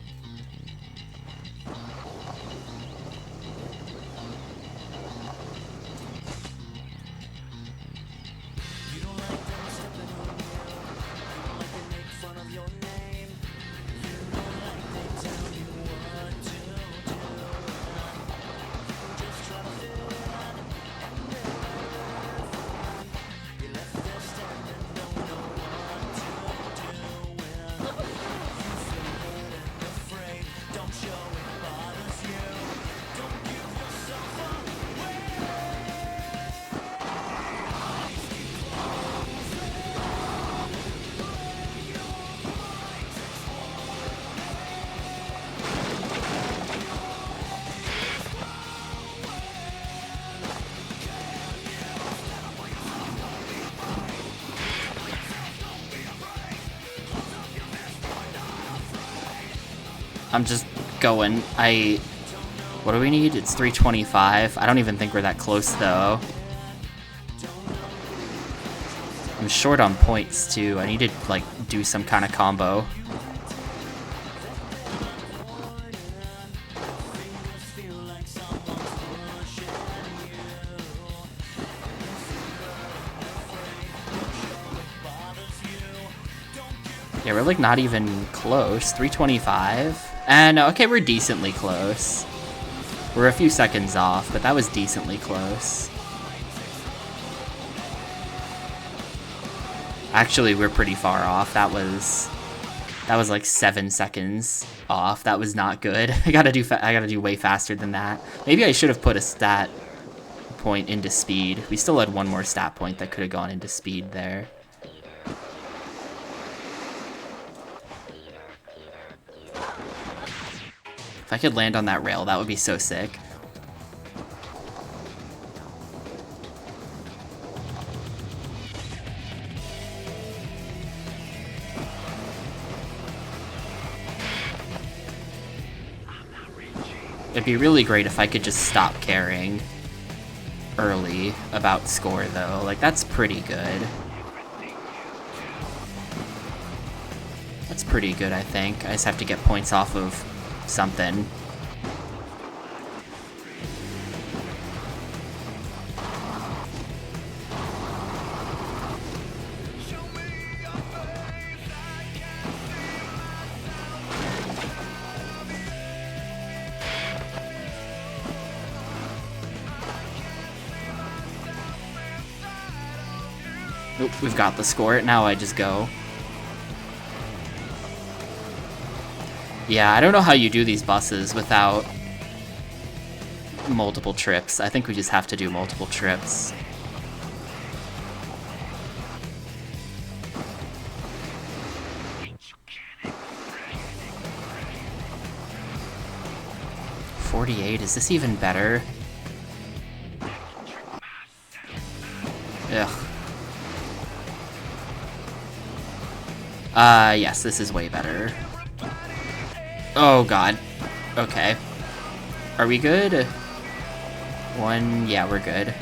I'm just going. What do we need? It's 325. I don't even think we're that close, though. I'm short on points, too. I need to, like, do some kind of combo. Yeah, we're, like, not even close. 325. And, okay, we're decently close. We're a few seconds off, but that was decently close. Actually, we're pretty far off. That was like 7 seconds off. That was not good. I gotta do way faster than that. Maybe I should have put a stat point into speed. We still had one more stat point that could have gone into speed there. If I could land on that rail, that would be so sick. It'd be really great if I could just stop caring early about score, though. Like, that's pretty good. That's pretty good, I think. I just have to get points off of something. Oop, we've got the score. Now I just go. Yeah, I don't know how you do these buses without multiple trips. I think we just have to do multiple trips. $48, is this even better? Ugh. Yes, this is way better. Oh god. Okay. Are we good? One, yeah, we're good.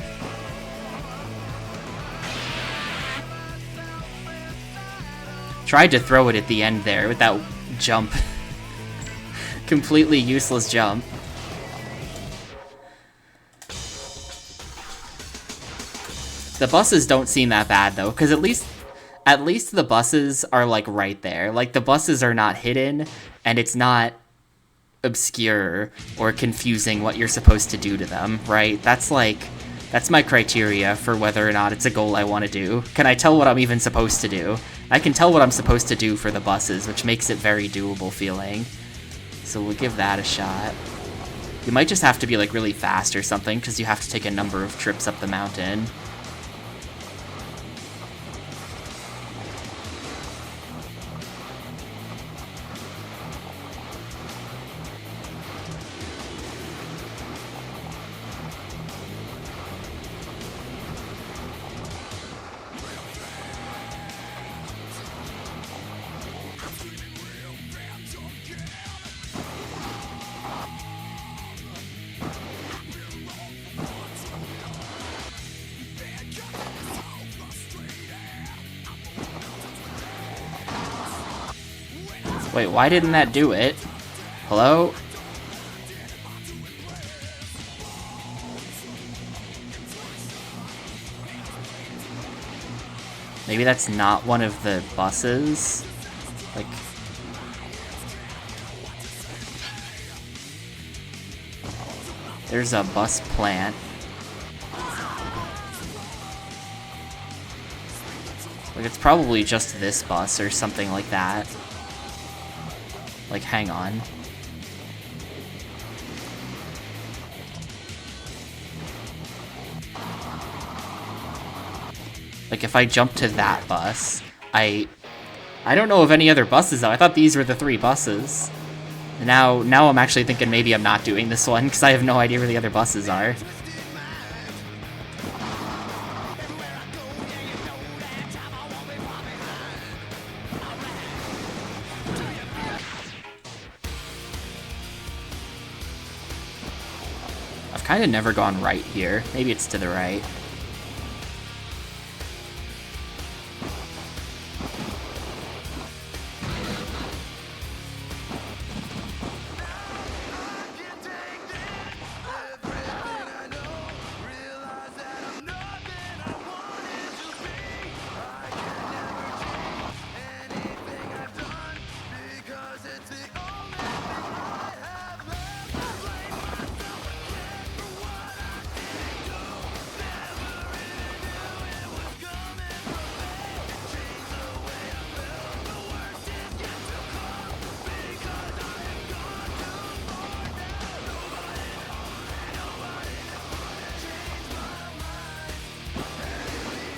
Tried to throw it at the end there with that jump. Completely useless jump. The buses don't seem that bad though, because at least the buses are like right there. Like the buses are not hidden, and it's not obscure or confusing what you're supposed to do to them, right? That's my criteria for whether or not it's a goal I want to do. Can I tell what I'm even supposed to do? I can tell what I'm supposed to do for the buses, which makes it very doable feeling. So we'll give that a shot. You might just have to be like really fast or something, because you have to take a number of trips up the mountain. Wait, why didn't that do it? Hello? Maybe that's not one of the buses? Like... There's a bus plant. Like, it's probably just this bus or something like that. Like, hang on. Like, if I jump to that bus, I don't know of any other buses, though. I thought these were the 3 buses. Now I'm actually thinking maybe I'm not doing this one, because I have no idea where the other buses are. kind of never gone right here. Maybe it's to the right.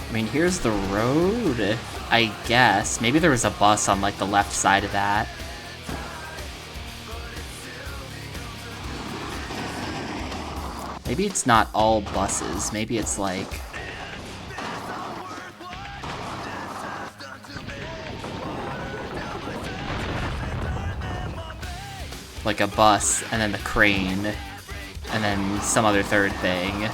I mean, here's the road, I guess. Maybe there was a bus on, like, the left side of that. Maybe it's not all buses. Maybe it's, like... like a bus, and then the crane, and then some other third thing.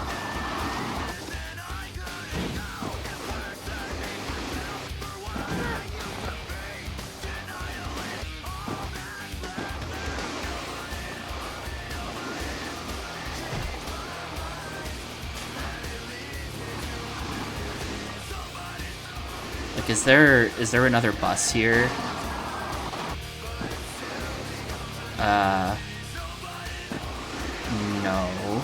Like, is there another bus here? No.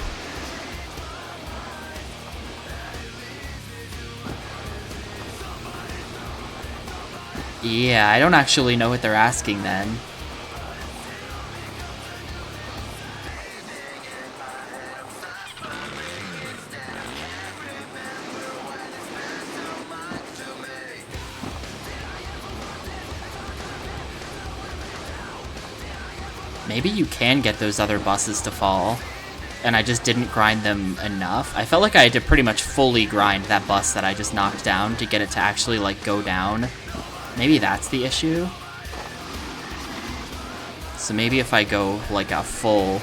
Yeah, I don't actually know what they're asking then. Maybe you can get those other buses to fall, and I just didn't grind them enough. I felt like I had to pretty much fully grind that bus that I just knocked down to get it to actually, like, go down. Maybe that's the issue. So maybe if I go, like, a full-on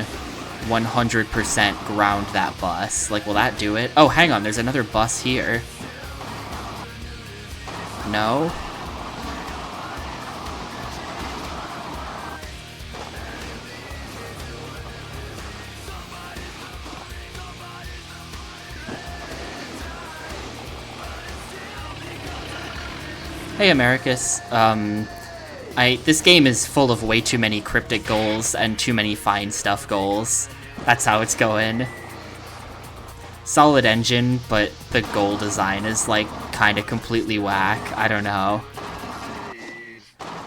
100% ground that bus, like, will that do it? Oh, hang on, there's another bus here. No? Hey, Americus. This game is full of way too many cryptic goals and too many fine stuff goals. That's how it's going. Solid engine, but the goal design is, like, kind of completely whack. I don't know.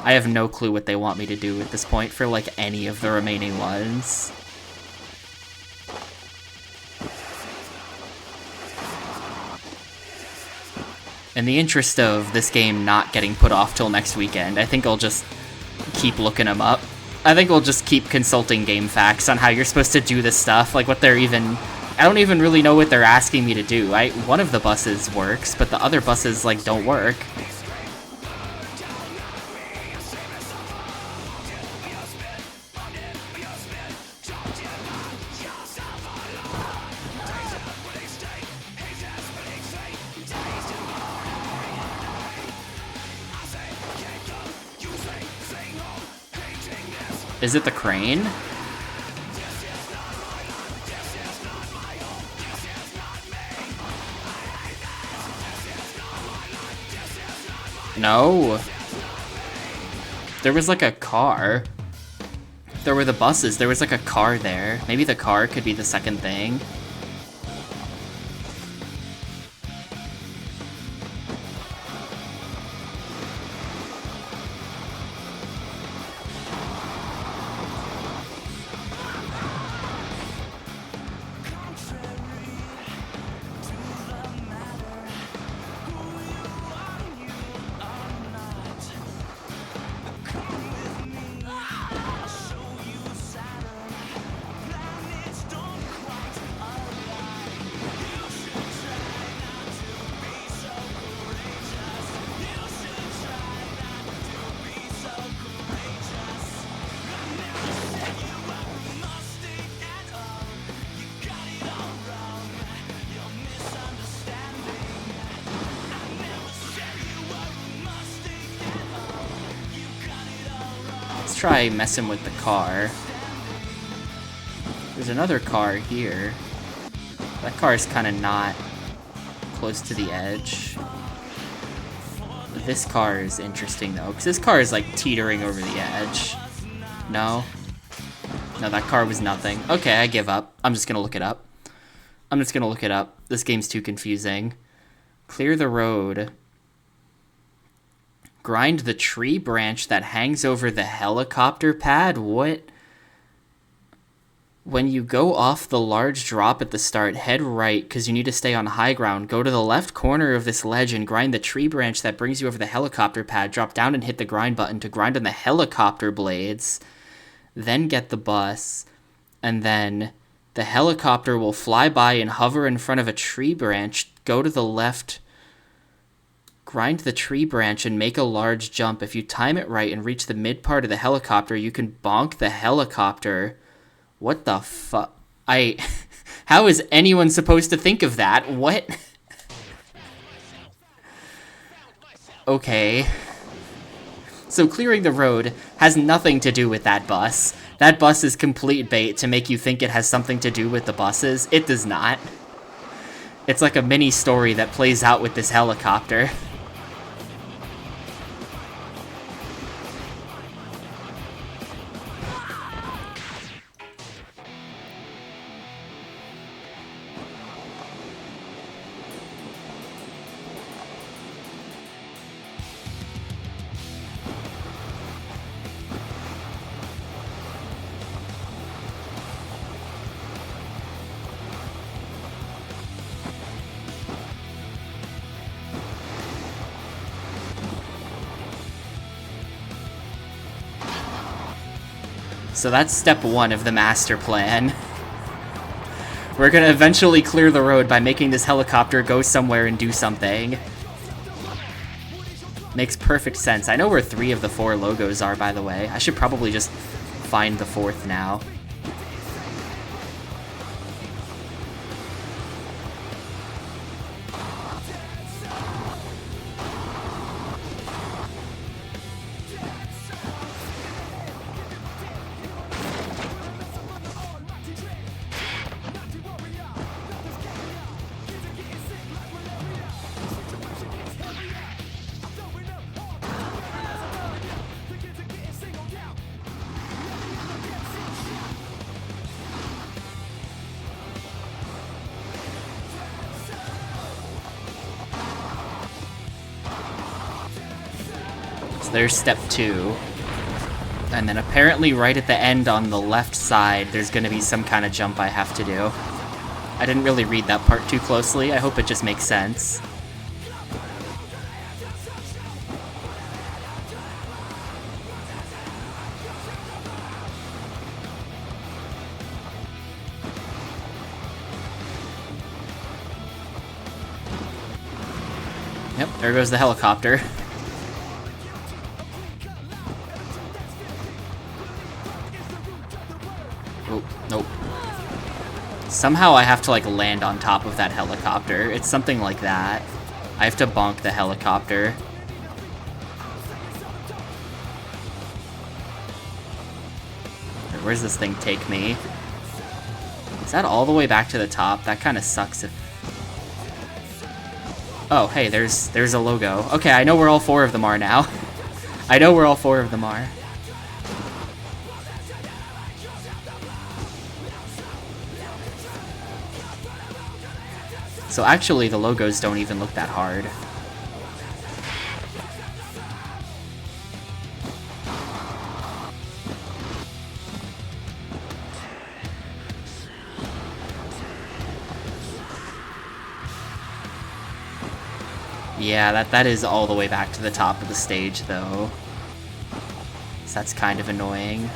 I have no clue what they want me to do at this point for, like, any of the remaining ones. In the interest of this game not getting put off till next weekend, I think I'll just keep looking them up. I think we'll just keep consulting game facts on how you're supposed to do this stuff, like what they're even... I don't even really know what they're asking me to do. One of the buses works, but the other buses, like, don't work. Is it the crane? No. There was like a car. There were the buses. There was like a car there. Maybe the car could be the second thing. Let's try messing with the car. There's another car here. That car is kind of not close to the edge. This car is interesting though, because this car is like teetering over the edge. No? No, that car was nothing. Okay, I give up. I'm just gonna look it up. This game's too confusing. Clear the road. Grind the tree branch that hangs over the helicopter pad? What? When you go off the large drop at the start, head right because you need to stay on high ground. Go to the left corner of this ledge and grind the tree branch that brings you over the helicopter pad. Drop down and hit the grind button to grind on the helicopter blades. Then get the bus. And then the helicopter will fly by and hover in front of a tree branch. Go to the left. Grind the tree branch and make a large jump. If you time it right and reach the mid part of the helicopter, you can bonk the helicopter. What the fuck? How is anyone supposed to think of that? What? Okay. So clearing the road has nothing to do with that bus. That bus is complete bait to make you think it has something to do with the buses. It does not. It's like a mini story that plays out with this helicopter. So that's step one of the master plan. We're gonna eventually clear the road by making this helicopter go somewhere and do something. Makes perfect sense. I know where 3 of the 4 logos are, by the way. I should probably just find the 4th now. There's step 2. And then apparently right at the end on the left side, there's going to be some kind of jump I have to do. I didn't really read that part too closely. I hope it just makes sense. Yep, there goes the helicopter. Nope. Somehow I have to, like, land on top of that helicopter. It's something like that. I have to bonk the helicopter. Where's this thing take me? Is that all the way back to the top? That kind of sucks if... Oh, hey, there's a logo. Okay, I know where all 4 of them are now. I know where all 4 of them are. So actually, the logos don't even look that hard. Yeah, that is all the way back to the top of the stage, though. So that's kind of annoying.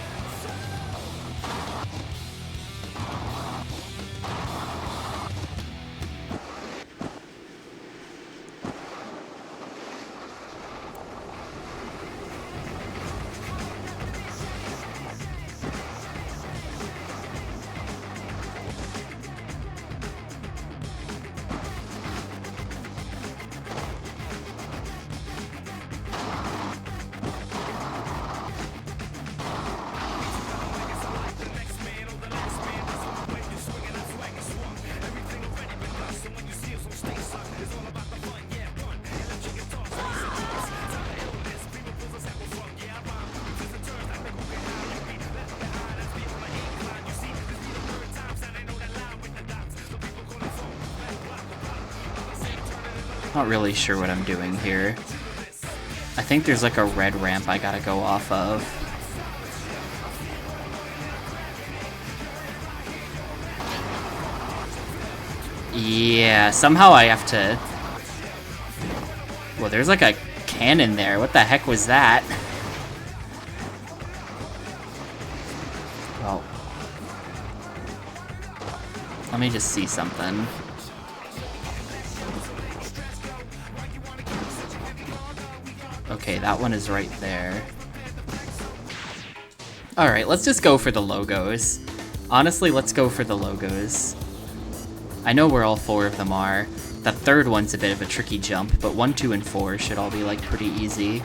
Not really sure what I'm doing here. I think there's like a red ramp I gotta go off of. Yeah, somehow I have to... Well, there's like a cannon there. What the heck was that? Oh. Let me just see something. Okay, that one is right there. Alright, let's just go for the logos. Honestly, let's go for the logos. I know where all 4 of them are. The third one's a bit of a tricky jump, but 1, 2, and 4 should all be, like, pretty easy.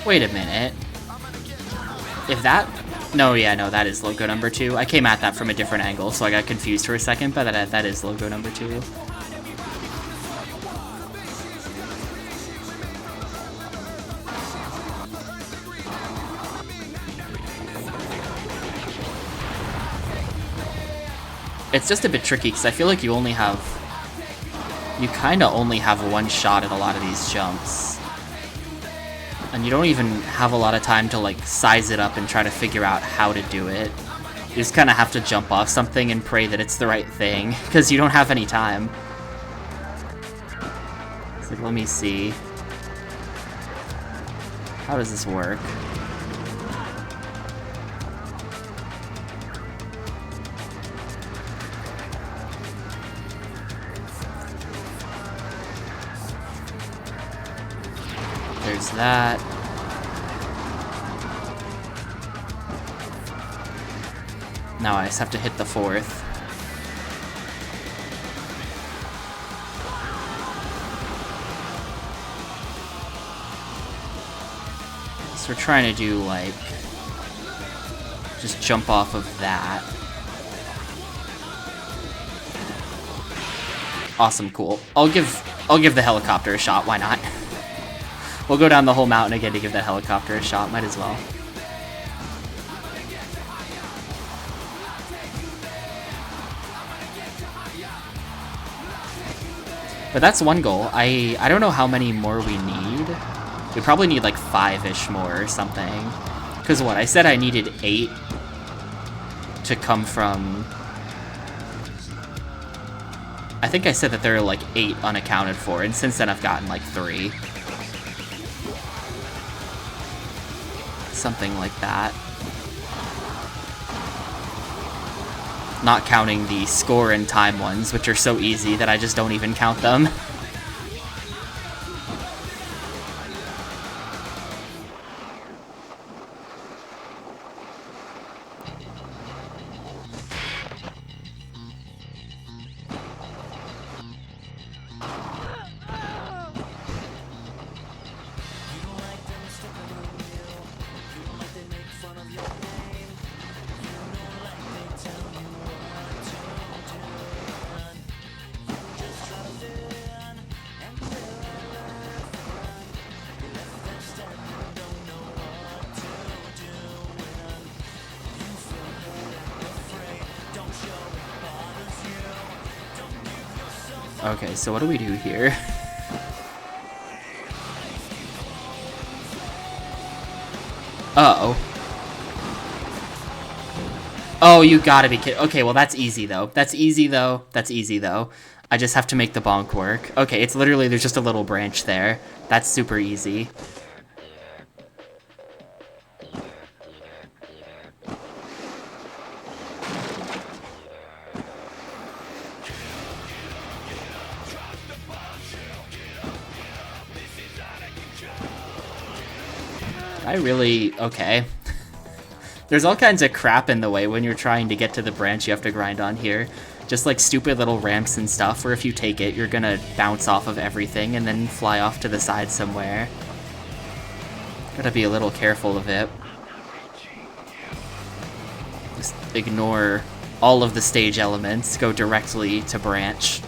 Wait a minute. If that... No, yeah, no, that is logo number 2. I came at that from a different angle, so I got confused for a second, but that is logo number 2. It's just a bit tricky, because I feel like you only have... You kind of only have one shot at a lot of these jumps. And you don't even have a lot of time to, like, size it up and try to figure out how to do it. You just kind of have to jump off something and pray that it's the right thing, because you don't have any time. It's like, let me see. How does this work? There's that. Now I just have to hit the 4th. So we're trying to do, like, just jump off of that. Awesome, cool. I'll give the helicopter a shot, why not? We'll go down the whole mountain again to give that helicopter a shot, might as well. But that's one goal. I don't know how many more we need. We probably need like 5-ish more or something. Because what, I said I needed 8 to come from... I think I said that there are like 8 unaccounted for, and since then I've gotten like 3. Something like that. Not counting the score and time ones, which are so easy that I just don't even count them. Okay, so what do we do here? Uh-oh. Oh, you gotta be kidding. Okay, well that's easy though. That's easy though. That's easy though. I just have to make the bonk work. Okay, it's literally, there's just a little branch there. That's super easy. Okay. There's all kinds of crap in the way when you're trying to get to the branch you have to grind on here. Just like stupid little ramps and stuff where if you take it, you're gonna bounce off of everything and then fly off to the side somewhere. Gotta be a little careful of it. Just ignore all of the stage elements, go directly to branch.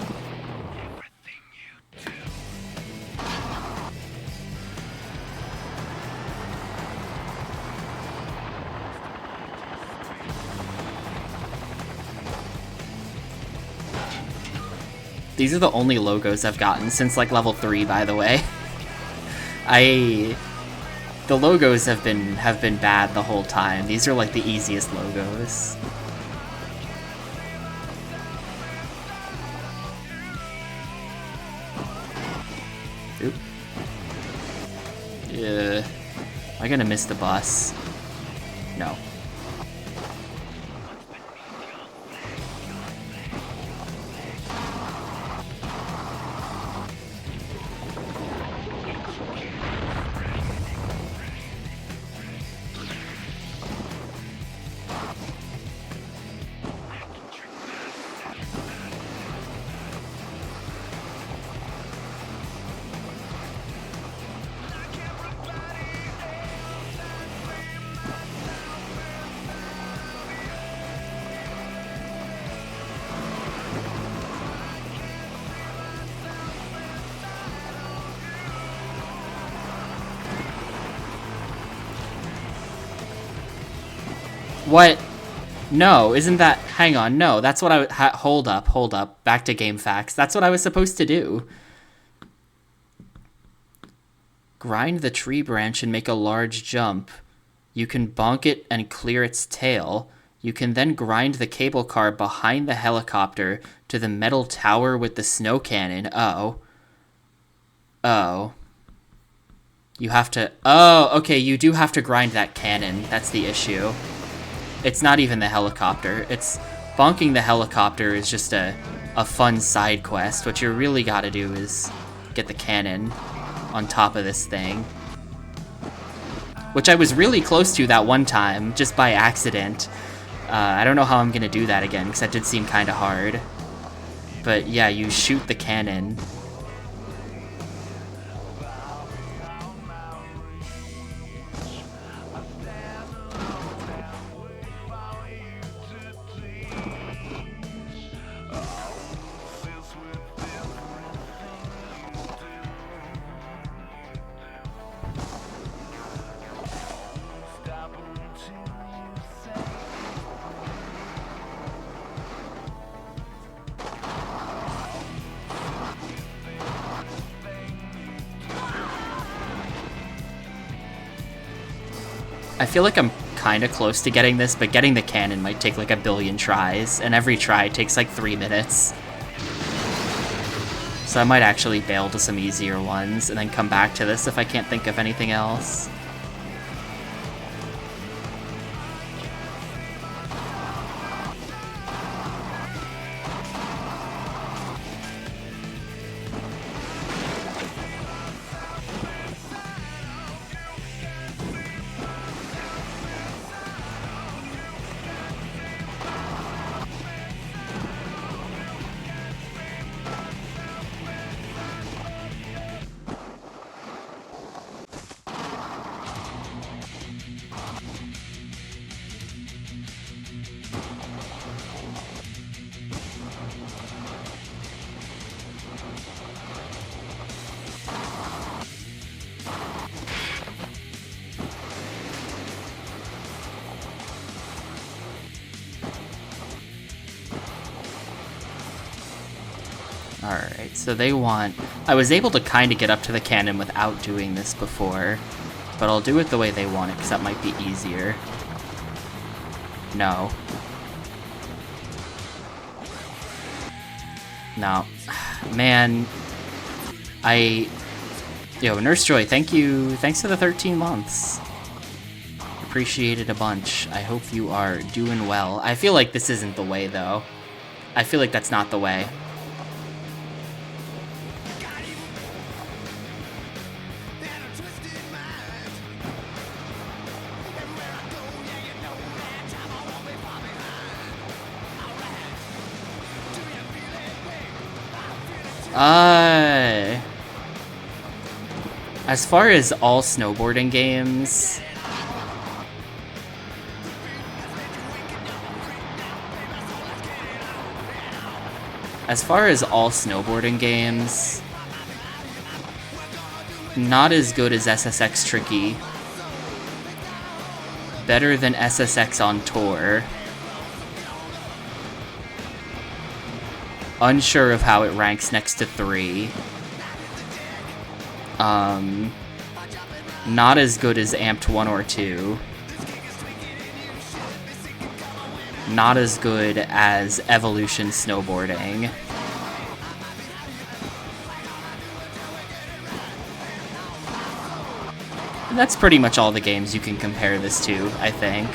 These are the only logos I've gotten since like level 3, by the way. The logos have been bad the whole time. These are like the easiest logos. Oop. Yeah. Am I gonna miss the bus? No. What? No, isn't that... Hang on, no, that's what I... hold up. Back to game facts. That's what I was supposed to do. Grind the tree branch and make a large jump. You can bonk it and clear its tail. You can then grind the cable car behind the helicopter to the metal tower with the snow cannon. Oh. You have to... Oh, okay, you do have to grind that cannon. That's the issue. It's not even the helicopter. It's bonking the helicopter is just a fun side quest. What you really gotta do is get the cannon on top of this thing. Which I was really close to that one time, just by accident. I don't know how I'm gonna do that again, because that did seem kinda hard. But yeah, you shoot the cannon. I feel like I'm kind of close to getting this, but getting the cannon might take like a billion tries, and every try takes like 3 minutes. So I might actually bail to some easier ones, and then come back to this if I can't think of anything else. Alright, so they want... I was able to kind of get up to the cannon without doing this before, but I'll do it the way they want it, because that might be easier. No. No. Man. Yo, Nurse Joy, thank you. Thanks for the 13 months. Appreciate it a bunch. I hope you are doing well. I feel like this isn't the way, though. I feel like that's not the way. As far as all snowboarding games, not as good as SSX Tricky. Better than SSX on Tour. Unsure of how it ranks next to 3. Not as good as Amped 1 or 2. Not as good as Evolution Snowboarding. And that's pretty much all the games you can compare this to, I think.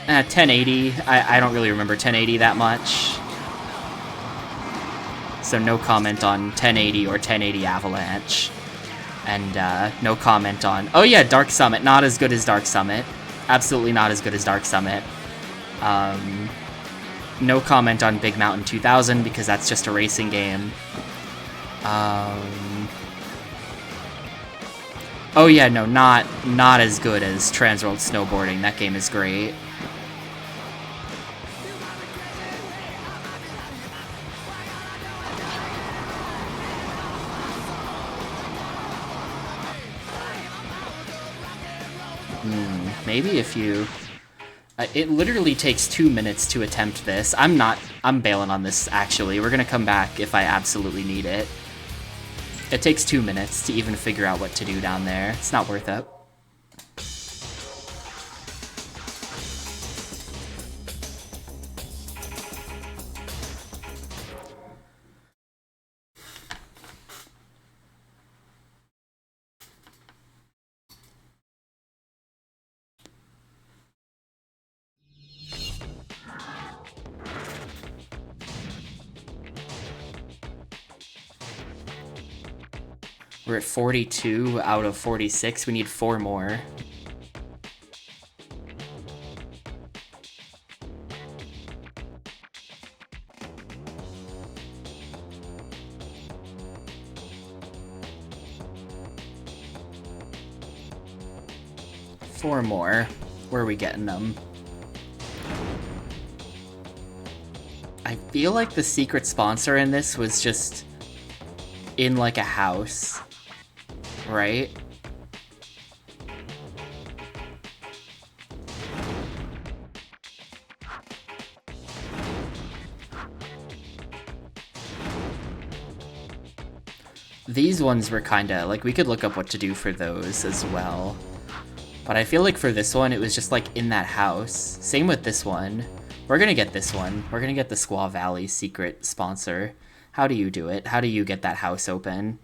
1080, I don't really remember 1080 that much. So no comment on 1080 or 1080 Avalanche. And no comment on... Oh yeah, Dark Summit, not as good as Dark Summit. Absolutely not as good as Dark Summit. No comment on Big Mountain 2000 because that's just a racing game. Oh yeah, no, not as good as Transworld Snowboarding. That game is great. Maybe if you... it literally takes 2 minutes to attempt this. I'm bailing on this, actually. We're gonna come back if I absolutely need it. It takes 2 minutes to even figure out what to do down there. It's not worth it. We're at 42 out of 46. We need 4 more. Four more. Where are we getting them? I feel like the secret sponsor in this was just in like a house. Right? These ones were kinda, like, we could look up what to do for those as well. But I feel like for this one, it was just, like, in that house. Same with this one. We're gonna get this one. We're gonna get the Squaw Valley secret sponsor. How do you do it? How do you get that house open?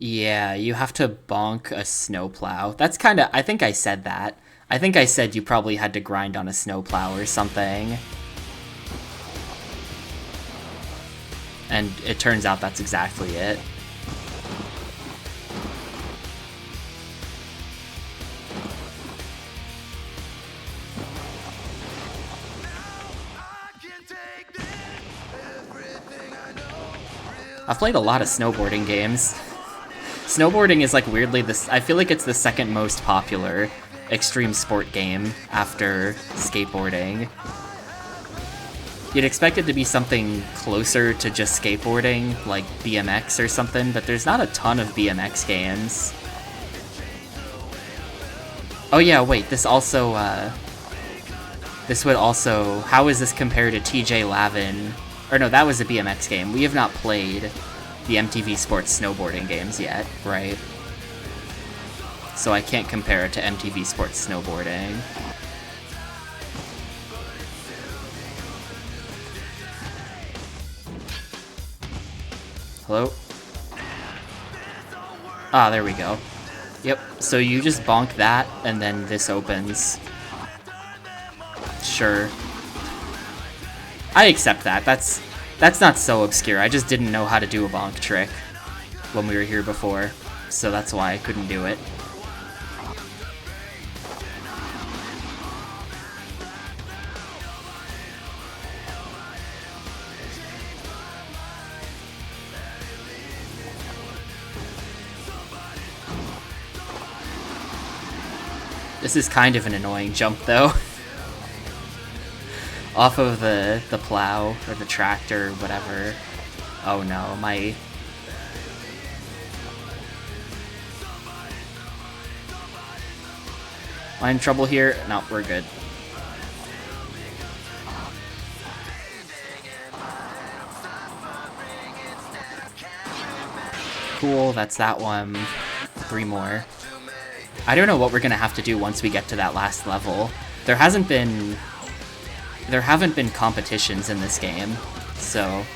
Yeah, you have to bonk a snowplow. That's kind of... I think I said that. I think I said you probably had to grind on a snowplow or something. And it turns out that's exactly it. I've played a lot of snowboarding games. Snowboarding is like weirdly this. I feel like it's the second most popular extreme sport game after skateboarding. You'd expect it to be something closer to just skateboarding, like BMX or something, but there's not a ton of BMX games. Oh yeah, wait, this also, this would also... How is this compared to TJ Lavin? Or no, that was a BMX game. We have not played the MTV Sports snowboarding games yet, right? So I can't compare it to MTV Sports snowboarding. Hello? Ah, there we go. Yep, so you just bonk that, and then this opens. Sure. I accept that. That's not so obscure. I just didn't know how to do a bonk trick. when we were here before, so that's why I couldn't do it. This is kind of an annoying jump, though. Off of the plow, or the tractor, whatever. Oh no, Am I in trouble here? No, we're good. Cool, that's that one. 3 more. I don't know what we're gonna have to do once we get to that last level. There haven't been competitions in this game, so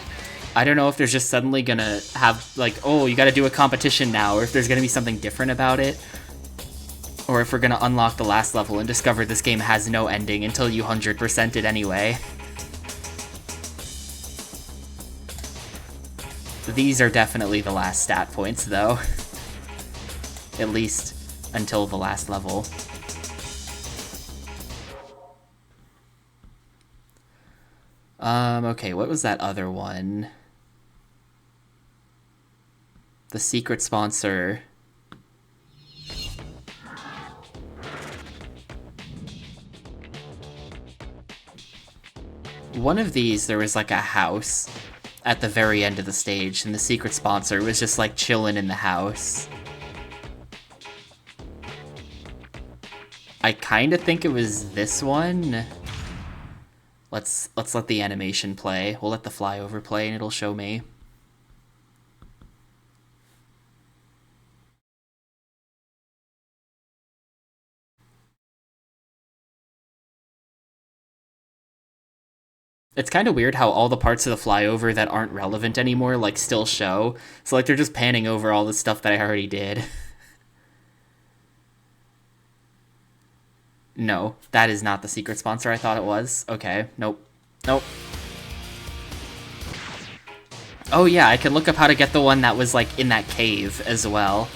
I don't know if there's just suddenly gonna have, like, oh, you gotta do a competition now, or if there's gonna be something different about it, or if we're gonna unlock the last level and discover this game has no ending until you 100% it anyway. These are definitely the last stat points, though. At least until the last level. Okay, what was that other one? The secret sponsor. One of these, there was like a house at the very end of the stage, and the secret sponsor was just like chilling in the house. I kind of think it was this one. Let's let the animation play. We'll let the flyover play and it'll show me. It's kind of weird how all the parts of the flyover that aren't relevant anymore, like, still show. So, like, they're just panning over all the stuff that I already did. No, that is not the secret sponsor I thought it was. Okay, nope. Nope. Oh yeah, I can look up how to get the one that was, like, in that cave as well.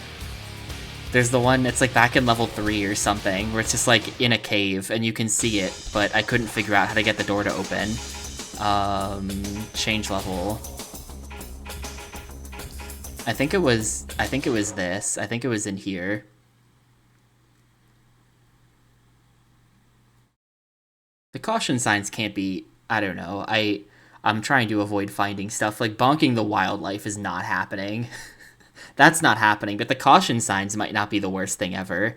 There's the one, it's like back in level 3 or something, where it's just like in a cave and you can see it, but I couldn't figure out how to get the door to open. Change level. I think it was this. I think it was in here. The caution signs can't be, I don't know. I'm trying to avoid finding stuff. Like, bonking the wildlife is not happening. That's not happening, but the caution signs might not be the worst thing ever.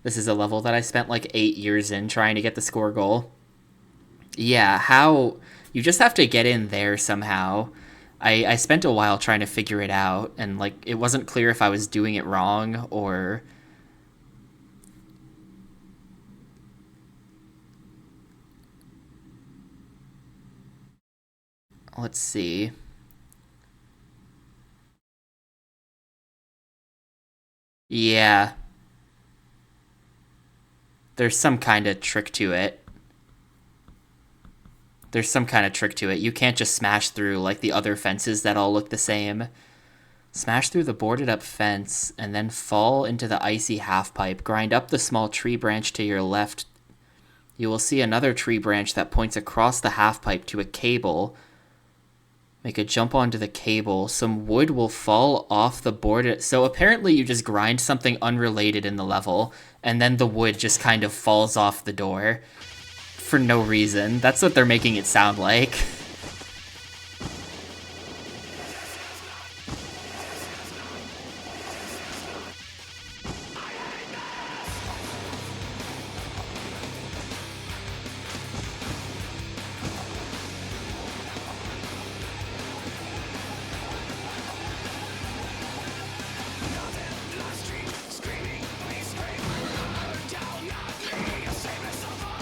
This is a level that I spent like 8 years in trying to get the score goal. Yeah, how... You just have to get in there somehow. I spent a while trying to figure it out, and like it wasn't clear if I was doing it wrong or... Let's see. Yeah. There's some kind of trick to it. You can't just smash through like the other fences that all look the same. Smash through the boarded up fence and then fall into the icy half pipe. Grind up the small tree branch to your left. You will see another tree branch that points across the half pipe to a cable. Make a jump onto the cable. Some wood will fall off the board. So apparently you just grind something unrelated in the level, and then the wood just kind of falls off the door for no reason. That's what they're making it sound like.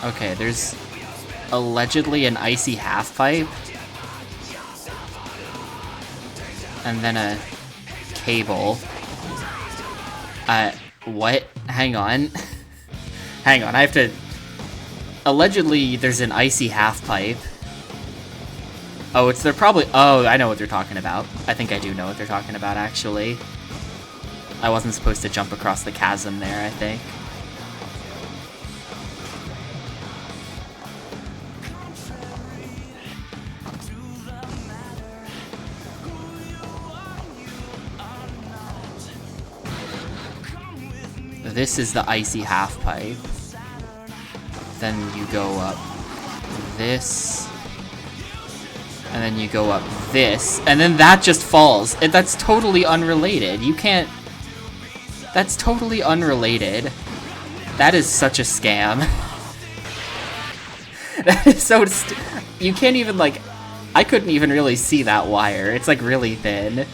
Okay, there's allegedly an icy half pipe. And then a cable. What? Hang on. Hang on, I have to... Allegedly, there's an icy half pipe. Oh, it's they're probably... Oh, I know what they're talking about. I think I do know what they're talking about, actually. I wasn't supposed to jump across the chasm there, I think. This is the icy half pipe. Then you go up this. And then you go up this. And then that just falls. That's totally unrelated. You can't... That's totally unrelated. That is such a scam. That is so... You can't even, like... I couldn't even really see that wire. It's, like, really thin.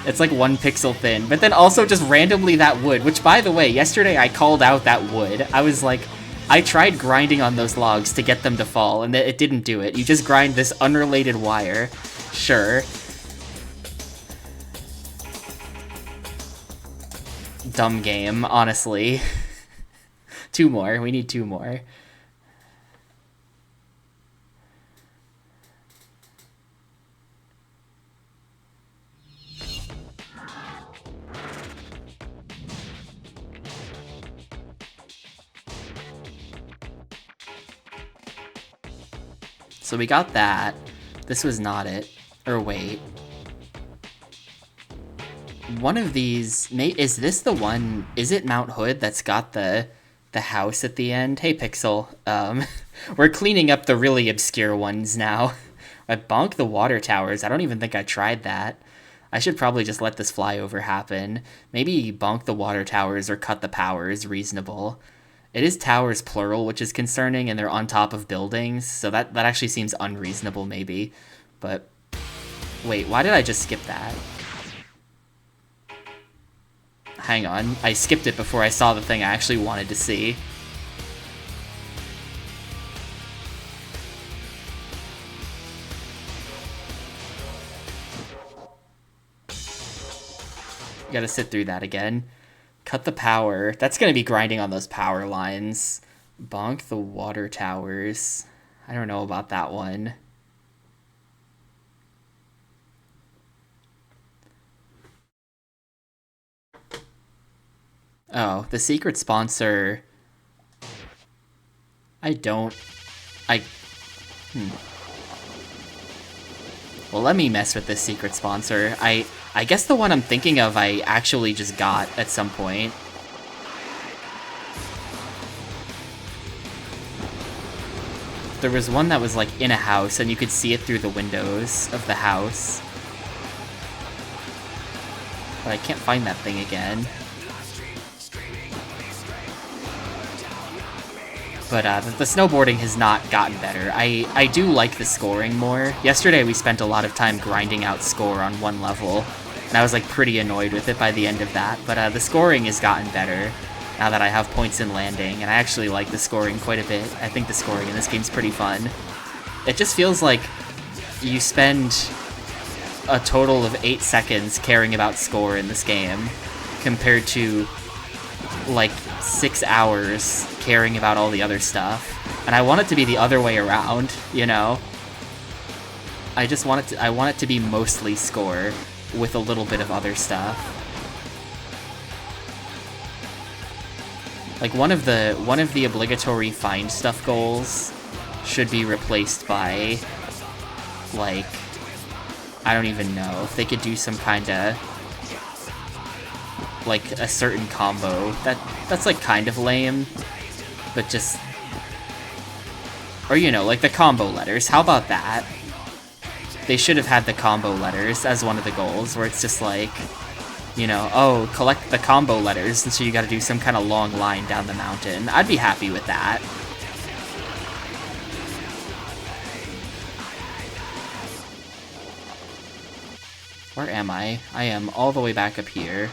It's, like, 1 pixel thin. But then also just randomly that wood. Which, by the way, yesterday I called out that wood. I was like... I tried grinding on those logs to get them to fall, and it didn't do it. You just grind this unrelated wire. Sure. Dumb game, honestly. 2 more. We need 2 more. So we got that. This was not it. Or wait. One of these... Is this the one... Is it Mount Hood that's got the house at the end? Hey, Pixel. We're cleaning up the really obscure ones now. I bonk the water towers. I don't even think I tried that. I should probably just let this flyover happen. Maybe bonk the water towers or cut the power is reasonable. It is towers plural, which is concerning, and they're on top of buildings, so that actually seems unreasonable, maybe. But, wait, why did I just skip that? Hang on, I skipped it before I saw the thing I actually wanted to see. You gotta sit through that again. Cut the power. That's gonna be grinding on those power lines. Bonk the water towers. I don't know about that one. Oh, the secret sponsor... Well, let me mess with this secret sponsor. I guess the one I'm thinking of I actually just got at some point. There was one that was like in a house and you could see it through the windows of the house. But I can't find that thing again. But the snowboarding has not gotten better. I do like the scoring more. Yesterday we spent a lot of time grinding out score on one level, and I was like pretty annoyed with it by the end of that. But the scoring has gotten better now that I have points in landing, and I actually like the scoring quite a bit. I think the scoring in this game's pretty fun. It just feels like you spend a total of 8 seconds caring about score in this game, compared to like 6 hours caring about all the other stuff. And I want it to be the other way around, you know? I want it to be mostly score with a little bit of other stuff. Like one of the obligatory find stuff goals should be replaced by, like, I don't even know if they could do some kind of like a certain combo that's like kind of lame, but just, or you know, like the combo letters. How about that? They should have had the combo letters as one of the goals, where it's just like, you know, oh, collect the combo letters, and so you got to do some kind of long line down the mountain. I'd be happy with that. Where am I? I am all the way back up here.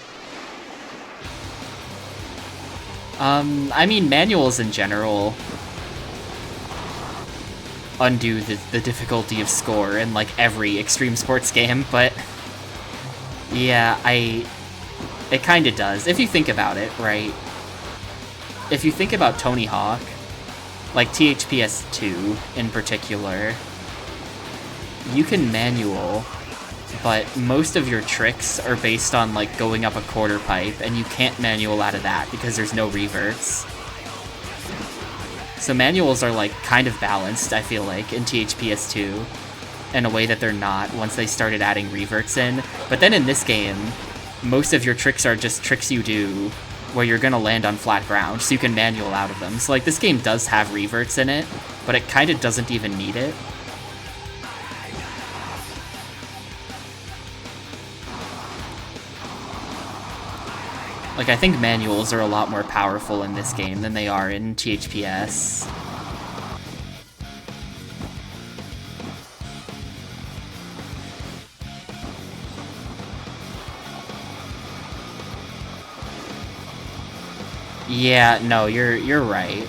I mean, manuals in general undo the difficulty of score in, like, every extreme sports game, but yeah, it kinda does, if you think about it, right? If you think about Tony Hawk, like THPS 2 in particular, you can manual, but most of your tricks are based on like going up a quarter pipe, and you can't manual out of that because there's no reverts. So manuals are like kind of balanced, I feel like, in THPS2 in a way that they're not once they started adding reverts in. But then in this game, most of your tricks are just tricks you do where you're gonna land on flat ground, so you can manual out of them. So like this game does have reverts in it, but it kind of doesn't even need it. Like, I think manuals are a lot more powerful in this game than they are in THPS. Yeah, no, you're right.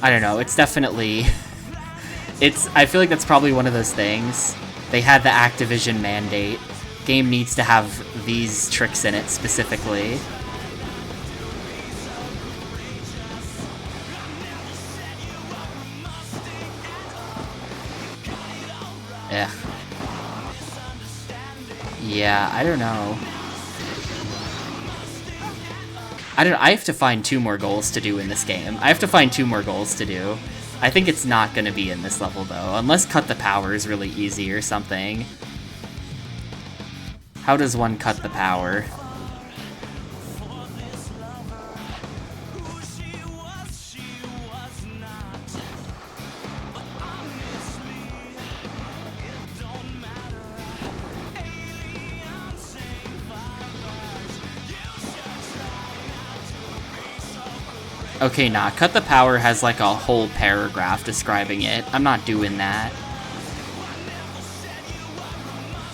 I don't know, it's definitely... I feel like that's probably one of those things. They had the Activision mandate. Game needs to have these tricks in it specifically. Yeah. Yeah, I don't know. I have to find 2 more goals to do in this game. I have to find 2 more goals to do. I think it's not going to be in this level, though. Unless cut the power is really easy or something. How does one cut the power? Okay, nah, cut the power has like a whole paragraph describing it. I'm not doing that.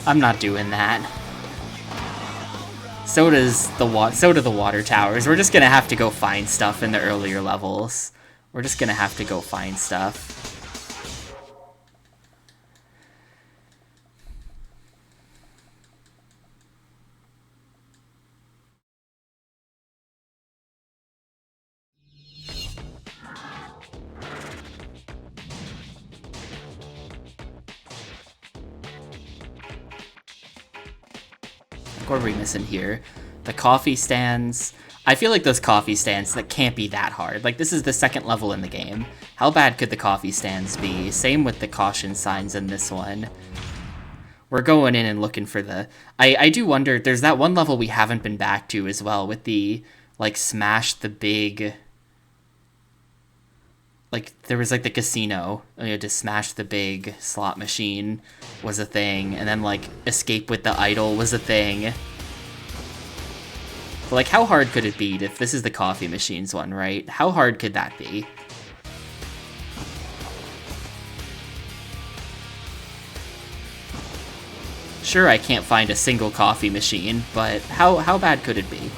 I'm not doing that. So do the water towers. We're just gonna have to go find stuff in the earlier levels. We're just gonna have to go find stuff. What are we missing here? The coffee stands. I feel like those coffee stands, that can't be that hard. Like, this is the 2nd level in the game. How bad could the coffee stands be? Same with the caution signs in this one. We're going in and looking for the... I do wonder, there's that one level we haven't been back to as well with the, like, smash the big... Like, there was, like, the casino. You had to smash the big slot machine was a thing. And then, like, escape with the idol was a thing. But, like, how hard could it be if this is the coffee machines one, right? How hard could that be? Sure, I can't find a single coffee machine, but how bad could it be?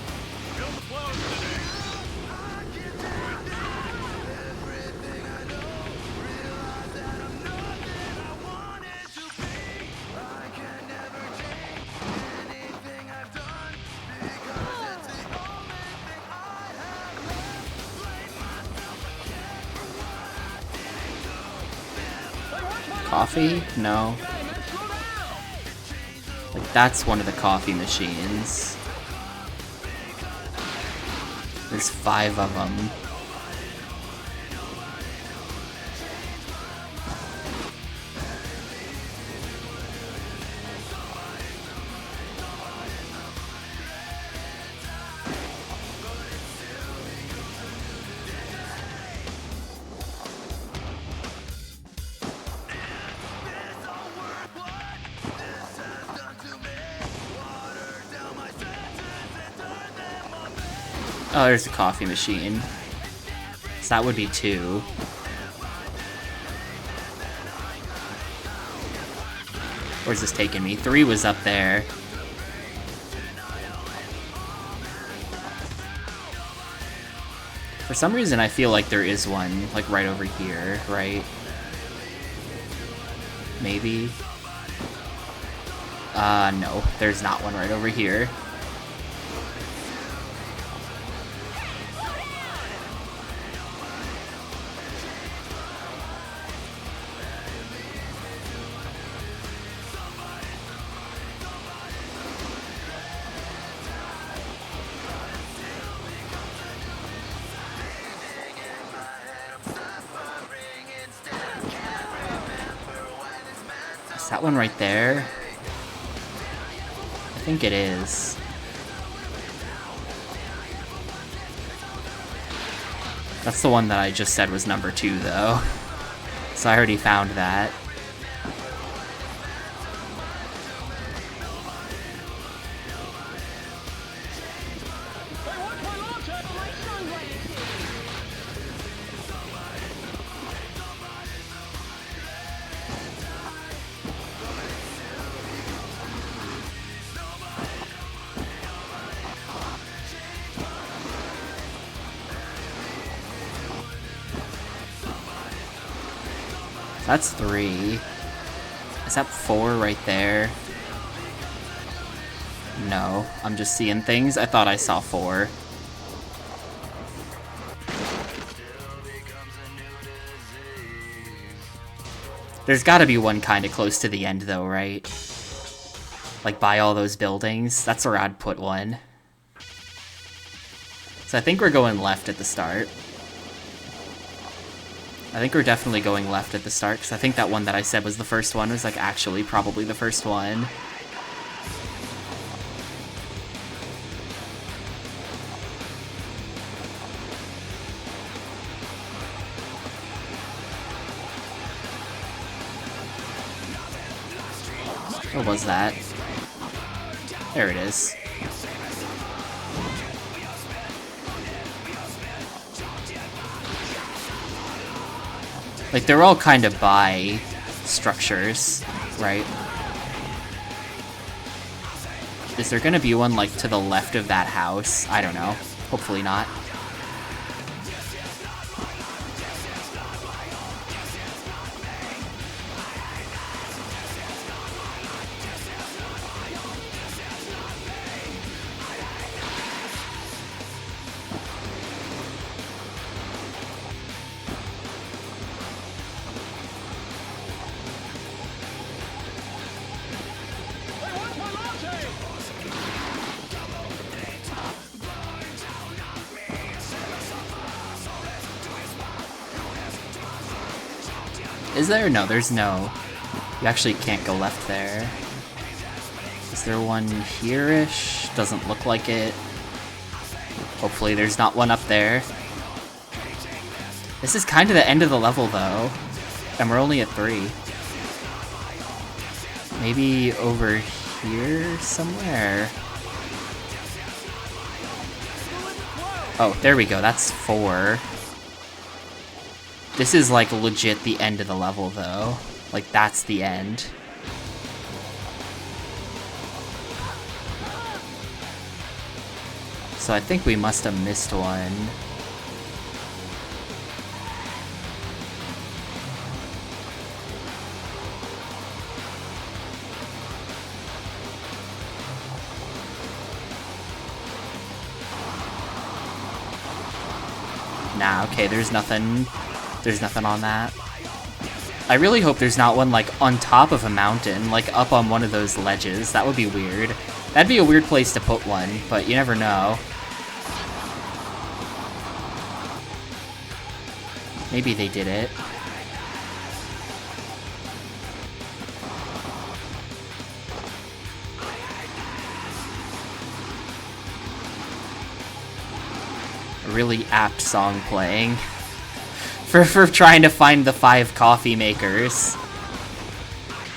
Coffee? No. Like, that's one of the coffee machines. There's 5 of them. Oh, there's a coffee machine. So that would be 2. Where's this taking me? 3 was up there. For some reason, I feel like there is one, like, right over here, right? Maybe? No, there's not one right over here. Is that one right there? I think it is. That's the one that I just said was number 2, though. So I already found that. That's 3. Is that 4 right there? No, I'm just seeing things. I thought I saw 4. There's gotta be one kinda close to the end though, right? Like by all those buildings. That's where I'd put one. So I think we're going left at the start. I think we're definitely going left at the start, because I think that one that I said was the first one was, like, actually probably the first one. What was that? There it is. Like, they're all kind of by structures, right? Is there gonna be one, like, to the left of that house? I don't know. Hopefully not. Is there? No, there's no. You actually can't go left there. Is there one here-ish? Doesn't look like it. Hopefully there's not one up there. This is kind of the end of the level, though. And we're only at 3. Maybe over here somewhere? Oh, there we go. That's 4. This is, like, legit the end of the level, though. Like, that's the end. So I think we must have missed one. Nah, okay, there's nothing. There's nothing on that. I really hope there's not one, like, on top of a mountain, like, up on one of those ledges. That would be weird. That'd be a weird place to put one, but you never know. Maybe they did it. A really apt song playing. For trying to find the 5 coffee makers.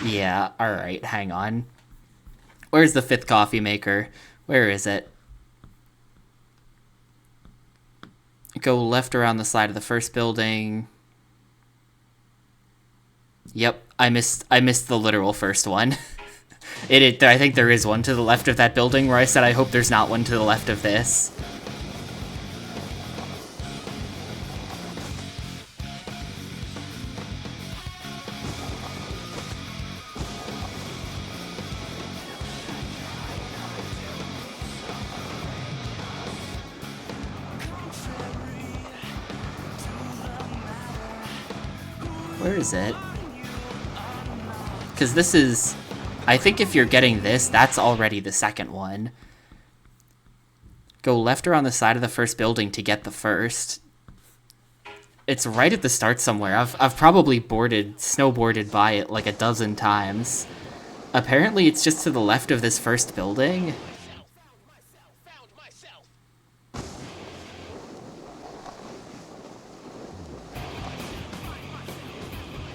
Yeah, alright, hang on. Where's the 5th coffee maker? Where is it? Go left around the side of the first building. Yep, I missed the literal first one. I think there is one to the left of that building where I said I hope there's not one to the left of this. Where is it? Because this is... I think if you're getting this, that's already the second one. Go left or on the side of the first building to get the first. It's right at the start somewhere. I've probably snowboarded by it like a dozen times. Apparently it's just to the left of this first building.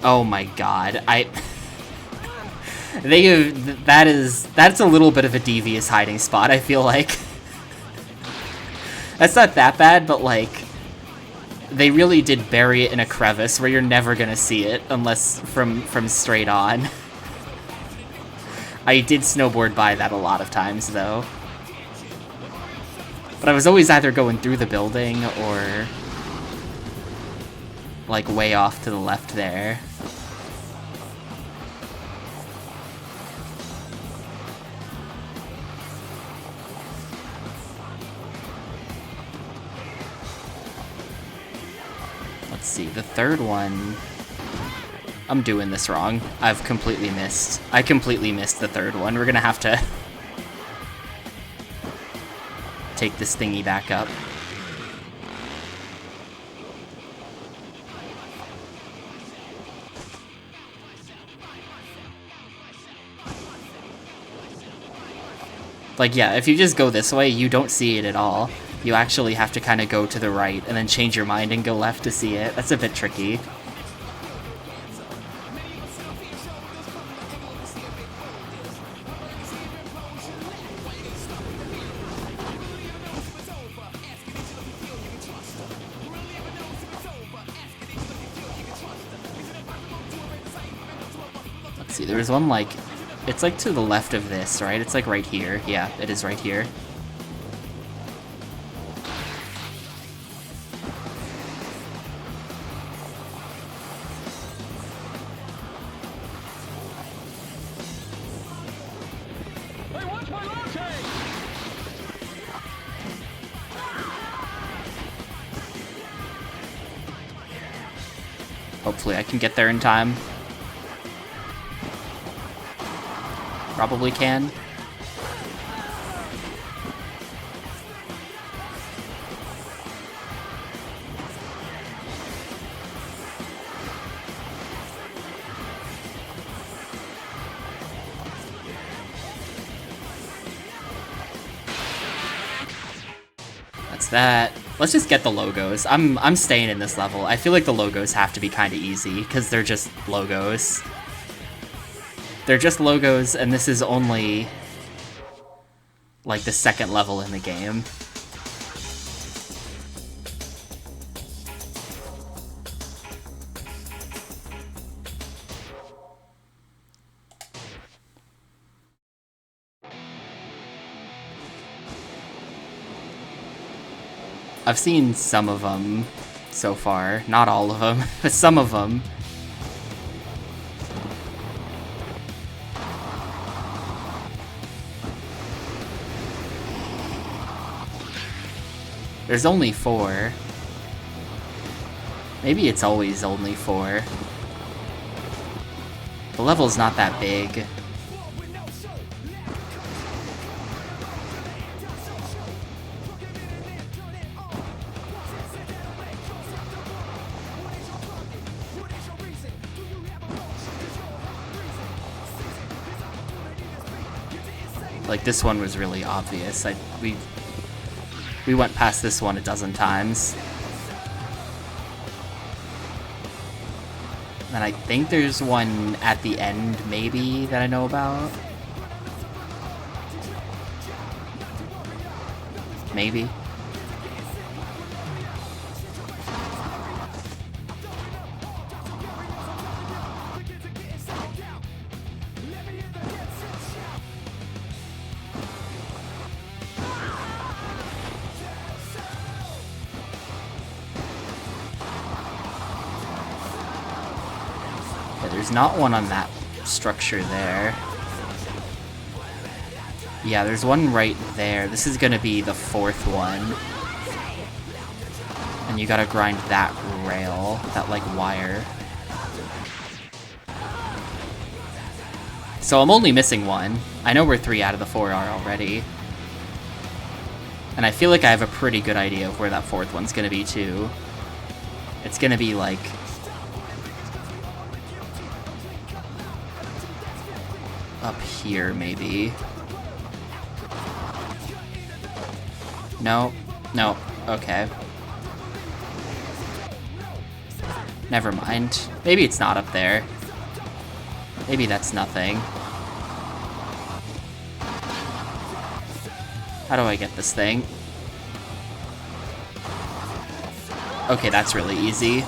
Oh my god, that's a little bit of a devious hiding spot, I feel like. That's not that bad, but like, they really did bury it in a crevice where you're never gonna see it unless from straight on. I did snowboard by that a lot of times though. But I was always either going through the building or like way off to the left there. Let's see, the third one... I'm doing this wrong. I completely missed the third one. We're gonna have to take this thingy back up. Like, yeah, if you just go this way, you don't see it at all. You actually have to kind of go to the right and then change your mind and go left to see it. That's a bit tricky. Let's see, there was one like... It's like to the left of this, right? It's like right here. Yeah, it is right here. Hey, watch my latte! Hopefully I can get there in time. Probably can. That's that. Let's just get the logos. I'm staying in this level. I feel like the logos have to be kind of easy because they're just logos. They're just logos, and this is only, like, the second level in the game. I've seen some of them so far. Not all of them, but some of them. There's only 4. Maybe it's always only 4. The level's not that big. Like, this one was really obvious. We went past this one a dozen times. And I think there's one at the end, maybe, that I know about. Maybe. There's not one on that structure there. Yeah, there's one right there. This is gonna be the 4th one. And you gotta grind that rail, that like wire. So I'm only missing one. I know where 3 out of the 4 are already. And I feel like I have a pretty good idea of where that 4th one's gonna be too. It's gonna be like... up here, maybe. No. No. Okay. Never mind. Maybe it's not up there. Maybe that's nothing. How do I get this thing? Okay, that's really easy.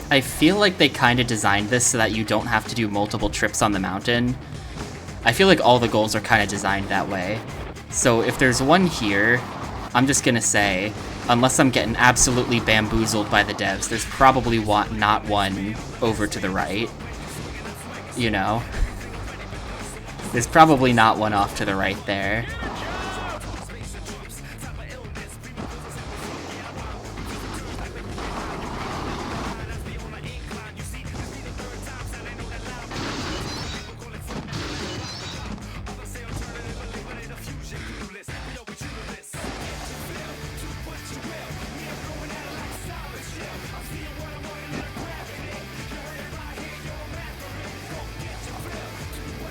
I feel like they kind of designed this so that you don't have to do multiple trips on the mountain. I feel like all the goals are kind of designed that way. So if there's one here, I'm just gonna say, unless I'm getting absolutely bamboozled by the devs, there's probably not one over to the right. You know? There's probably not one off to the right there.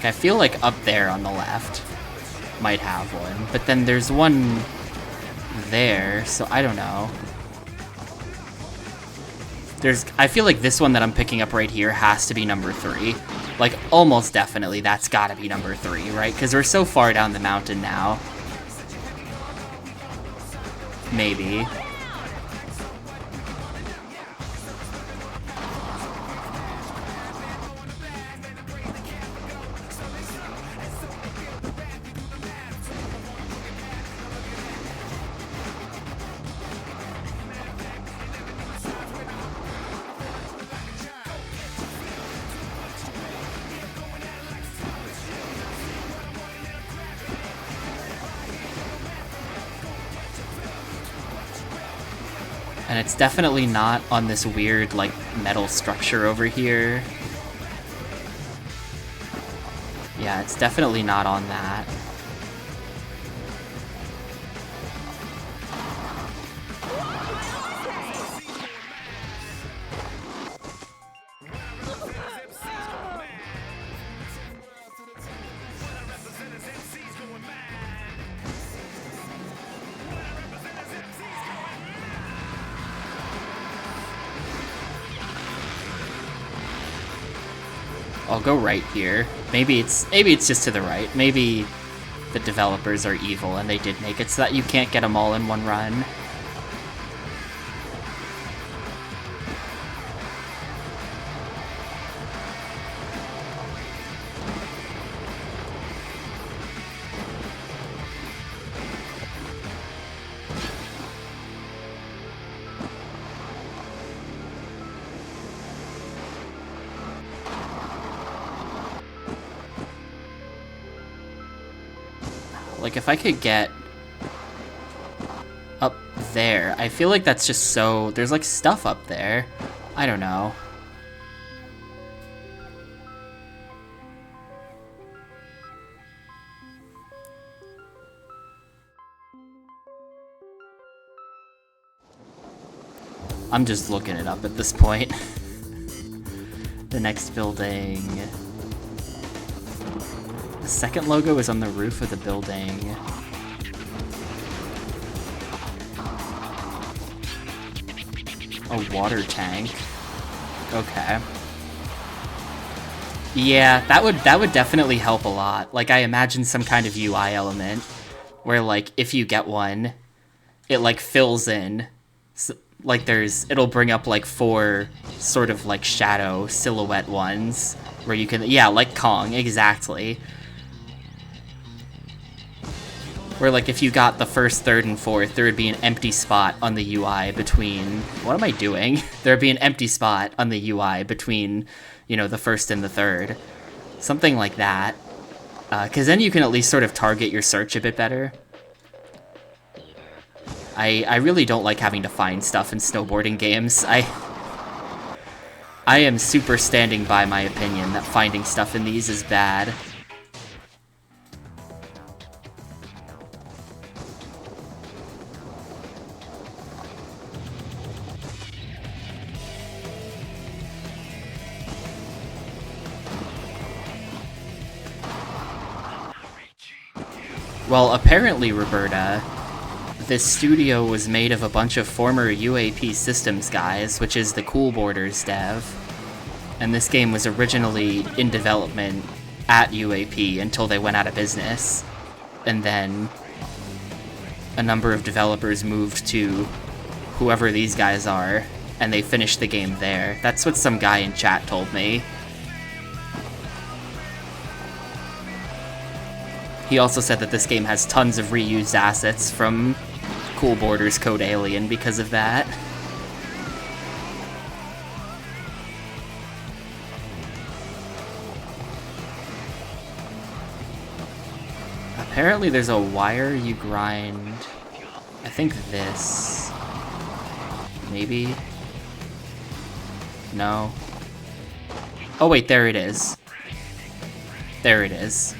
I feel like up there on the left might have one, but then there's one there, so I don't know. I feel like this one that I'm picking up right here has to be number 3. Like, almost definitely that's gotta be number 3, right? Because we're so far down the mountain now. Maybe. And it's definitely not on this weird, like, metal structure over here. Yeah, it's definitely not on that. I'll go right here. Maybe it's just to the right. Maybe the developers are evil and they did make it so that you can't get them all in one run. Like, if I could get up there, I feel like that's just so... There's, like, stuff up there. I don't know. I'm just looking it up at this point. The next building... The second logo is on the roof of the building. A water tank. Okay. Yeah, that would definitely help a lot. Like, I imagine some kind of UI element where, like, if you get one, it, like, fills in. So, like, it'll bring up, like, 4 sort of, like, shadow silhouette ones where you can... Yeah, like Kong, exactly. Where, like, if you got the first, third, and fourth, there would be an empty spot on the UI between... What am I doing? There would be an empty spot on the UI between, you know, the first and the third. Something like that. Because then you can at least sort of target your search a bit better. I really don't like having to find stuff in snowboarding games. I am super standing by my opinion that finding stuff in these is bad. Well, apparently, Roberta, this studio was made of a bunch of former UAP Systems guys, which is the Cool Borders dev. And this game was originally in development at UAP until they went out of business. And then a number of developers moved to whoever these guys are, and they finished the game there. That's what some guy in chat told me. He also said that this game has tons of reused assets from Cool Borders Code Alien because of that. Apparently there's a wire you grind. I think this. Maybe? No. Oh wait, there it is. There it is.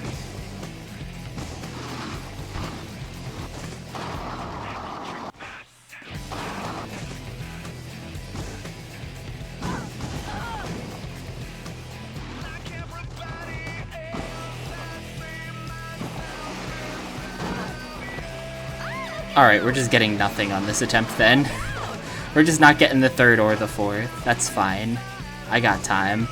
Alright, we're just getting nothing on this attempt then. We're just not getting the third or the fourth. That's fine. I got time.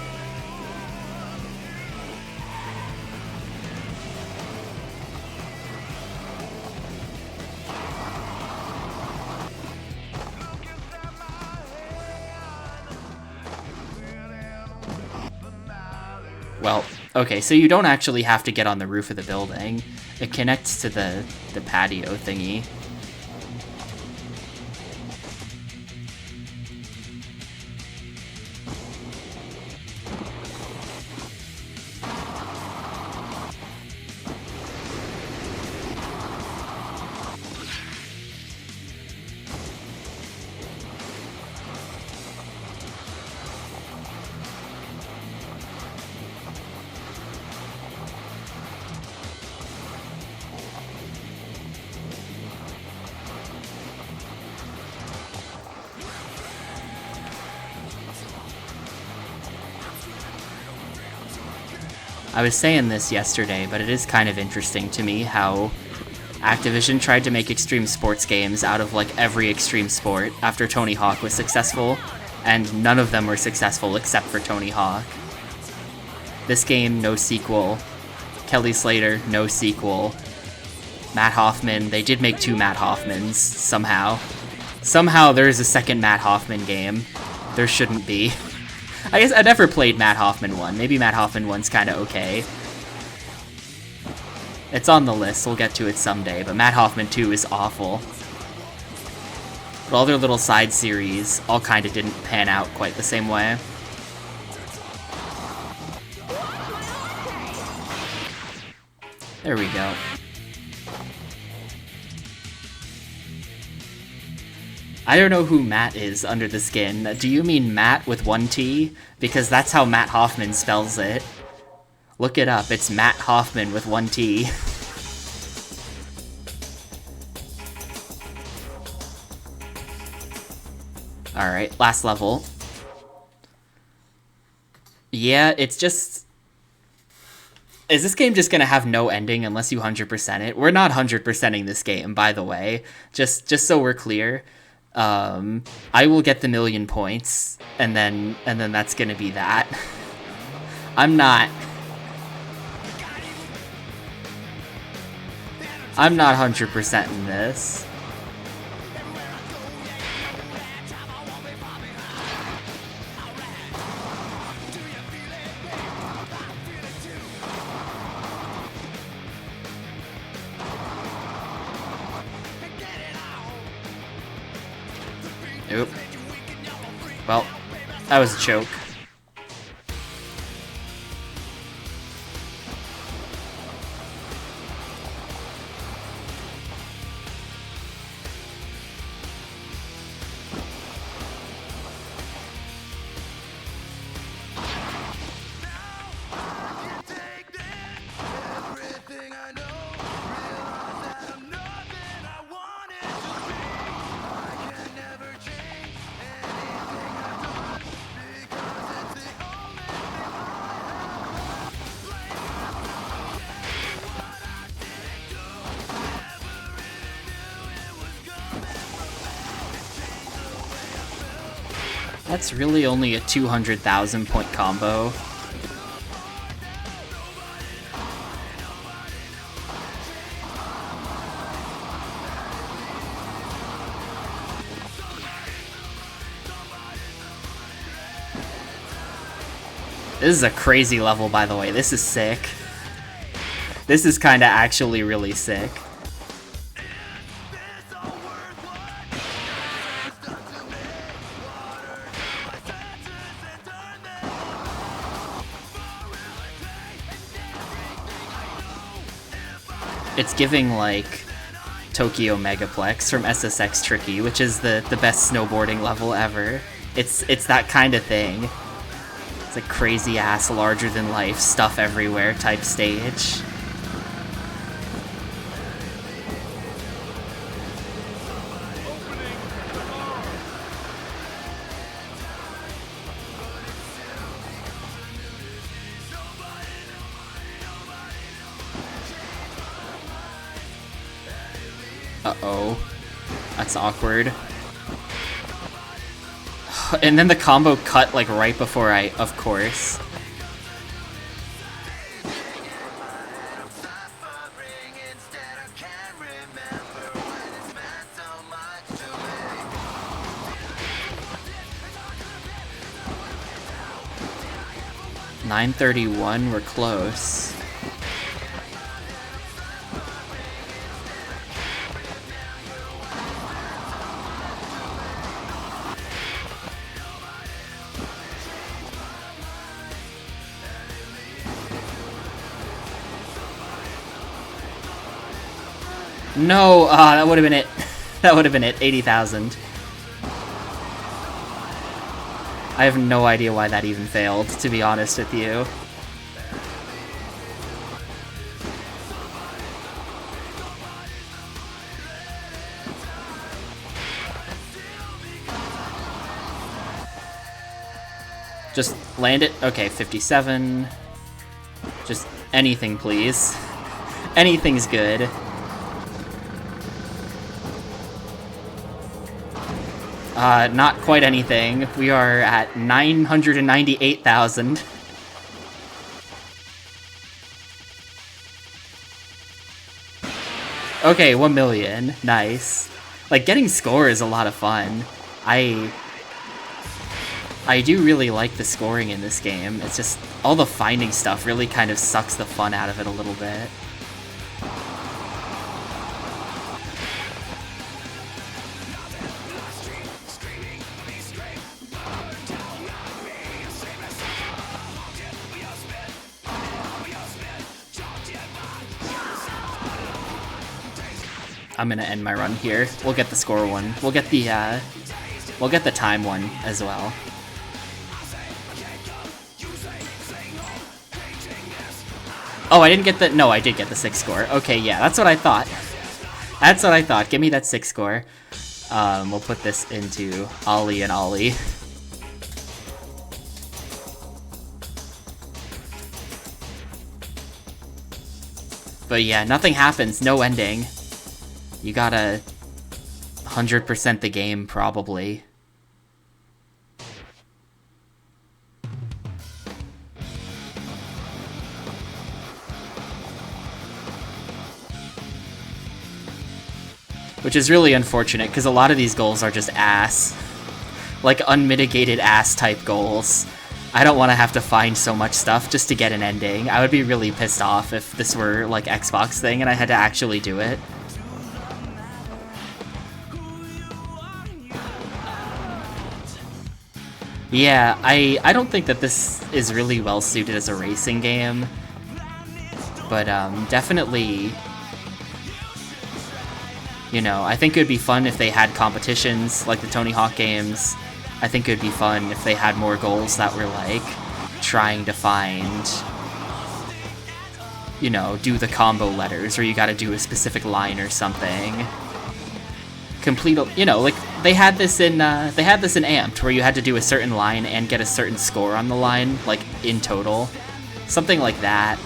Well, okay, so you don't actually have to get on the roof of the building. It connects to the patio thingy. I was saying this yesterday, but it is kind of interesting to me how Activision tried to make extreme sports games out of like every extreme sport after Tony Hawk was successful, and none of them were successful except for Tony Hawk. This game, no sequel. Kelly Slater, no sequel. Matt Hoffman, they did make two Matt Hoffmans, somehow. Somehow there's a second Matt Hoffman game. There shouldn't be. I guess I never played Matt Hoffman 1. Maybe Matt Hoffman 1's kinda okay. It's on the list, we'll get to it someday, but Matt Hoffman 2 is awful. But all their little side series all kinda didn't pan out quite the same way. There we go. I don't know who Matt is under the skin. Do you mean Matt with one T? Because that's how Matt Hoffman spells it. Look it up, it's Matt Hoffman with one T. Alright, last level. Yeah, it's just... Is this game just gonna have no ending unless you 100% it? We're not 100%ing this game, by the way. Just so we're clear. I will get the 1,000,000 points, and then that's gonna be that. I'm not 100% in this. Oop. Well, that was a choke. That's really only a 200,000 point combo. This is a crazy level, by the way. This is sick. This is kinda actually really sick. It's giving, like, Tokyo Megaplex from SSX Tricky, which is the best snowboarding level ever. It's that kind of thing. It's a crazy-ass, larger-than-life, stuff-everywhere type stage. Uh-oh. That's awkward. And then the combo cut, like, right before of course. $9.31, we're close. No, that would have been it. That would have been it. 80,000. I have no idea why that even failed, to be honest with you. Just land it. Okay, 57. Just anything, please. Anything's good. Not quite anything. We are at 998,000. Okay, 1 million. Nice. Like, getting score is a lot of fun. I do really like the scoring in this game. It's just, all the finding stuff really kind of sucks the fun out of it a little bit. I'm gonna end my run here. We'll get the score one. We'll get the time one as well. Oh, I didn't get the... No, I did get the 6 score. Okay, yeah, that's what I thought. That's what I thought. Give me that 6 score. We'll put this into Ollie and Ollie. But yeah, nothing happens. No ending. You gotta 100% the game, probably. Which is really unfortunate, because a lot of these goals are just ass. Like, unmitigated ass type goals. I don't want to have to find so much stuff just to get an ending. I would be really pissed off if this were, like, Xbox thing and I had to actually do it. Yeah, I don't think that this is really well suited as a racing game, but definitely, you know, I think it would be fun if they had competitions like the Tony Hawk games. I think it would be fun if they had more goals that were like trying to find, you know, do the combo letters, or you gotta do a specific line or something. Complete, you know, like they had this in Amped, where you had to do a certain line and get a certain score on the line, like in total, something like that.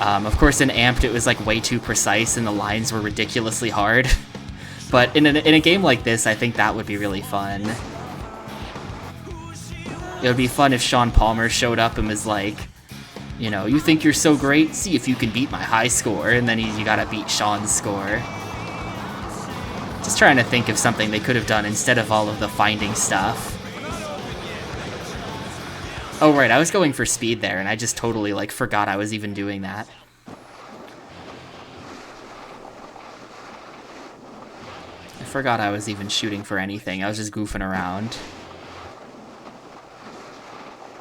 Of course, in Amped it was like way too precise and the lines were ridiculously hard. But in a game like this, I think that would be really fun. It would be fun if Sean Palmer showed up and was like, you know, you think you're so great? See if you can beat my high score. And then you gotta beat Sean's score. Just trying to think of something they could have done instead of all of the finding stuff. Oh right, I was going for speed there, and I just totally, like, forgot I was even doing that. I forgot I was even shooting for anything. I was just goofing around.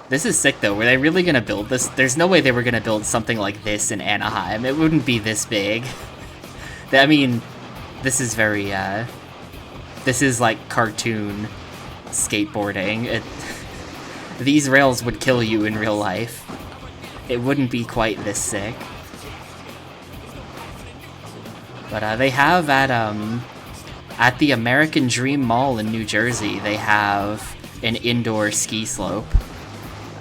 This is sick, though. Were they really gonna build this? There's no way they were gonna build something like this in Anaheim. It wouldn't be this big. I mean, this is very, this is like cartoon skateboarding. These rails would kill you in real life. It wouldn't be quite this sick. But they have at the American Dream Mall in New Jersey, they have an indoor ski slope.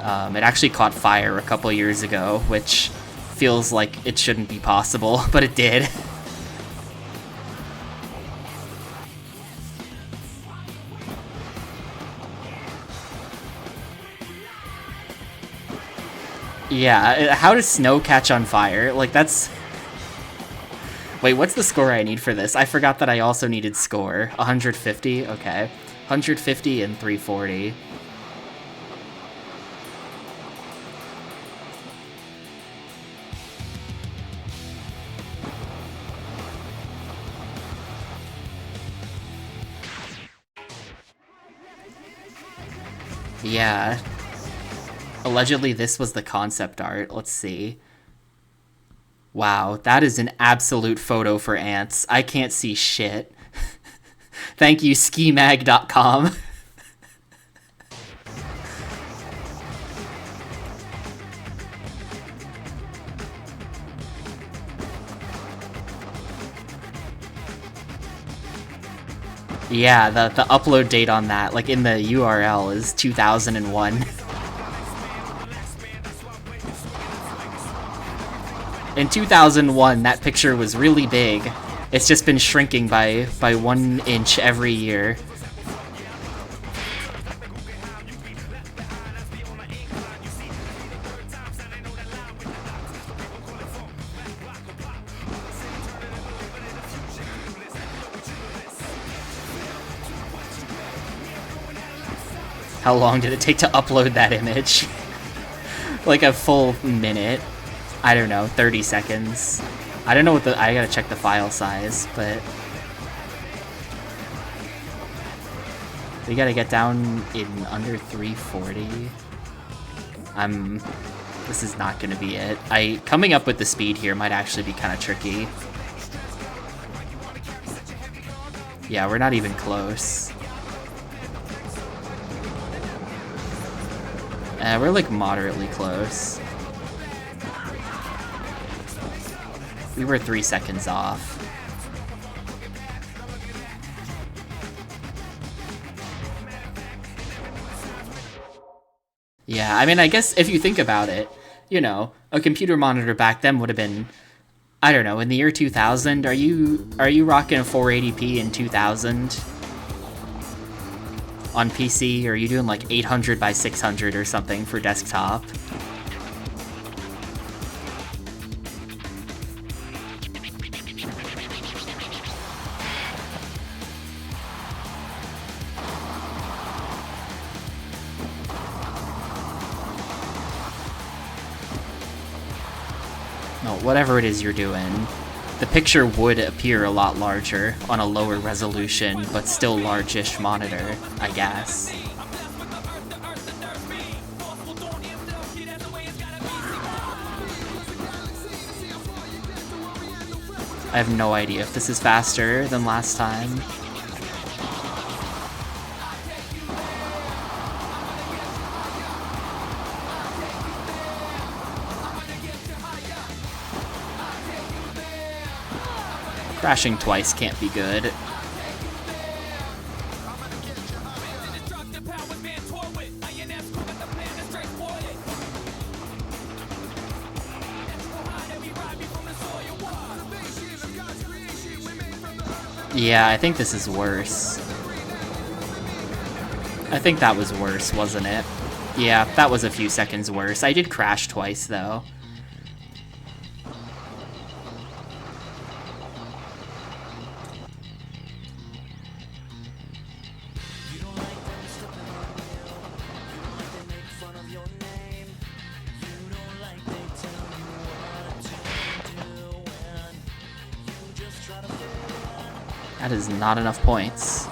It actually caught fire a couple years ago, which feels like it shouldn't be possible, but it did. Yeah, how does snow catch on fire? Like, that's... Wait, what's the score I need for this? I forgot that I also needed score. 150? Okay. 150 and 340. Yeah. Allegedly, this was the concept art. Let's see. Wow, that is an absolute photo for ants. I can't see shit. Thank you, skimag.com. Yeah, the upload date on that, like in the URL, is 2001. In 2001, that picture was really big. It's just been shrinking by 1 inch every year. How long did it take to upload that image? Like a full minute. I don't know, 30 seconds. I don't know what I gotta check the file size, but... we gotta get down in under 340. This is not gonna be it. Coming up with the speed here might actually be kind of tricky. Yeah, we're not even close. We're like moderately close. We were 3 seconds off. Yeah, I mean, I guess if you think about it, you know, a computer monitor back then would have been, I don't know, in the year 2000, are you rocking a 480p in 2000? On PC, or are you doing like 800 by 600 or something for desktop? No, whatever it is you're doing, the picture would appear a lot larger on a lower resolution, but still large-ish monitor, I guess. I have no idea if this is faster than last time. Crashing twice can't be good. Yeah, I think this is worse. I think that was worse, wasn't it? Yeah, that was a few seconds worse. I did crash twice, though. That is not enough points.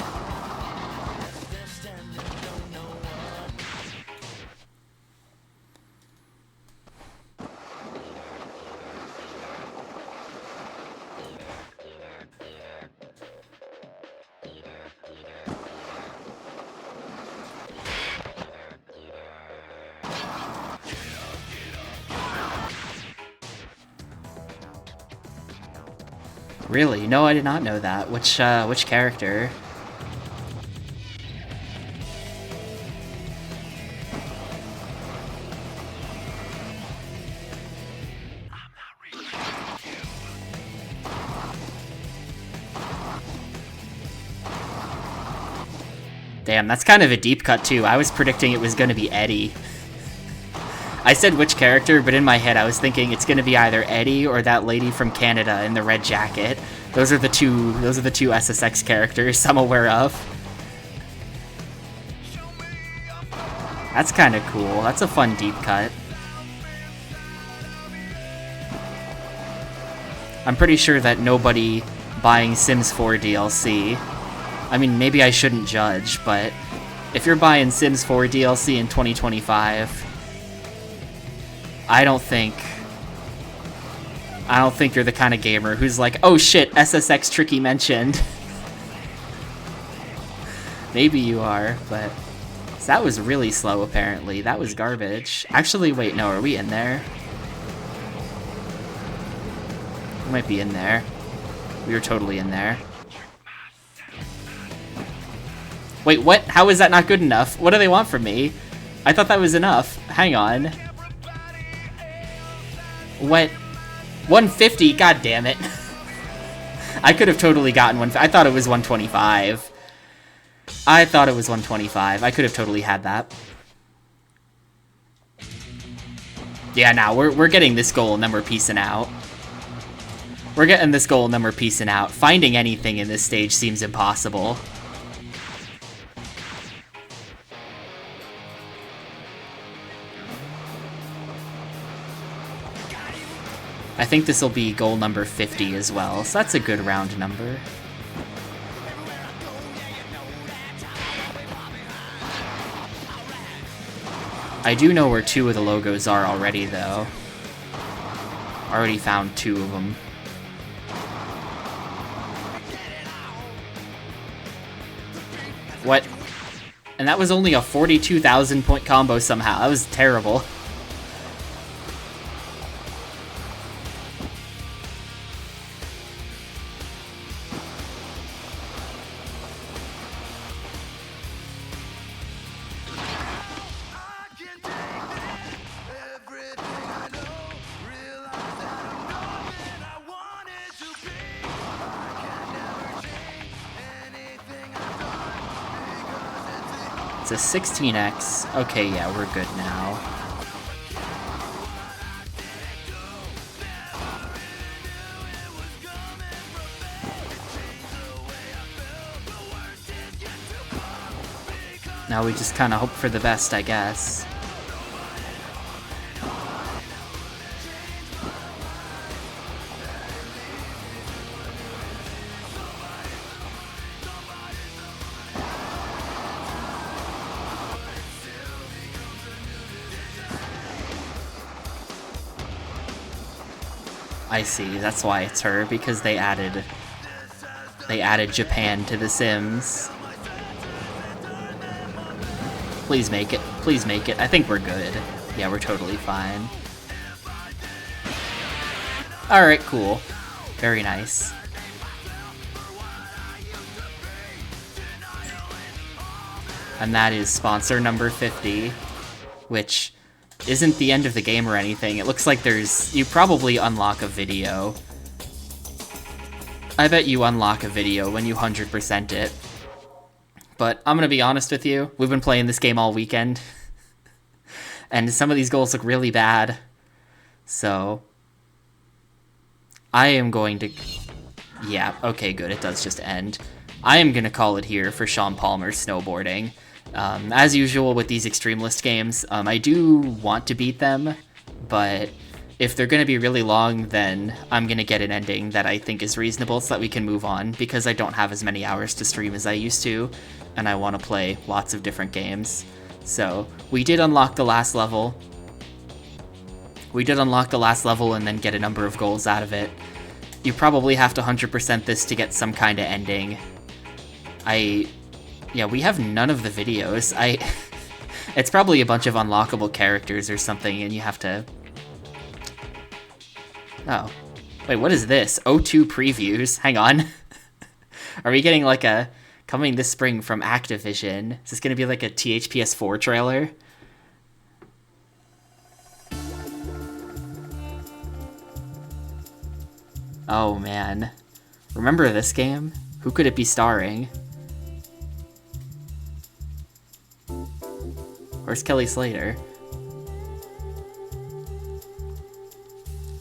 Really? No, I did not know that. Which character? Damn, that's kind of a deep cut, too. I was predicting it was going to be Eddie. I said which character, but in my head I was thinking it's going to be either Eddie or that lady from Canada in the red jacket. Those are the two SSX characters I'm aware of. That's kind of cool. That's a fun deep cut. I'm pretty sure that nobody buying Sims 4 DLC... I mean, maybe I shouldn't judge, but if you're buying Sims 4 DLC in 2025, I don't think you're the kind of gamer who's like, oh shit, SSX Tricky mentioned. Maybe you are, but that was really slow apparently. That was garbage. Actually, wait, no, are we in there? We might be in there. We were totally in there. Wait, what? How is that not good enough? What do they want from me? I thought that was enough. Hang on. What? 150? God damn it. I could have totally gotten one. I thought it was 125. I thought it was 125. I could have totally had that. Yeah, now we're getting this goal and then we're peacing out. We're getting this goal and then we're peacing out. Finding anything in this stage seems impossible. I think this will be goal number 50 as well, so that's a good round number. I do know where 2 of the logos are already, though. Already found 2 of them. What? And that was only a 42,000 point combo somehow. That was terrible. It's a 16x. Okay, yeah, we're good now. Now we just kind of hope for the best, I guess. I see, that's why it's her, because they added Japan to The Sims. Please make it. Please make it. I think we're good. Yeah, we're totally fine. Alright, cool. Very nice. And that is sponsor number 50, which isn't the end of the game or anything. It looks like you probably unlock a video. I bet you unlock a video when you 100% it. But I'm gonna be honest with you, we've been playing this game all weekend. And some of these goals look really bad. So I am going to... Yeah, okay, good. It does just end. I am going to call it here for Shaun Palmer's snowboarding. As usual with these Xtreme List games, I do want to beat them, but if they're going to be really long, then I'm going to get an ending that I think is reasonable so that we can move on, because I don't have as many hours to stream as I used to, and I want to play lots of different games. So, we did unlock the last level. And then get a number of goals out of it. You probably have to 100% this to get some kind of ending. Yeah, we have none of the videos. It's probably a bunch of unlockable characters or something, and you have to... Oh. Wait, what is this? O2 previews? Hang on. Are we getting like a... Coming this spring from Activision? Is this gonna be like a THPS4 trailer? Oh man. Remember this game? Who could it be starring? Where's Kelly Slater?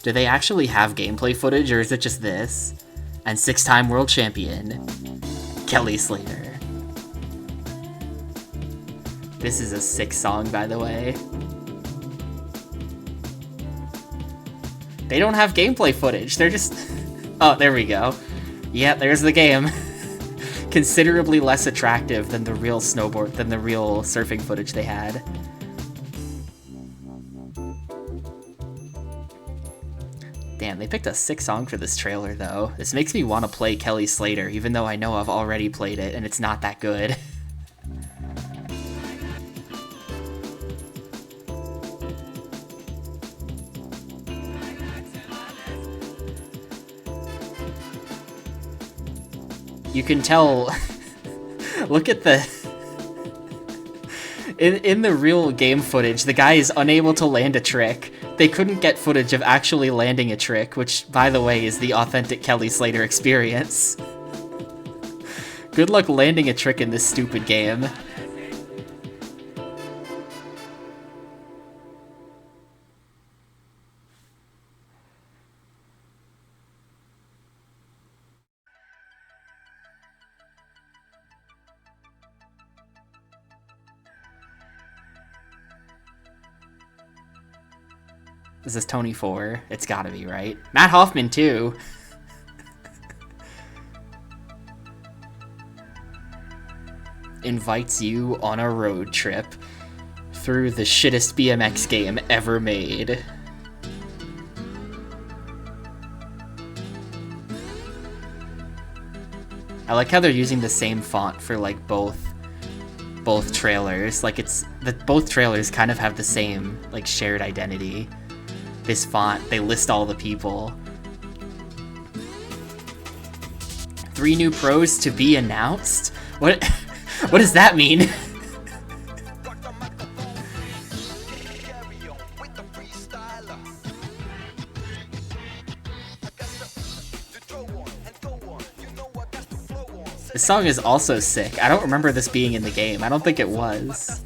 Do they actually have gameplay footage, or is it just this? And 6-time world champion, Kelly Slater. This is a sick song, by the way. They don't have gameplay footage, they're just... Oh, there we go. Yeah, there's the game. Considerably less attractive than the real surfing footage they had. Damn, they picked a sick song for this trailer, though. This makes me want to play Kelly Slater, even though I know I've already played it and it's not that good. You can tell... Look at the... In the real game footage, the guy is unable to land a trick. They couldn't get footage of actually landing a trick, which, by the way, is the authentic Kelly Slater experience. Good luck landing a trick in this stupid game. This is Tony 4. It's gotta be, right? Matt Hoffman, too. Invites you on a road trip through the shittest BMX game ever made. I like how they're using the same font for, like, both trailers. Like, both trailers kind of have the same, like, shared identity. This font, they list all the people. 3 new pros to be announced? What does that mean? This song is also sick. I don't remember this being in the game. I don't think it was.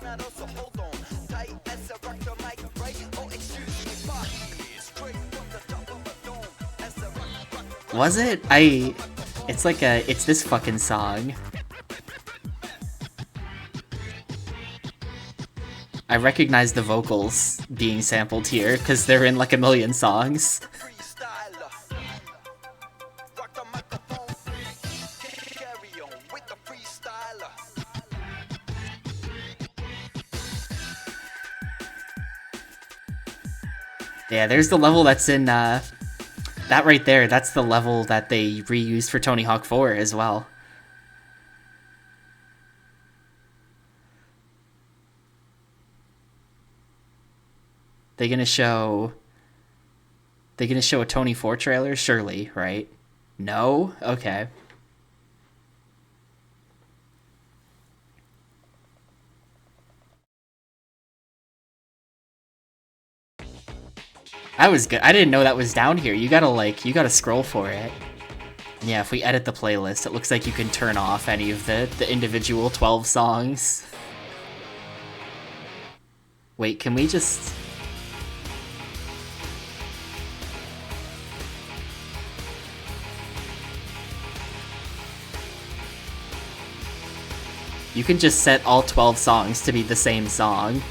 Was it? It's this fucking song. I recognize the vocals being sampled here, because they're in like a million songs. Yeah, there's the level that's in, that right there, that's the level that they reused for Tony Hawk 4 as well. They gonna show a Tony 4 trailer? Surely, right? No? Okay. That was good. I didn't know that was down here. You gotta scroll for it. Yeah, if we edit the playlist, it looks like you can turn off any of the individual 12 songs. Wait, can we just... You can just set all 12 songs to be the same song.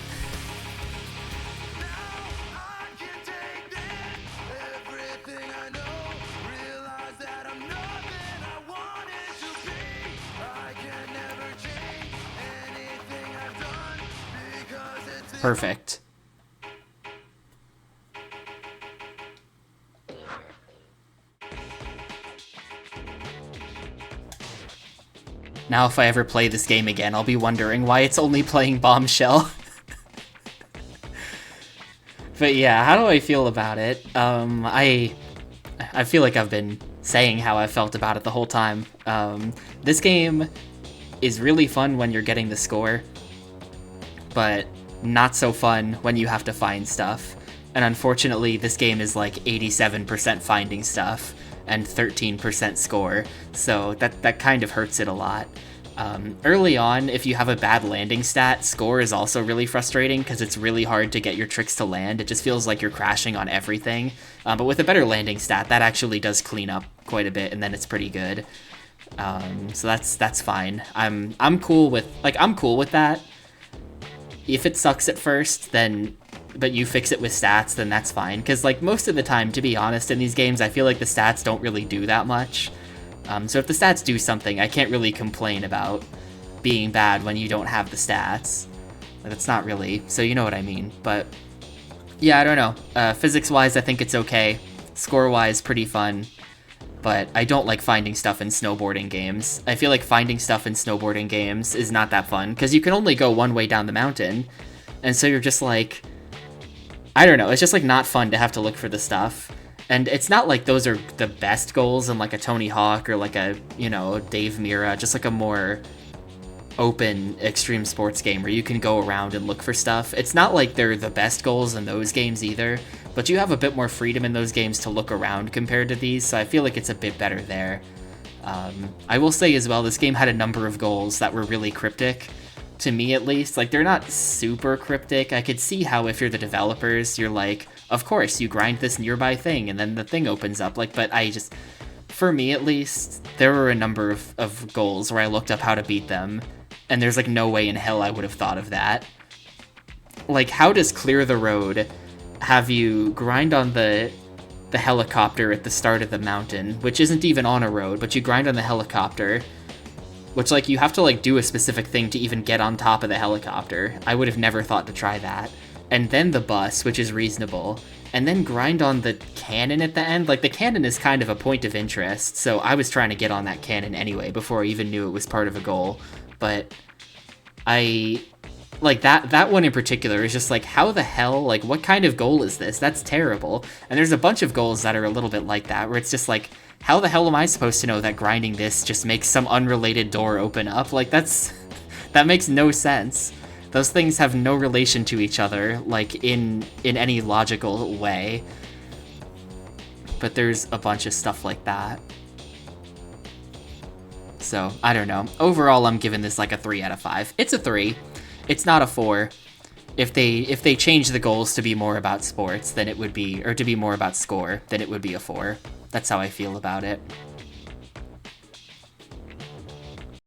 Perfect. Now if I ever play this game again, I'll be wondering why it's only playing Bombshell. But yeah, how do I feel about it? I feel like I've been saying how I felt about it the whole time. This game is really fun when you're getting the score, but not so fun when you have to find stuff. And unfortunately, this game is like 87% finding stuff and 13% score, so that kind of hurts it a lot. Early on, if you have a bad landing stat, score is also really frustrating because it's really hard to get your tricks to land. It just feels like you're crashing on everything. But with a better landing stat, that actually does clean up quite a bit, and then it's pretty good. So that's fine. I'm cool with that. If it sucks at first, then but you fix it with stats, then that's fine. Because like most of the time, to be honest, in these games, I feel like the stats don't really do that much. So if the stats do something, I can't really complain about being bad when you don't have the stats. That's not really, so you know what I mean. But yeah, I don't know. Physics-wise, I think it's okay. Score-wise, pretty fun. But I don't like finding stuff in snowboarding games. I feel like finding stuff in snowboarding games is not that fun, because you can only go one way down the mountain. And so you're just like, I don't know, it's just like not fun to have to look for the stuff. And it's not like those are the best goals in like a Tony Hawk or like a, you know, Dave Mirra, just like a more open extreme sports game where you can go around and look for stuff. It's not like they're the best goals in those games either, but you have a bit more freedom in those games to look around compared to these, so I feel like it's a bit better there. I will say as well, this game had a number of goals that were really cryptic, to me at least. Like, they're not super cryptic. I could see how if you're the developers, you're like, of course, you grind this nearby thing and then the thing opens up. Like, but for me at least, there were a number of goals where I looked up how to beat them, and there's like no way in hell I would have thought of that. Like, how does Clear the Road have you grind on the helicopter at the start of the mountain, which isn't even on a road, but you grind on the helicopter, which, like, you have to, like, do a specific thing to even get on top of the helicopter. I would have never thought to try that. And then the bus, which is reasonable. And then grind on the cannon at the end. Like, the cannon is kind of a point of interest, so I was trying to get on that cannon anyway before I even knew it was part of a goal. But like, that one in particular is just like, how the hell, like, what kind of goal is this? That's terrible. And there's a bunch of goals that are a little bit like that, where it's just like, how the hell am I supposed to know that grinding this just makes some unrelated door open up? Like, that makes no sense. Those things have no relation to each other, like, in any logical way. But there's a bunch of stuff like that. So, I don't know. Overall, I'm giving this like a 3 out of 5. It's a 3. It's not a 4. If they change the goals to be more about sports, then it would be, or to be more about score, then it would be a 4. That's how I feel about it.